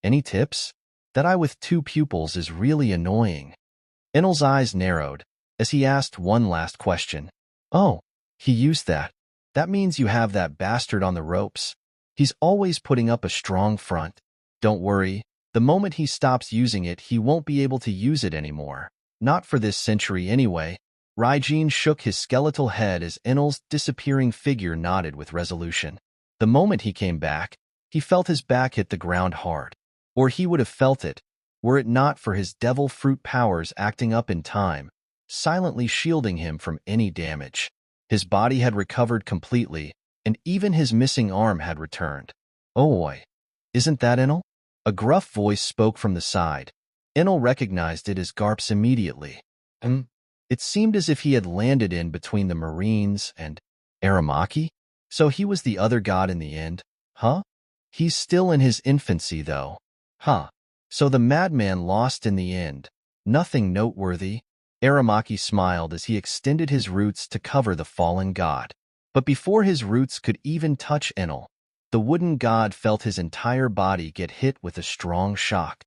Any tips? That eye with two pupils is really annoying. Enel's eyes narrowed, as he asked one last question. Oh, he used that. That means you have that bastard on the ropes. He's always putting up a strong front. Don't worry, the moment he stops using it, he won't be able to use it anymore. Not for this century anyway. Raijin shook his skeletal head as Enel's disappearing figure nodded with resolution. The moment he came back, he felt his back hit the ground hard. Or he would have felt it, were it not for his devil fruit powers acting up in time, silently shielding him from any damage. His body had recovered completely, and even his missing arm had returned. Oh boy, isn't that Enel? A gruff voice spoke from the side. Enel recognized it as Garp's immediately. It seemed as if he had landed in between the Marines and Aramaki? So he was the other god in the end, huh? He's still in his infancy, though. Huh. So the madman lost in the end. Nothing noteworthy. Aramaki smiled as he extended his roots to cover the fallen god. But before his roots could even touch Enel, the wooden god felt his entire body get hit with a strong shock.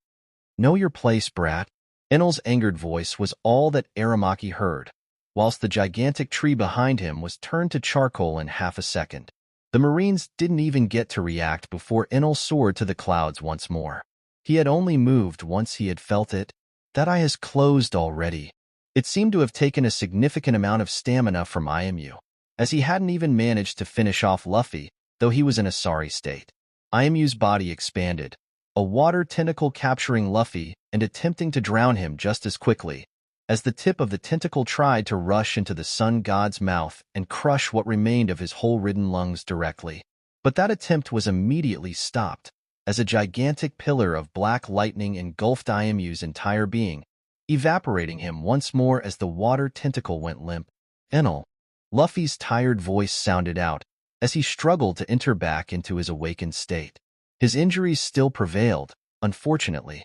Know your place, brat. Enel's angered voice was all that Aramaki heard, whilst the gigantic tree behind him was turned to charcoal in half a second. The Marines didn't even get to react before Enel soared to the clouds once more. He had only moved once he had felt it. That eye has closed already. It seemed to have taken a significant amount of stamina from IMU, as he hadn't even managed to finish off Luffy, though he was in a sorry state. IMU's body expanded, a water tentacle capturing Luffy and attempting to drown him just as quickly, as the tip of the tentacle tried to rush into the sun god's mouth and crush what remained of his hole-ridden lungs directly. But that attempt was immediately stopped, as a gigantic pillar of black lightning engulfed IMU's entire being, evaporating him once more as the water tentacle went limp. Enel. Luffy's tired voice sounded out, as he struggled to enter back into his awakened state. His injuries still prevailed, unfortunately.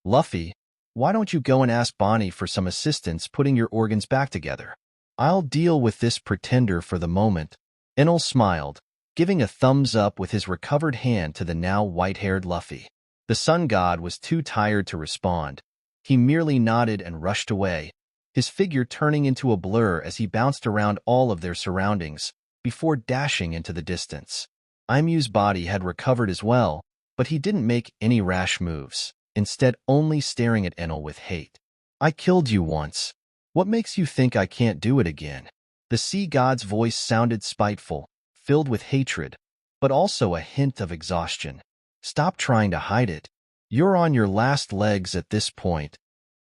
Luffy, why don't you go and ask Bonnie for some assistance putting your organs back together? I'll deal with this pretender for the moment. Enel smiled, giving a thumbs up with his recovered hand to the now white-haired Luffy. The sun god was too tired to respond. He merely nodded and rushed away, his figure turning into a blur as he bounced around all of their surroundings before dashing into the distance. Imu's body had recovered as well, but he didn't make any rash moves, instead only staring at Enel with hate. I killed you once. What makes you think I can't do it again? The sea god's voice sounded spiteful, filled with hatred, but also a hint of exhaustion. Stop trying to hide it. You're on your last legs at this point.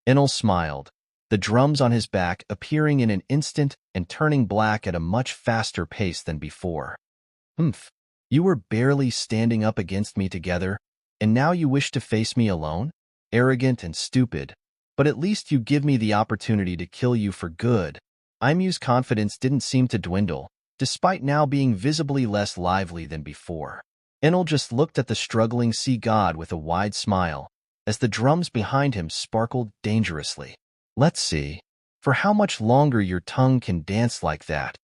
Enel smiled, the drums on his back appearing in an instant and turning black at a much faster pace than before. Humph. You were barely standing up against me together, and now you wish to face me alone? Arrogant and stupid. But at least you give me the opportunity to kill you for good. Imu's confidence didn't seem to dwindle, despite now being visibly less lively than before. Enel just looked at the struggling sea god with a wide smile, as the drums behind him sparkled dangerously. Let's see. For how much longer your tongue can dance like that?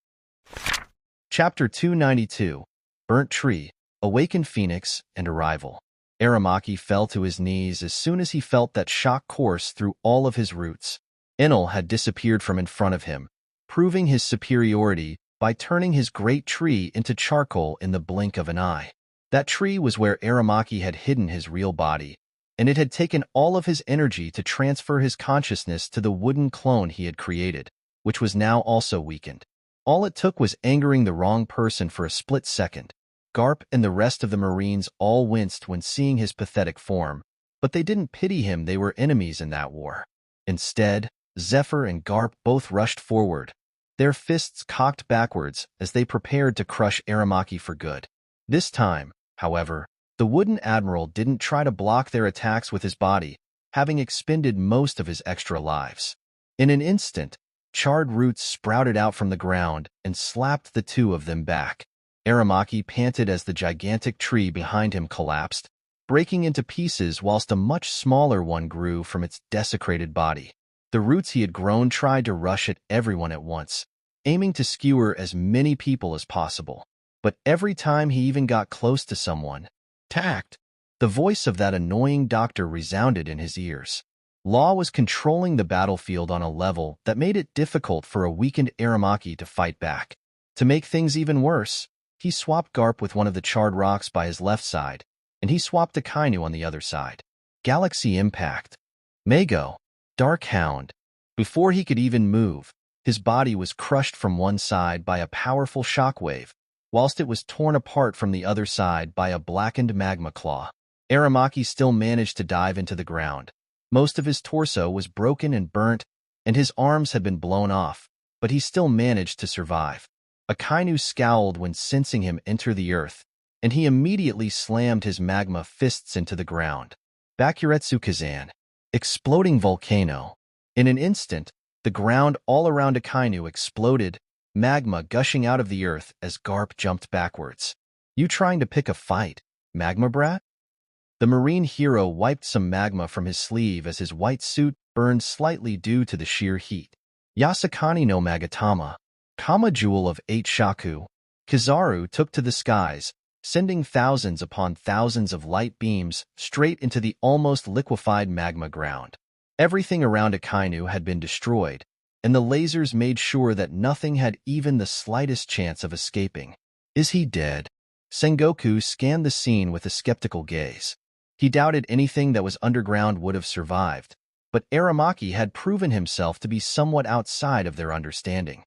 Chapter 292. Burnt Tree, Awakened Phoenix, and Arrival. Aramaki fell to his knees as soon as he felt that shock course through all of his roots. Enel had disappeared from in front of him, proving his superiority by turning his great tree into charcoal in the blink of an eye. That tree was where Aramaki had hidden his real body, and it had taken all of his energy to transfer his consciousness to the wooden clone he had created, which was now also weakened. All it took was angering the wrong person for a split second. Garp and the rest of the Marines all winced when seeing his pathetic form, but they didn't pity him. They were enemies in that war. Instead, Zephyr and Garp both rushed forward, their fists cocked backwards as they prepared to crush Aramaki for good. This time, however, the wooden admiral didn't try to block their attacks with his body, having expended most of his extra lives. In an instant, charred roots sprouted out from the ground and slapped the two of them back. Aramaki panted as the gigantic tree behind him collapsed, breaking into pieces whilst a much smaller one grew from its desecrated body. The roots he had grown tried to rush at everyone at once, aiming to skewer as many people as possible. But every time he even got close to someone, tact, the voice of that annoying doctor resounded in his ears. Law was controlling the battlefield on a level that made it difficult for a weakened Aramaki to fight back. To make things even worse, he swapped Garp with one of the charred rocks by his left side, and he swapped Akainu on the other side. Galaxy Impact. Mago. Dark Hound. Before he could even move, his body was crushed from one side by a powerful shockwave, whilst it was torn apart from the other side by a blackened magma claw. Aramaki still managed to dive into the ground. Most of his torso was broken and burnt, and his arms had been blown off, but he still managed to survive. Akainu scowled when sensing him enter the earth, and he immediately slammed his magma fists into the ground. Bakuretsu Kazan. Exploding volcano. In an instant, the ground all around Akainu exploded, magma gushing out of the earth as Garp jumped backwards. You trying to pick a fight, magma brat? The marine hero wiped some magma from his sleeve as his white suit burned slightly due to the sheer heat. Yasakani no Magatama. Kama Jewel of 8 Shaku. Kizaru took to the skies, sending thousands upon thousands of light beams straight into the almost liquefied magma ground. Everything around Akainu had been destroyed, and the lasers made sure that nothing had even the slightest chance of escaping. Is he dead? Sengoku scanned the scene with a skeptical gaze. He doubted anything that was underground would have survived, but Aramaki had proven himself to be somewhat outside of their understanding.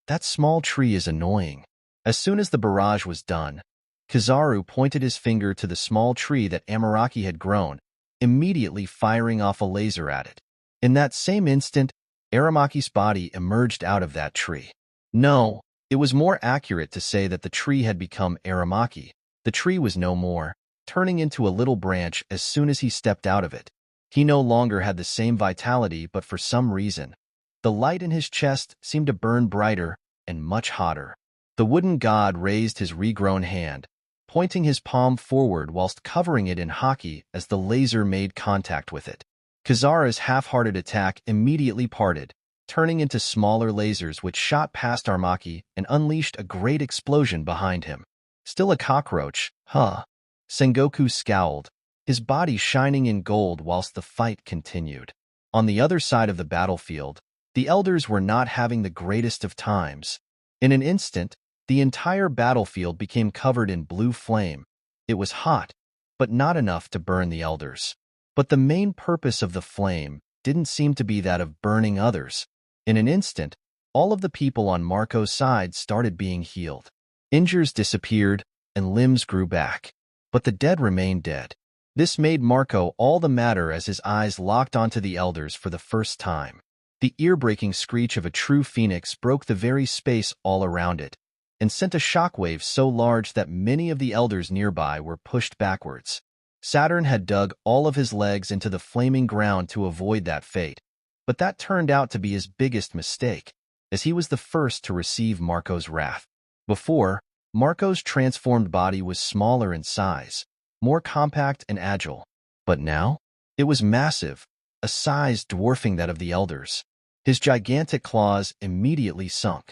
That small tree is annoying. As soon as the barrage was done, Kizaru pointed his finger to the small tree that Amaraki had grown, immediately firing off a laser at it. In that same instant, Aramaki's body emerged out of that tree. No, it was more accurate to say that the tree had become Aramaki. The tree was no more, turning into a little branch as soon as he stepped out of it. He no longer had the same vitality, but for some reason, the light in his chest seemed to burn brighter and much hotter. The wooden god raised his regrown hand, pointing his palm forward whilst covering it in haki as the laser made contact with it. Kizara's half-hearted attack immediately parted, turning into smaller lasers which shot past Aramaki and unleashed a great explosion behind him. Still a cockroach, huh? Sengoku scowled, his body shining in gold whilst the fight continued. On the other side of the battlefield, the elders were not having the greatest of times. In an instant, the entire battlefield became covered in blue flame. It was hot, but not enough to burn the elders. But the main purpose of the flame didn't seem to be that of burning others. In an instant, all of the people on Marco's side started being healed. Injuries disappeared, and limbs grew back. But the dead remained dead. This made Marco all the madder as his eyes locked onto the elders for the first time. The ear-breaking screech of a true phoenix broke the very space all around it, and sent a shockwave so large that many of the elders nearby were pushed backwards. Saturn had dug all of his legs into the flaming ground to avoid that fate, but that turned out to be his biggest mistake, as he was the first to receive Marco's wrath. Before, Marco's transformed body was smaller in size, more compact and agile, but now it was massive, a size dwarfing that of the elders. His gigantic claws immediately sunk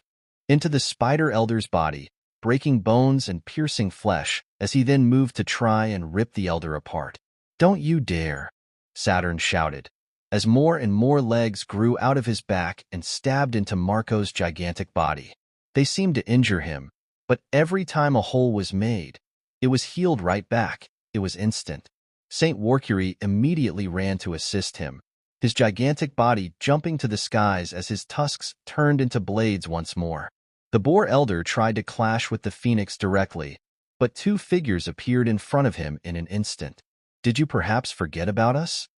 into the spider elder's body, breaking bones and piercing flesh, as he then moved to try and rip the elder apart. "Don't you dare," Saturn shouted, as more and more legs grew out of his back and stabbed into Marco's gigantic body. They seemed to injure him, but every time a hole was made, it was healed right back. It was instant. Saint Warcury immediately ran to assist him, his gigantic body jumping to the skies as his tusks turned into blades once more. The boar elder tried to clash with the phoenix directly, but two figures appeared in front of him in an instant. "Did you perhaps forget about us?"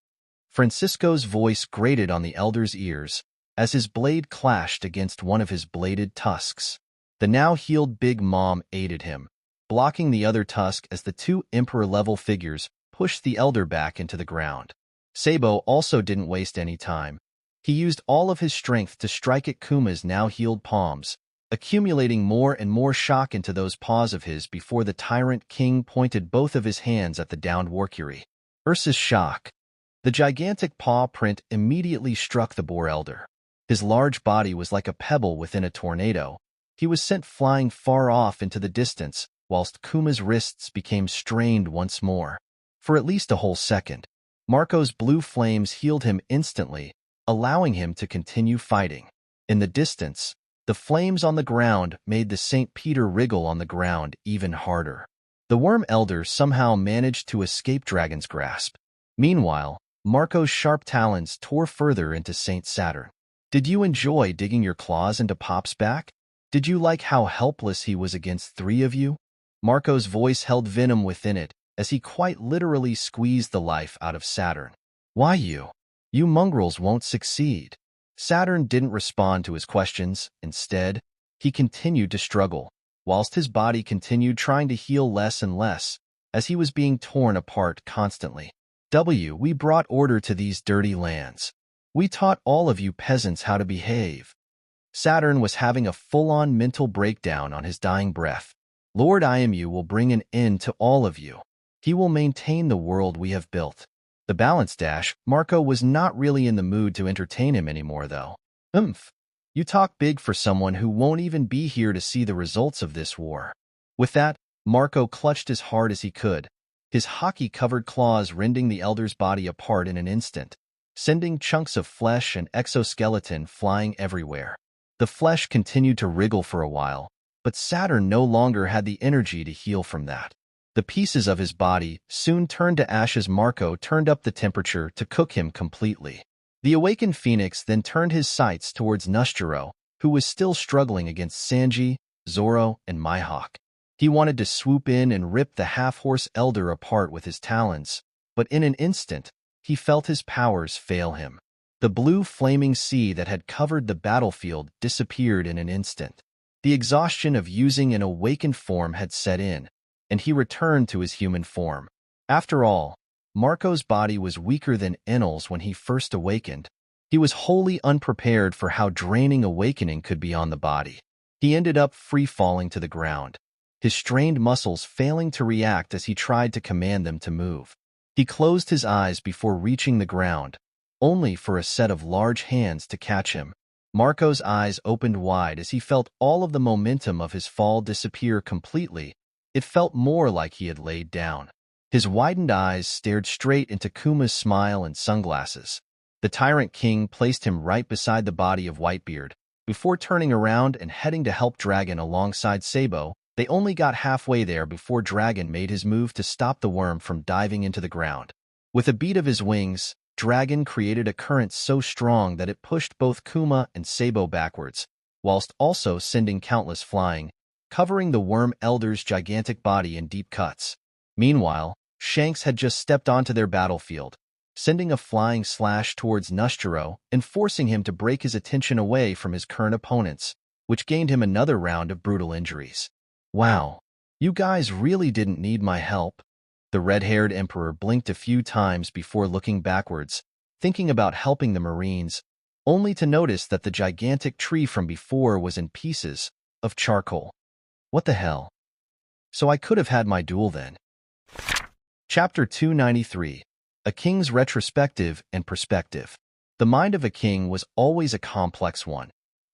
Francisco's voice grated on the elder's ears as his blade clashed against one of his bladed tusks. The now healed Big Mom aided him, blocking the other tusk as the two emperor-level figures pushed the elder back into the ground. Sabo also didn't waste any time. He used all of his strength to strike at Kuma's now healed palms, accumulating more and more shock into those paws of his before the tyrant king pointed both of his hands at the downed Warcury. Ursa's shock. The gigantic paw print immediately struck the boar elder. His large body was like a pebble within a tornado. He was sent flying far off into the distance, whilst Kuma's wrists became strained once more. For at least a whole second, Marco's blue flames healed him instantly, allowing him to continue fighting. In the distance, the flames on the ground made the St. Peter wriggle on the ground even harder. The worm elder somehow managed to escape Dragon's grasp. Meanwhile, Marco's sharp talons tore further into Saint Saturn. "Did you enjoy digging your claws into Pop's back? Did you like how helpless he was against three of you?" Marco's voice held venom within it as he quite literally squeezed the life out of Saturn. "Why you? You mongrels won't succeed." Saturn didn't respond to his questions. Instead, he continued to struggle, whilst his body continued trying to heal less and less, as he was being torn apart constantly. "We brought order to these dirty lands. We taught all of you peasants how to behave." Saturn was having a full-on mental breakdown on his dying breath. "Lord Imu will bring an end to all of you. He will maintain the world we have built." The balance dash. Marco was not really in the mood to entertain him anymore, though. You talk big for someone who won't even be here to see the results of this war." With that, Marco clutched as hard as he could, his hockey-covered claws rending the elder's body apart in an instant, sending chunks of flesh and exoskeleton flying everywhere. The flesh continued to wriggle for a while, but Saturn no longer had the energy to heal from that. The pieces of his body soon turned to ash as Marco turned up the temperature to cook him completely. The awakened phoenix then turned his sights towards Nushjiro, who was still struggling against Sanji, Zoro, and Mihawk. He wanted to swoop in and rip the half-horse elder apart with his talons, but in an instant, he felt his powers fail him. The blue flaming sea that had covered the battlefield disappeared in an instant. The exhaustion of using an awakened form had set in, and he returned to his human form. After all, Marco's body was weaker than Enel's when he first awakened. He was wholly unprepared for how draining awakening could be on the body. He ended up free-falling to the ground, his strained muscles failing to react as he tried to command them to move. He closed his eyes before reaching the ground, only for a set of large hands to catch him. Marco's eyes opened wide as he felt all of the momentum of his fall disappear completely. It felt more like he had laid down. His widened eyes stared straight into Kuma's smile and sunglasses. The Tyrant King placed him right beside the body of Whitebeard. Before turning around and heading to help Dragon alongside Sabo, they only got halfway there before Dragon made his move to stop the worm from diving into the ground. With a beat of his wings, Dragon created a current so strong that it pushed both Kuma and Sabo backwards, whilst also sending countless flying, covering the worm elder's gigantic body in deep cuts. Meanwhile, Shanks had just stepped onto their battlefield, sending a flying slash towards Nushiro and forcing him to break his attention away from his current opponents, which gained him another round of brutal injuries. Wow, you guys really didn't need my help. The red-haired emperor blinked a few times before looking backwards, thinking about helping the Marines, only to notice that the gigantic tree from before was in pieces of charcoal. What the hell? So I could have had my duel then. Chapter 293. A King's Retrospective and Perspective. The mind of a king was always a complex one,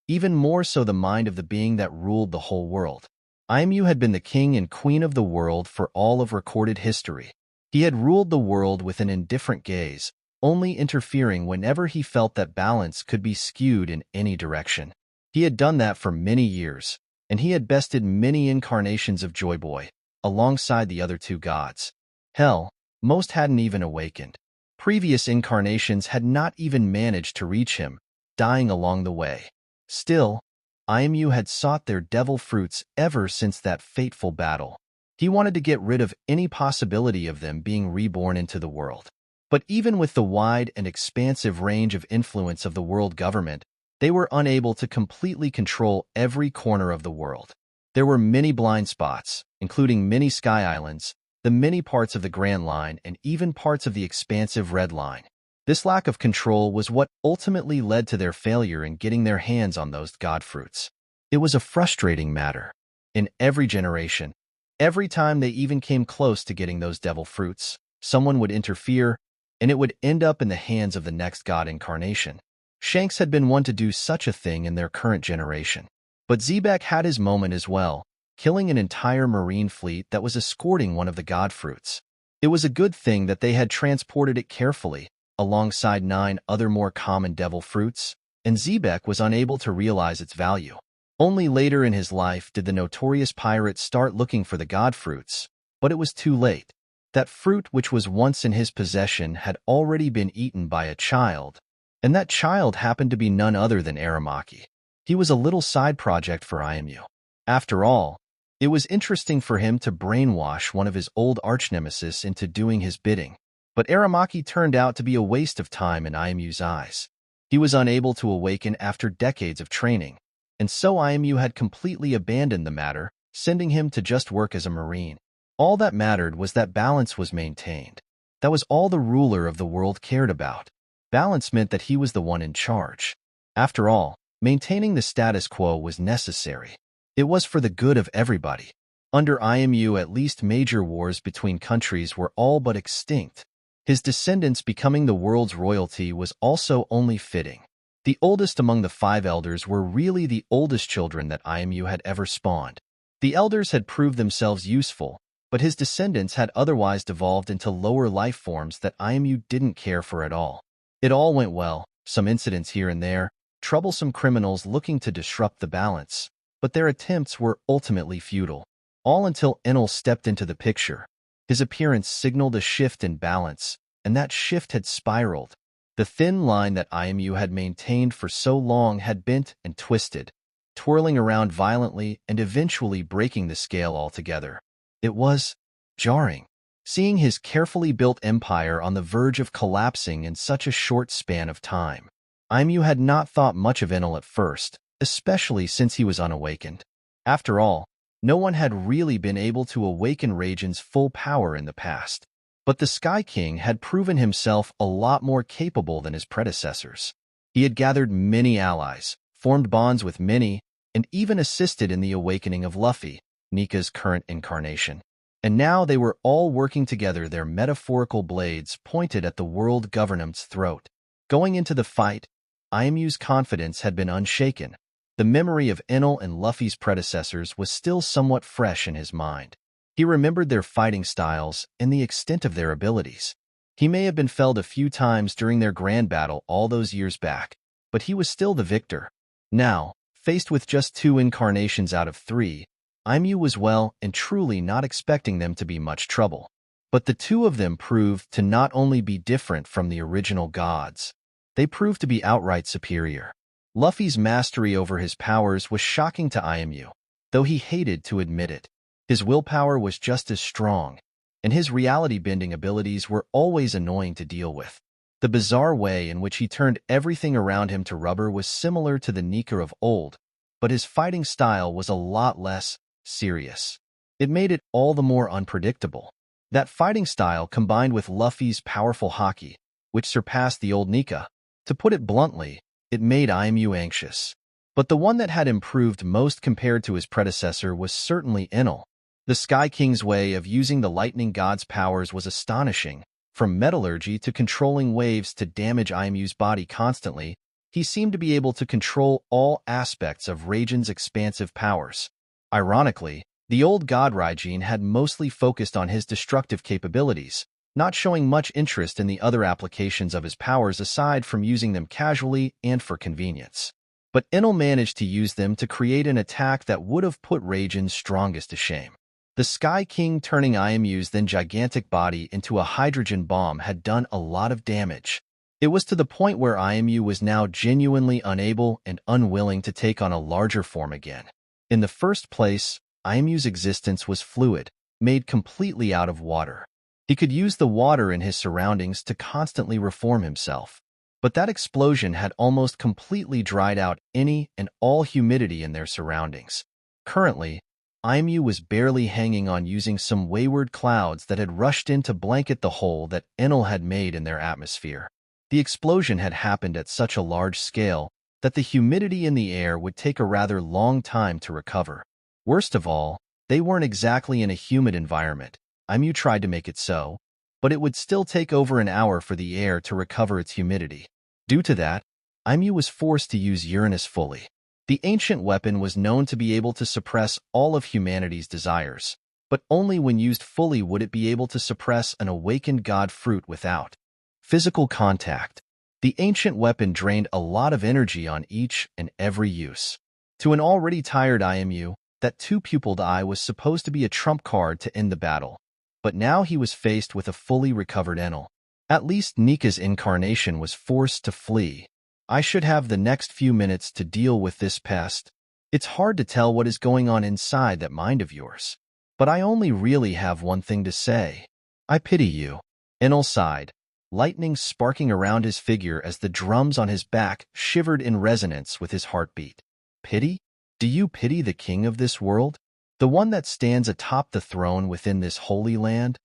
even more so the mind of the being that ruled the whole world. Aimu had been the king and queen of the world for all of recorded history. He had ruled the world with an indifferent gaze, only interfering whenever he felt that balance could be skewed in any direction. He had done that for many years, and he had bested many incarnations of Joy Boy, alongside the other two gods. Hell, most hadn't even awakened. Previous incarnations had not even managed to reach him, dying along the way. Still, Aimu had sought their devil fruits ever since that fateful battle. He wanted to get rid of any possibility of them being reborn into the world. But even with the wide and expansive range of influence of the world government, they were unable to completely control every corner of the world. There were many blind spots, including many sky islands, the many parts of the Grand Line, and even parts of the expansive Red Line. This lack of control was what ultimately led to their failure in getting their hands on those god fruits. It was a frustrating matter. In every generation, every time they even came close to getting those devil fruits, someone would interfere, and it would end up in the hands of the next god incarnation. Shanks had been one to do such a thing in their current generation. But Zebec had his moment as well, killing an entire marine fleet that was escorting one of the god fruits. It was a good thing that they had transported it carefully, alongside 9 other more common devil fruits, and Zebec was unable to realize its value. Only later in his life did the notorious pirate start looking for the god fruits, but it was too late. That fruit which was once in his possession had already been eaten by a child, and that child happened to be none other than Aramaki. He was a little side project for Aimu. After all, it was interesting for him to brainwash one of his old arch-nemesis into doing his bidding. But Aramaki turned out to be a waste of time in Aimu's eyes. He was unable to awaken after decades of training, and so Aimu had completely abandoned the matter, sending him to just work as a marine. All that mattered was that balance was maintained. That was all the ruler of the world cared about. Balance meant that he was the one in charge. After all, maintaining the status quo was necessary. It was for the good of everybody. Under Aimu, at least major wars between countries were all but extinct. His descendants becoming the world's royalty was also only fitting. The oldest among the 5 elders were really the oldest children that Aimu had ever spawned. The elders had proved themselves useful, but his descendants had otherwise devolved into lower life forms that Aimu didn't care for at all. It all went well, some incidents here and there, troublesome criminals looking to disrupt the balance, but their attempts were ultimately futile. All until Enel stepped into the picture. His appearance signaled a shift in balance, and that shift had spiraled. The thin line that Aimu had maintained for so long had bent and twisted, twirling around violently and eventually breaking the scale altogether. It was jarring, seeing his carefully built empire on the verge of collapsing in such a short span of time. Aimu had not thought much of Enel at first, especially since he was unawakened. After all, no one had really been able to awaken Raijin's full power in the past. But the Sky King had proven himself a lot more capable than his predecessors. He had gathered many allies, formed bonds with many, and even assisted in the awakening of Luffy, Nika's current incarnation. And now they were all working together, their metaphorical blades pointed at the world government's throat. Going into the fight, Aimu's confidence had been unshaken. The memory of Enel and Luffy's predecessors was still somewhat fresh in his mind. He remembered their fighting styles and the extent of their abilities. He may have been felled a few times during their grand battle all those years back, but he was still the victor. Now, faced with just 2 incarnations out of 3, Aimu was well and truly not expecting them to be much trouble. But the two of them proved to not only be different from the original gods, they proved to be outright superior. Luffy's mastery over his powers was shocking to Aimu, though he hated to admit it. His willpower was just as strong, and his reality-bending abilities were always annoying to deal with. The bizarre way in which he turned everything around him to rubber was similar to the Nika of old, but his fighting style was a lot less serious. It made it all the more unpredictable. That fighting style combined with Luffy's powerful haki, which surpassed the old Nika, to put it bluntly, it made Aimu anxious. But the one that had improved most compared to his predecessor was certainly Enel. The Sky King's way of using the lightning god's powers was astonishing. From metallurgy to controlling waves to damage Aimu's body constantly, he seemed to be able to control all aspects of Raijin's expansive powers. Ironically, the old god Raijin had mostly focused on his destructive capabilities, not showing much interest in the other applications of his powers aside from using them casually and for convenience. But Enel managed to use them to create an attack that would have put Raijin's strongest to shame. The Sky King turning Aimu's then gigantic body into a hydrogen bomb had done a lot of damage. It was to the point where Aimu was now genuinely unable and unwilling to take on a larger form again. In the first place, Aimu's existence was fluid, made completely out of water. He could use the water in his surroundings to constantly reform himself. But that explosion had almost completely dried out any and all humidity in their surroundings. Currently, Aimu was barely hanging on using some wayward clouds that had rushed in to blanket the hole that Enel had made in their atmosphere. The explosion had happened at such a large scale that the humidity in the air would take a rather long time to recover. Worst of all, they weren't exactly in a humid environment. Aimu tried to make it so, but it would still take over an hour for the air to recover its humidity. Due to that, Aimu was forced to use Uranus fully. The ancient weapon was known to be able to suppress all of humanity's desires, but only when used fully would it be able to suppress an awakened god fruit without physical contact. The ancient weapon drained a lot of energy on each and every use. To an already tired Aimu, that two-pupiled eye was supposed to be a trump card to end the battle, but now he was faced with a fully recovered Enel. At least Nika's incarnation was forced to flee. I should have the next few minutes to deal with this pest. It's hard to tell what is going on inside that mind of yours. But I only really have one thing to say. I pity you. Enel sighed, lightning sparking around his figure as the drums on his back shivered in resonance with his heartbeat. Pity? Do you pity the king of this world? The one that stands atop the throne within this holy land?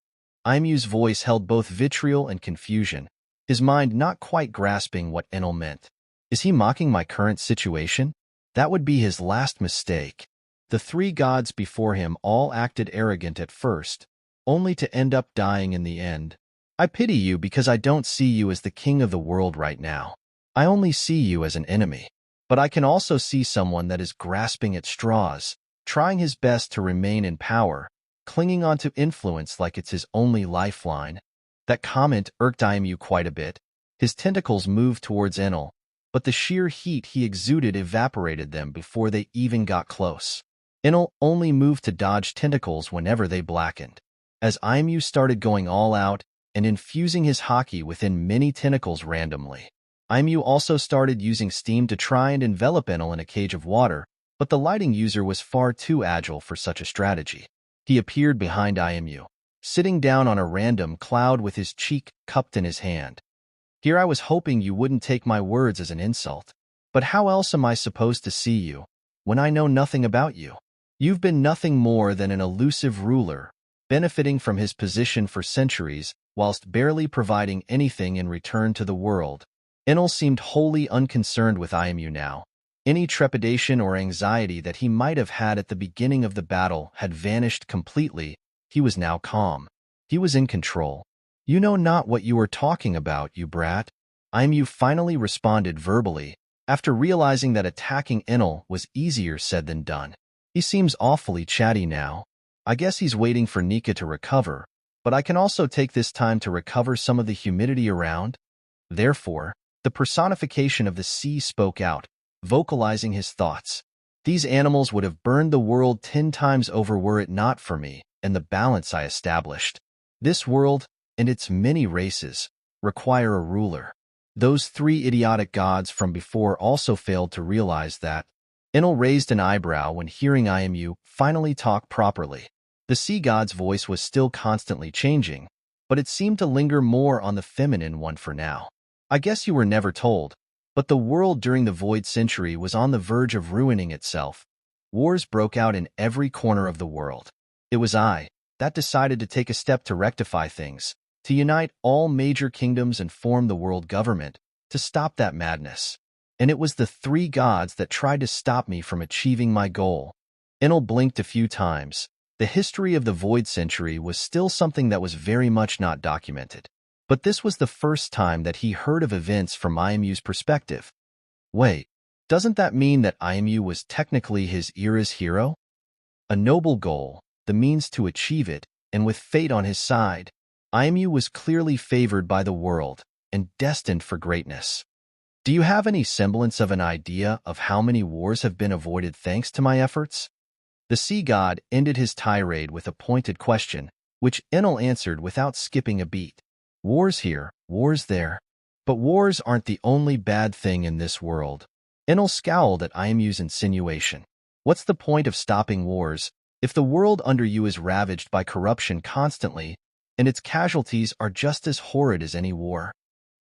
Aimu's voice held both vitriol and confusion, his mind not quite grasping what Enel meant. Is he mocking my current situation? That would be his last mistake. The 3 gods before him all acted arrogant at first, only to end up dying in the end. I pity you because I don't see you as the king of the world right now. I only see you as an enemy. But I can also see someone that is grasping at straws, trying his best to remain in power, clinging onto influence like it's his only lifeline. That comment irked Aimu quite a bit. His tentacles moved towards Enel, but the sheer heat he exuded evaporated them before they even got close. Enel only moved to dodge tentacles whenever they blackened. As Aimu started going all out and infusing his haki within many tentacles randomly, Aimu also started using steam to try and envelop Enel in a cage of water, but the lighting user was far too agile for such a strategy. He appeared behind Aimu, sitting down on a random cloud with his cheek cupped in his hand. Here I was hoping you wouldn't take my words as an insult, but how else am I supposed to see you when I know nothing about you? You've been nothing more than an elusive ruler, benefiting from his position for centuries whilst barely providing anything in return to the world. Enel seemed wholly unconcerned with Aimu now. Any trepidation or anxiety that he might have had at the beginning of the battle had vanished completely. He was now calm. He was in control. You know not what you are talking about, you brat. Aimu finally responded verbally, after realizing that attacking Enel was easier said than done. He seems awfully chatty now. I guess he's waiting for Nika to recover, but I can also take this time to recover some of the humidity around. Therefore, the personification of the sea spoke out, vocalizing his thoughts. These animals would have burned the world 10 times over were it not for me and the balance I established. This world, and its many races, require a ruler. Those 3 idiotic gods from before also failed to realize that. Enel raised an eyebrow when hearing Imu finally talk properly. The sea god's voice was still constantly changing, but it seemed to linger more on the feminine one for now. I guess you were never told, but the world during the Void Century was on the verge of ruining itself. Wars broke out in every corner of the world. It was I that decided to take a step to rectify things, to unite all major kingdoms and form the world government, to stop that madness. And it was the 3 gods that tried to stop me from achieving my goal. Enel blinked a few times. The history of the Void Century was still something that was very much not documented. But this was the first time that he heard of events from Imu's perspective. Wait, doesn't that mean that Imu was technically his era's hero? A noble goal, the means to achieve it, and with fate on his side, Imu was clearly favored by the world and destined for greatness. Do you have any semblance of an idea of how many wars have been avoided thanks to my efforts? The sea god ended his tirade with a pointed question, which Enel answered without skipping a beat. Wars here, wars there. But wars aren't the only bad thing in this world. Enel scowled at Imu's insinuation. What's the point of stopping wars if the world under you is ravaged by corruption constantly, and its casualties are just as horrid as any war?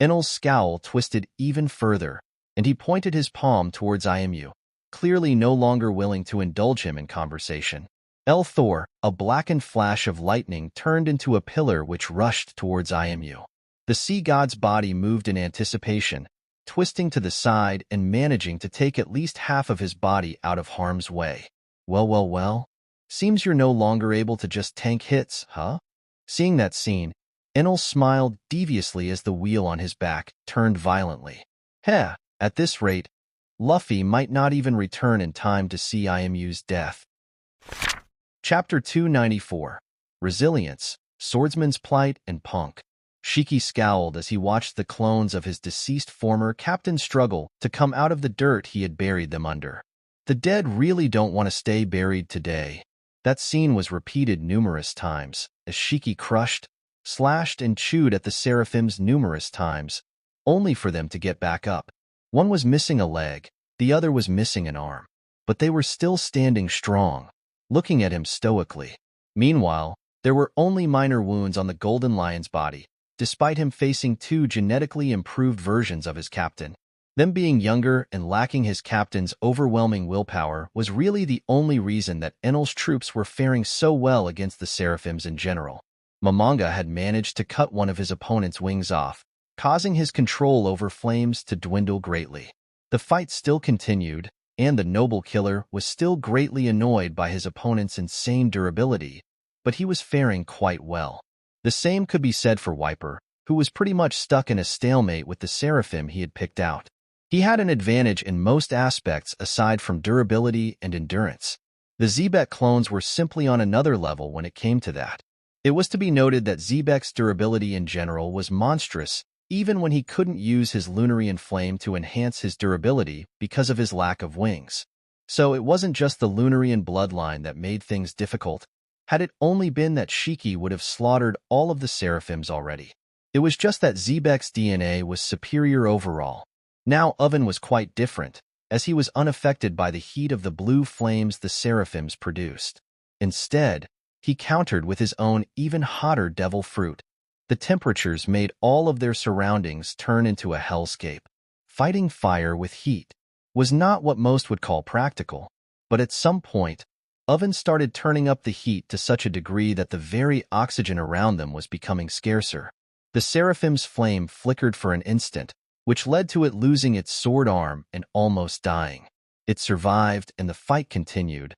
Enel's scowl twisted even further, and he pointed his palm towards Imu, clearly no longer willing to indulge him in conversation. Thor, a blackened flash of lightning turned into a pillar which rushed towards Imu. The sea god's body moved in anticipation, twisting to the side and managing to take at least half of his body out of harm's way. Well. Seems you're no longer able to just tank hits, huh? Seeing that scene, Enel smiled deviously as the wheel on his back turned violently. Heh, at this rate, Luffy might not even return in time to see Imu's death. Chapter 294. Resilience, Swordsman's Plight, and Punk. Shiki scowled as he watched the clones of his deceased former captain struggle to come out of the dirt he had buried them under. The dead really don't want to stay buried today. That scene was repeated numerous times, as Shiki crushed, slashed, and chewed at the seraphims numerous times, only for them to get back up. One was missing a leg, the other was missing an arm, but they were still standing strong, looking at him stoically. Meanwhile, there were only minor wounds on the Golden Lion's body, despite him facing 2 genetically improved versions of his captain. Them being younger and lacking his captain's overwhelming willpower was really the only reason that Enel's troops were faring so well against the seraphims in general. Momonga had managed to cut one of his opponent's wings off, causing his control over flames to dwindle greatly. The fight still continued, and the noble killer was still greatly annoyed by his opponent's insane durability, but he was faring quite well. The same could be said for Wiper, who was pretty much stuck in a stalemate with the seraphim he had picked out. He had an advantage in most aspects aside from durability and endurance. The Zebec clones were simply on another level when it came to that. It was to be noted that Zebec's durability in general was monstrous, even when he couldn't use his Lunarian flame to enhance his durability because of his lack of wings. So it wasn't just the Lunarian bloodline that made things difficult. Had it only been that Shiki would have slaughtered all of the seraphims already. It was just that Zebec's DNA was superior overall. Now Oven was quite different, as he was unaffected by the heat of the blue flames the seraphims produced. Instead, he countered with his own even hotter devil fruit. The temperatures made all of their surroundings turn into a hellscape. Fighting fire with heat was not what most would call practical, but at some point, Oven started turning up the heat to such a degree that the very oxygen around them was becoming scarcer. The seraphim's flame flickered for an instant, which led to it losing its sword arm and almost dying. It survived and the fight continued,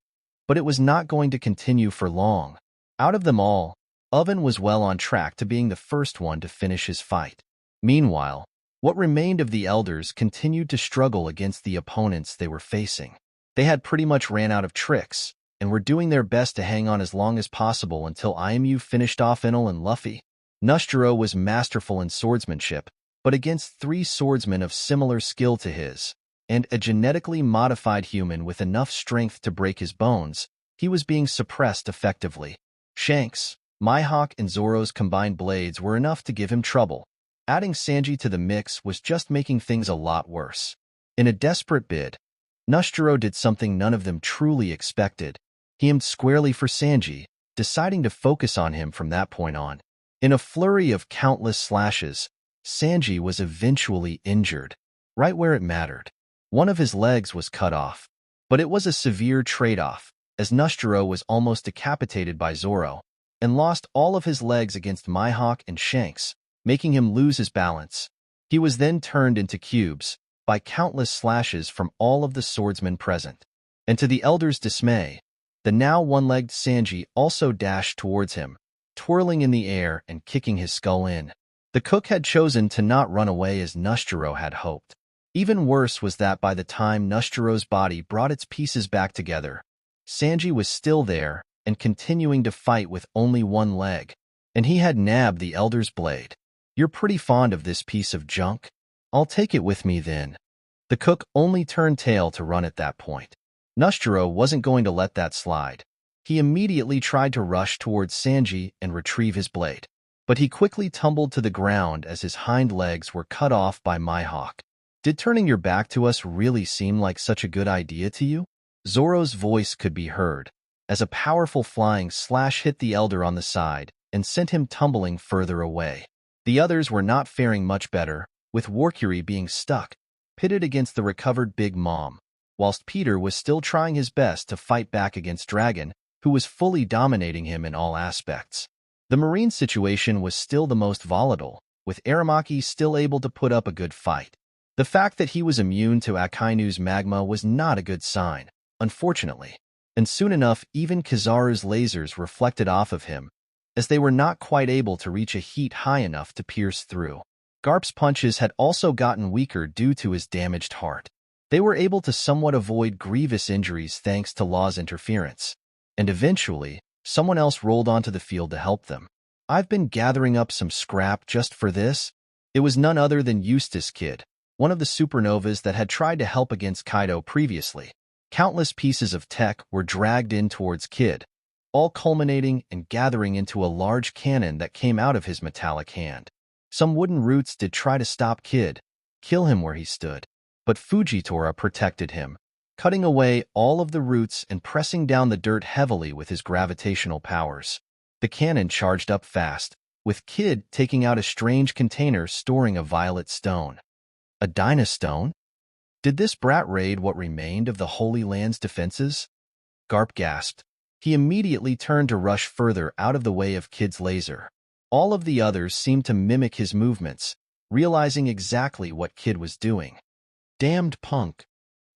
but it was not going to continue for long. Out of them all, Oven was well on track to being the first one to finish his fight. Meanwhile, what remained of the elders continued to struggle against the opponents they were facing. They had pretty much ran out of tricks, and were doing their best to hang on as long as possible until IMU finished off Enel and Luffy. Nushjuro was masterful in swordsmanship, but against 3 swordsmen of similar skill to his, and a genetically modified human with enough strength to break his bones, he was being suppressed effectively. Shanks, Mihawk, and Zoro's combined blades were enough to give him trouble. Adding Sanji to the mix was just making things a lot worse. In a desperate bid, Nushjuro did something none of them truly expected. He aimed squarely for Sanji, deciding to focus on him from that point on. In a flurry of countless slashes, Sanji was eventually injured, right where it mattered. One of his legs was cut off, but it was a severe trade-off, as Nushjuro was almost decapitated by Zoro, and lost all of his legs against Mihawk and Shanks, making him lose his balance. He was then turned into cubes by countless slashes from all of the swordsmen present. And to the elder's dismay, the now one-legged Sanji also dashed towards him, twirling in the air and kicking his skull in. The cook had chosen to not run away as Nushjuro had hoped. Even worse was that by the time Nushjuro's body brought its pieces back together, Sanji was still there and continuing to fight with only one leg, and he had nabbed the elder's blade. "You're pretty fond of this piece of junk? I'll take it with me then." The cook only turned tail to run at that point. Nushjuro wasn't going to let that slide. He immediately tried to rush towards Sanji and retrieve his blade, but he quickly tumbled to the ground as his hind legs were cut off by Mihawk. "Did turning your back to us really seem like such a good idea to you?" Zoro's voice could be heard, as a powerful flying slash hit the elder on the side and sent him tumbling further away. The others were not faring much better, with Warcury being stuck, pitted against the recovered Big Mom, whilst Peter was still trying his best to fight back against Dragon, who was fully dominating him in all aspects. The marine situation was still the most volatile, with Aramaki still able to put up a good fight. The fact that he was immune to Akainu's magma was not a good sign, unfortunately, and soon enough even Kizaru's lasers reflected off of him, as they were not quite able to reach a heat high enough to pierce through. Garp's punches had also gotten weaker due to his damaged heart. They were able to somewhat avoid grievous injuries thanks to Law's interference, and eventually, someone else rolled onto the field to help them. "I've been gathering up some scrap just for this." It was none other than Eustace Kid, one of the supernovas that had tried to help against Kaido previously. Countless pieces of tech were dragged in towards Kid, all culminating and gathering into a large cannon that came out of his metallic hand. Some wooden roots did try to stop Kid, kill him where he stood, but Fujitora protected him, cutting away all of the roots and pressing down the dirt heavily with his gravitational powers. The cannon charged up fast, with Kid taking out a strange container storing a violet stone. A Dynastone? Did this brat raid what remained of the Holy Land's defenses? Garp gasped. He immediately turned to rush further out of the way of Kid's laser. All of the others seemed to mimic his movements, realizing exactly what Kid was doing. "Damned punk!"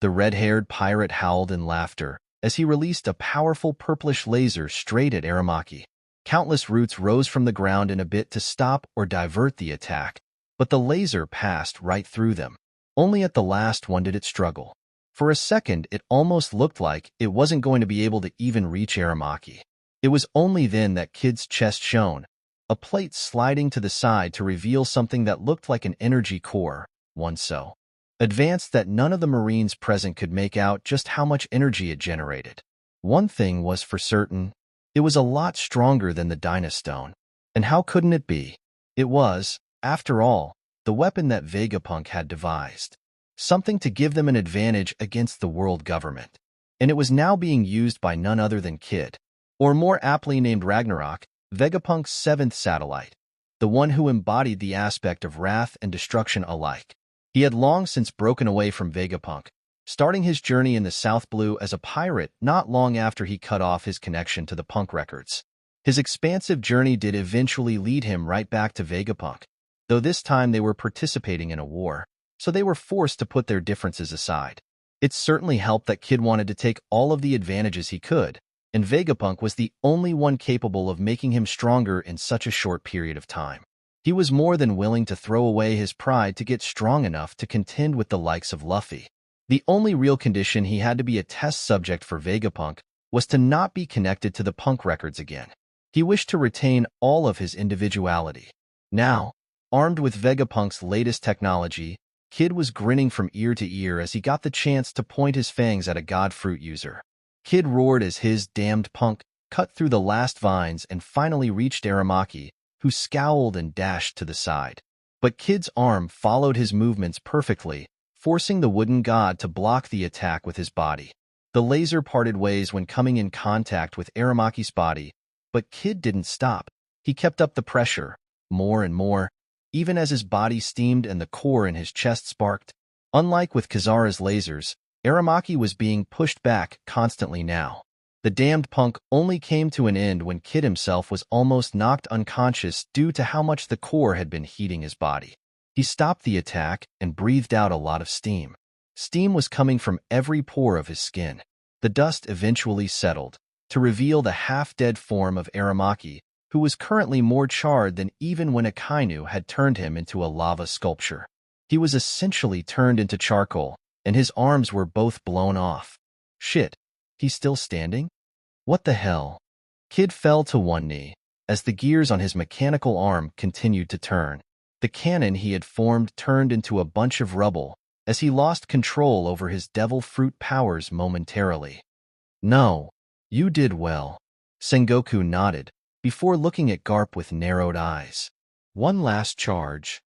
The red-haired pirate howled in laughter as he released a powerful purplish laser straight at Aramaki. Countless roots rose from the ground in a bit to stop or divert the attack, but the laser passed right through them. Only at the last one did it struggle. For a second, it almost looked like it wasn't going to be able to even reach Aramaki. It was only then that Kid's chest shone, a plate sliding to the side to reveal something that looked like an energy core, one so advanced that none of the Marines present could make out just how much energy it generated. One thing was for certain, it was a lot stronger than the Dynastone. And how couldn't it be? It was, after all, the weapon that Vegapunk had devised. Something to give them an advantage against the world government. And it was now being used by none other than Kid, or more aptly named Ragnarok, Vegapunk's 7th satellite, the one who embodied the aspect of wrath and destruction alike. He had long since broken away from Vegapunk, starting his journey in the South Blue as a pirate not long after he cut off his connection to the punk records. His expansive journey did eventually lead him right back to Vegapunk, though this time they were participating in a war, so they were forced to put their differences aside. It certainly helped that Kid wanted to take all of the advantages he could, and Vegapunk was the only one capable of making him stronger in such a short period of time. He was more than willing to throw away his pride to get strong enough to contend with the likes of Luffy. The only real condition he had to be a test subject for Vegapunk was to not be connected to the punk records again. He wished to retain all of his individuality. Now, armed with Vegapunk's latest technology, Kid was grinning from ear to ear as he got the chance to point his fangs at a god fruit user. Kid roared as his damned punk cut through the last vines and finally reached Aramaki, who scowled and dashed to the side. But Kid's arm followed his movements perfectly, forcing the wooden god to block the attack with his body. The laser parted ways when coming in contact with Aramaki's body, but Kid didn't stop. He kept up the pressure, more and more, even as his body steamed and the core in his chest sparked. Unlike with Kazara's lasers, Aramaki was being pushed back constantly now. The damned punk only came to an end when Kid himself was almost knocked unconscious due to how much the core had been heating his body. He stopped the attack and breathed out a lot of steam. Steam was coming from every pore of his skin. The dust eventually settled, to reveal the half-dead form of Aramaki, who was currently more charred than even when Akainu had turned him into a lava sculpture. He was essentially turned into charcoal, and his arms were both blown off. Shit, he's still standing? What the hell? Kid fell to one knee, as the gears on his mechanical arm continued to turn. The cannon he had formed turned into a bunch of rubble, as he lost control over his devil fruit powers momentarily. No, you did well. Sengoku nodded, before looking at Garp with narrowed eyes. One last charge.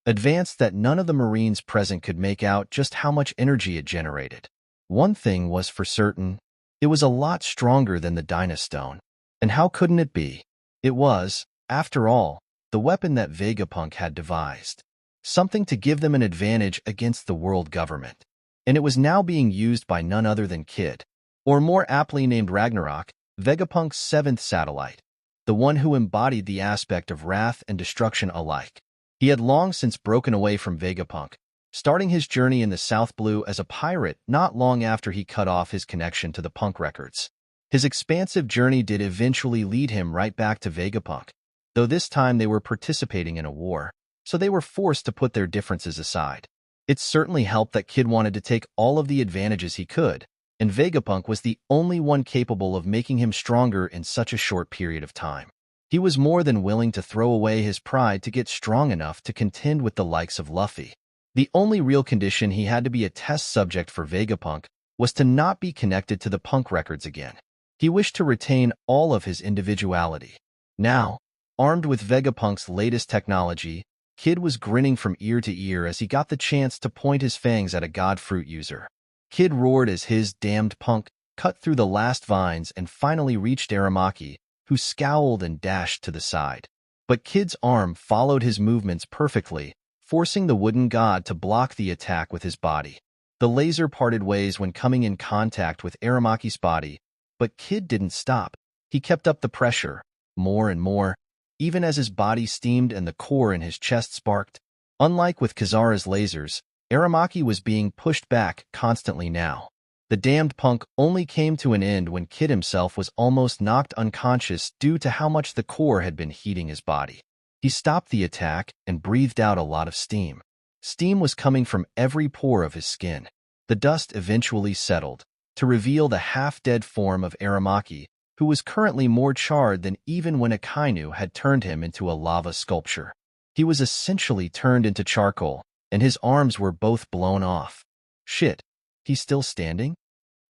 Advanced that none of the Marines present could make out just how much energy it generated. One thing was for certain, it was a lot stronger than the Dynastone. And how couldn't it be? It was, after all, the weapon that Vegapunk had devised. Something to give them an advantage against the world government. And it was now being used by none other than Kid, or more aptly named Ragnarok, Vegapunk's seventh satellite, the one who embodied the aspect of wrath and destruction alike. He had long since broken away from Vegapunk, starting his journey in the South Blue as a pirate not long after he cut off his connection to the punk records. His expansive journey did eventually lead him right back to Vegapunk, though this time they were participating in a war, so they were forced to put their differences aside. It certainly helped that Kid wanted to take all of the advantages he could, and Vegapunk was the only one capable of making him stronger in such a short period of time. He was more than willing to throw away his pride to get strong enough to contend with the likes of Luffy. The only real condition he had to be a test subject for Vegapunk was to not be connected to the punk records again. He wished to retain all of his individuality. Now, armed with Vegapunk's latest technology, Kid was grinning from ear to ear as he got the chance to point his fangs at a god fruit user. Kid roared as his damned punk cut through the last vines and finally reached Aramaki, who scowled and dashed to the side. But Kid's arm followed his movements perfectly, forcing the wooden god to block the attack with his body. The laser parted ways when coming in contact with Aramaki's body, but Kid didn't stop. He kept up the pressure, more and more, even as his body steamed and the core in his chest sparked. Unlike with Kazara's lasers, Aramaki was being pushed back constantly now. The damned punk only came to an end when Kid himself was almost knocked unconscious due to how much the core had been heating his body. He stopped the attack and breathed out a lot of steam. Steam was coming from every pore of his skin. The dust eventually settled, to reveal the half-dead form of Aramaki, who was currently more charred than even when Akainu had turned him into a lava sculpture. He was essentially turned into charcoal, and his arms were both blown off. Shit, he's still standing?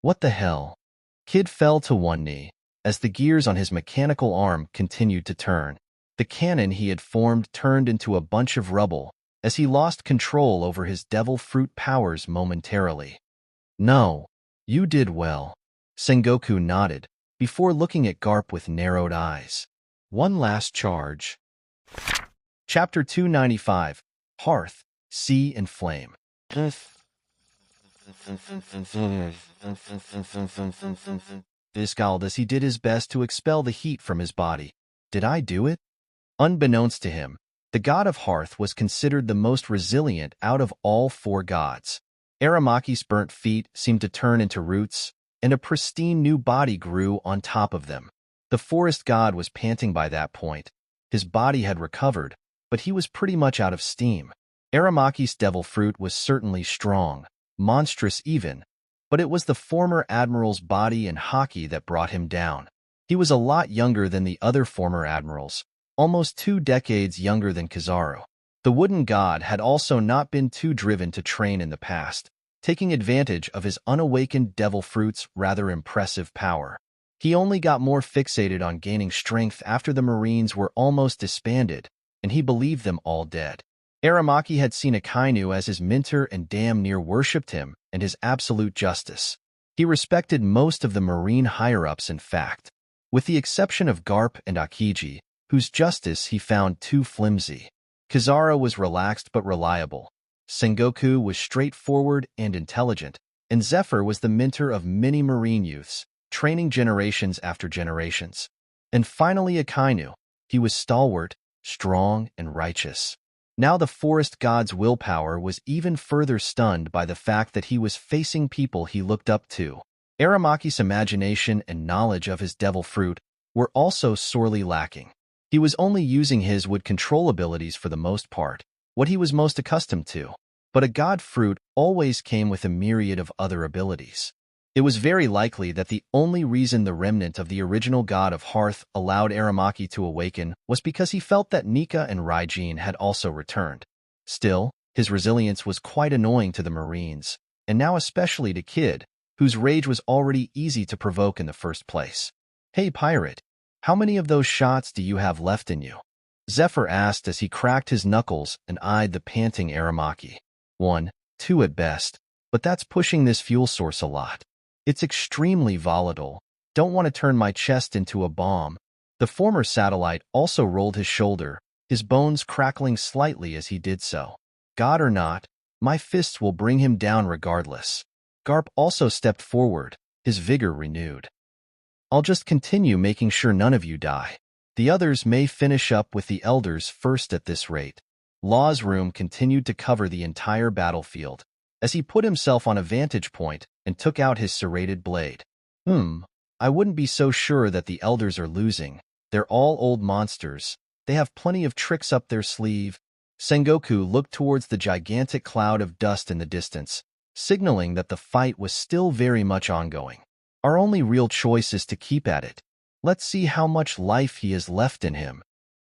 What the hell? Kid fell to one knee, as the gears on his mechanical arm continued to turn. The cannon he had formed turned into a bunch of rubble, as he lost control over his devil fruit powers momentarily. No, you did well. Sengoku nodded, before looking at Garp with narrowed eyes. One last charge. Chapter 295, Hearth, Sea and Flame. This scowled as he did his best to expel the heat from his body. Did I do it? Unbeknownst to him, the god of Hearth was considered the most resilient out of all four gods. Aramaki's burnt feet seemed to turn into roots, and a pristine new body grew on top of them. The forest god was panting by that point. His body had recovered, but he was pretty much out of steam. Aramaki's devil fruit was certainly strong, monstrous even, But it was the former admiral's body and haki that brought him down. He was a lot younger than the other former admirals, almost 2 decades younger than Kizaru. The wooden god had also not been too driven to train in the past, taking advantage of his unawakened devil fruit's rather impressive power. He only got more fixated on gaining strength after the Marines were almost disbanded, and he believed them all dead. Aramaki had seen Akainu as his mentor and damn near worshipped him and his absolute justice. He respected most of the Marine higher-ups, in fact, with the exception of Garp and Akiji, whose justice he found too flimsy. Kizaru was relaxed but reliable. Sengoku was straightforward and intelligent, and Zephyr was the mentor of many Marine youths, training generations after generations. And finally Akainu. He was stalwart, strong, and righteous. Now the forest god's willpower was even further stunned by the fact that he was facing people he looked up to. Aramaki's imagination and knowledge of his devil fruit were also sorely lacking. He was only using his wood control abilities for the most part, what he was most accustomed to. But a god fruit always came with a myriad of other abilities. It was very likely that the only reason the remnant of the original god of Hearth allowed Aramaki to awaken was because he felt that Nika and Raijin had also returned. Still, his resilience was quite annoying to the Marines, and now especially to Kid, whose rage was already easy to provoke in the first place. "Hey pirate, how many of those shots do you have left in you?" Zephyr asked as he cracked his knuckles and eyed the panting Aramaki. 1, 2 at best, but that's pushing this fuel source a lot. It's extremely volatile. Don't want to turn my chest into a bomb. The former satellite also rolled his shoulder, his bones crackling slightly as he did so. God or not, my fists will bring him down regardless. Garp also stepped forward, his vigor renewed. I'll just continue making sure none of you die. The others may finish up with the elders first at this rate. Law's room continued to cover the entire battlefield, as he put himself on a vantage point and took out his serrated blade. I wouldn't be so sure that the elders are losing. They're all old monsters. They have plenty of tricks up their sleeve. Sengoku looked towards the gigantic cloud of dust in the distance, signaling that the fight was still very much ongoing. Our only real choice is to keep at it. Let's see how much life he has left in him.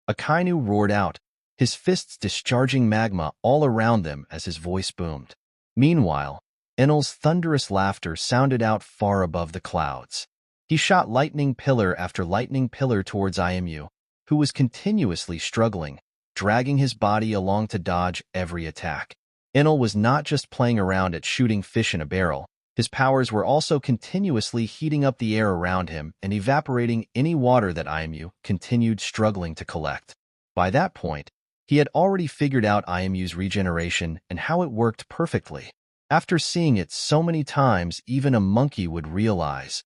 Akainu roared out, his fists discharging magma all around them as his voice boomed. Meanwhile, Enel's thunderous laughter sounded out far above the clouds. He shot lightning pillar after lightning pillar towards Imu, who was continuously struggling, dragging his body along to dodge every attack. Enel was not just playing around at shooting fish in a barrel. His powers were also continuously heating up the air around him and evaporating any water that Imu continued struggling to collect. By that point, he had already figured out Imu's regeneration and how it worked perfectly. After seeing it so many times, even a monkey would realize.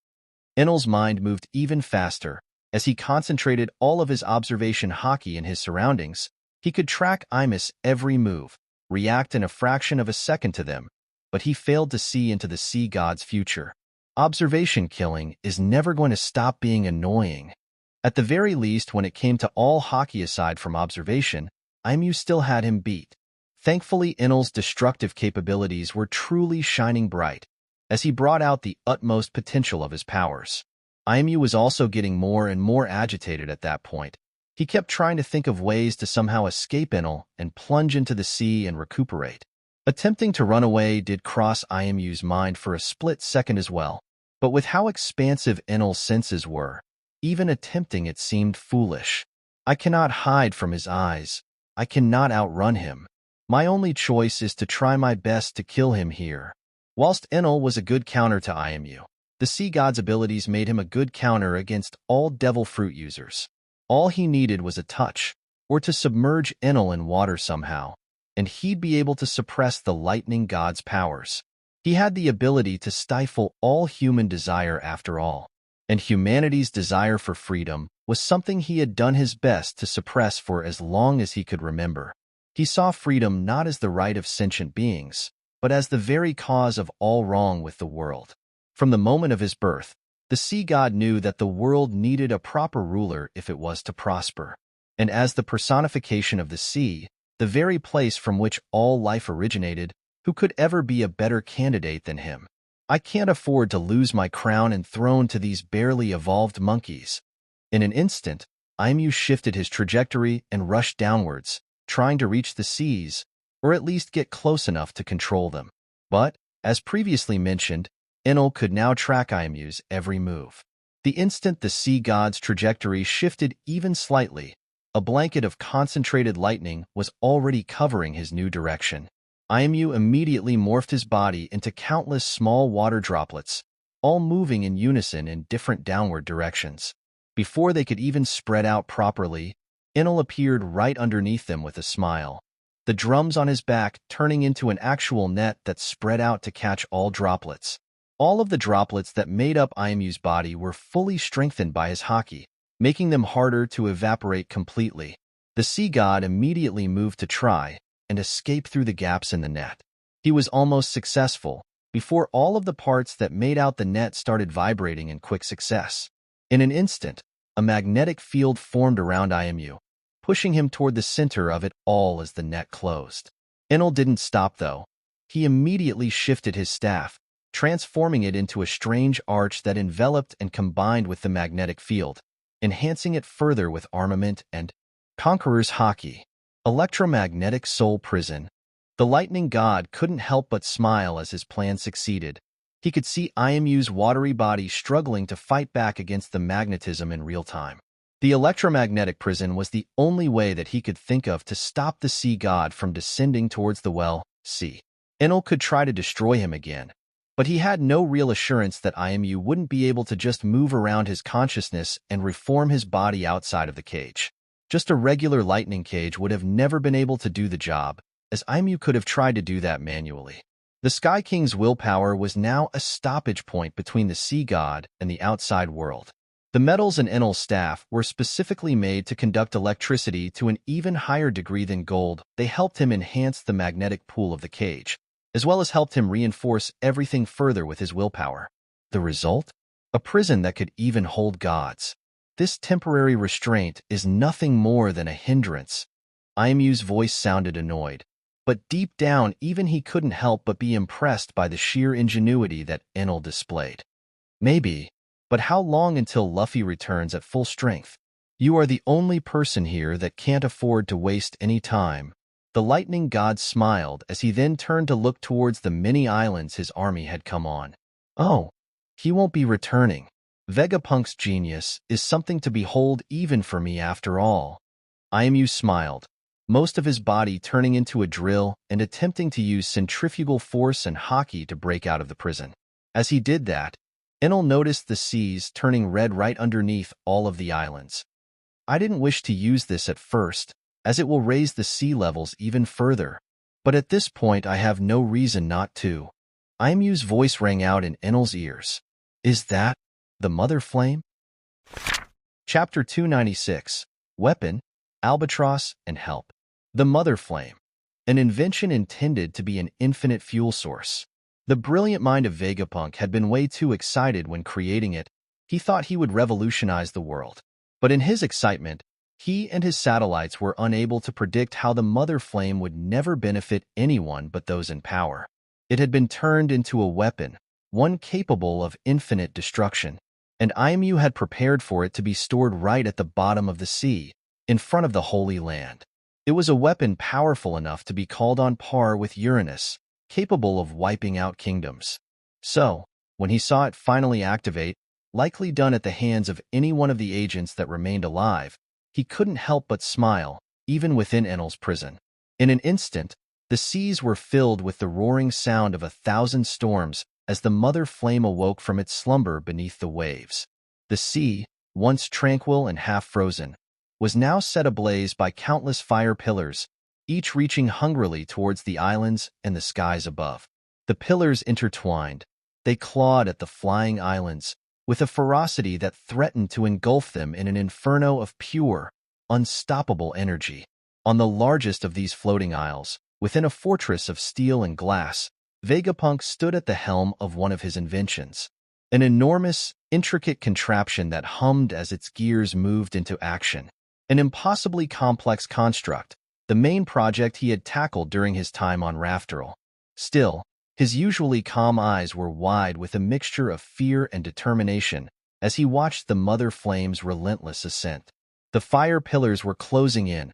Enel's mind moved even faster. As he concentrated all of his observation haki in his surroundings, he could track Imus' every move, react in a fraction of a second to them, but he failed to see into the sea god's future. Observation killing is never going to stop being annoying. At the very least, when it came to all haki aside from observation, Imu still had him beat. Thankfully, Enel's destructive capabilities were truly shining bright, as he brought out the utmost potential of his powers. Imu was also getting more and more agitated at that point. He kept trying to think of ways to somehow escape Enel and plunge into the sea and recuperate. Attempting to run away did cross Imu's mind for a split second as well, but with how expansive Enel's senses were, even attempting it seemed foolish. I cannot hide from his eyes. I cannot outrun him. My only choice is to try my best to kill him here. Whilst Enel was a good counter to Imu, the sea god's abilities made him a good counter against all devil fruit users. All he needed was a touch, or to submerge Enel in water somehow, and he'd be able to suppress the lightning god's powers. He had the ability to stifle all human desire after all, and humanity's desire for freedom was something he had done his best to suppress for as long as he could remember. He saw freedom not as the right of sentient beings, but as the very cause of all wrong with the world. From the moment of his birth, the sea god knew that the world needed a proper ruler if it was to prosper. And as the personification of the sea, the very place from which all life originated, who could ever be a better candidate than him? I can't afford to lose my crown and throne to these barely evolved monkeys. In an instant, Aimu shifted his trajectory and rushed downwards, trying to reach the seas, or at least get close enough to control them. But, as previously mentioned, Enel could now track Aimu's every move. The instant the sea god's trajectory shifted even slightly, a blanket of concentrated lightning was already covering his new direction. Aimu immediately morphed his body into countless small water droplets, all moving in unison in different downward directions. Before they could even spread out properly, Enel appeared right underneath them with a smile, the drums on his back turning into an actual net that spread out to catch all droplets. All of the droplets that made up Aimu's body were fully strengthened by his haki, making them harder to evaporate completely. The sea god immediately moved to try and escape through the gaps in the net. He was almost successful before all of the parts that made out the net started vibrating in quick success. In an instant, a magnetic field formed around Aimu, pushing him toward the center of it all as the net closed. Enel didn't stop, though. He immediately shifted his staff, transforming it into a strange arch that enveloped and combined with the magnetic field, enhancing it further with armament and Conqueror's Haki. Electromagnetic Soul Prison. The lightning god couldn't help but smile as his plan succeeded. He could see Aimu's watery body struggling to fight back against the magnetism in real time. The electromagnetic prison was the only way that he could think of to stop the sea god from descending towards the sea. Enel could try to destroy him again, but he had no real assurance that Aimu wouldn't be able to just move around his consciousness and reform his body outside of the cage. Just a regular lightning cage would have never been able to do the job, as Aimu could have tried to do that manually. The Sky King's willpower was now a stoppage point between the sea god and the outside world. The metals in Enel's staff were specifically made to conduct electricity to an even higher degree than gold. They helped him enhance the magnetic pool of the cage, as well as helped him reinforce everything further with his willpower. The result? A prison that could even hold gods. This temporary restraint is nothing more than a hindrance. Aimu's voice sounded annoyed, but deep down even he couldn't help but be impressed by the sheer ingenuity that Enel displayed. Maybe, but how long until Luffy returns at full strength? You are the only person here that can't afford to waste any time. The lightning god smiled as he then turned to look towards the many islands his army had come on. Oh, he won't be returning. Vegapunk's genius is something to behold even for me after all. Aimu smiled, most of his body turning into a drill and attempting to use centrifugal force and haki to break out of the prison. As he did that, Enel noticed the seas turning red right underneath all of the islands. I didn't wish to use this at first, as it will raise the sea levels even further, but at this point I have no reason not to. Aimu's voice rang out in Enel's ears. Is that the Mother Flame? Chapter 296. Weapon, Albatross, and Help. The Mother Flame. An invention intended to be an infinite fuel source. The brilliant mind of Vegapunk had been way too excited when creating it. He thought he would revolutionize the world. But in his excitement, he and his satellites were unable to predict how the Mother Flame would never benefit anyone but those in power. It had been turned into a weapon, one capable of infinite destruction, and Aimu had prepared for it to be stored right at the bottom of the sea, in front of the Holy Land. It was a weapon powerful enough to be called on par with Uranus, capable of wiping out kingdoms. So, when he saw it finally activate, likely done at the hands of any one of the agents that remained alive, he couldn't help but smile, even within Enel's prison. In an instant, the seas were filled with the roaring sound of 1,000 storms as the Mother Flame awoke from its slumber beneath the waves. The sea, once tranquil and half-frozen, was now set ablaze by countless fire pillars, each reaching hungrily towards the islands and the skies above. The pillars intertwined. They clawed at the flying islands, with a ferocity that threatened to engulf them in an inferno of pure, unstoppable energy. On the largest of these floating isles, within a fortress of steel and glass, Vegapunk stood at the helm of one of his inventions. An enormous, intricate contraption that hummed as its gears moved into action. An impossibly complex construct, the main project he had tackled during his time on Rafteral. Still, His usually calm eyes were wide with a mixture of fear and determination as he watched the mother flame's relentless ascent. The fire pillars were closing in,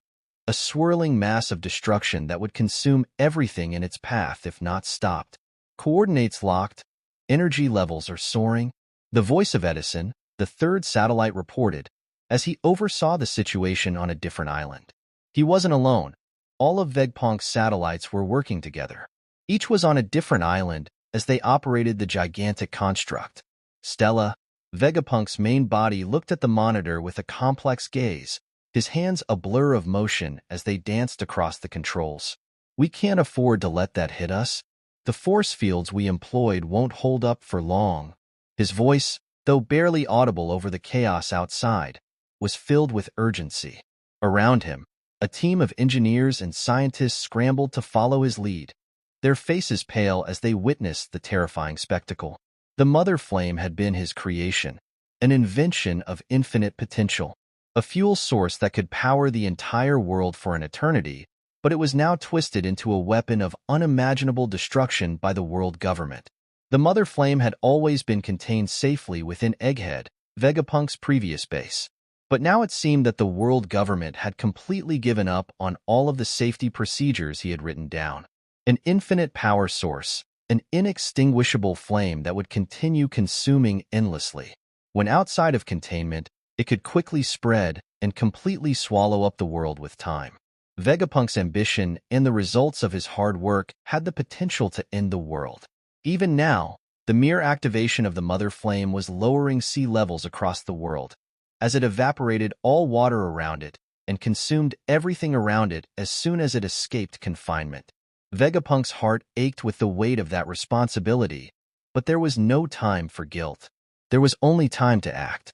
a swirling mass of destruction that would consume everything in its path if not stopped. Coordinates locked, energy levels are soaring. The voice of Edison, the third satellite, reported as he oversaw the situation on a different island. He wasn't alone. All of Vegapunk's satellites were working together. Each was on a different island as they operated the gigantic construct. Stella, Vegapunk's main body, looked at the monitor with a complex gaze, his hands a blur of motion as they danced across the controls. We can't afford to let that hit us. The force fields we employed won't hold up for long. His voice, though barely audible over the chaos outside, was filled with urgency. Around him, a team of engineers and scientists scrambled to follow his lead, their faces pale as they witnessed the terrifying spectacle. The mother flame had been his creation, an invention of infinite potential, a fuel source that could power the entire world for an eternity, but it was now twisted into a weapon of unimaginable destruction by the world government. The mother flame had always been contained safely within Egghead, Vegapunk's previous base. But now it seemed that the world government had completely given up on all of the safety procedures he had written down. An infinite power source, an inextinguishable flame that would continue consuming endlessly. When outside of containment, it could quickly spread and completely swallow up the world with time. Vegapunk's ambition and the results of his hard work had the potential to end the world. Even now, the mere activation of the mother flame was lowering sea levels across the world, as it evaporated all water around it and consumed everything around it as soon as it escaped confinement. Vegapunk's heart ached with the weight of that responsibility, but there was no time for guilt. There was only time to act.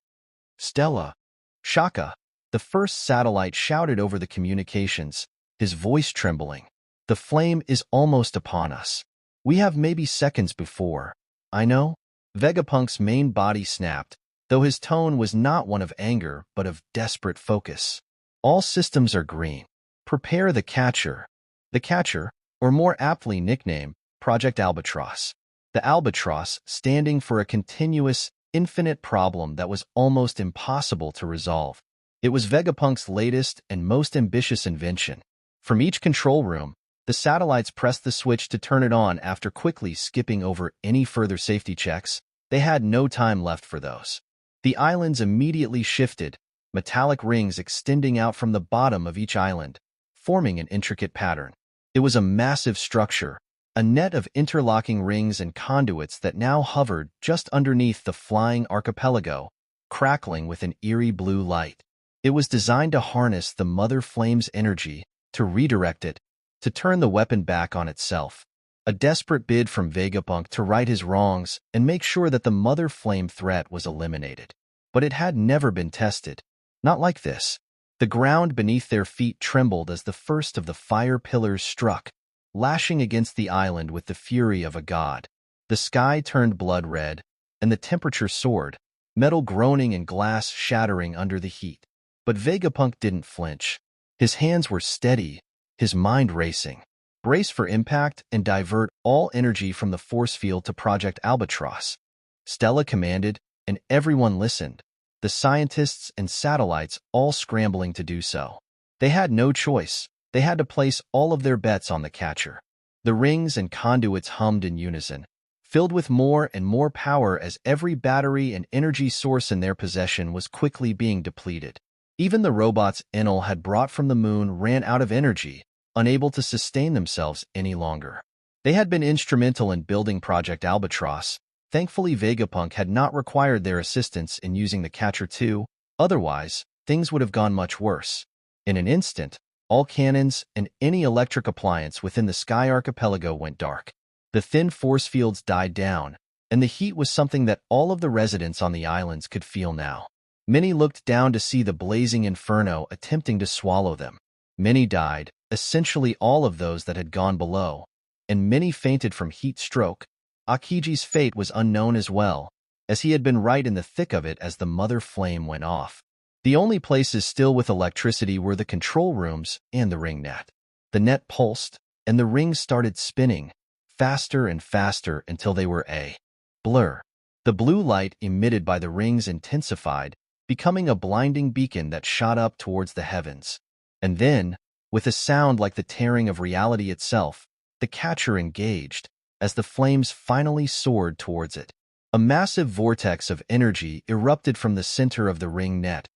Stella, Shaka, the first satellite, shouted over the communications, his voice trembling. The flame is almost upon us. We have maybe seconds before. I know. Vegapunk's main body snapped, though his tone was not one of anger but of desperate focus. All systems are green. Prepare the catcher. The catcher, or more aptly nicknamed, Project Albatross. The Albatross standing for a continuous, infinite problem that was almost impossible to resolve. It was Vegapunk's latest and most ambitious invention. From each control room, the satellites pressed the switch to turn it on after quickly skipping over any further safety checks. They had no time left for those. The islands immediately shifted, metallic rings extending out from the bottom of each island, forming an intricate pattern. It was a massive structure, a net of interlocking rings and conduits that now hovered just underneath the flying archipelago, crackling with an eerie blue light. It was designed to harness the mother flame's energy, to redirect it, to turn the weapon back on itself. A desperate bid from Vegapunk to right his wrongs and make sure that the mother flame threat was eliminated. But it had never been tested. Not like this. The ground beneath their feet trembled as the first of the fire pillars struck, lashing against the island with the fury of a god. The sky turned blood red, and the temperature soared, metal groaning and glass shattering under the heat. But Vegapunk didn't flinch. His hands were steady, his mind racing. Brace for impact and divert all energy from the force field to Project Albatross. Stella commanded, and everyone listened, the scientists and satellites all scrambling to do so. They had no choice. They had to place all of their bets on the catcher. The rings and conduits hummed in unison, filled with more and more power as every battery and energy source in their possession was quickly being depleted. Even the robots Enel had brought from the moon ran out of energy, unable to sustain themselves any longer. They had been instrumental in building Project Albatross. Thankfully, Vegapunk had not required their assistance in using the catcher too, otherwise, things would have gone much worse. In an instant, all cannons and any electric appliance within the Sky Archipelago went dark. The thin force fields died down, and the heat was something that all of the residents on the islands could feel now. Many looked down to see the blazing inferno attempting to swallow them. Many died, essentially all of those that had gone below, and many fainted from heat stroke. Akiji's fate was unknown as well, as he had been right in the thick of it as the mother flame went off. The only places still with electricity were the control rooms and the ring net. The net pulsed, and the rings started spinning, faster and faster until they were a blur. The blue light emitted by the rings intensified, becoming a blinding beacon that shot up towards the heavens. And then, with a sound like the tearing of reality itself, the catcher engaged, as the flames finally soared towards it. A massive vortex of energy erupted from the center of the ring net,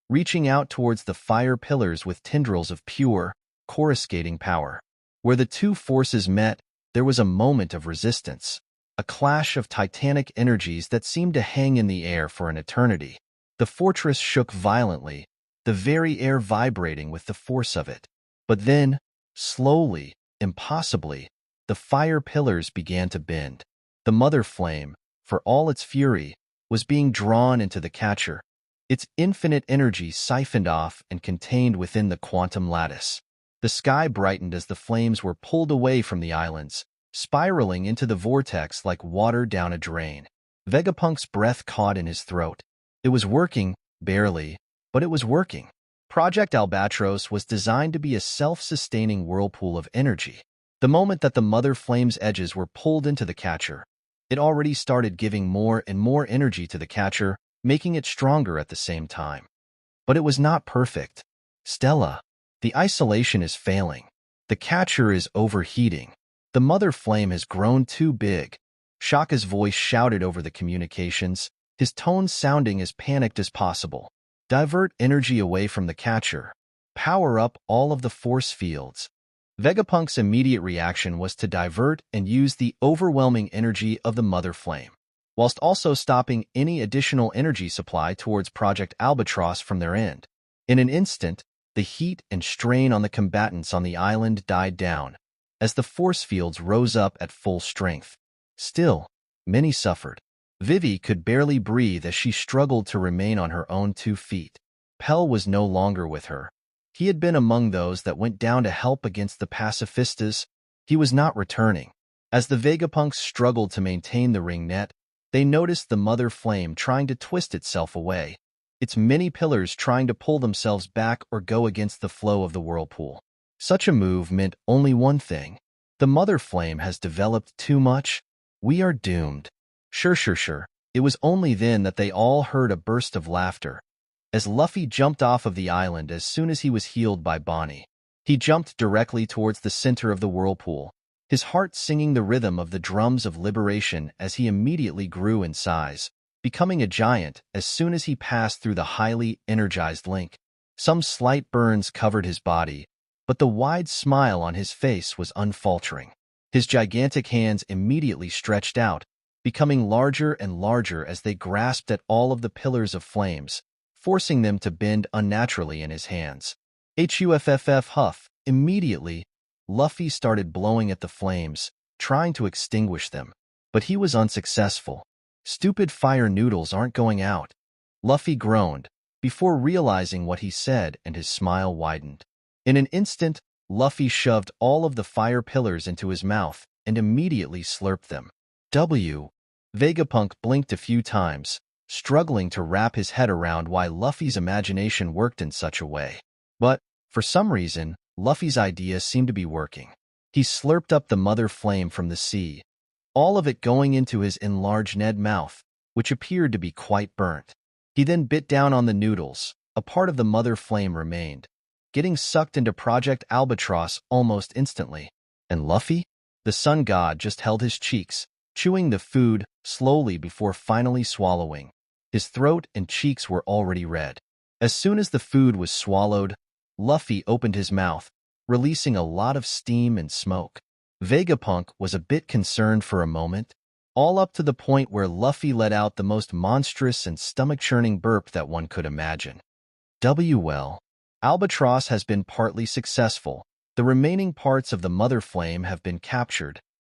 reaching out towards the fire pillars with tendrils of pure, coruscating power. Where the two forces met, there was a moment of resistance, a clash of titanic energies that seemed to hang in the air for an eternity. The fortress shook violently, the very air vibrating with the force of it. But then, slowly, impossibly, the fire pillars began to bend. The mother flame, for all its fury, was being drawn into the catcher, its infinite energy siphoned off and contained within the quantum lattice. The sky brightened as the flames were pulled away from the islands, spiraling into the vortex like water down a drain. Vegapunk's breath caught in his throat. It was working, barely, but it was working. Project Albatros was designed to be a self-sustaining whirlpool of energy. The moment that the mother flame's edges were pulled into the catcher, it already started giving more and more energy to the catcher, making it stronger at the same time. But it was not perfect. Stella, the isolation is failing. The catcher is overheating. The mother flame has grown too big. Shaka's voice shouted over the communications, his tone sounding as panicked as possible. Divert energy away from the catcher. Power up all of the force fields. Vegapunk's immediate reaction was to divert and use the overwhelming energy of the mother flame, whilst also stopping any additional energy supply towards Project Albatross from their end. In an instant, the heat and strain on the combatants on the island died down, as the force fields rose up at full strength. Still, many suffered. Vivi could barely breathe as she struggled to remain on her own 2 feet. Pell was no longer with her. He had been among those that went down to help against the pacifistas. He was not returning. As the Vegapunks struggled to maintain the ring net, they noticed the mother flame trying to twist itself away, its many pillars trying to pull themselves back or go against the flow of the whirlpool. Such a move meant only one thing. The mother flame has developed too much. We are doomed. Sure. It was only then that they all heard a burst of laughter, as Luffy jumped off of the island as soon as he was healed by Bonnie. He jumped directly towards the center of the whirlpool, his heart singing the rhythm of the drums of liberation as he immediately grew in size, becoming a giant as soon as he passed through the highly energized link. Some slight burns covered his body, but the wide smile on his face was unfaltering. His gigantic hands immediately stretched out, becoming larger and larger as they grasped at all of the pillars of flames, forcing them to bend unnaturally in his hands. Huff. Immediately, Luffy started blowing at the flames, trying to extinguish them, but he was unsuccessful. Stupid fire noodles aren't going out. Luffy groaned, before realizing what he said, and his smile widened. In an instant, Luffy shoved all of the fire pillars into his mouth and immediately slurped them. Vegapunk blinked a few times, struggling to wrap his head around why Luffy's imagination worked in such a way. But, for some reason, Luffy's idea seemed to be working. He slurped up the mother flame from the sea, all of it going into his enlarged Ned mouth, which appeared to be quite burnt. He then bit down on the noodles. A part of the mother flame remained, getting sucked into Project Albatross almost instantly. And Luffy? The sun god just held his cheeks, chewing the food slowly before finally swallowing. His throat and cheeks were already red. As soon as the food was swallowed, Luffy opened his mouth, releasing a lot of steam and smoke. Vegapunk was a bit concerned for a moment, all up to the point where Luffy let out the most monstrous and stomach-churning burp that one could imagine. Well, Albatross has been partly successful. The remaining parts of the mother flame have been captured.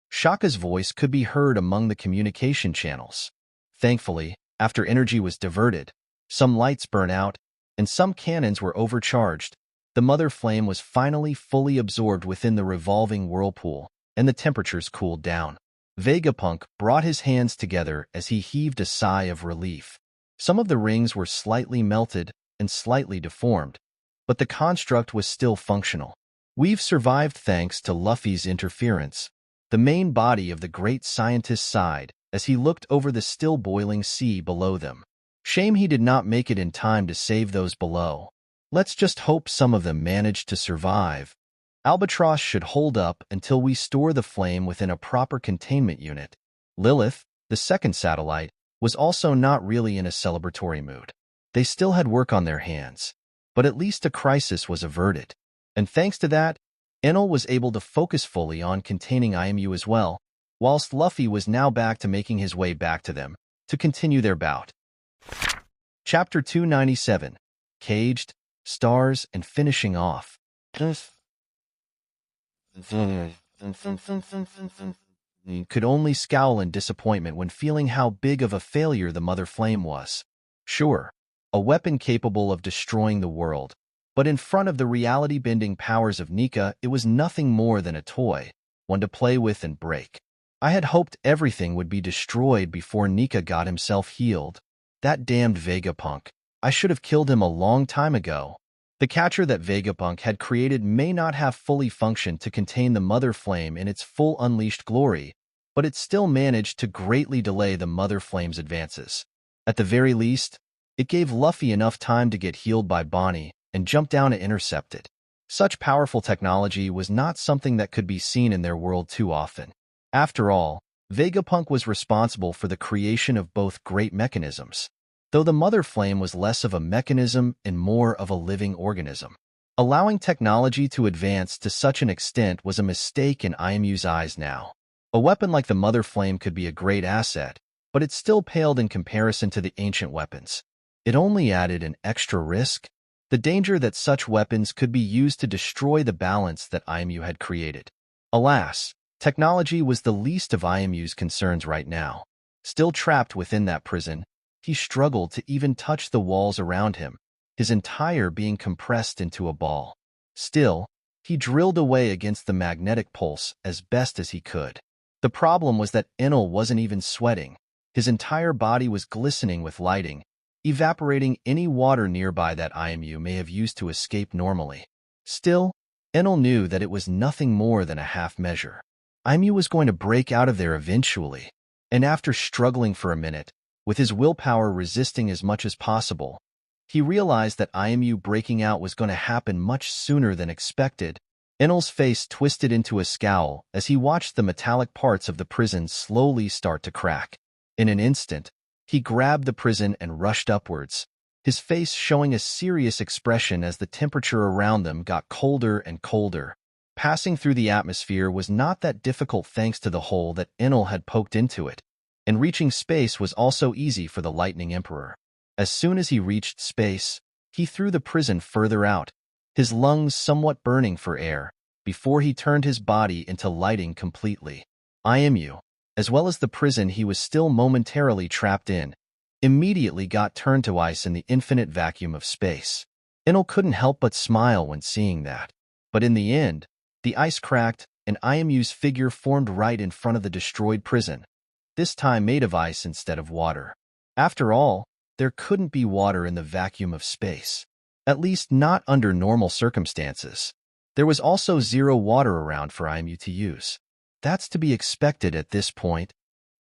Shaka's voice could be heard among the communication channels. Thankfully, after energy was diverted, some lights burned out, and some cannons were overcharged. The mother flame was finally fully absorbed within the revolving whirlpool, and the temperatures cooled down. Vegapunk brought his hands together as he heaved a sigh of relief. Some of the rings were slightly melted and slightly deformed, but the construct was still functional. We've survived thanks to Luffy's interference. The main body of the great scientist sighed as he looked over the still boiling sea below them. Shame he did not make it in time to save those below. Let's just hope some of them managed to survive. Albatross should hold up until we store the flame within a proper containment unit. Lilith, the second satellite, was also not really in a celebratory mood. They still had work on their hands, but at least a crisis was averted. And thanks to that, Enel was able to focus fully on containing IMU as well, whilst Luffy was now back to making his way back to them to continue their bout. Chapter 297, Caged, Stars, and Finishing Off. He could only scowl in disappointment when feeling how big of a failure the Mother Flame was. Sure, a weapon capable of destroying the world, but in front of the reality-bending powers of Nika, it was nothing more than a toy, one to play with and break. I had hoped everything would be destroyed before Nika got himself healed. That damned Vegapunk. I should have killed him a long time ago. The catcher that Vegapunk had created may not have fully functioned to contain the Mother Flame in its full unleashed glory, but it still managed to greatly delay the Mother Flame's advances. At the very least, it gave Luffy enough time to get healed by Bonnie and jump down to intercept it. Such powerful technology was not something that could be seen in their world too often. After all, Vegapunk was responsible for the creation of both great mechanisms, though the Mother Flame was less of a mechanism and more of a living organism. Allowing technology to advance to such an extent was a mistake in IMU's eyes now. A weapon like the Mother Flame could be a great asset, but it still paled in comparison to the ancient weapons. It only added an extra risk, the danger that such weapons could be used to destroy the balance that IMU had created. Alas, technology was the least of IMU's concerns right now. Still trapped within that prison, he struggled to even touch the walls around him, his entire being compressed into a ball. Still, he drilled away against the magnetic pulse as best as he could. The problem was that Enel wasn't even sweating. His entire body was glistening with lighting, evaporating any water nearby that IMU may have used to escape normally. Still, Enel knew that it was nothing more than a half measure. IMU was going to break out of there eventually, and after struggling for a minute, with his willpower resisting as much as possible, he realized that IMU breaking out was going to happen much sooner than expected. Enel's face twisted into a scowl as he watched the metallic parts of the prison slowly start to crack. In an instant, he grabbed the prison and rushed upwards, his face showing a serious expression as the temperature around them got colder and colder. Passing through the atmosphere was not that difficult thanks to the hole that Enel had poked into it, and reaching space was also easy for the Lightning Emperor. As soon as he reached space, he threw the prison further out, his lungs somewhat burning for air, before he turned his body into lighting completely. IMU, as well as the prison he was still momentarily trapped in, immediately got turned to ice in the infinite vacuum of space. Enel couldn't help but smile when seeing that. But in the end, the ice cracked, and IMU's figure formed right in front of the destroyed prison, this time made of ice instead of water. After all, there couldn't be water in the vacuum of space, at least not under normal circumstances. There was also zero water around for IMU to use. That's to be expected at this point.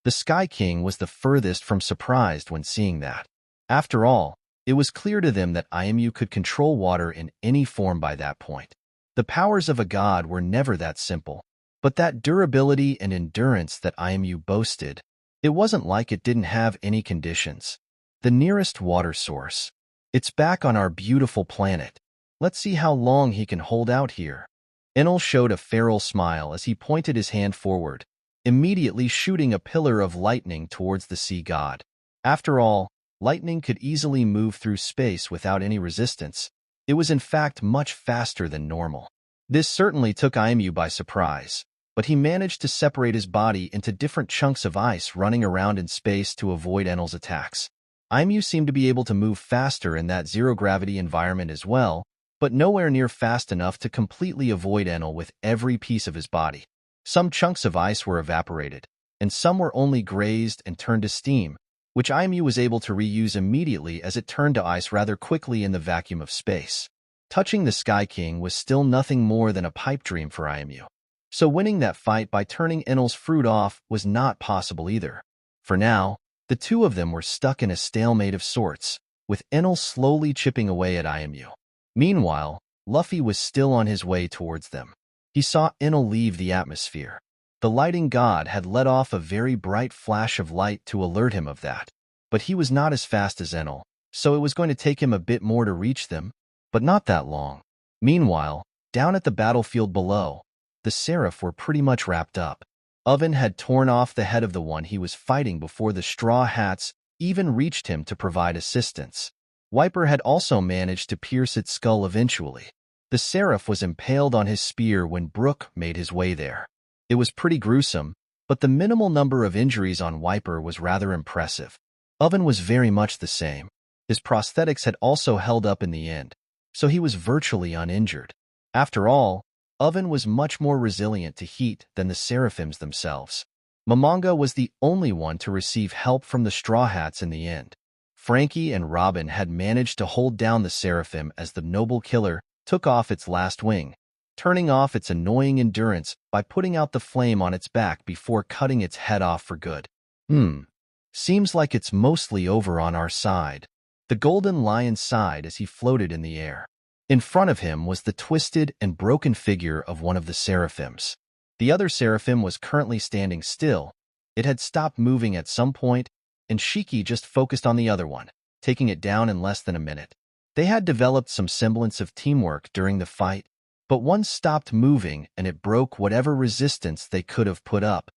The Sky King was the furthest from surprised when seeing that. After all, it was clear to them that IMU could control water in any form by that point. The powers of a god were never that simple, but that durability and endurance that IMU boasted, it wasn't like it didn't have any conditions. The nearest water source. It's back on our beautiful planet. Let's see how long he can hold out here. Enel showed a feral smile as he pointed his hand forward, immediately shooting a pillar of lightning towards the sea god. After all, lightning could easily move through space without any resistance. It was in fact much faster than normal. This certainly took IMU by surprise, but he managed to separate his body into different chunks of ice running around in space to avoid Enel's attacks. IMU seemed to be able to move faster in that zero-gravity environment as well, but nowhere near fast enough to completely avoid Enel with every piece of his body. Some chunks of ice were evaporated, and some were only grazed and turned to steam, which IMU was able to reuse immediately as it turned to ice rather quickly in the vacuum of space. Touching the Sky King was still nothing more than a pipe dream for IMU. So winning that fight by turning Enel's fruit off was not possible either. For now, the two of them were stuck in a stalemate of sorts, with Enel slowly chipping away at IMU. Meanwhile, Luffy was still on his way towards them. He saw Enel leave the atmosphere. The lighting god had let off a very bright flash of light to alert him of that. But he was not as fast as Enel, so it was going to take him a bit more to reach them, but not that long. Meanwhile, down at the battlefield below, the Seraph were pretty much wrapped up. Oven had torn off the head of the one he was fighting before the Straw Hats even reached him to provide assistance. Wiper had also managed to pierce its skull eventually. The Seraph was impaled on his spear when Brook made his way there. It was pretty gruesome, but the minimal number of injuries on Wiper was rather impressive. Oven was very much the same. His prosthetics had also held up in the end, so he was virtually uninjured. After all, Oven was much more resilient to heat than the Seraphims themselves. Momonga was the only one to receive help from the Straw Hats in the end. Frankie and Robin had managed to hold down the Seraphim as the noble killer took off its last wing, turning off its annoying endurance by putting out the flame on its back before cutting its head off for good. Seems like it's mostly over on our side. The Golden Lion sighed as he floated in the air. In front of him was the twisted and broken figure of one of the Seraphims. The other Seraphim was currently standing still. It had stopped moving at some point, and Shiki just focused on the other one, taking it down in less than a minute. They had developed some semblance of teamwork during the fight, but one stopped moving and it broke whatever resistance they could have put up.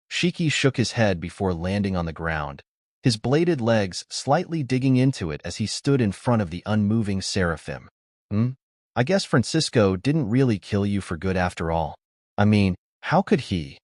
Shiki shook his head before landing on the ground, his bladed legs slightly digging into it as he stood in front of the unmoving Seraphim. I guess Francisco didn't really kill you for good after all. I mean, how could he?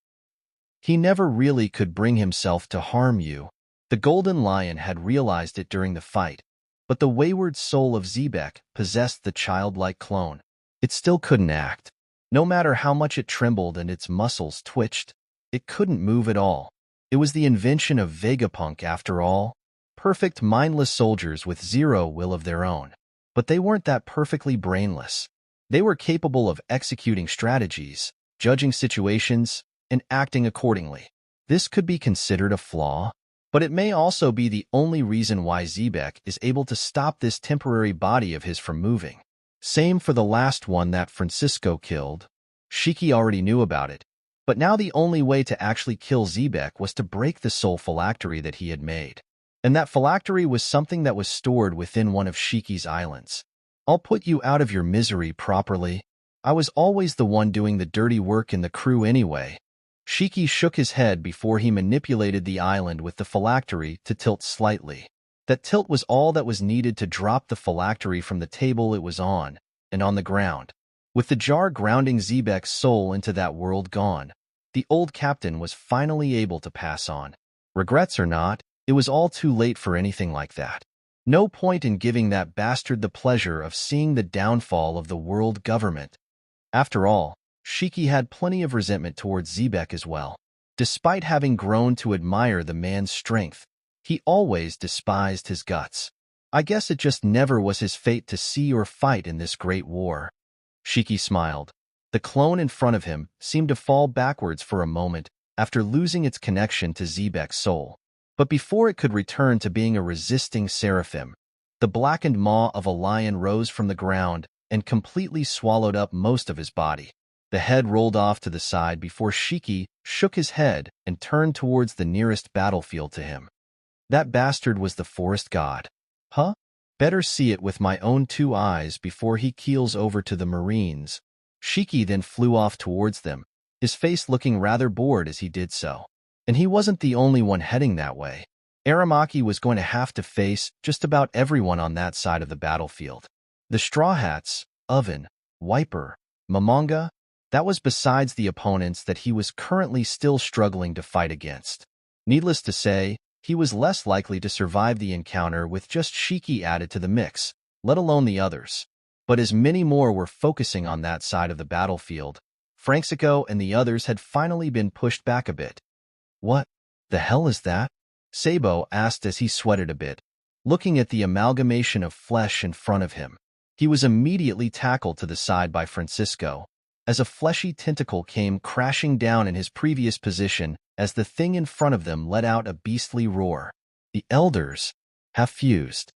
He never really could bring himself to harm you. The Golden Lion had realized it during the fight, but the wayward soul of Zebec possessed the childlike clone. It still couldn't act. No matter how much it trembled and its muscles twitched, it couldn't move at all. It was the invention of Vegapunk after all. Perfect mindless soldiers with zero will of their own. But they weren't that perfectly brainless. They were capable of executing strategies, judging situations, and acting accordingly. This could be considered a flaw, but it may also be the only reason why Zebec is able to stop this temporary body of his from moving. Same for the last one that Francisco killed. Shiki already knew about it, but now the only way to actually kill Zebec was to break the soul phylactery that he had made. And that phylactery was something that was stored within one of Shiki's islands. I'll put you out of your misery properly. I was always the one doing the dirty work in the crew anyway. Shiki shook his head before he manipulated the island with the phylactery to tilt slightly. That tilt was all that was needed to drop the phylactery from the table it was on, and on the ground. With the jar grounding Zebec's soul into that world gone, the old captain was finally able to pass on. Regrets or not, it was all too late for anything like that. No point in giving that bastard the pleasure of seeing the downfall of the world government. After all, Shiki had plenty of resentment towards Zebec as well. Despite having grown to admire the man's strength, he always despised his guts. I guess it just never was his fate to see or fight in this great war. Shiki smiled. The clone in front of him seemed to fall backwards for a moment after losing its connection to Zebec's soul. But before it could return to being a resisting seraphim, the blackened maw of a lion rose from the ground and completely swallowed up most of his body. The head rolled off to the side before Shiki shook his head and turned towards the nearest battlefield to him. That bastard was the forest god. Huh? Better see it with my own 2 eyes before he keels over to the Marines. Shiki then flew off towards them, his face looking rather bored as he did so. And he wasn't the only one heading that way. Aramaki was going to have to face just about everyone on that side of the battlefield. The Straw Hats, Oven, Wiper, Momonga, that was besides the opponents that he was currently still struggling to fight against. Needless to say, he was less likely to survive the encounter with just Shiki added to the mix, let alone the others. But as many more were focusing on that side of the battlefield, Francisco and the others had finally been pushed back a bit. What the hell is that? Sabo asked as he sweated a bit, looking at the amalgamation of flesh in front of him. He was immediately tackled to the side by Francisco, as a fleshy tentacle came crashing down in his previous position as the thing in front of them let out a beastly roar. The elders have fused.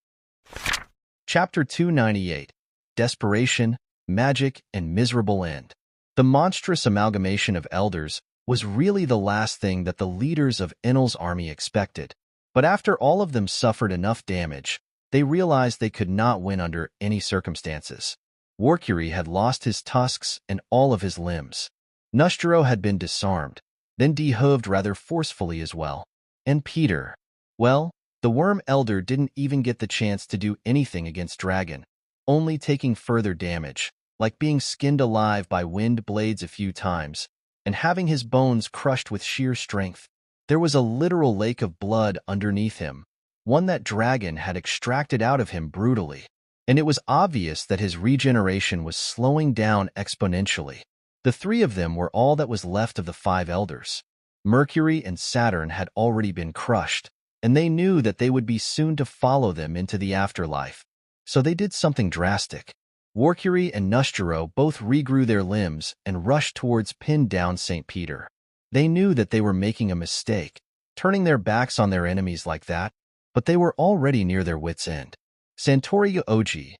Chapter 298. Desperation, Magic, and Miserable End. The monstrous amalgamation of elders was really the last thing that the leaders of Enel's army expected. But after all of them suffered enough damage, they realized they could not win under any circumstances. Warcury had lost his tusks and all of his limbs. Nustero had been disarmed, then dehooved rather forcefully as well. And Peter, well, the Worm Elder didn't even get the chance to do anything against Dragon, only taking further damage, like being skinned alive by wind blades a few times, and having his bones crushed with sheer strength. There was a literal lake of blood underneath him, one that Dragon had extracted out of him brutally, and it was obvious that his regeneration was slowing down exponentially. The three of them were all that was left of the 5 elders. Mercury and Saturn had already been crushed, and they knew that they would be soon to follow them into the afterlife. So they did something drastic. Warcury and Nustero both regrew their limbs and rushed towards pinned down St. Peter. They knew that they were making a mistake, turning their backs on their enemies like that, but they were already near their wits' end. Santoria Oji,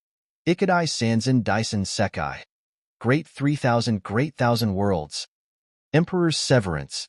Ikadai Sanzan Dyson Sekai, Great 3000 Worlds, Emperor's Severance.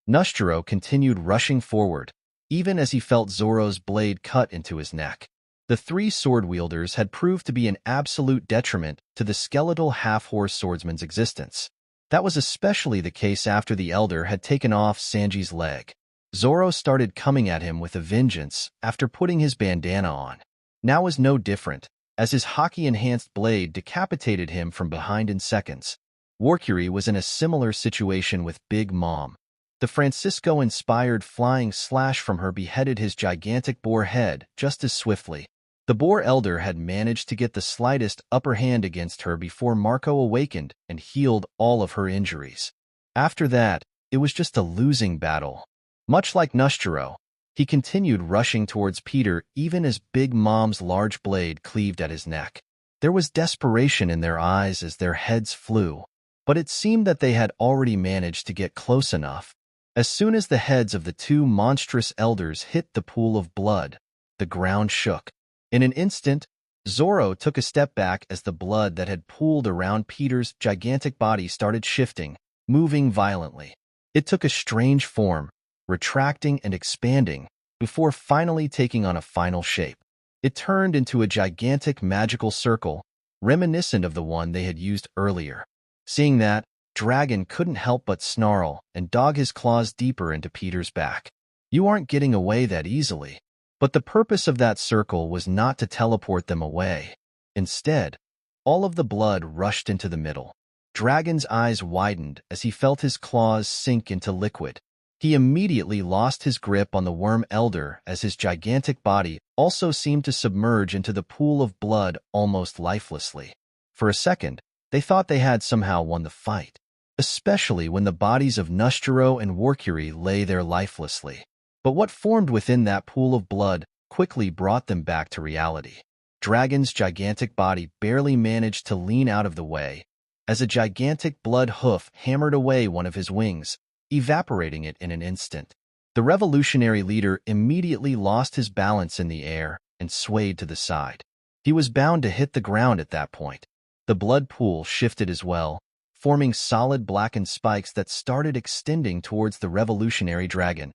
Nustero continued rushing forward, even as he felt Zoro's blade cut into his neck. The 3 sword-wielders had proved to be an absolute detriment to the skeletal half-horse swordsman's existence. That was especially the case after the elder had taken off Sanji's leg. Zoro started coming at him with a vengeance after putting his bandana on. Now was no different, as his hockey-enhanced blade decapitated him from behind in seconds. Warcury was in a similar situation with Big Mom. The Francisco-inspired flying slash from her beheaded his gigantic boar head just as swiftly. The Boar Elder had managed to get the slightest upper hand against her before Marco awakened and healed all of her injuries. After that, it was just a losing battle. Much like Nustero, he continued rushing towards Peter even as Big Mom's large blade cleaved at his neck. There was desperation in their eyes as their heads flew, but it seemed that they had already managed to get close enough. As soon as the heads of the 2 monstrous elders hit the pool of blood, the ground shook. In an instant, Zoro took a step back as the blood that had pooled around Peter's gigantic body started shifting, moving violently. It took a strange form, retracting and expanding, before finally taking on a final shape. It turned into a gigantic magical circle, reminiscent of the one they had used earlier. Seeing that, Dragon couldn't help but snarl and dog his claws deeper into Peter's back. You aren't getting away that easily. But the purpose of that circle was not to teleport them away. Instead, all of the blood rushed into the middle. Dragon's eyes widened as he felt his claws sink into liquid. He immediately lost his grip on the Worm Elder as his gigantic body also seemed to submerge into the pool of blood almost lifelessly. For a second, they thought they had somehow won the fight, especially when the bodies of Nustero and Warcury lay there lifelessly. But what formed within that pool of blood quickly brought them back to reality. Dragon's gigantic body barely managed to lean out of the way, as a gigantic blood hoof hammered away one of his wings, evaporating it in an instant. The revolutionary leader immediately lost his balance in the air and swayed to the side. He was bound to hit the ground at that point. The blood pool shifted as well, forming solid blackened spikes that started extending towards the revolutionary dragon,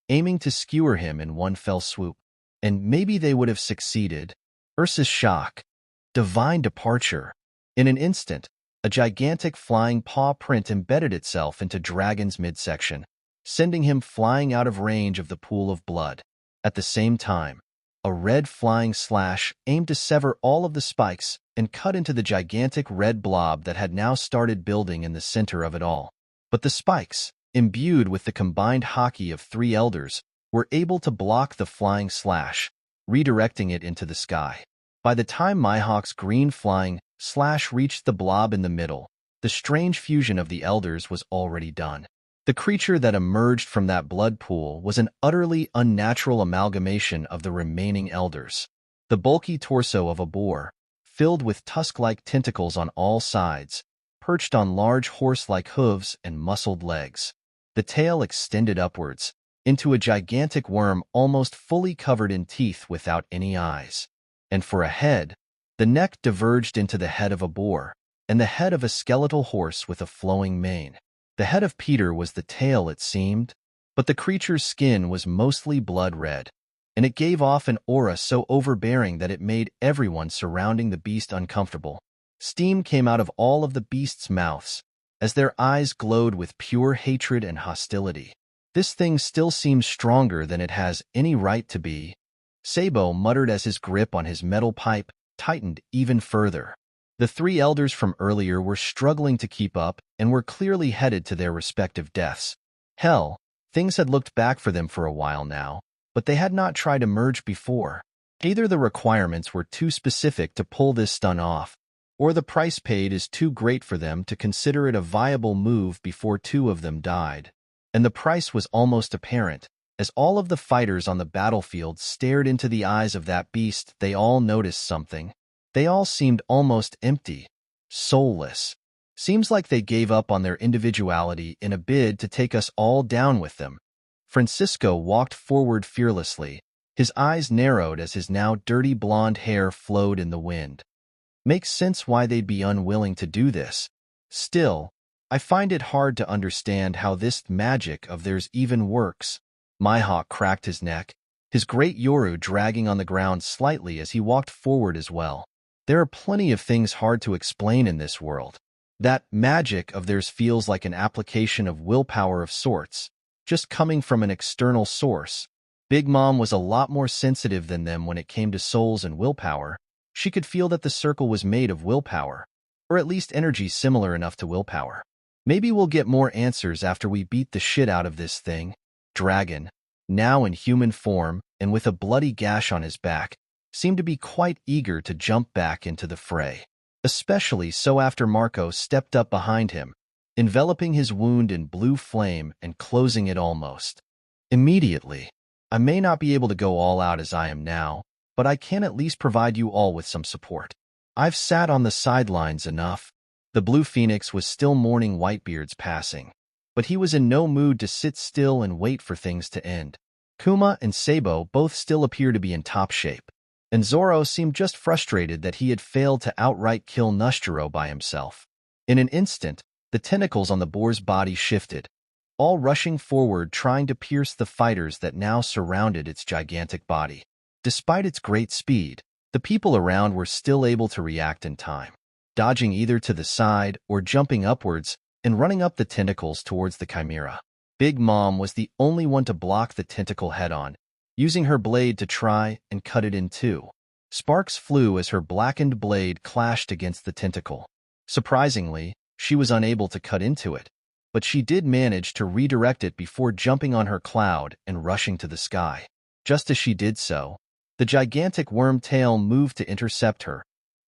aiming to skewer him in one fell swoop. And maybe they would have succeeded. Ursa's shock. Divine departure. In an instant, a gigantic flying paw print embedded itself into Dragon's midsection, sending him flying out of range of the pool of blood. At the same time, a red flying slash aimed to sever all of the spikes and cut into the gigantic red blob that had now started building in the center of it all. But the spikes, imbued with the combined hockey of 3 elders, were able to block the flying slash, redirecting it into the sky. By the time Mihawk's green flying slash reached the blob in the middle, the strange fusion of the elders was already done. The creature that emerged from that blood pool was an utterly unnatural amalgamation of the remaining elders. The bulky torso of a boar, filled with tusk-like tentacles on all sides, perched on large horse-like hooves and muscled legs. The tail extended upwards, into a gigantic worm almost fully covered in teeth without any eyes. And for a head, the neck diverged into the head of a boar, and the head of a skeletal horse with a flowing mane. The head of Peter was the tail, it seemed, but the creature's skin was mostly blood red, and it gave off an aura so overbearing that it made everyone surrounding the beast uncomfortable. Steam came out of all of the beast's mouths, as their eyes glowed with pure hatred and hostility. This thing still seems stronger than it has any right to be, Sabo muttered as his grip on his metal pipe tightened even further. The three elders from earlier were struggling to keep up and were clearly headed to their respective deaths. Hell, things had looked back for them for a while now, but they had not tried to merge before. Either the requirements were too specific to pull this stunt off, or the price paid is too great for them to consider it a viable move before two of them died. And the price was almost apparent. As all of the fighters on the battlefield stared into the eyes of that beast, they all noticed something. They all seemed almost empty, soulless. Seems like they gave up on their individuality in a bid to take us all down with them. Francisco walked forward fearlessly, his eyes narrowed as his now dirty blonde hair flowed in the wind. Makes sense why they'd be unwilling to do this. Still, I find it hard to understand how this magic of theirs even works. Mihawk cracked his neck, his great Yoru dragging on the ground slightly as he walked forward as well. There are plenty of things hard to explain in this world. That magic of theirs feels like an application of willpower of sorts, just coming from an external source. Big Mom was a lot more sensitive than them when it came to souls and willpower. She could feel that the circle was made of willpower, or at least energy similar enough to willpower. Maybe we'll get more answers after we beat the shit out of this thing. Dragon, now in human form and with a bloody gash on his back, seemed to be quite eager to jump back into the fray. Especially so after Marco stepped up behind him, enveloping his wound in blue flame and closing it almost immediately. I may not be able to go all out as I am now, but I can at least provide you all with some support. I've sat on the sidelines enough. The Blue Phoenix was still mourning Whitebeard's passing, but he was in no mood to sit still and wait for things to end. Kuma and Sabo both still appear to be in top shape, and Zoro seemed just frustrated that he had failed to outright kill Nushiro by himself. In an instant, the tentacles on the boar's body shifted, all rushing forward trying to pierce the fighters that now surrounded its gigantic body. Despite its great speed, the people around were still able to react in time, dodging either to the side or jumping upwards and running up the tentacles towards the chimera. Big Mom was the only one to block the tentacle head-on, using her blade to try and cut it in two. Sparks flew as her blackened blade clashed against the tentacle. Surprisingly, she was unable to cut into it, but she did manage to redirect it before jumping on her cloud and rushing to the sky. Just as she did so, the gigantic worm tail moved to intercept her,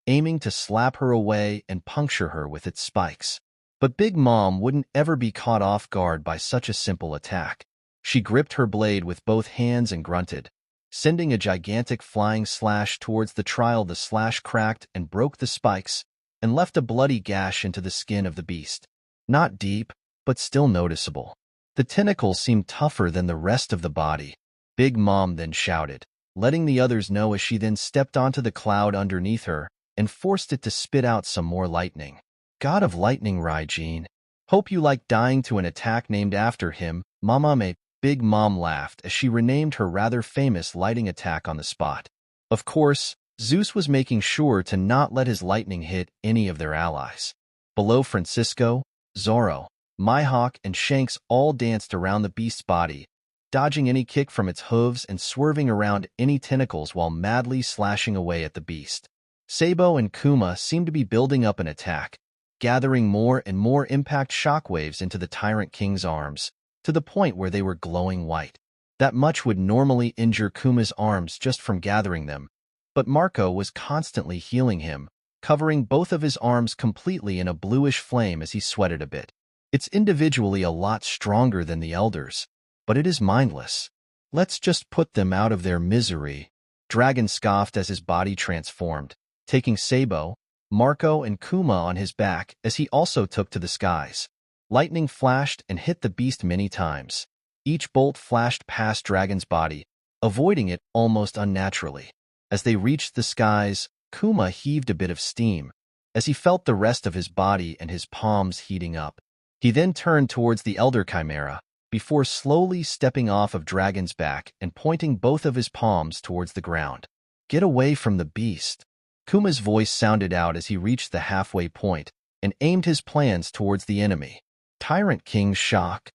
aiming to slap her away and puncture her with its spikes. But Big Mom wouldn't ever be caught off guard by such a simple attack. She gripped her blade with both hands and grunted, sending a gigantic flying slash towards the trial. The slash cracked and broke the spikes and left a bloody gash into the skin of the beast. Not deep, but still noticeable. The tentacles seemed tougher than the rest of the body. Big Mom then shouted, letting the others know as she then stepped onto the cloud underneath her and forced it to spit out some more lightning. God of Lightning, Raijin. Hope you like dying to an attack named after him, Mamame. Big Mom laughed as she renamed her rather famous lighting attack on the spot. Of course, Zeus was making sure to not let his lightning hit any of their allies. Below, Francisco, Zoro, Mihawk, and Shanks all danced around the beast's body, dodging any kick from its hooves and swerving around any tentacles while madly slashing away at the beast. Sabo and Kuma seemed to be building up an attack, gathering more and more impact shockwaves into the Tyrant King's arms, to the point where they were glowing white. That much would normally injure Kuma's arms just from gathering them, but Marco was constantly healing him, covering both of his arms completely in a bluish flame as he sweated a bit. It's individually a lot stronger than the elders, but it is mindless. Let's just put them out of their misery. Dragon scoffed as his body transformed, taking Sabo, Marco and Kuma on his back as he also took to the skies. Lightning flashed and hit the beast many times. Each bolt flashed past Dragon's body, avoiding it almost unnaturally. As they reached the skies, Kuma heaved a bit of steam, as he felt the rest of his body and his palms heating up. He then turned towards the Elder Chimera, before slowly stepping off of Dragon's back and pointing both of his palms towards the ground. "Get away from the beast." Kuma's voice sounded out as he reached the halfway point and aimed his plans towards the enemy. Tyrant King's shock.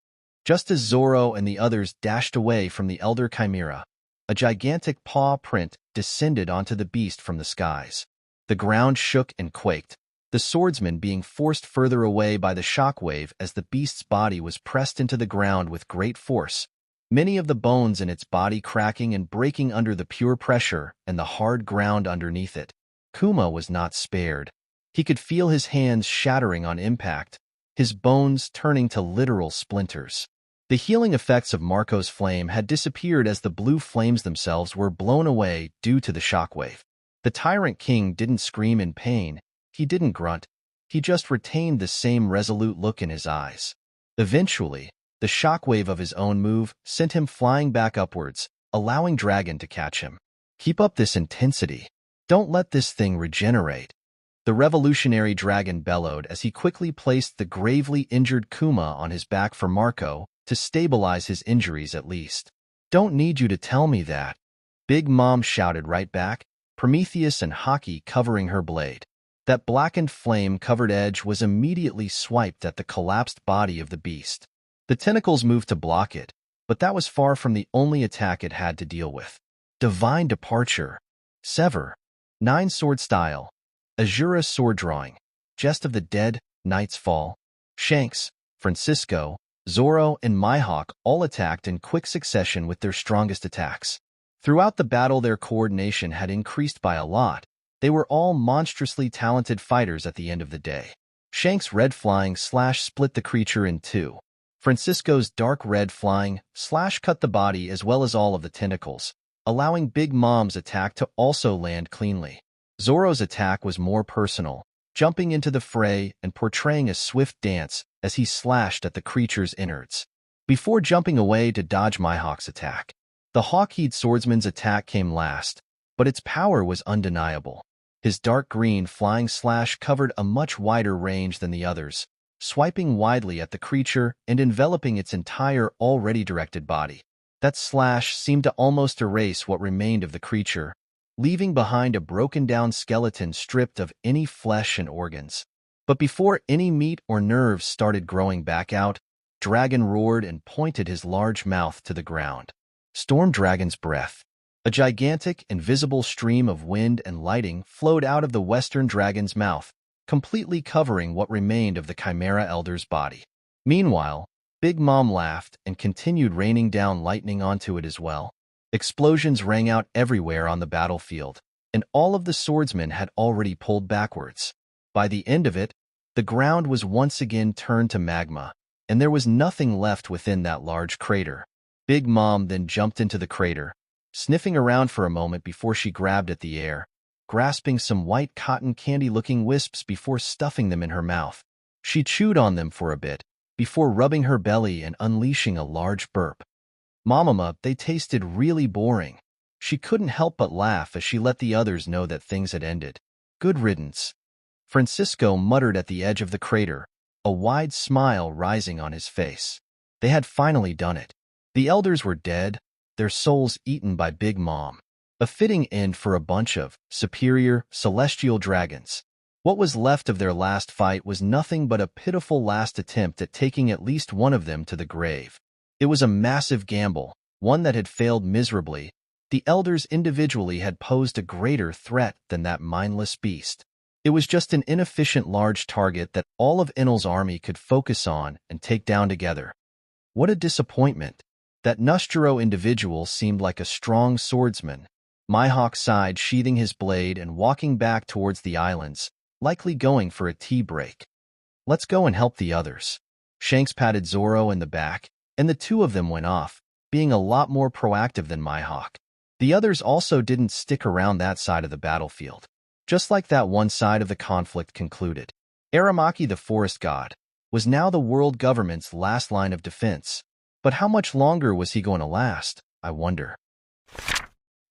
Just as Zoro and the others dashed away from the Elder Chimera, a gigantic paw print descended onto the beast from the skies. The ground shook and quaked, the swordsman being forced further away by the shockwave as the beast's body was pressed into the ground with great force, many of the bones in its body cracking and breaking under the pure pressure and the hard ground underneath it. Kuma was not spared. He could feel his hands shattering on impact, his bones turning to literal splinters. The healing effects of Marco's flame had disappeared as the blue flames themselves were blown away due to the shockwave. The Tyrant King didn't scream in pain, he didn't grunt, he just retained the same resolute look in his eyes. Eventually, the shockwave of his own move sent him flying back upwards, allowing Dragon to catch him. "Keep up this intensity. Don't let this thing regenerate." The revolutionary dragon bellowed as he quickly placed the gravely injured Kuma on his back for Marco to stabilize his injuries at least. "Don't need you to tell me that," Big Mom shouted right back, Prometheus and Haki covering her blade. That blackened flame-covered edge was immediately swiped at the collapsed body of the beast. The tentacles moved to block it, but that was far from the only attack it had to deal with. Divine Departure, Sever, Nine Sword Style, Azura Sword Drawing, Jest of the Dead, Knight's Fall. Shanks, Francisco, Zoro, and Mihawk all attacked in quick succession with their strongest attacks. Throughout the battle their coordination had increased by a lot. They were all monstrously talented fighters at the end of the day. Shanks' red flying slash split the creature in two. Francisco's dark red flying slash cut the body as well as all of the tentacles, allowing Big Mom's attack to also land cleanly. Zoro's attack was more personal, jumping into the fray and portraying a swift dance as he slashed at the creature's innards. Before jumping away to dodge Mihawk's attack, the Hawkheed swordsman's attack came last, but its power was undeniable. His dark green flying slash covered a much wider range than the others, swiping widely at the creature and enveloping its entire already directed body. That slash seemed to almost erase what remained of the creature, leaving behind a broken-down skeleton stripped of any flesh and organs. But before any meat or nerves started growing back out, Dragon roared and pointed his large mouth to the ground. Storm Dragon's Breath. A gigantic, invisible stream of wind and lighting flowed out of the Western Dragon's mouth, completely covering what remained of the Chimera Elder's body. Meanwhile, Big Mom laughed and continued raining down lightning onto it as well. Explosions rang out everywhere on the battlefield, and all of the swordsmen had already pulled backwards. By the end of it, the ground was once again turned to magma, and there was nothing left within that large crater. Big Mom then jumped into the crater, sniffing around for a moment before she grabbed at the air, grasping some white cotton candy-looking wisps before stuffing them in her mouth. She chewed on them for a bit, before rubbing her belly and unleashing a large burp. Mamama, they tasted really boring. She couldn't help but laugh as she let the others know that things had ended. Good riddance. Francisco muttered at the edge of the crater, a wide smile rising on his face. They had finally done it. The elders were dead, their souls eaten by Big Mom. A fitting end for a bunch of superior, celestial dragons. What was left of their last fight was nothing but a pitiful last attempt at taking at least one of them to the grave. It was a massive gamble, one that had failed miserably. The elders individually had posed a greater threat than that mindless beast. It was just an inefficient large target that all of Enel's army could focus on and take down together. What a disappointment. That Nostro individual seemed like a strong swordsman. Mihawk sighed, sheathing his blade and walking back towards the islands, likely going for a tea break. Let's go and help the others. Shanks patted Zoro in the back, and the two of them went off, being a lot more proactive than Mihawk. The others also didn't stick around that side of the battlefield. Just like that one side of the conflict concluded. Aramaki, the forest god, was now the world government's last line of defense. But how much longer was he going to last, I wonder?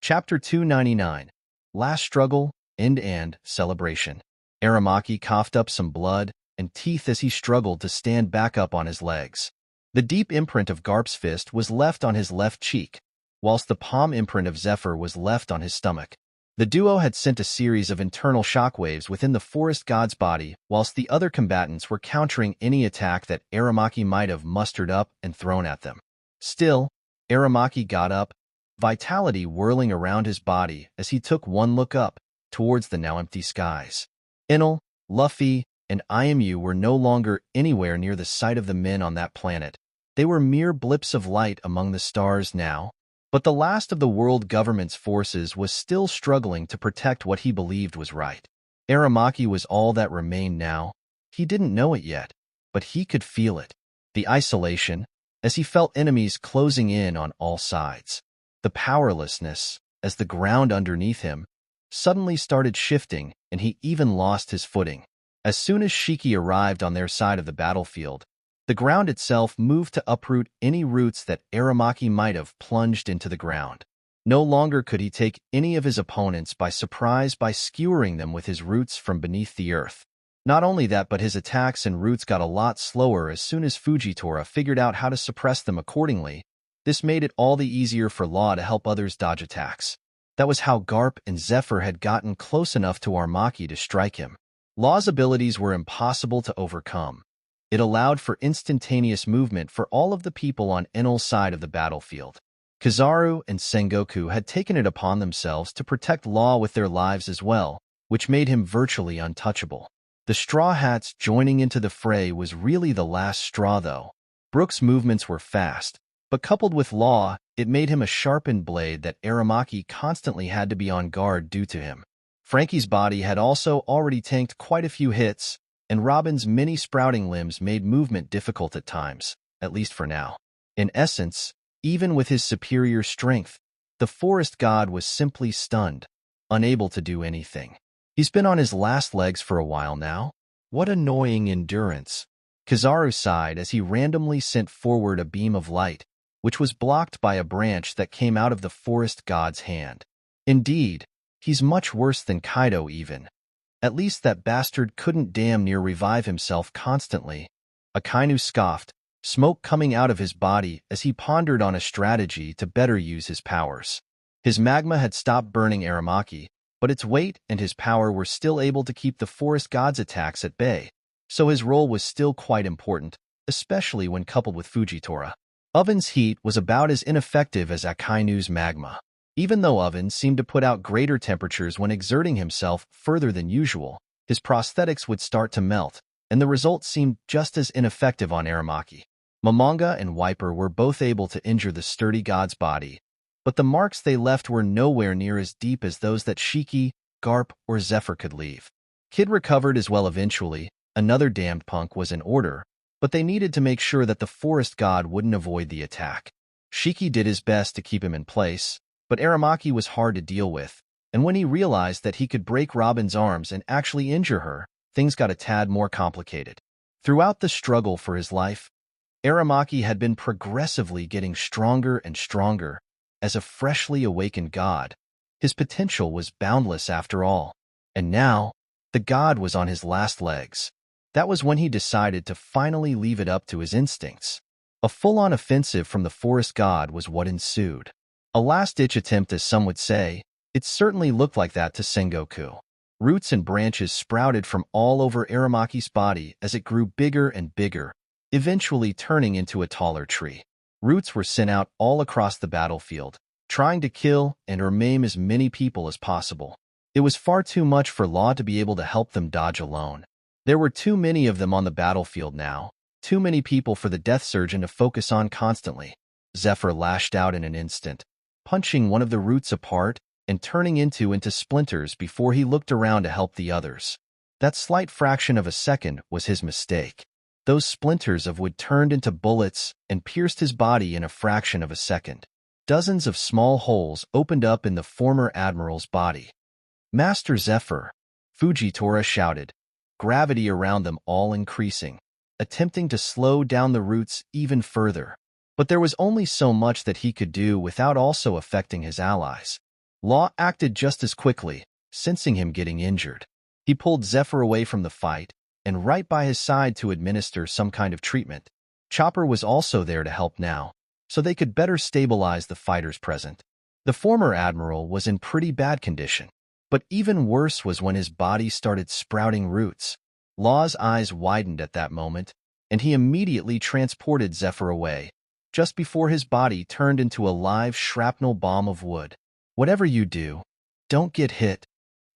Chapter 299. Last Struggle, End and Celebration. Aramaki coughed up some blood and teeth as he struggled to stand back up on his legs. The deep imprint of Garp's fist was left on his left cheek, whilst the palm imprint of Zephyr was left on his stomach. The duo had sent a series of internal shockwaves within the forest god's body, whilst the other combatants were countering any attack that Aramaki might have mustered up and thrown at them. Still, Aramaki got up, vitality whirling around his body as he took one look up towards the now empty skies. Enel, Luffy, and IMU were no longer anywhere near the sight of the men on that planet. They were mere blips of light among the stars now. But the last of the world government's forces was still struggling to protect what he believed was right. Aramaki was all that remained now. He didn't know it yet, but he could feel it. The isolation, as he felt enemies closing in on all sides. The powerlessness, as the ground underneath him suddenly started shifting and he even lost his footing. As soon as Shiki arrived on their side of the battlefield, the ground itself moved to uproot any roots that Aramaki might have plunged into the ground. No longer could he take any of his opponents by surprise by skewering them with his roots from beneath the earth. Not only that, but his attacks and roots got a lot slower as soon as Fujitora figured out how to suppress them accordingly. This made it all the easier for Law to help others dodge attacks. That was how Garp and Zephyr had gotten close enough to Aramaki to strike him. Law's abilities were impossible to overcome. It allowed for instantaneous movement for all of the people on Enel's side of the battlefield. Kizaru and Sengoku had taken it upon themselves to protect Law with their lives as well, which made him virtually untouchable. The Straw Hats joining into the fray was really the last straw, though. Brook's movements were fast, but coupled with Law, it made him a sharpened blade that Aramaki constantly had to be on guard due to him. Frankie's body had also already tanked quite a few hits, and Robin's many sprouting limbs made movement difficult at times, at least for now. In essence, even with his superior strength, the forest god was simply stunned, unable to do anything. He's been on his last legs for a while now. What annoying endurance. Kizaru sighed as he randomly sent forward a beam of light, which was blocked by a branch that came out of the forest god's hand. Indeed, he's much worse than Kaido even. At least that bastard couldn't damn near revive himself constantly. Akainu scoffed, smoke coming out of his body as he pondered on a strategy to better use his powers. His magma had stopped burning Aramaki, but its weight and his power were still able to keep the forest god's attacks at bay, so his role was still quite important, especially when coupled with Fujitora. Oven's heat was about as ineffective as Akainu's magma. Even though Oven seemed to put out greater temperatures when exerting himself further than usual, his prosthetics would start to melt, and the result seemed just as ineffective on Aramaki. Momonga and Wiper were both able to injure the sturdy god's body, but the marks they left were nowhere near as deep as those that Shiki, Garp, or Zephyr could leave. Kid recovered as well eventually. Another damned punk was in order, but they needed to make sure that the forest god wouldn't avoid the attack. Shiki did his best to keep him in place, but Aramaki was hard to deal with, and when he realized that he could break Robin's arms and actually injure her, things got a tad more complicated. Throughout the struggle for his life, Aramaki had been progressively getting stronger and stronger. As a freshly awakened god, his potential was boundless after all. And now, the god was on his last legs. That was when he decided to finally leave it up to his instincts. A full-on offensive from the forest god was what ensued. A last-ditch attempt, as some would say. It certainly looked like that to Sengoku. Roots and branches sprouted from all over Aramaki's body as it grew bigger and bigger, eventually turning into a taller tree. Roots were sent out all across the battlefield, trying to kill and or maim as many people as possible. It was far too much for Law to be able to help them dodge alone. There were too many of them on the battlefield now, too many people for the Death Surgeon to focus on constantly. Zephyr lashed out in an instant, punching one of the roots apart and turning into splinters before he looked around to help the others. That slight fraction of a second was his mistake. Those splinters of wood turned into bullets and pierced his body in a fraction of a second. Dozens of small holes opened up in the former admiral's body. Master Zephyr, Fujitora shouted, gravity around them all increasing, attempting to slow down the roots even further. But there was only so much that he could do without also affecting his allies. Law acted just as quickly, sensing him getting injured. He pulled Zephyr away from the fight, and right by his side to administer some kind of treatment. Chopper was also there to help now, so they could better stabilize the fighters present. The former admiral was in pretty bad condition, but even worse was when his body started sprouting roots. Law's eyes widened at that moment, and he immediately transported Zephyr away, just before his body turned into a live shrapnel bomb of wood. Whatever you do, don't get hit,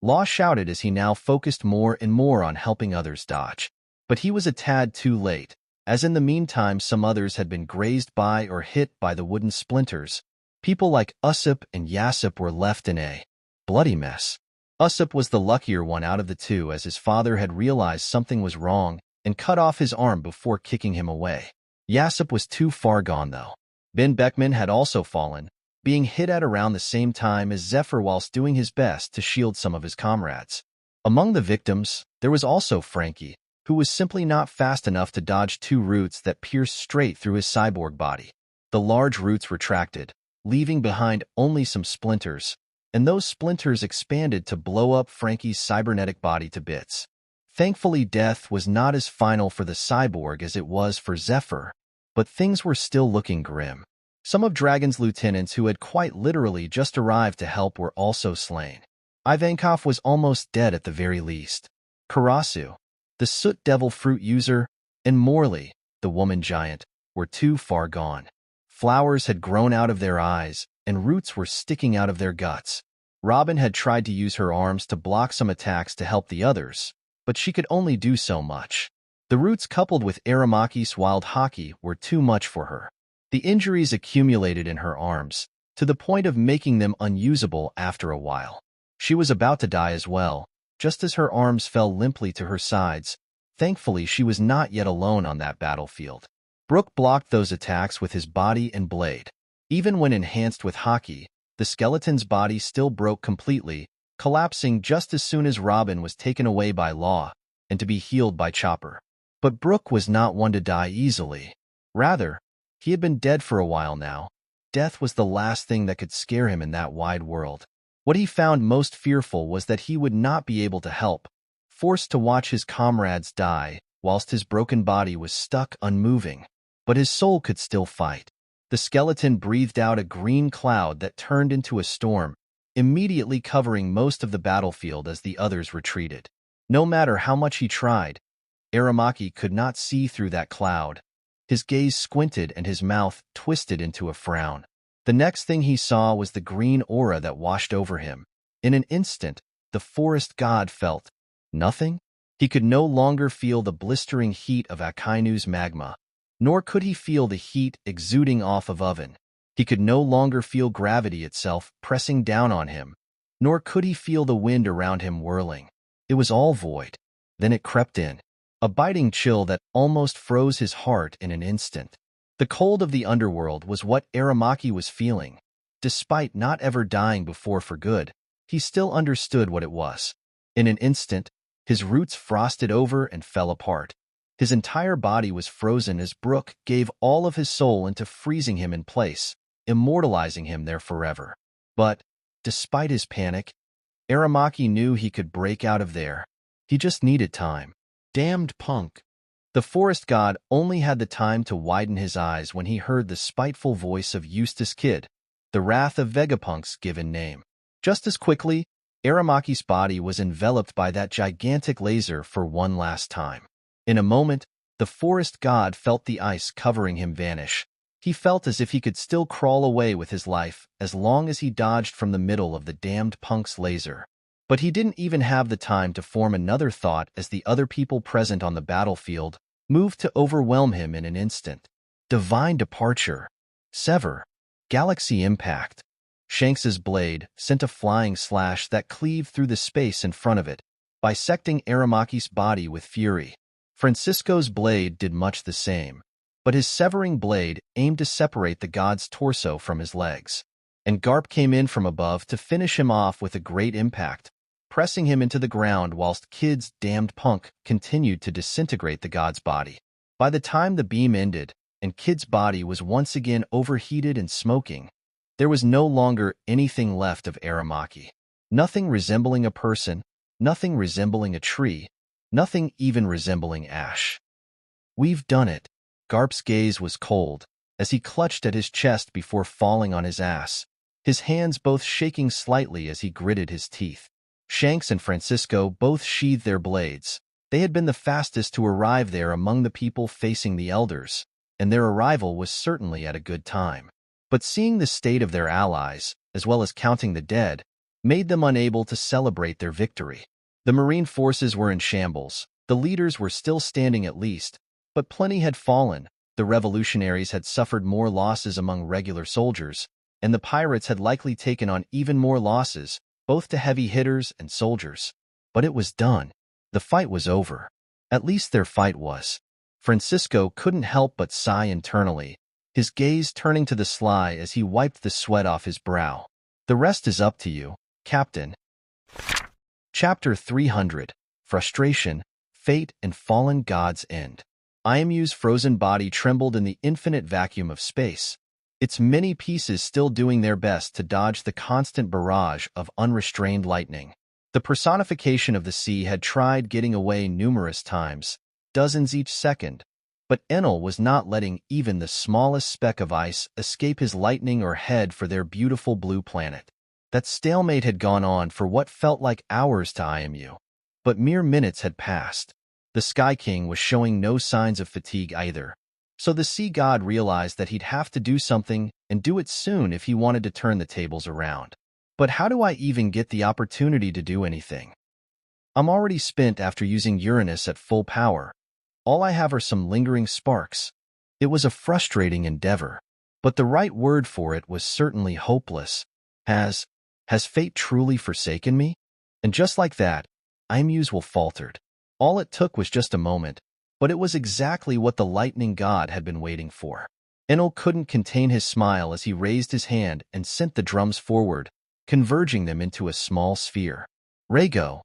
Law shouted as he now focused more and more on helping others dodge. But he was a tad too late, as in the meantime some others had been grazed by or hit by the wooden splinters. People like Usopp and Yasopp were left in a bloody mess. Usopp was the luckier one out of the two, as his father had realized something was wrong and cut off his arm before kicking him away. Yasopp was too far gone, though. Ben Beckman had also fallen, being hit at around the same time as Zephyr whilst doing his best to shield some of his comrades. Among the victims, there was also Frankie, who was simply not fast enough to dodge two roots that pierced straight through his cyborg body. The large roots retracted, leaving behind only some splinters, and those splinters expanded to blow up Frankie's cybernetic body to bits. Thankfully, death was not as final for the cyborg as it was for Zephyr, but things were still looking grim. Some of Dragon's lieutenants who had quite literally just arrived to help were also slain. Ivankov was almost dead at the very least. Karasu, the soot devil fruit user, and Morley, the woman giant, were too far gone. Flowers had grown out of their eyes, and roots were sticking out of their guts. Robin had tried to use her arms to block some attacks to help the others, but she could only do so much. The roots coupled with Aramaki's wild hockey were too much for her. The injuries accumulated in her arms, to the point of making them unusable after a while. She was about to die as well, just as her arms fell limply to her sides. Thankfully, she was not yet alone on that battlefield. Brook blocked those attacks with his body and blade. Even when enhanced with hockey, the skeleton's body still broke completely, collapsing just as soon as Robin was taken away by Law, and to be healed by Chopper. But Brook was not one to die easily. Rather, he had been dead for a while now. Death was the last thing that could scare him in that wide world. What he found most fearful was that he would not be able to help, forced to watch his comrades die, whilst his broken body was stuck unmoving. But his soul could still fight. The skeleton breathed out a green cloud that turned into a storm, immediately covering most of the battlefield as the others retreated. No matter how much he tried, Aramaki could not see through that cloud. His gaze squinted and his mouth twisted into a frown. The next thing he saw was the green aura that washed over him. In an instant, the forest god felt nothing. He could no longer feel the blistering heat of Akainu's magma, nor could he feel the heat exuding off of oven. He could no longer feel gravity itself pressing down on him, nor could he feel the wind around him whirling. It was all void. Then it crept in, a biting chill that almost froze his heart in an instant. The cold of the underworld was what Aramaki was feeling. Despite not ever dying before for good, he still understood what it was. In an instant, his roots frosted over and fell apart. His entire body was frozen as Brook gave all of his soul into freezing him in place, immortalizing him there forever. But, despite his panic, Aramaki knew he could break out of there. He just needed time. Damned punk. The forest god only had the time to widen his eyes when he heard the spiteful voice of Eustace Kid, the wrath of Vegapunk's given name. Just as quickly, Aramaki's body was enveloped by that gigantic laser for one last time. In a moment, the forest god felt the ice covering him vanish. He felt as if he could still crawl away with his life as long as he dodged from the middle of the damned punk's laser. But he didn't even have the time to form another thought as the other people present on the battlefield moved to overwhelm him in an instant. Divine departure. Sever. Galaxy impact. Shanks's blade sent a flying slash that cleaved through the space in front of it, bisecting Aramaki's body with fury. Francisco's blade did much the same, but his severing blade aimed to separate the god's torso from his legs. And Garp came in from above to finish him off with a great impact, pressing him into the ground whilst Kid's damned punk continued to disintegrate the god's body. By the time the beam ended, and Kid's body was once again overheated and smoking, there was no longer anything left of Aramaki. Nothing resembling a person, nothing resembling a tree, nothing even resembling ash. "We've done it." Garp's gaze was cold, as he clutched at his chest before falling on his ass, his hands both shaking slightly as he gritted his teeth. Shanks and Francisco both sheathed their blades. They had been the fastest to arrive there among the people facing the elders, and their arrival was certainly at a good time. But seeing the state of their allies, as well as counting the dead, made them unable to celebrate their victory. The Marine forces were in shambles. The leaders were still standing at least, but plenty had fallen. The revolutionaries had suffered more losses among regular soldiers, and the pirates had likely taken on even more losses, both to heavy hitters and soldiers. But it was done. The fight was over. At least their fight was. Francisco couldn't help but sigh internally, his gaze turning to the sly as he wiped the sweat off his brow. "The rest is up to you, Captain." Chapter 300. Frustration, Fate, and Fallen God's End. Iamu's frozen body trembled in the infinite vacuum of space, its many pieces still doing their best to dodge the constant barrage of unrestrained lightning. The personification of the sea had tried getting away numerous times, dozens each second, but Enel was not letting even the smallest speck of ice escape his lightning or head for their beautiful blue planet. That stalemate had gone on for what felt like hours to Iamu, but mere minutes had passed. The Sky King was showing no signs of fatigue either, so the sea god realized that he'd have to do something and do it soon if he wanted to turn the tables around. But how do I even get the opportunity to do anything? I'm already spent after using Uranus at full power. All I have are some lingering sparks. It was a frustrating endeavor, but the right word for it was certainly hopeless. Has fate truly forsaken me? And just like that, Iamu's will faltered. All it took was just a moment, but it was exactly what the lightning god had been waiting for. Enel couldn't contain his smile as he raised his hand and sent the drums forward, converging them into a small sphere. Rego.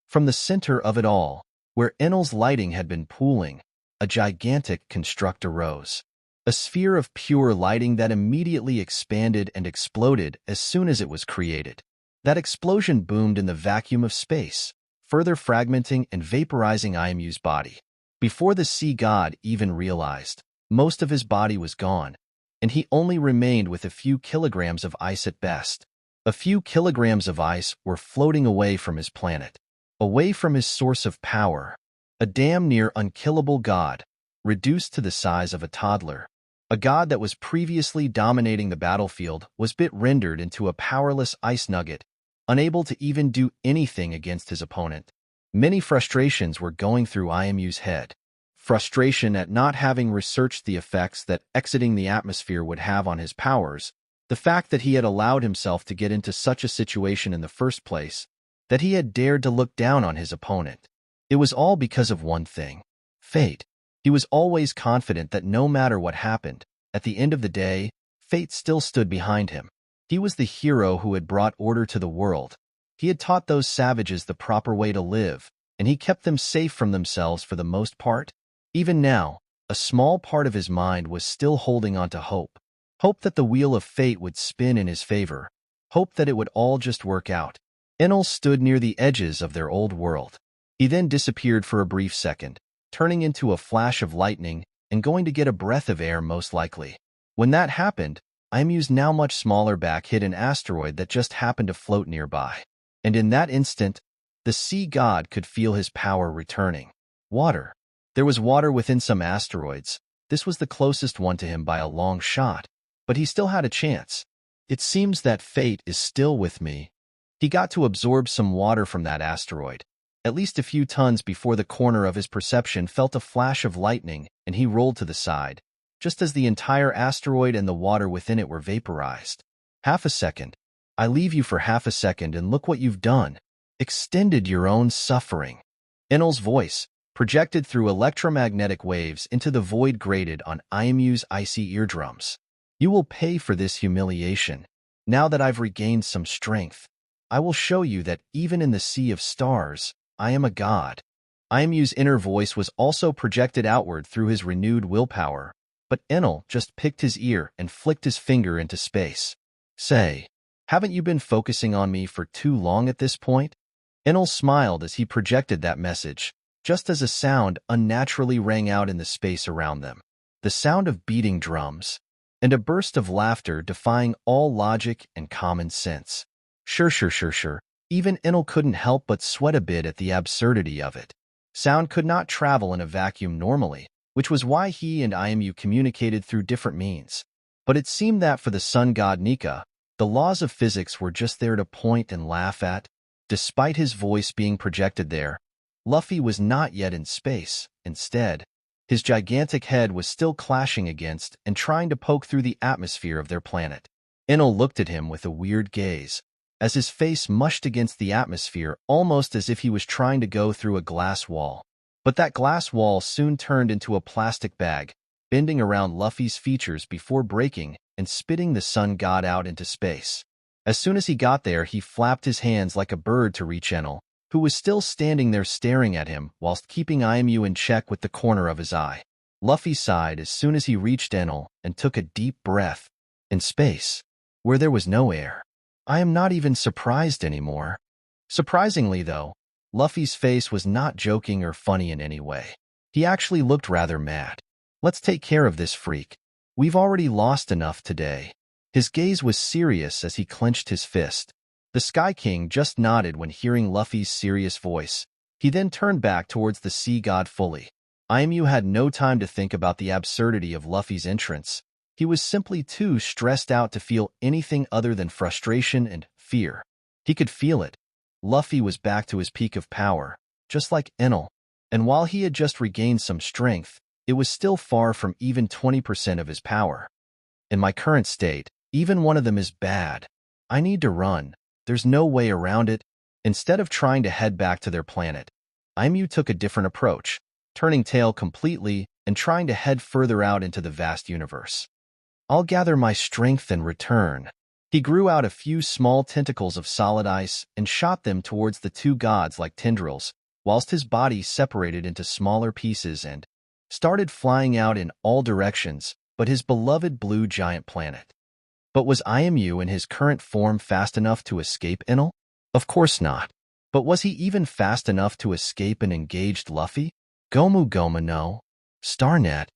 From the center of it all, where Enel's lighting had been pooling, a gigantic construct arose. A sphere of pure lighting that immediately expanded and exploded as soon as it was created. That explosion boomed in the vacuum of space, further fragmenting and vaporizing Iamu's body. Before the sea god even realized, most of his body was gone, and he only remained with a few kilograms of ice at best. A few kilograms of ice were floating away from his planet, away from his source of power, a damn near unkillable god, reduced to the size of a toddler. A god that was previously dominating the battlefield was rendered into a powerless ice nugget, unable to even do anything against his opponent. Many frustrations were going through Iamu's head. Frustration at not having researched the effects that exiting the atmosphere would have on his powers, the fact that he had allowed himself to get into such a situation in the first place, that he had dared to look down on his opponent. It was all because of one thing: fate. He was always confident that no matter what happened, at the end of the day, fate still stood behind him. He was the hero who had brought order to the world. He had taught those savages the proper way to live, and he kept them safe from themselves for the most part. Even now, a small part of his mind was still holding on to hope. Hope that the wheel of fate would spin in his favor. Hope that it would all just work out. Enel stood near the edges of their old world. He then disappeared for a brief second, turning into a flash of lightning and going to get a breath of air most likely. When that happened, Iamu's now much smaller back hit an asteroid that just happened to float nearby. And in that instant, the sea god could feel his power returning. Water. There was water within some asteroids. This was the closest one to him by a long shot, but he still had a chance. It seems that fate is still with me. He got to absorb some water from that asteroid, at least a few tons before the corner of his perception felt a flash of lightning, and he rolled to the side, just as the entire asteroid and the water within it were vaporized. Half a second. I leave you for half a second and look what you've done. Extended your own suffering. Enel's voice, projected through electromagnetic waves into the void, grated on Iamu's icy eardrums. You will pay for this humiliation, now that I've regained some strength. I will show you that even in the sea of stars, I am a god. Imu's inner voice was also projected outward through his renewed willpower, but Enel just picked his ear and flicked his finger into space. Say, haven't you been focusing on me for too long at this point? Enel smiled as he projected that message, just as a sound unnaturally rang out in the space around them. The sound of beating drums, and a burst of laughter defying all logic and common sense. Sure. Even Enel couldn't help but sweat a bit at the absurdity of it. Sound could not travel in a vacuum normally, which was why he and Imu communicated through different means. But it seemed that for the sun god Nika, the laws of physics were just there to point and laugh at. Despite his voice being projected there, Luffy was not yet in space. Instead, his gigantic head was still clashing against and trying to poke through the atmosphere of their planet. Enel looked at him with a weird gaze, as his face mushed against the atmosphere almost as if he was trying to go through a glass wall. But that glass wall soon turned into a plastic bag, bending around Luffy's features before breaking and spitting the sun god out into space. As soon as he got there, he flapped his hands like a bird to reach Enel, who was still standing there staring at him whilst keeping Imu in check with the corner of his eye. Luffy sighed as soon as he reached Enel and took a deep breath. In space, where there was no air, I am not even surprised anymore. Surprisingly, though, Luffy's face was not joking or funny in any way. He actually looked rather mad. Let's take care of this freak. We've already lost enough today. His gaze was serious as he clenched his fist. The Sky King just nodded when hearing Luffy's serious voice. He then turned back towards the sea god fully. Imu had no time to think about the absurdity of Luffy's entrance. He was simply too stressed out to feel anything other than frustration and fear. He could feel it. Luffy was back to his peak of power, just like Enel. And while he had just regained some strength, it was still far from even 20% of his power. In my current state, even one of them is bad. I need to run. There's no way around it. Instead of trying to head back to their planet, Imu took a different approach, turning tail completely and trying to head further out into the vast universe. I'll gather my strength and return. He grew out a few small tentacles of solid ice and shot them towards the two gods like tendrils, whilst his body separated into smaller pieces and started flying out in all directions but his beloved blue giant planet. But was Imu in his current form fast enough to escape Enel? Of course not. But was he even fast enough to escape an engaged Luffy? Gomu Goma no. Starnet.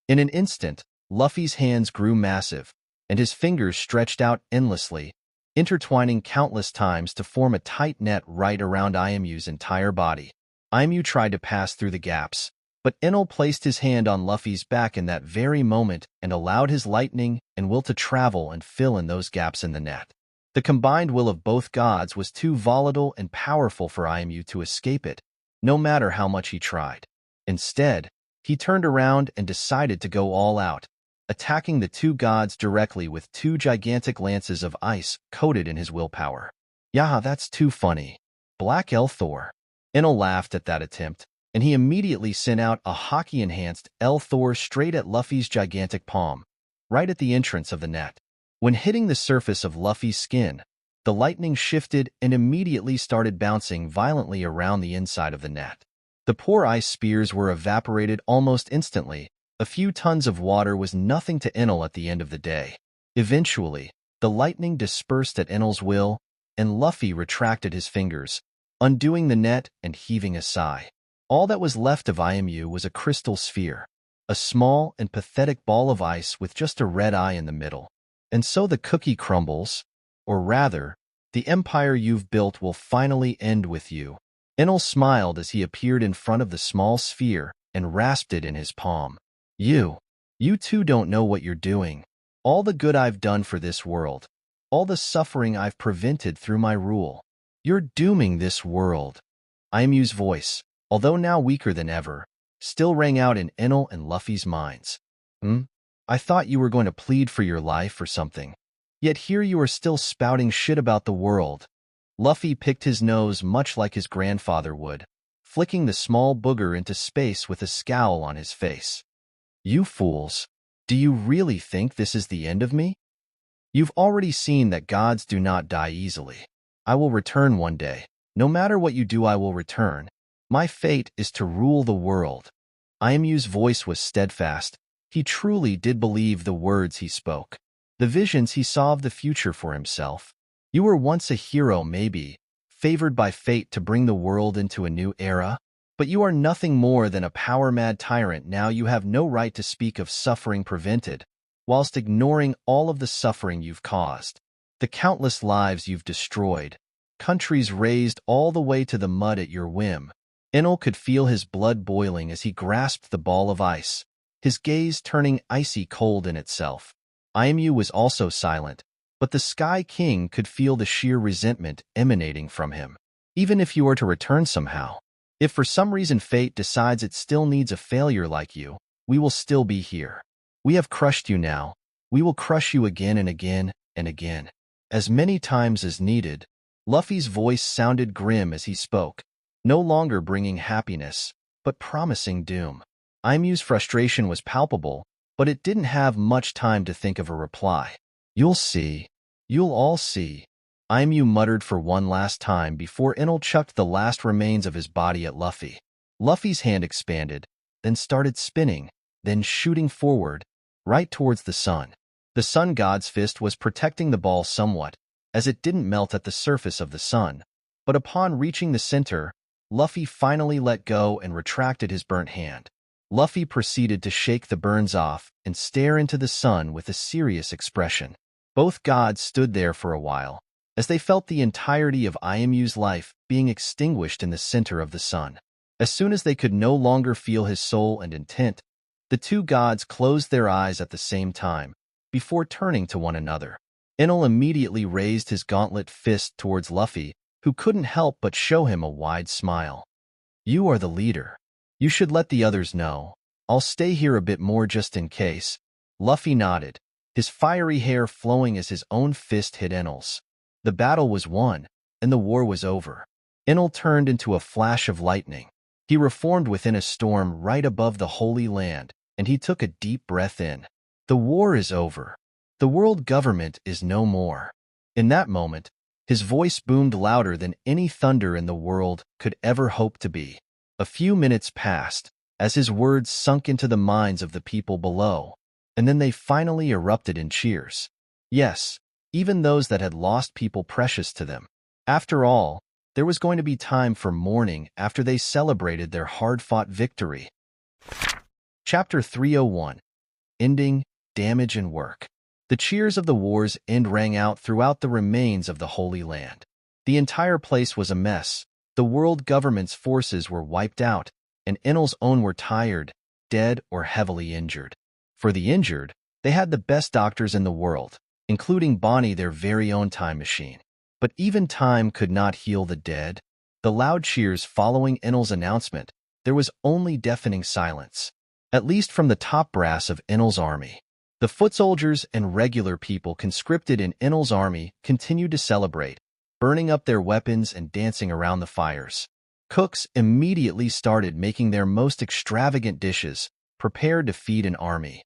In an instant, Luffy's hands grew massive, and his fingers stretched out endlessly, intertwining countless times to form a tight net right around Imu's entire body. Imu tried to pass through the gaps, but Enel placed his hand on Luffy's back in that very moment and allowed his lightning and will to travel and fill in those gaps in the net. The combined will of both gods was too volatile and powerful for Imu to escape it, no matter how much he tried. Instead, he turned around and decided to go all out, attacking the two gods directly with two gigantic lances of ice coated in his willpower. Yaha, that's too funny. Black L-Thor. Enel laughed at that attempt, and he immediately sent out a hockey-enhanced L-Thor straight at Luffy's gigantic palm, right at the entrance of the net. When hitting the surface of Luffy's skin, the lightning shifted and immediately started bouncing violently around the inside of the net. The poor ice spears were evaporated almost instantly. A few tons of water was nothing to Enel at the end of the day. Eventually, the lightning dispersed at Enel's will, and Luffy retracted his fingers, undoing the net and heaving a sigh. All that was left of Imu was a crystal sphere, a small and pathetic ball of ice with just a red eye in the middle. And so the cookie crumbles, or rather, the empire you've built will finally end with you. Enel smiled as he appeared in front of the small sphere and rasped it in his palm. You two don't know what you're doing. All the good I've done for this world, all the suffering I've prevented through my rule. You're dooming this world. Imu's voice, although now weaker than ever, still rang out in Enel and Luffy's minds. I thought you were going to plead for your life or something. Yet here you are still spouting shit about the world. Luffy picked his nose much like his grandfather would, flicking the small booger into space with a scowl on his face. You fools, do you really think this is the end of me? You've already seen that gods do not die easily. I will return one day. No matter what you do, I will return. My fate is to rule the world." Iamu's voice was steadfast. He truly did believe the words he spoke, the visions he saw of the future for himself. "You were once a hero, maybe, favored by fate to bring the world into a new era. But you are nothing more than a power-mad tyrant now. You have no right to speak of suffering prevented, whilst ignoring all of the suffering you've caused, the countless lives you've destroyed, countries razed all the way to the mud at your whim." Enel could feel his blood boiling as he grasped the ball of ice, his gaze turning icy cold in itself. Iamu was also silent, but the Sky King could feel the sheer resentment emanating from him. "Even if you are to return somehow, if for some reason fate decides it still needs a failure like you, we will still be here. We have crushed you now. We will crush you again and again and again, as many times as needed." Luffy's voice sounded grim as he spoke, no longer bringing happiness, but promising doom. Iamu's frustration was palpable, but it didn't have much time to think of a reply. "You'll see. You'll all see," Iamu muttered for one last time before Enel chucked the last remains of his body at Luffy. Luffy's hand expanded, then started spinning, then shooting forward, right towards the sun. The sun god's fist was protecting the ball somewhat, as it didn't melt at the surface of the sun. But upon reaching the center, Luffy finally let go and retracted his burnt hand. Luffy proceeded to shake the burns off and stare into the sun with a serious expression. Both gods stood there for a while, as they felt the entirety of Iamu's life being extinguished in the center of the sun. As soon as they could no longer feel his soul and intent, the two gods closed their eyes at the same time, before turning to one another. Enel immediately raised his gauntlet fist towards Luffy, who couldn't help but show him a wide smile. "You are the leader. You should let the others know. I'll stay here a bit more just in case." Luffy nodded, his fiery hair flowing as his own fist hit Enel's. The battle was won, and the war was over. Enel turned into a flash of lightning. He reformed within a storm right above the Holy Land, and he took a deep breath in. The war is over. The world government is no more. In that moment, his voice boomed louder than any thunder in the world could ever hope to be. A few minutes passed, as his words sunk into the minds of the people below, and then they finally erupted in cheers. Yes, even those that had lost people precious to them. After all, there was going to be time for mourning after they celebrated their hard-fought victory. Chapter 301. Ending, Damage and Work. The cheers of the war's end rang out throughout the remains of the Holy Land. The entire place was a mess. The world government's forces were wiped out, and Enel's own were tired, dead, or heavily injured. For the injured, they had the best doctors in the world, including Bonnie, their very own time machine. But even time could not heal the dead. The loud cheers following Enel's announcement, there was only deafening silence, at least from the top brass of Enel's army. The foot soldiers and regular people conscripted in Enel's army continued to celebrate, burning up their weapons and dancing around the fires. Cooks immediately started making their most extravagant dishes, prepared to feed an army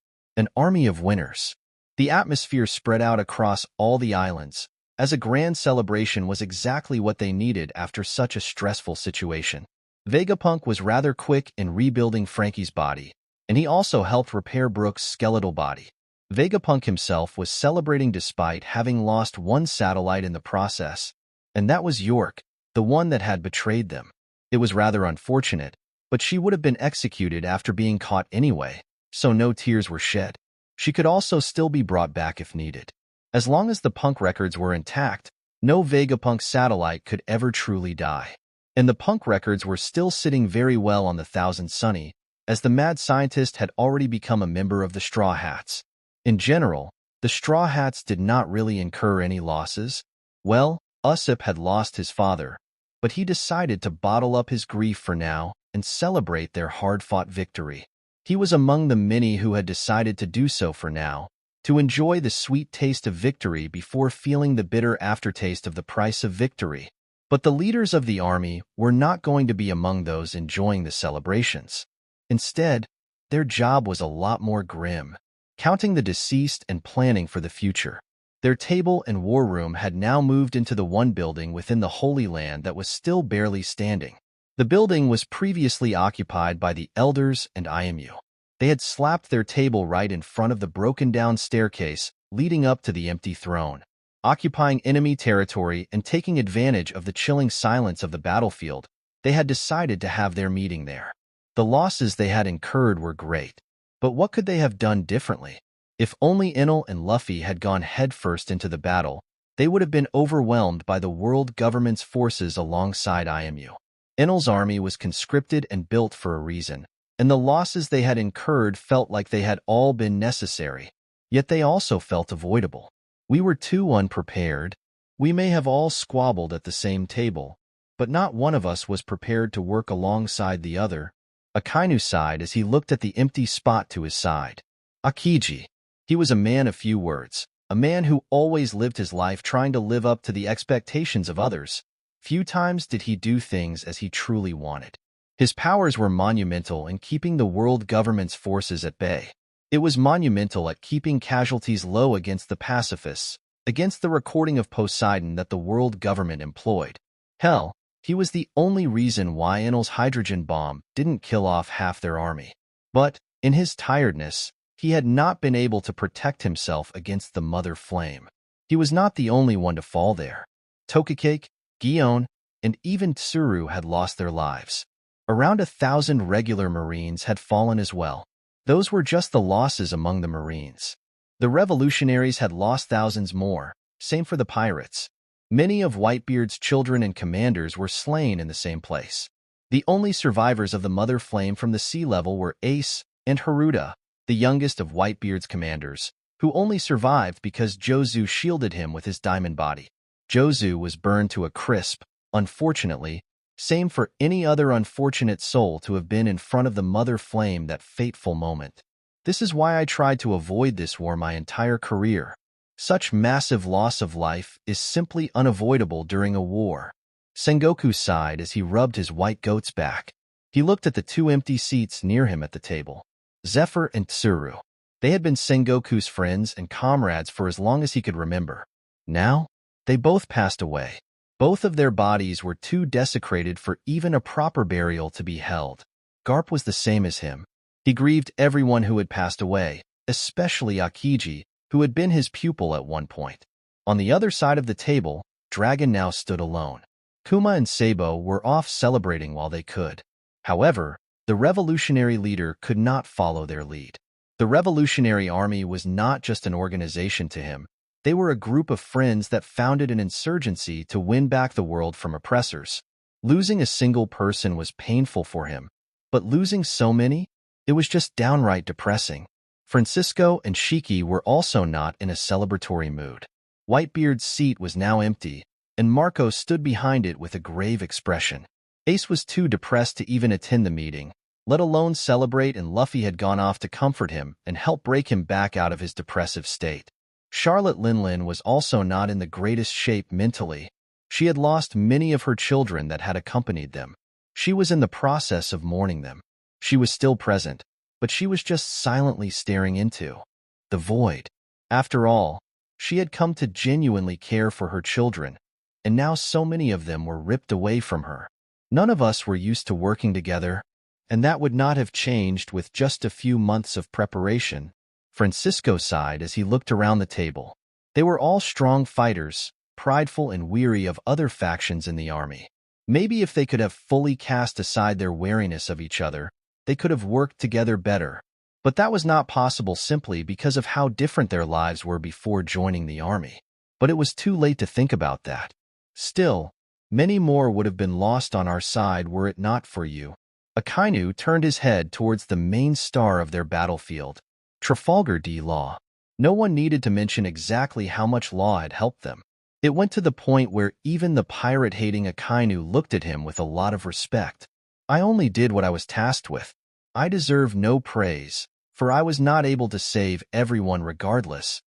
of winners. The atmosphere spread out across all the islands, as a grand celebration was exactly what they needed after such a stressful situation. Vegapunk was rather quick in rebuilding Frankie's body, and he also helped repair Brook's skeletal body. Vegapunk himself was celebrating despite having lost one satellite in the process, and that was York, the one that had betrayed them. It was rather unfortunate, but she would have been executed after being caught anyway, so no tears were shed. She could also still be brought back if needed. As long as the Punk records were intact, no Vegapunk satellite could ever truly die. And the Punk records were still sitting very well on the Thousand Sunny, as the mad scientist had already become a member of the Straw Hats. In general, the Straw Hats did not really incur any losses. Well, Usopp had lost his father, but he decided to bottle up his grief for now and celebrate their hard-fought victory. He was among the many who had decided to do so for now, to enjoy the sweet taste of victory before feeling the bitter aftertaste of the price of victory. But the leaders of the army were not going to be among those enjoying the celebrations. Instead, their job was a lot more grim, counting the deceased and planning for the future. Their table and war room had now moved into the one building within the Holy Land that was still barely standing. The building was previously occupied by the Elders and IMU. They had slapped their table right in front of the broken-down staircase leading up to the empty throne. Occupying enemy territory and taking advantage of the chilling silence of the battlefield, they had decided to have their meeting there. The losses they had incurred were great, but what could they have done differently? If only Enel and Luffy had gone headfirst into the battle, they would have been overwhelmed by the world government's forces alongside IMU. Enel's army was conscripted and built for a reason, and the losses they had incurred felt like they had all been necessary, yet they also felt avoidable. We were too unprepared. We may have all squabbled at the same table, but not one of us was prepared to work alongside the other. Akainu sighed as he looked at the empty spot to his side. Akiji. He was a man of few words, a man who always lived his life trying to live up to the expectations of others. Few times did he do things as he truly wanted. His powers were monumental in keeping the world government's forces at bay. It was monumental at keeping casualties low against the pacifists, against the recording of Poseidon that the world government employed. Hell, he was the only reason why Enel's hydrogen bomb didn't kill off half their army. But, in his tiredness, he had not been able to protect himself against the mother flame. He was not the only one to fall there. Tokikake, Gion, and even Tsuru had lost their lives. Around 1,000 regular Marines had fallen as well. Those were just the losses among the Marines. The revolutionaries had lost thousands more, same for the pirates. Many of Whitebeard's children and commanders were slain in the same place. The only survivors of the mother flame from the sea level were Ace and Haruta, the youngest of Whitebeard's commanders, who only survived because Jozu shielded him with his diamond body. Jozu was burned to a crisp, unfortunately. Same for any other unfortunate soul to have been in front of the mother flame that fateful moment. This is why I tried to avoid this war my entire career. Such massive loss of life is simply unavoidable during a war. Sengoku sighed as he rubbed his white goat's back. He looked at the two empty seats near him at the table. Zephyr and Tsuru. They had been Sengoku's friends and comrades for as long as he could remember. Now, they both passed away. Both of their bodies were too desecrated for even a proper burial to be held. Garp was the same as him. He grieved everyone who had passed away, especially Akiji, who had been his pupil at one point. On the other side of the table, Dragon now stood alone. Kuma and Sabo were off celebrating while they could. However, the revolutionary leader could not follow their lead. The Revolutionary Army was not just an organization to him. They were a group of friends that founded an insurgency to win back the world from oppressors. Losing a single person was painful for him, but losing so many? It was just downright depressing. Francisco and Shiki were also not in a celebratory mood. Whitebeard's seat was now empty, and Marco stood behind it with a grave expression. Ace was too depressed to even attend the meeting, let alone celebrate, and Luffy had gone off to comfort him and help break him back out of his depressive state. Charlotte Linlin was also not in the greatest shape mentally. She had lost many of her children that had accompanied them. She was in the process of mourning them. She was still present, but she was just silently staring into the void. After all, she had come to genuinely care for her children, and now so many of them were ripped away from her. None of us were used to working together, and that would not have changed with just a few months of preparation. Francisco sighed as he looked around the table. They were all strong fighters, prideful and weary of other factions in the army. Maybe if they could have fully cast aside their wariness of each other, they could have worked together better. But that was not possible simply because of how different their lives were before joining the army. But it was too late to think about that. Still, many more would have been lost on our side were it not for you. Akainu turned his head towards the main star of their battlefield, Trafalgar D. Law. No one needed to mention exactly how much Law had helped them. It went to the point where even the pirate-hating Akainu looked at him with a lot of respect. I only did what I was tasked with. I deserve no praise, for I was not able to save everyone regardless.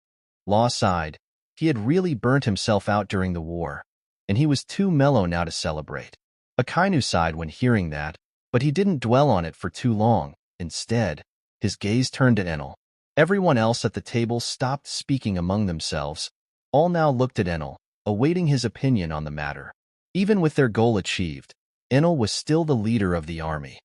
Law sighed. He had really burnt himself out during the war, and he was too mellow now to celebrate. Akainu sighed when hearing that, but he didn't dwell on it for too long. Instead, his gaze turned to Enel. Everyone else at the table stopped speaking among themselves. All now looked at Enel, awaiting his opinion on the matter. Even with their goal achieved, Enel was still the leader of the army.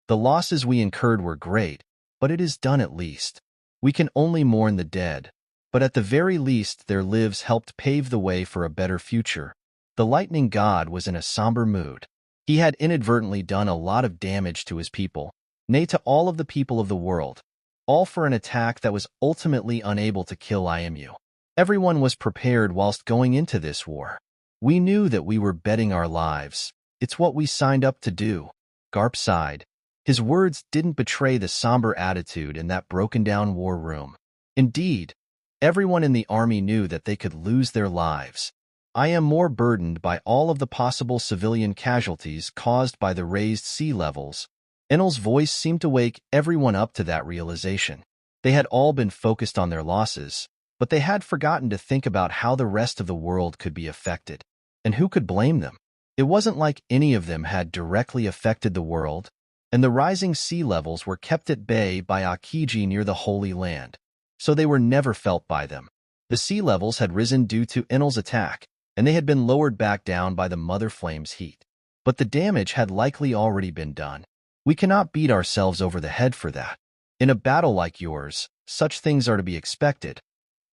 The losses we incurred were great, but it is done at least. We can only mourn the dead, but at the very least their lives helped pave the way for a better future. The lightning god was in a somber mood. He had inadvertently done a lot of damage to his people, nay to all of the people of the world, all for an attack that was ultimately unable to kill Imu. Everyone was prepared whilst going into this war. We knew that we were betting our lives. It's what we signed up to do. Garp sighed. His words didn't betray the somber attitude in that broken-down war room. Indeed, everyone in the army knew that they could lose their lives. I am more burdened by all of the possible civilian casualties caused by the raised sea levels. Enel's voice seemed to wake everyone up to that realization. They had all been focused on their losses, but they had forgotten to think about how the rest of the world could be affected. And who could blame them? It wasn't like any of them had directly affected the world, and the rising sea levels were kept at bay by Akiji near the Holy Land, so they were never felt by them. The sea levels had risen due to Enel's attack, and they had been lowered back down by the Mother Flame's heat. But the damage had likely already been done. We cannot beat ourselves over the head for that. In a battle like yours, such things are to be expected.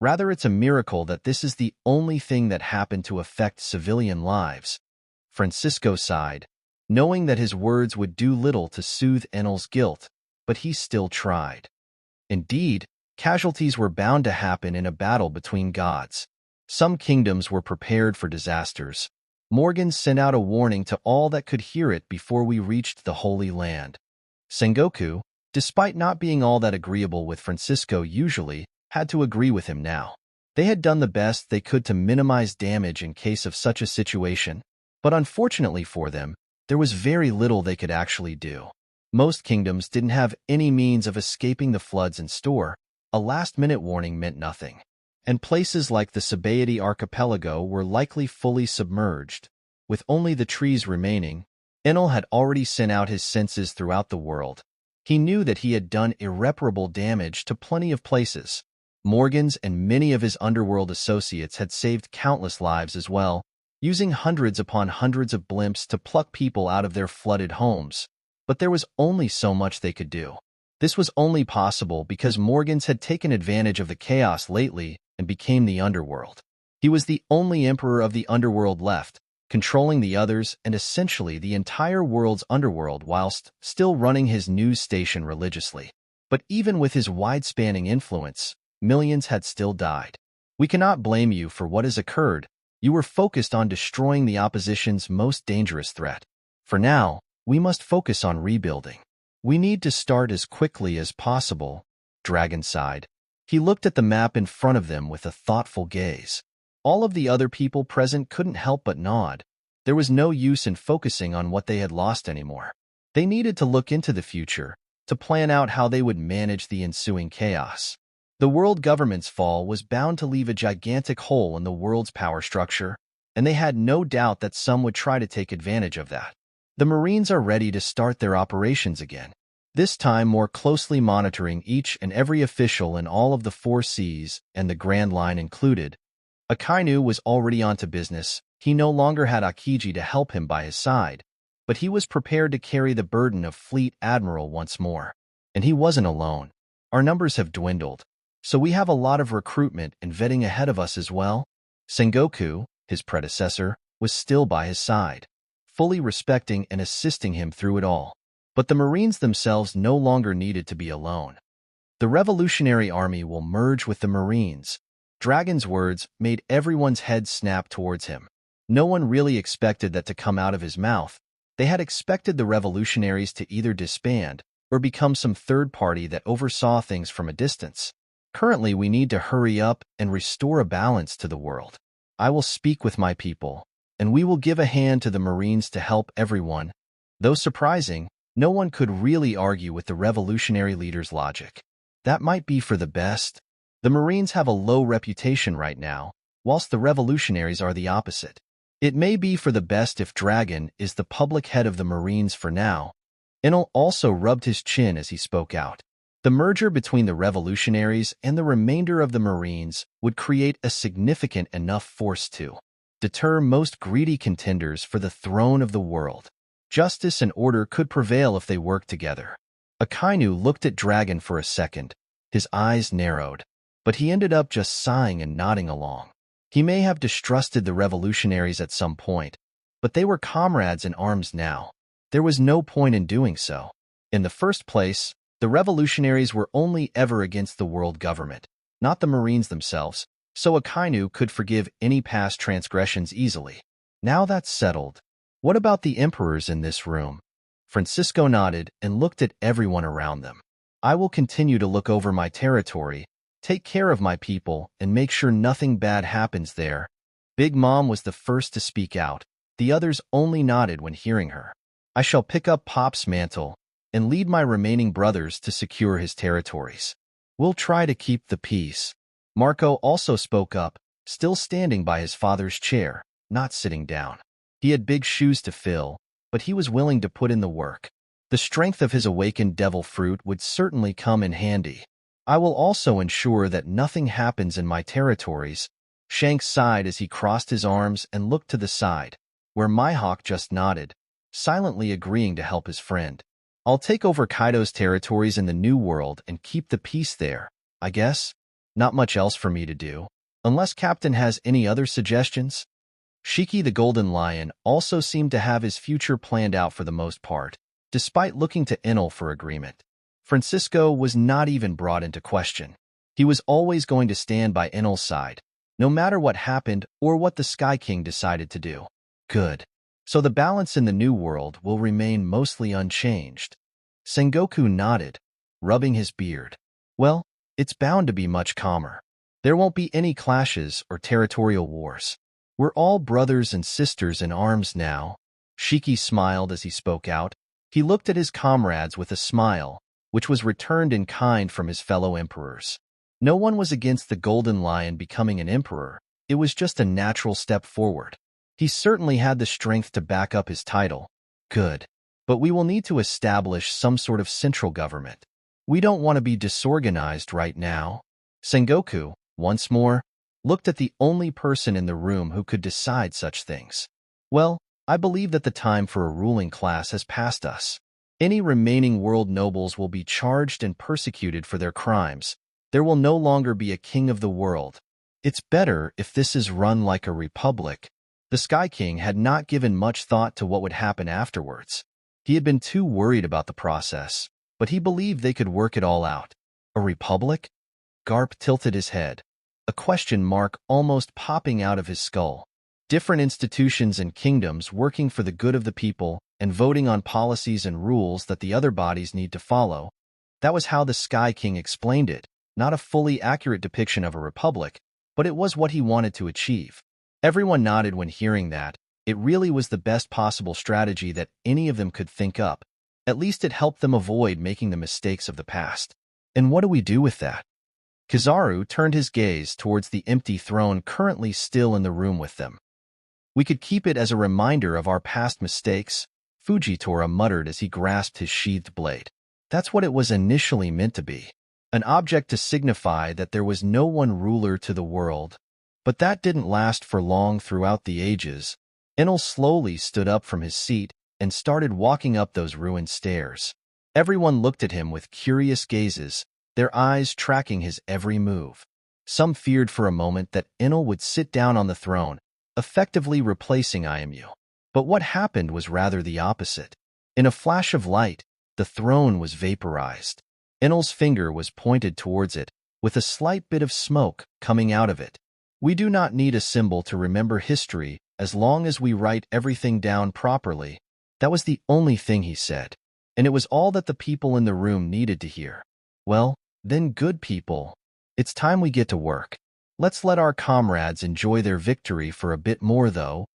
Rather, it's a miracle that this is the only thing that happened to affect civilian lives. Francisco sighed, knowing that his words would do little to soothe Enel's guilt, but he still tried. Indeed, casualties were bound to happen in a battle between gods. Some kingdoms were prepared for disasters. Morgan sent out a warning to all that could hear it before we reached the Holy Land. Sengoku, despite not being all that agreeable with Francisco usually, had to agree with him now. They had done the best they could to minimize damage in case of such a situation, but unfortunately for them, there was very little they could actually do. Most kingdoms didn't have any means of escaping the floods in store. A last-minute warning meant nothing. And places like the Sabaody archipelago were likely fully submerged. With only the trees remaining, Enel had already sent out his senses throughout the world. He knew that he had done irreparable damage to plenty of places. Morgan's and many of his underworld associates had saved countless lives as well, using hundreds upon hundreds of blimps to pluck people out of their flooded homes. But there was only so much they could do. This was only possible because Morgan's had taken advantage of the chaos lately and became the underworld. He was the only emperor of the underworld left, controlling the others and essentially the entire world's underworld whilst still running his news station religiously. But even with his wide-spanning influence, millions had still died. We cannot blame you for what has occurred. You were focused on destroying the opposition's most dangerous threat. For now, we must focus on rebuilding. We need to start as quickly as possible. Dragon sighed. He looked at the map in front of them with a thoughtful gaze. All of the other people present couldn't help but nod. There was no use in focusing on what they had lost anymore. They needed to look into the future, to plan out how they would manage the ensuing chaos. The world government's fall was bound to leave a gigantic hole in the world's power structure, and they had no doubt that some would try to take advantage of that. The Marines are ready to start their operations again, this time more closely monitoring each and every official in all of the 4 seas and the Grand Line included. Akainu was already onto business. He no longer had Akiji to help him by his side, but he was prepared to carry the burden of Fleet Admiral once more. And he wasn't alone. Our numbers have dwindled, so we have a lot of recruitment and vetting ahead of us as well. Sengoku, his predecessor, was still by his side, fully respecting and assisting him through it all. But the Marines themselves no longer needed to be alone. The Revolutionary Army will merge with the Marines. Dragon's words made everyone's head snap towards him. No one really expected that to come out of his mouth. They had expected the revolutionaries to either disband or become some third party that oversaw things from a distance. Currently, we need to hurry up and restore a balance to the world. I will speak with my people, and we will give a hand to the Marines to help everyone. Though surprising, no one could really argue with the revolutionary leader's logic. That might be for the best. The Marines have a low reputation right now, whilst the revolutionaries are the opposite. It may be for the best if Dragon is the public head of the Marines for now. Enel also rubbed his chin as he spoke out. The merger between the revolutionaries and the remainder of the Marines would create a significant enough force to deter most greedy contenders for the throne of the world. Justice and order could prevail if they worked together. Akainu looked at Dragon for a second. His eyes narrowed, but he ended up just sighing and nodding along. He may have distrusted the revolutionaries at some point, but they were comrades in arms now. There was no point in doing so. In the first place, the revolutionaries were only ever against the world government, not the Marines themselves, so Akainu could forgive any past transgressions easily. Now that's settled, what about the emperors in this room? Francisco nodded and looked at everyone around them. I will continue to look over my territory, take care of my people, and make sure nothing bad happens there. Big Mom was the first to speak out. The others only nodded when hearing her. I shall pick up Pop's mantle and lead my remaining brothers to secure his territories. We'll try to keep the peace. Marco also spoke up, still standing by his father's chair, not sitting down. He had big shoes to fill, but he was willing to put in the work. The strength of his awakened devil fruit would certainly come in handy. I will also ensure that nothing happens in my territories. Shanks sighed as he crossed his arms and looked to the side, where Mihawk just nodded, silently agreeing to help his friend. I'll take over Kaido's territories in the New World and keep the peace there, I guess. Not much else for me to do, unless Captain has any other suggestions. Shiki the Golden Lion also seemed to have his future planned out for the most part, despite looking to Enel for agreement. Francisco was not even brought into question. He was always going to stand by Enel's side, no matter what happened or what the Sky King decided to do. Good. So the balance in the New World will remain mostly unchanged. Sengoku nodded, rubbing his beard. Well, it's bound to be much calmer. There won't be any clashes or territorial wars. We're all brothers and sisters in arms now. Shiki smiled as he spoke out. He looked at his comrades with a smile, which was returned in kind from his fellow emperors. No one was against the Golden Lion becoming an emperor. It was just a natural step forward. He certainly had the strength to back up his title. Good. But we will need to establish some sort of central government. We don't want to be disorganized right now. Sengoku, once more, looked at the only person in the room who could decide such things. Well, I believe that the time for a ruling class has passed us. Any remaining world nobles will be charged and persecuted for their crimes. There will no longer be a king of the world. It's better if this is run like a republic. The Sky King had not given much thought to what would happen afterwards. He had been too worried about the process, but he believed they could work it all out. A republic? Garp tilted his head, a question mark almost popping out of his skull. Different institutions and kingdoms working for the good of the people and voting on policies and rules that the other bodies need to follow. That was how the Sky King explained it, not a fully accurate depiction of a republic, but it was what he wanted to achieve. Everyone nodded when hearing that. It really was the best possible strategy that any of them could think up. At least it helped them avoid making the mistakes of the past. And what do we do with that? Kizaru turned his gaze towards the empty throne currently still in the room with them. We could keep it as a reminder of our past mistakes, Fujitora muttered as he grasped his sheathed blade. That's what it was initially meant to be. An object to signify that there was no one ruler to the world. But that didn't last for long throughout the ages. Enel slowly stood up from his seat and started walking up those ruined stairs. Everyone looked at him with curious gazes, their eyes tracking his every move. Some feared for a moment that Enel would sit down on the throne, effectively replacing Imu. But what happened was rather the opposite. In a flash of light, the throne was vaporized. Enel's finger was pointed towards it, with a slight bit of smoke coming out of it. We do not need a symbol to remember history as long as we write everything down properly. That was the only thing he said, and it was all that the people in the room needed to hear. Well, then good people, it's time we get to work. Let's let our comrades enjoy their victory for a bit more though.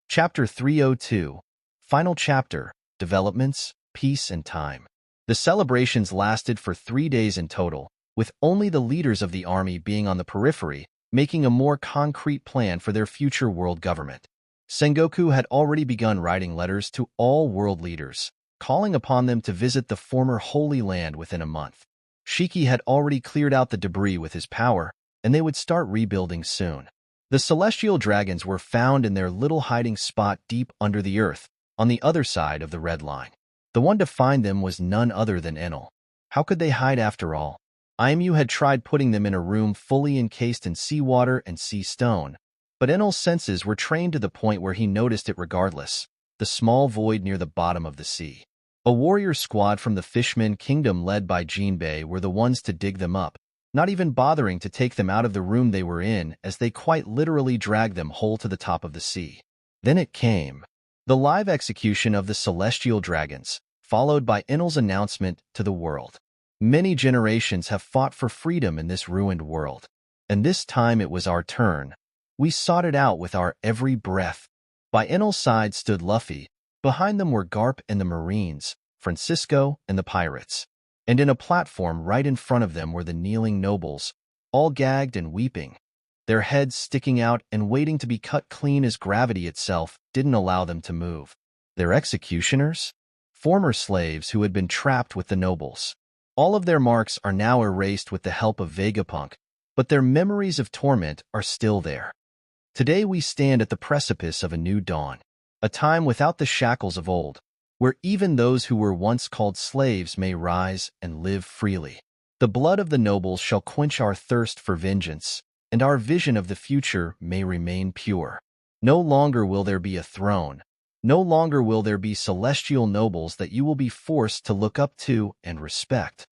Chapter 302, Final Chapter, Developments, Peace and Time. The celebrations lasted for 3 days in total, with only the leaders of the army being on the periphery, making a more concrete plan for their future world government. Sengoku had already begun writing letters to all world leaders. calling upon them to visit the former Holy Land within a month. Shiki had already cleared out the debris with his power, and they would start rebuilding soon. The celestial dragons were found in their little hiding spot deep under the earth, on the other side of the red line. The one to find them was none other than Enel. How could they hide after all? Imu had tried putting them in a room fully encased in seawater and sea stone, but Enel's senses were trained to the point where he noticed it regardless, the small void near the bottom of the sea. A warrior squad from the Fishman Kingdom led by Jinbei were the ones to dig them up, not even bothering to take them out of the room they were in as they quite literally dragged them whole to the top of the sea. Then it came. The live execution of the celestial dragons, followed by Enel's announcement to the world. Many generations have fought for freedom in this ruined world, and this time it was our turn. We sought it out with our every breath. By Enel's side stood Luffy. Behind them were Garp and the Marines, Francisco and the pirates. And in a platform right in front of them were the kneeling nobles, all gagged and weeping, their heads sticking out and waiting to be cut clean as gravity itself didn't allow them to move. Their executioners? Former slaves who had been trapped with the nobles. All of their marks are now erased with the help of Vegapunk, but their memories of torment are still there. Today we stand at the precipice of a new dawn, a time without the shackles of old, where even those who were once called slaves may rise and live freely. The blood of the nobles shall quench our thirst for vengeance, and our vision of the future may remain pure. No longer will there be a throne. No longer will there be celestial nobles that you will be forced to look up to and respect.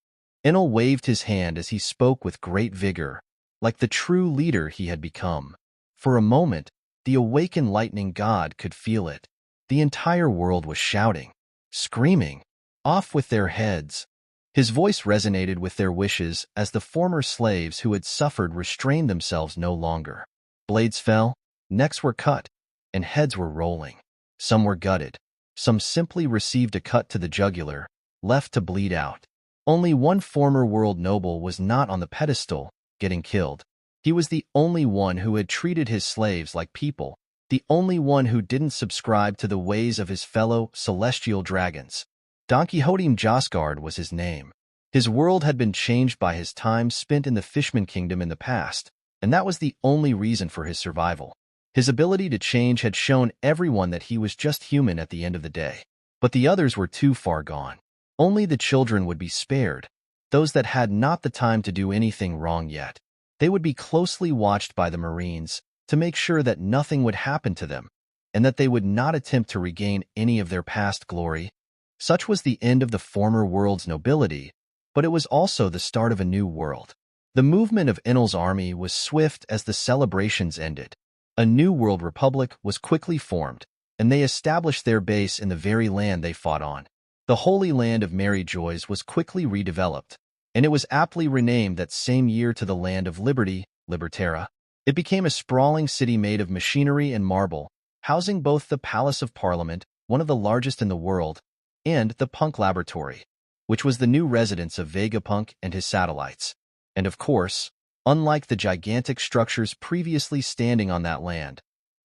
Enel waved his hand as he spoke with great vigor, like the true leader he had become. For a moment, the awakened lightning god could feel it. The entire world was shouting, screaming, off with their heads. His voice resonated with their wishes as the former slaves who had suffered restrained themselves no longer. Blades fell, necks were cut, and heads were rolling. Some were gutted. Some simply received a cut to the jugular, left to bleed out. Only one former world noble was not on the pedestal, getting killed. He was the only one who had treated his slaves like people, the only one who didn't subscribe to the ways of his fellow celestial dragons. Don Quixote Josgard was his name. His world had been changed by his time spent in the Fishman Kingdom in the past, and that was the only reason for his survival. His ability to change had shown everyone that he was just human at the end of the day. But the others were too far gone. Only the children would be spared, those that had not the time to do anything wrong yet. They would be closely watched by the Marines to make sure that nothing would happen to them, and that they would not attempt to regain any of their past glory. Such was the end of the former world's nobility, but it was also the start of a new world. The movement of Enel's army was swift as the celebrations ended. A new world republic was quickly formed, and they established their base in the very land they fought on. The Holy Land of Merry Joys was quickly redeveloped, and it was aptly renamed that same year to the Land of Liberty, Liberterra. It became a sprawling city made of machinery and marble, housing both the Palace of Parliament, one of the largest in the world, and the Punk Laboratory, which was the new residence of Vegapunk and his satellites. And of course, unlike the gigantic structures previously standing on that land,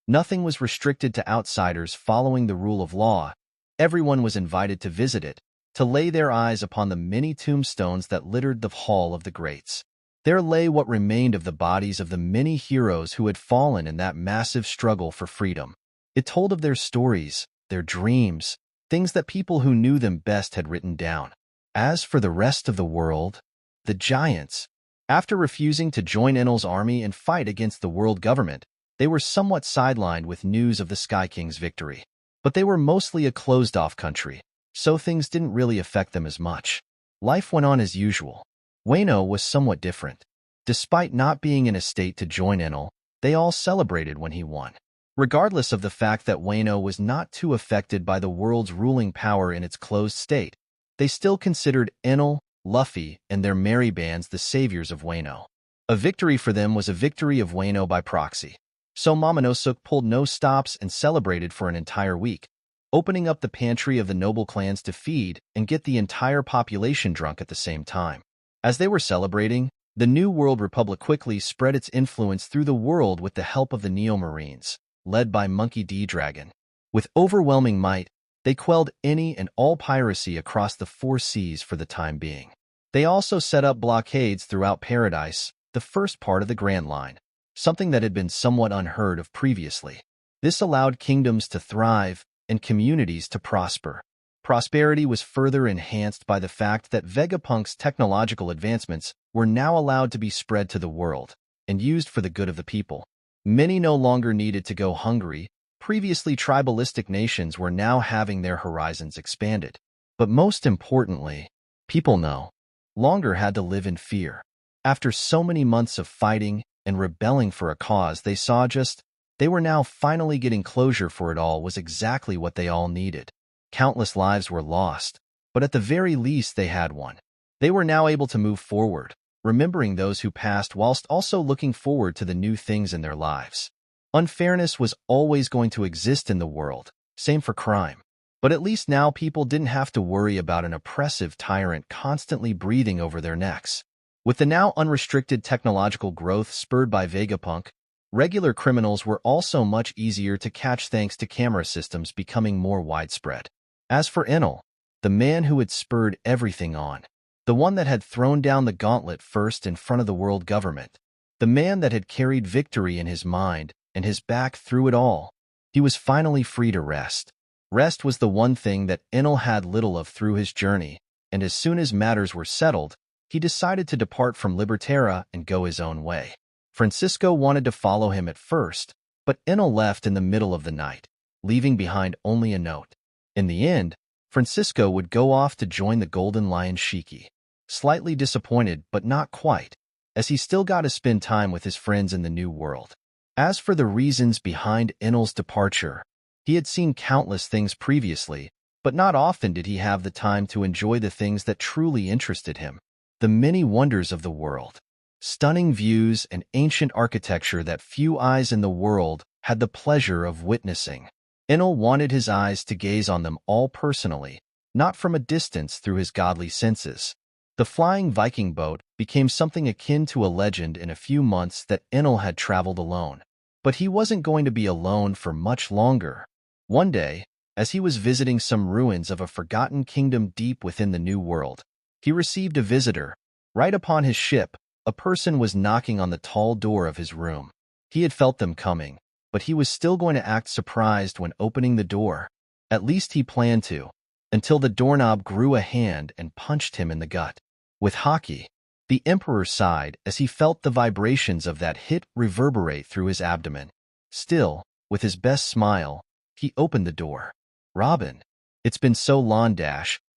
nothing was restricted to outsiders following the rule of law. Everyone was invited to visit it, to lay their eyes upon the many tombstones that littered the Hall of the Greats. There lay what remained of the bodies of the many heroes who had fallen in that massive struggle for freedom. It told of their stories, their dreams, things that people who knew them best had written down. As for the rest of the world, the giants, after refusing to join Enel's army and fight against the world government, they were somewhat sidelined with news of the Sky King's victory. But they were mostly a closed-off country, so things didn't really affect them as much. Life went on as usual. Wano was somewhat different. Despite not being in a state to join Enel, they all celebrated when he won. Regardless of the fact that Wano was not too affected by the world's ruling power in its closed state, they still considered Enel, Luffy, and their merry bands the saviors of Wano. A victory for them was a victory of Wano by proxy. So Momonosuke pulled no stops and celebrated for an entire week, opening up the pantry of the noble clans to feed and get the entire population drunk at the same time. As they were celebrating, the New World Republic quickly spread its influence through the world with the help of the Neo Marines, led by Monkey D. Dragon. With overwhelming might, They quelled any and all piracy across the 4 seas for the time being. They also set up blockades throughout Paradise, the first part of the Grand Line, something that had been somewhat unheard of previously. This allowed kingdoms to thrive and communities to prosper. Prosperity was further enhanced by the fact that Vegapunk's technological advancements were now allowed to be spread to the world and used for the good of the people. Many no longer needed to go hungry. Previously tribalistic nations were now having their horizons expanded. But most importantly, people no longer had to live in fear. After so many months of fighting and rebelling for a cause they were now finally getting closure for it all was exactly what they all needed. Countless lives were lost, but at the very least they had one. They were now able to move forward, remembering those who passed whilst also looking forward to the new things in their lives. Unfairness was always going to exist in the world, same for crime. But at least now people didn't have to worry about an oppressive tyrant constantly breathing over their necks. With the now unrestricted technological growth spurred by Vegapunk, regular criminals were also much easier to catch thanks to camera systems becoming more widespread. As for Enel, the man who had spurred everything on, the one that had thrown down the gauntlet first in front of the world government, the man that had carried victory in his mind and his back through it all, he was finally free to rest. Rest was the one thing that Enel had little of through his journey, and as soon as matters were settled, he decided to depart from Liberterra and go his own way. Francisco wanted to follow him at first, but Enel left in the middle of the night, leaving behind only a note. In the end, Francisco would go off to join the Golden Lion Shiki, slightly disappointed but not quite, as he still got to spend time with his friends in the new world. As for the reasons behind Enel's departure, he had seen countless things previously, but not often did he have the time to enjoy the things that truly interested him. The many wonders of the world, stunning views and ancient architecture that few eyes in the world had the pleasure of witnessing. Enel wanted his eyes to gaze on them all personally, not from a distance through his godly senses. The flying Viking boat became something akin to a legend in a few months that Enel had traveled alone. But he wasn't going to be alone for much longer. One day, as he was visiting some ruins of a forgotten kingdom deep within the new world, he received a visitor. Right upon his ship, a person was knocking on the tall door of his room. He had felt them coming, but he was still going to act surprised when opening the door. At least he planned to, until the doorknob grew a hand and punched him in the gut. With Haki, the Emperor sighed as he felt the vibrations of that hit reverberate through his abdomen. Still, with his best smile, he opened the door. Robin. It's been so long.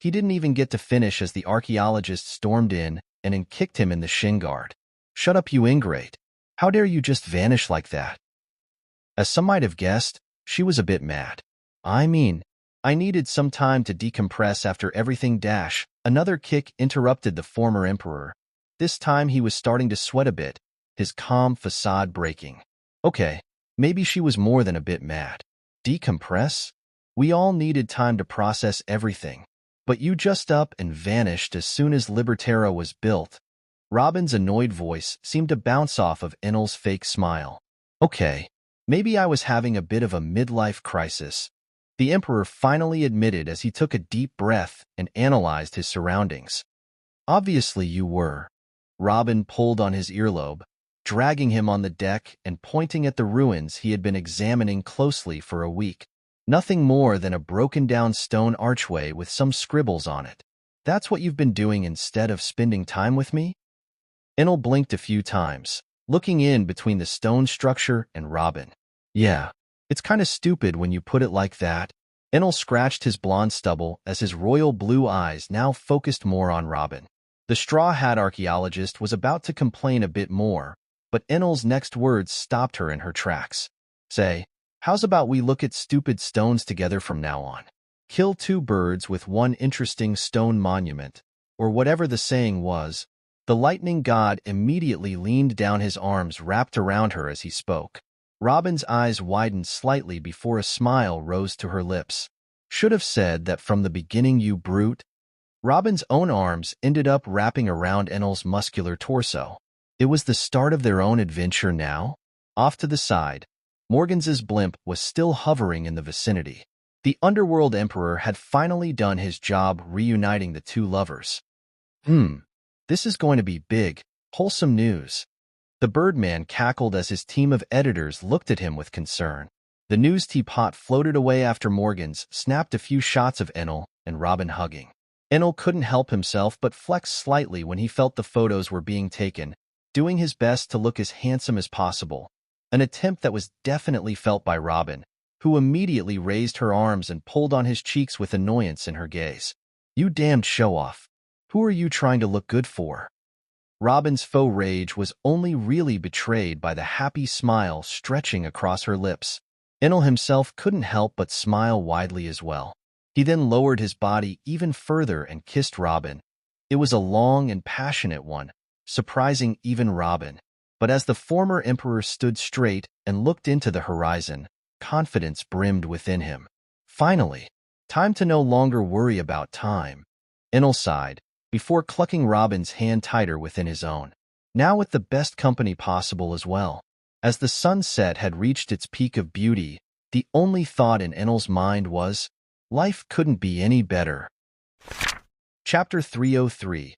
He didn't even get to finish as the archaeologist stormed in and kicked him in the shin guard. Shut up, you ingrate. How dare you just vanish like that? As some might have guessed, she was a bit mad. I needed some time to decompress after everything. Another kick interrupted the former emperor. This time he was starting to sweat a bit, his calm facade breaking. Okay, maybe she was more than a bit mad. Decompress? We all needed time to process everything. But you just up and vanished as soon as Liberterra was built. Robin's annoyed voice seemed to bounce off of Enel's fake smile. Okay, maybe I was having a bit of a midlife crisis, the Emperor finally admitted as he took a deep breath and analyzed his surroundings. Obviously you were. Robin pulled on his earlobe, dragging him on the deck and pointing at the ruins he had been examining closely for a week. Nothing more than a broken-down stone archway with some scribbles on it. That's what you've been doing instead of spending time with me? Enel blinked a few times, looking in between the stone structure and Robin. Yeah, it's kind of stupid when you put it like that. Enel scratched his blonde stubble as his royal blue eyes now focused more on Robin. The straw hat archaeologist was about to complain a bit more, but Enel's next words stopped her in her tracks. Say, how's about we look at stupid stones together from now on? Kill two birds with one interesting stone monument, or whatever the saying was. The lightning god immediately leaned down, his arms wrapped around her as he spoke. Robin's eyes widened slightly before a smile rose to her lips. Should have said that from the beginning, you brute. Robin's own arms ended up wrapping around Enel's muscular torso. It was the start of their own adventure now. Off to the side, Morgans's blimp was still hovering in the vicinity. The Underworld Emperor had finally done his job reuniting the two lovers. This is going to be big, wholesome news. The Birdman cackled as his team of editors looked at him with concern. The news teapot floated away after Morgans snapped a few shots of Enel and Robin hugging. Enel couldn't help himself but flex slightly when he felt the photos were being taken, doing his best to look as handsome as possible, an attempt that was definitely felt by Robin, who immediately raised her arms and pulled on his cheeks with annoyance in her gaze. "You damned show-off. Who are you trying to look good for?" Robin's faux rage was only really betrayed by the happy smile stretching across her lips. Enel himself couldn't help but smile widely as well. He then lowered his body even further and kissed Robin. It was a long and passionate one, surprising even Robin. But as the former emperor stood straight and looked into the horizon, confidence brimmed within him. Finally, time to no longer worry about time. Enel sighed, before clucking Robin's hand tighter within his own. Now with the best company possible as well. As the sunset had reached its peak of beauty, the only thought in Enel's mind was, life couldn't be any better. Chapter 303.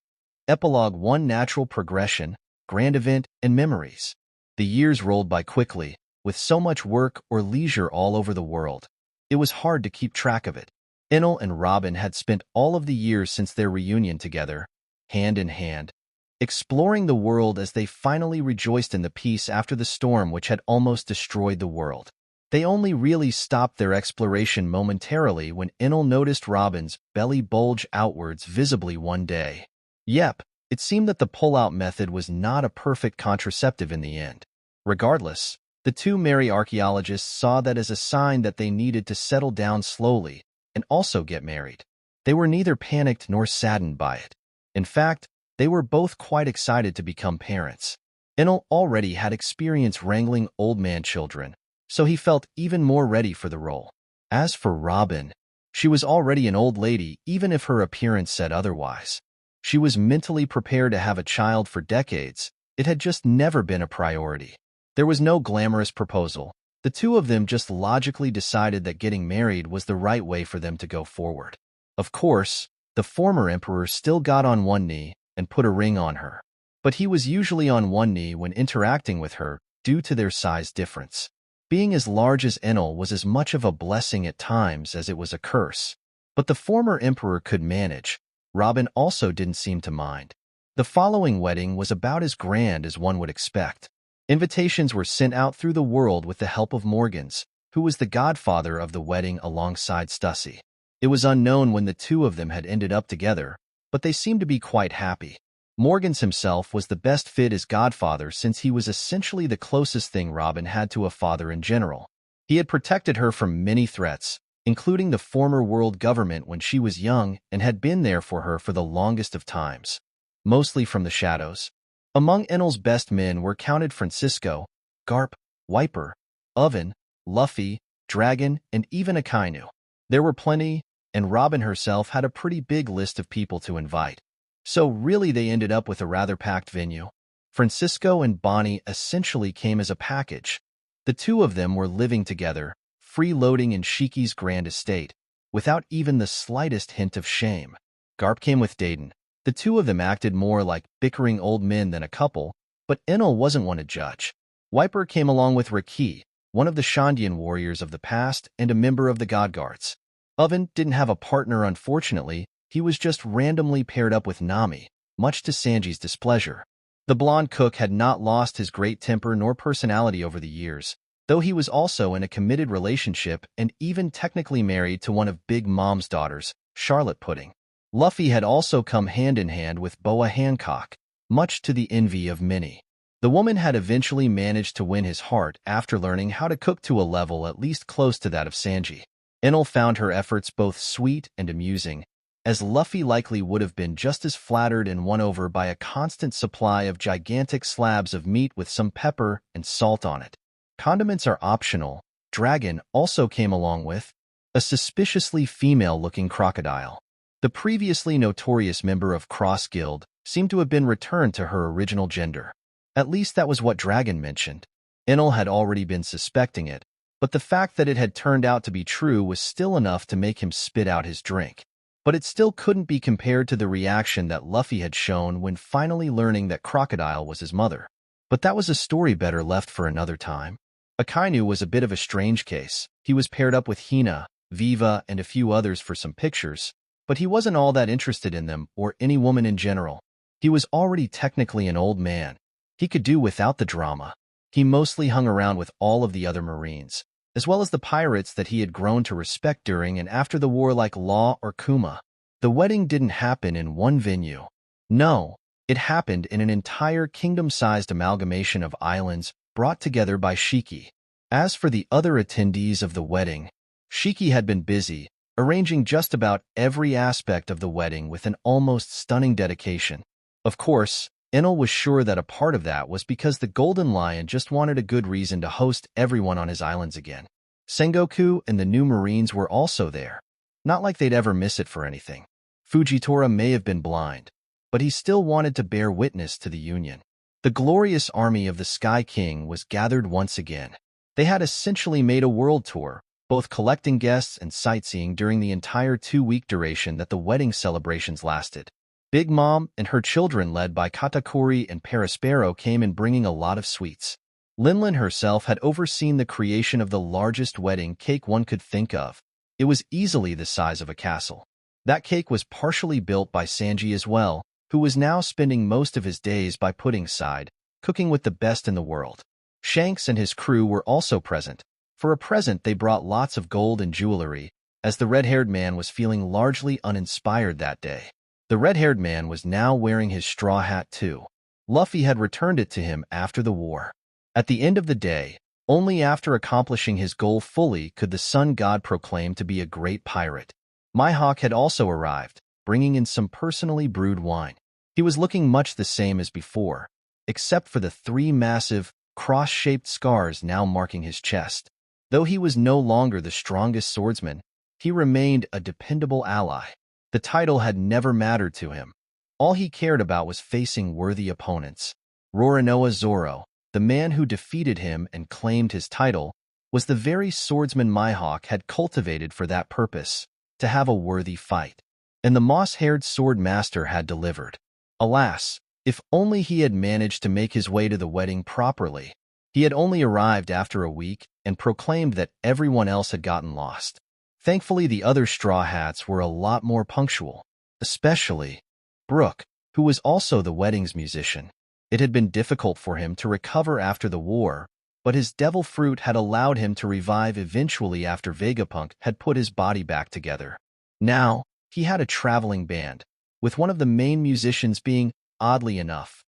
Epilogue 1. Natural Progression, Grand Event, and Memories. The years rolled by quickly, with so much work or leisure all over the world. It was hard to keep track of it. Enel and Robin had spent all of the years since their reunion together, hand in hand, exploring the world as they finally rejoiced in the peace after the storm which had almost destroyed the world. They only really stopped their exploration momentarily when Enel noticed Robin's belly bulge outwards visibly one day. Yep, it seemed that the pull-out method was not a perfect contraceptive in the end. Regardless, the two merry archaeologists saw that as a sign that they needed to settle down slowly and also get married. They were neither panicked nor saddened by it. In fact, they were both quite excited to become parents. Enel already had experience wrangling old man children, so he felt even more ready for the role. As for Robin, she was already an old lady even if her appearance said otherwise. She was mentally prepared to have a child for decades. It had just never been a priority. There was no glamorous proposal. The two of them just logically decided that getting married was the right way for them to go forward. Of course, the former emperor still got on one knee and put a ring on her. But he was usually on one knee when interacting with her due to their size difference. Being as large as Enel was as much of a blessing at times as it was a curse. But the former emperor could manage. Robin also didn't seem to mind. The following wedding was about as grand as one would expect. Invitations were sent out through the world with the help of Morgans, who was the godfather of the wedding alongside Stussy. It was unknown when the two of them had ended up together, but they seemed to be quite happy. Morgans himself was the best fit as godfather since he was essentially the closest thing Robin had to a father in general. He had protected her from many threats, including the former world government when she was young and had been there for her for the longest of times, mostly from the shadows. Among Enel's best men were counted Francisco, Garp, Wiper, Oven, Luffy, Dragon, and even Akainu. There were plenty, and Robin herself had a pretty big list of people to invite. So really they ended up with a rather packed venue. Francisco and Bonnie essentially came as a package. The two of them were living together, freeloading in Shiki's grand estate, without even the slightest hint of shame. Garp came with Dayton. The two of them acted more like bickering old men than a couple, but Enel wasn't one to judge. Wiper came along with Riki, one of the Shandian warriors of the past and a member of the God Guards. Oven didn't have a partner unfortunately, he was just randomly paired up with Nami, much to Sanji's displeasure. The blonde cook had not lost his great temper nor personality over the years, though he was also in a committed relationship and even technically married to one of Big Mom's daughters, Charlotte Pudding. Luffy had also come hand in hand with Boa Hancock, much to the envy of many. The woman had eventually managed to win his heart after learning how to cook to a level at least close to that of Sanji. Enel found her efforts both sweet and amusing, as Luffy likely would have been just as flattered and won over by a constant supply of gigantic slabs of meat with some pepper and salt on it. Condiments are optional. Dragon also came along with a suspiciously female-looking crocodile. The previously notorious member of Cross Guild seemed to have been returned to her original gender. At least that was what Dragon mentioned. Enel had already been suspecting it, but the fact that it had turned out to be true was still enough to make him spit out his drink. But it still couldn't be compared to the reaction that Luffy had shown when finally learning that Crocodile was his mother. But that was a story better left for another time. Akainu was a bit of a strange case. He was paired up with Hina, Viva, and a few others for some pictures, but he wasn't all that interested in them or any woman in general. He was already technically an old man. He could do without the drama. He mostly hung around with all of the other Marines, as well as the pirates that he had grown to respect during and after the war like Law or Kuma. The wedding didn't happen in one venue. No, it happened in an entire kingdom-sized amalgamation of islands brought together by Shiki. As for the other attendees of the wedding, Shiki had been busy, arranging just about every aspect of the wedding with an almost stunning dedication. Of course, Enel was sure that a part of that was because the Golden Lion just wanted a good reason to host everyone on his islands again. Sengoku and the new Marines were also there. Not like they'd ever miss it for anything. Fujitora may have been blind, but he still wanted to bear witness to the union. The glorious army of the Sky King was gathered once again. They had essentially made a world tour, both collecting guests and sightseeing during the entire 2-week duration that the wedding celebrations lasted. Big Mom and her children, led by Katakuri and Perispero, came in bringing a lot of sweets. Linlin herself had overseen the creation of the largest wedding cake one could think of. It was easily the size of a castle. That cake was partially built by Sanji as well, who was now spending most of his days by pudding side, cooking with the best in the world. Shanks and his crew were also present. For a present, they brought lots of gold and jewelry, as the red-haired man was feeling largely uninspired that day. The red-haired man was now wearing his straw hat too. Luffy had returned it to him after the war. At the end of the day, only after accomplishing his goal fully could the sun god proclaim to be a great pirate. Mihawk had also arrived, bringing in some personally brewed wine. He was looking much the same as before, except for the 3 massive, cross-shaped scars now marking his chest. Though he was no longer the strongest swordsman, he remained a dependable ally. The title had never mattered to him. All he cared about was facing worthy opponents. Roronoa Zoro, the man who defeated him and claimed his title, was the very swordsman Mihawk had cultivated for that purpose, to have a worthy fight. And the moss-haired sword master had delivered. Alas, if only he had managed to make his way to the wedding properly. He had only arrived after a week and proclaimed that everyone else had gotten lost. Thankfully, the other Straw Hats were a lot more punctual, especially Brook, who was also the wedding's musician. It had been difficult for him to recover after the war, but his devil fruit had allowed him to revive eventually after Vegapunk had put his body back together. Now, he had a traveling band, with one of the main musicians being, oddly enough,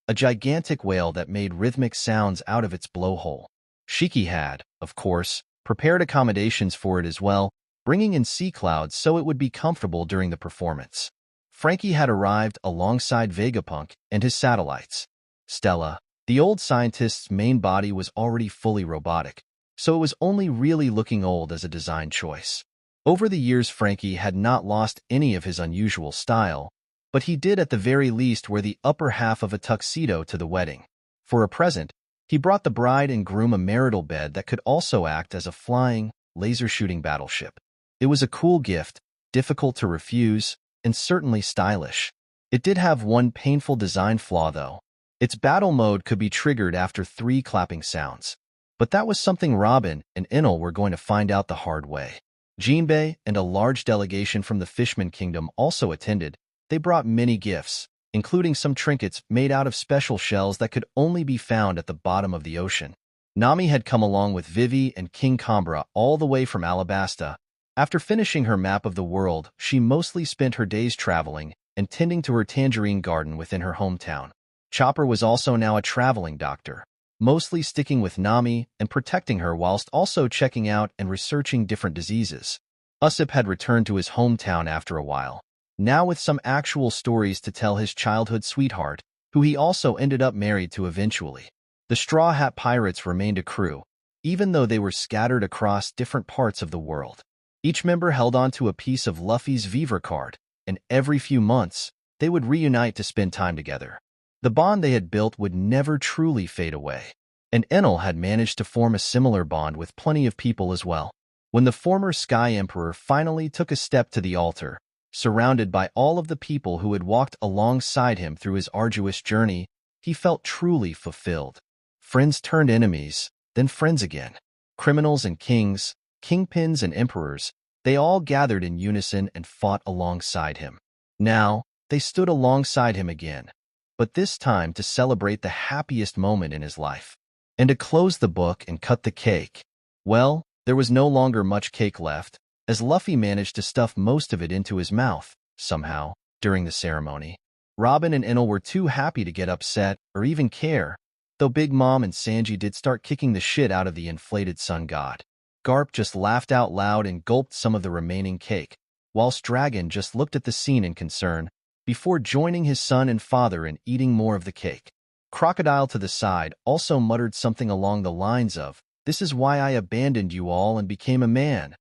a gigantic whale that made rhythmic sounds out of its blowhole. Shiki had, of course, prepared accommodations for it as well, bringing in sea clouds so it would be comfortable during the performance. Frankie had arrived alongside Vegapunk and his satellites. Stella, the old scientist's main body, was already fully robotic, so it was only really looking old as a design choice. Over the years, Frankie had not lost any of his unusual style, but he did at the very least wear the upper half of a tuxedo to the wedding. For a present, he brought the bride and groom a marital bed that could also act as a flying, laser-shooting battleship. It was a cool gift, difficult to refuse, and certainly stylish. It did have one painful design flaw, though. Its battle mode could be triggered after 3 clapping sounds. But that was something Robin and Enel were going to find out the hard way. Jinbei and a large delegation from the Fishman Kingdom also attended. They brought many gifts, including some trinkets made out of special shells that could only be found at the bottom of the ocean. Nami had come along with Vivi and King Cobra all the way from Alabasta. After finishing her map of the world, she mostly spent her days traveling and tending to her tangerine garden within her hometown. Chopper was also now a traveling doctor, mostly sticking with Nami and protecting her whilst also checking out and researching different diseases. Usopp had returned to his hometown after a while, now with some actual stories to tell his childhood sweetheart, who he also ended up married to eventually. The Straw Hat Pirates remained a crew, even though they were scattered across different parts of the world. Each member held on to a piece of Luffy's Viver card, and every few months, they would reunite to spend time together. The bond they had built would never truly fade away. and Enel had managed to form a similar bond with plenty of people as well. When the former Sky Emperor finally took a step to the altar, surrounded by all of the people who had walked alongside him through his arduous journey, he felt truly fulfilled. Friends turned enemies, then friends again. Criminals and kings, kingpins and emperors, they all gathered in unison and fought alongside him. Now, they stood alongside him again, but this time to celebrate the happiest moment in his life. And to close the book and cut the cake, well, there was no longer much cake left, as Luffy managed to stuff most of it into his mouth, somehow, during the ceremony. Robin and Enel were too happy to get upset or even care, though Big Mom and Sanji did start kicking the shit out of the inflated sun god. Garp just laughed out loud and gulped some of the remaining cake, whilst Dragon just looked at the scene in concern, before joining his son and father in eating more of the cake. Crocodile to the side also muttered something along the lines of, "This is why I abandoned you all and became a man."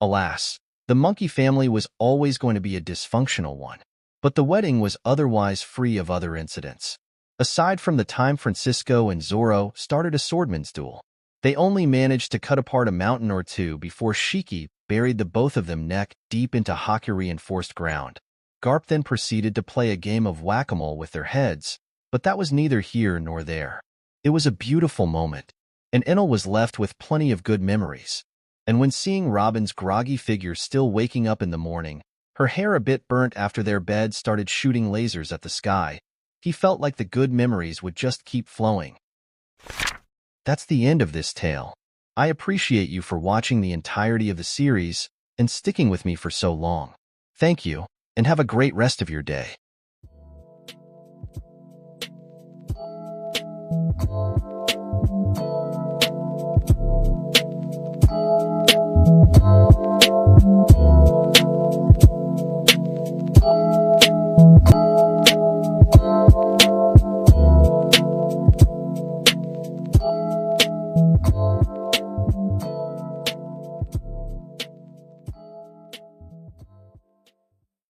Alas, the monkey family was always going to be a dysfunctional one. But the wedding was otherwise free of other incidents. Aside from the time Francisco and Zoro started a swordman's duel, they only managed to cut apart a mountain or two before Shiki buried the both of them neck deep into hockey-reinforced ground. Garp then proceeded to play a game of whack-a-mole with their heads, but that was neither here nor there. It was a beautiful moment, and Enel was left with plenty of good memories. And when seeing Robin's groggy figure still waking up in the morning, her hair a bit burnt after their bed started shooting lasers at the sky, he felt like the good memories would just keep flowing. That's the end of this tale. I appreciate you for watching the entirety of the series and sticking with me for so long. Thank you, and have a great rest of your day.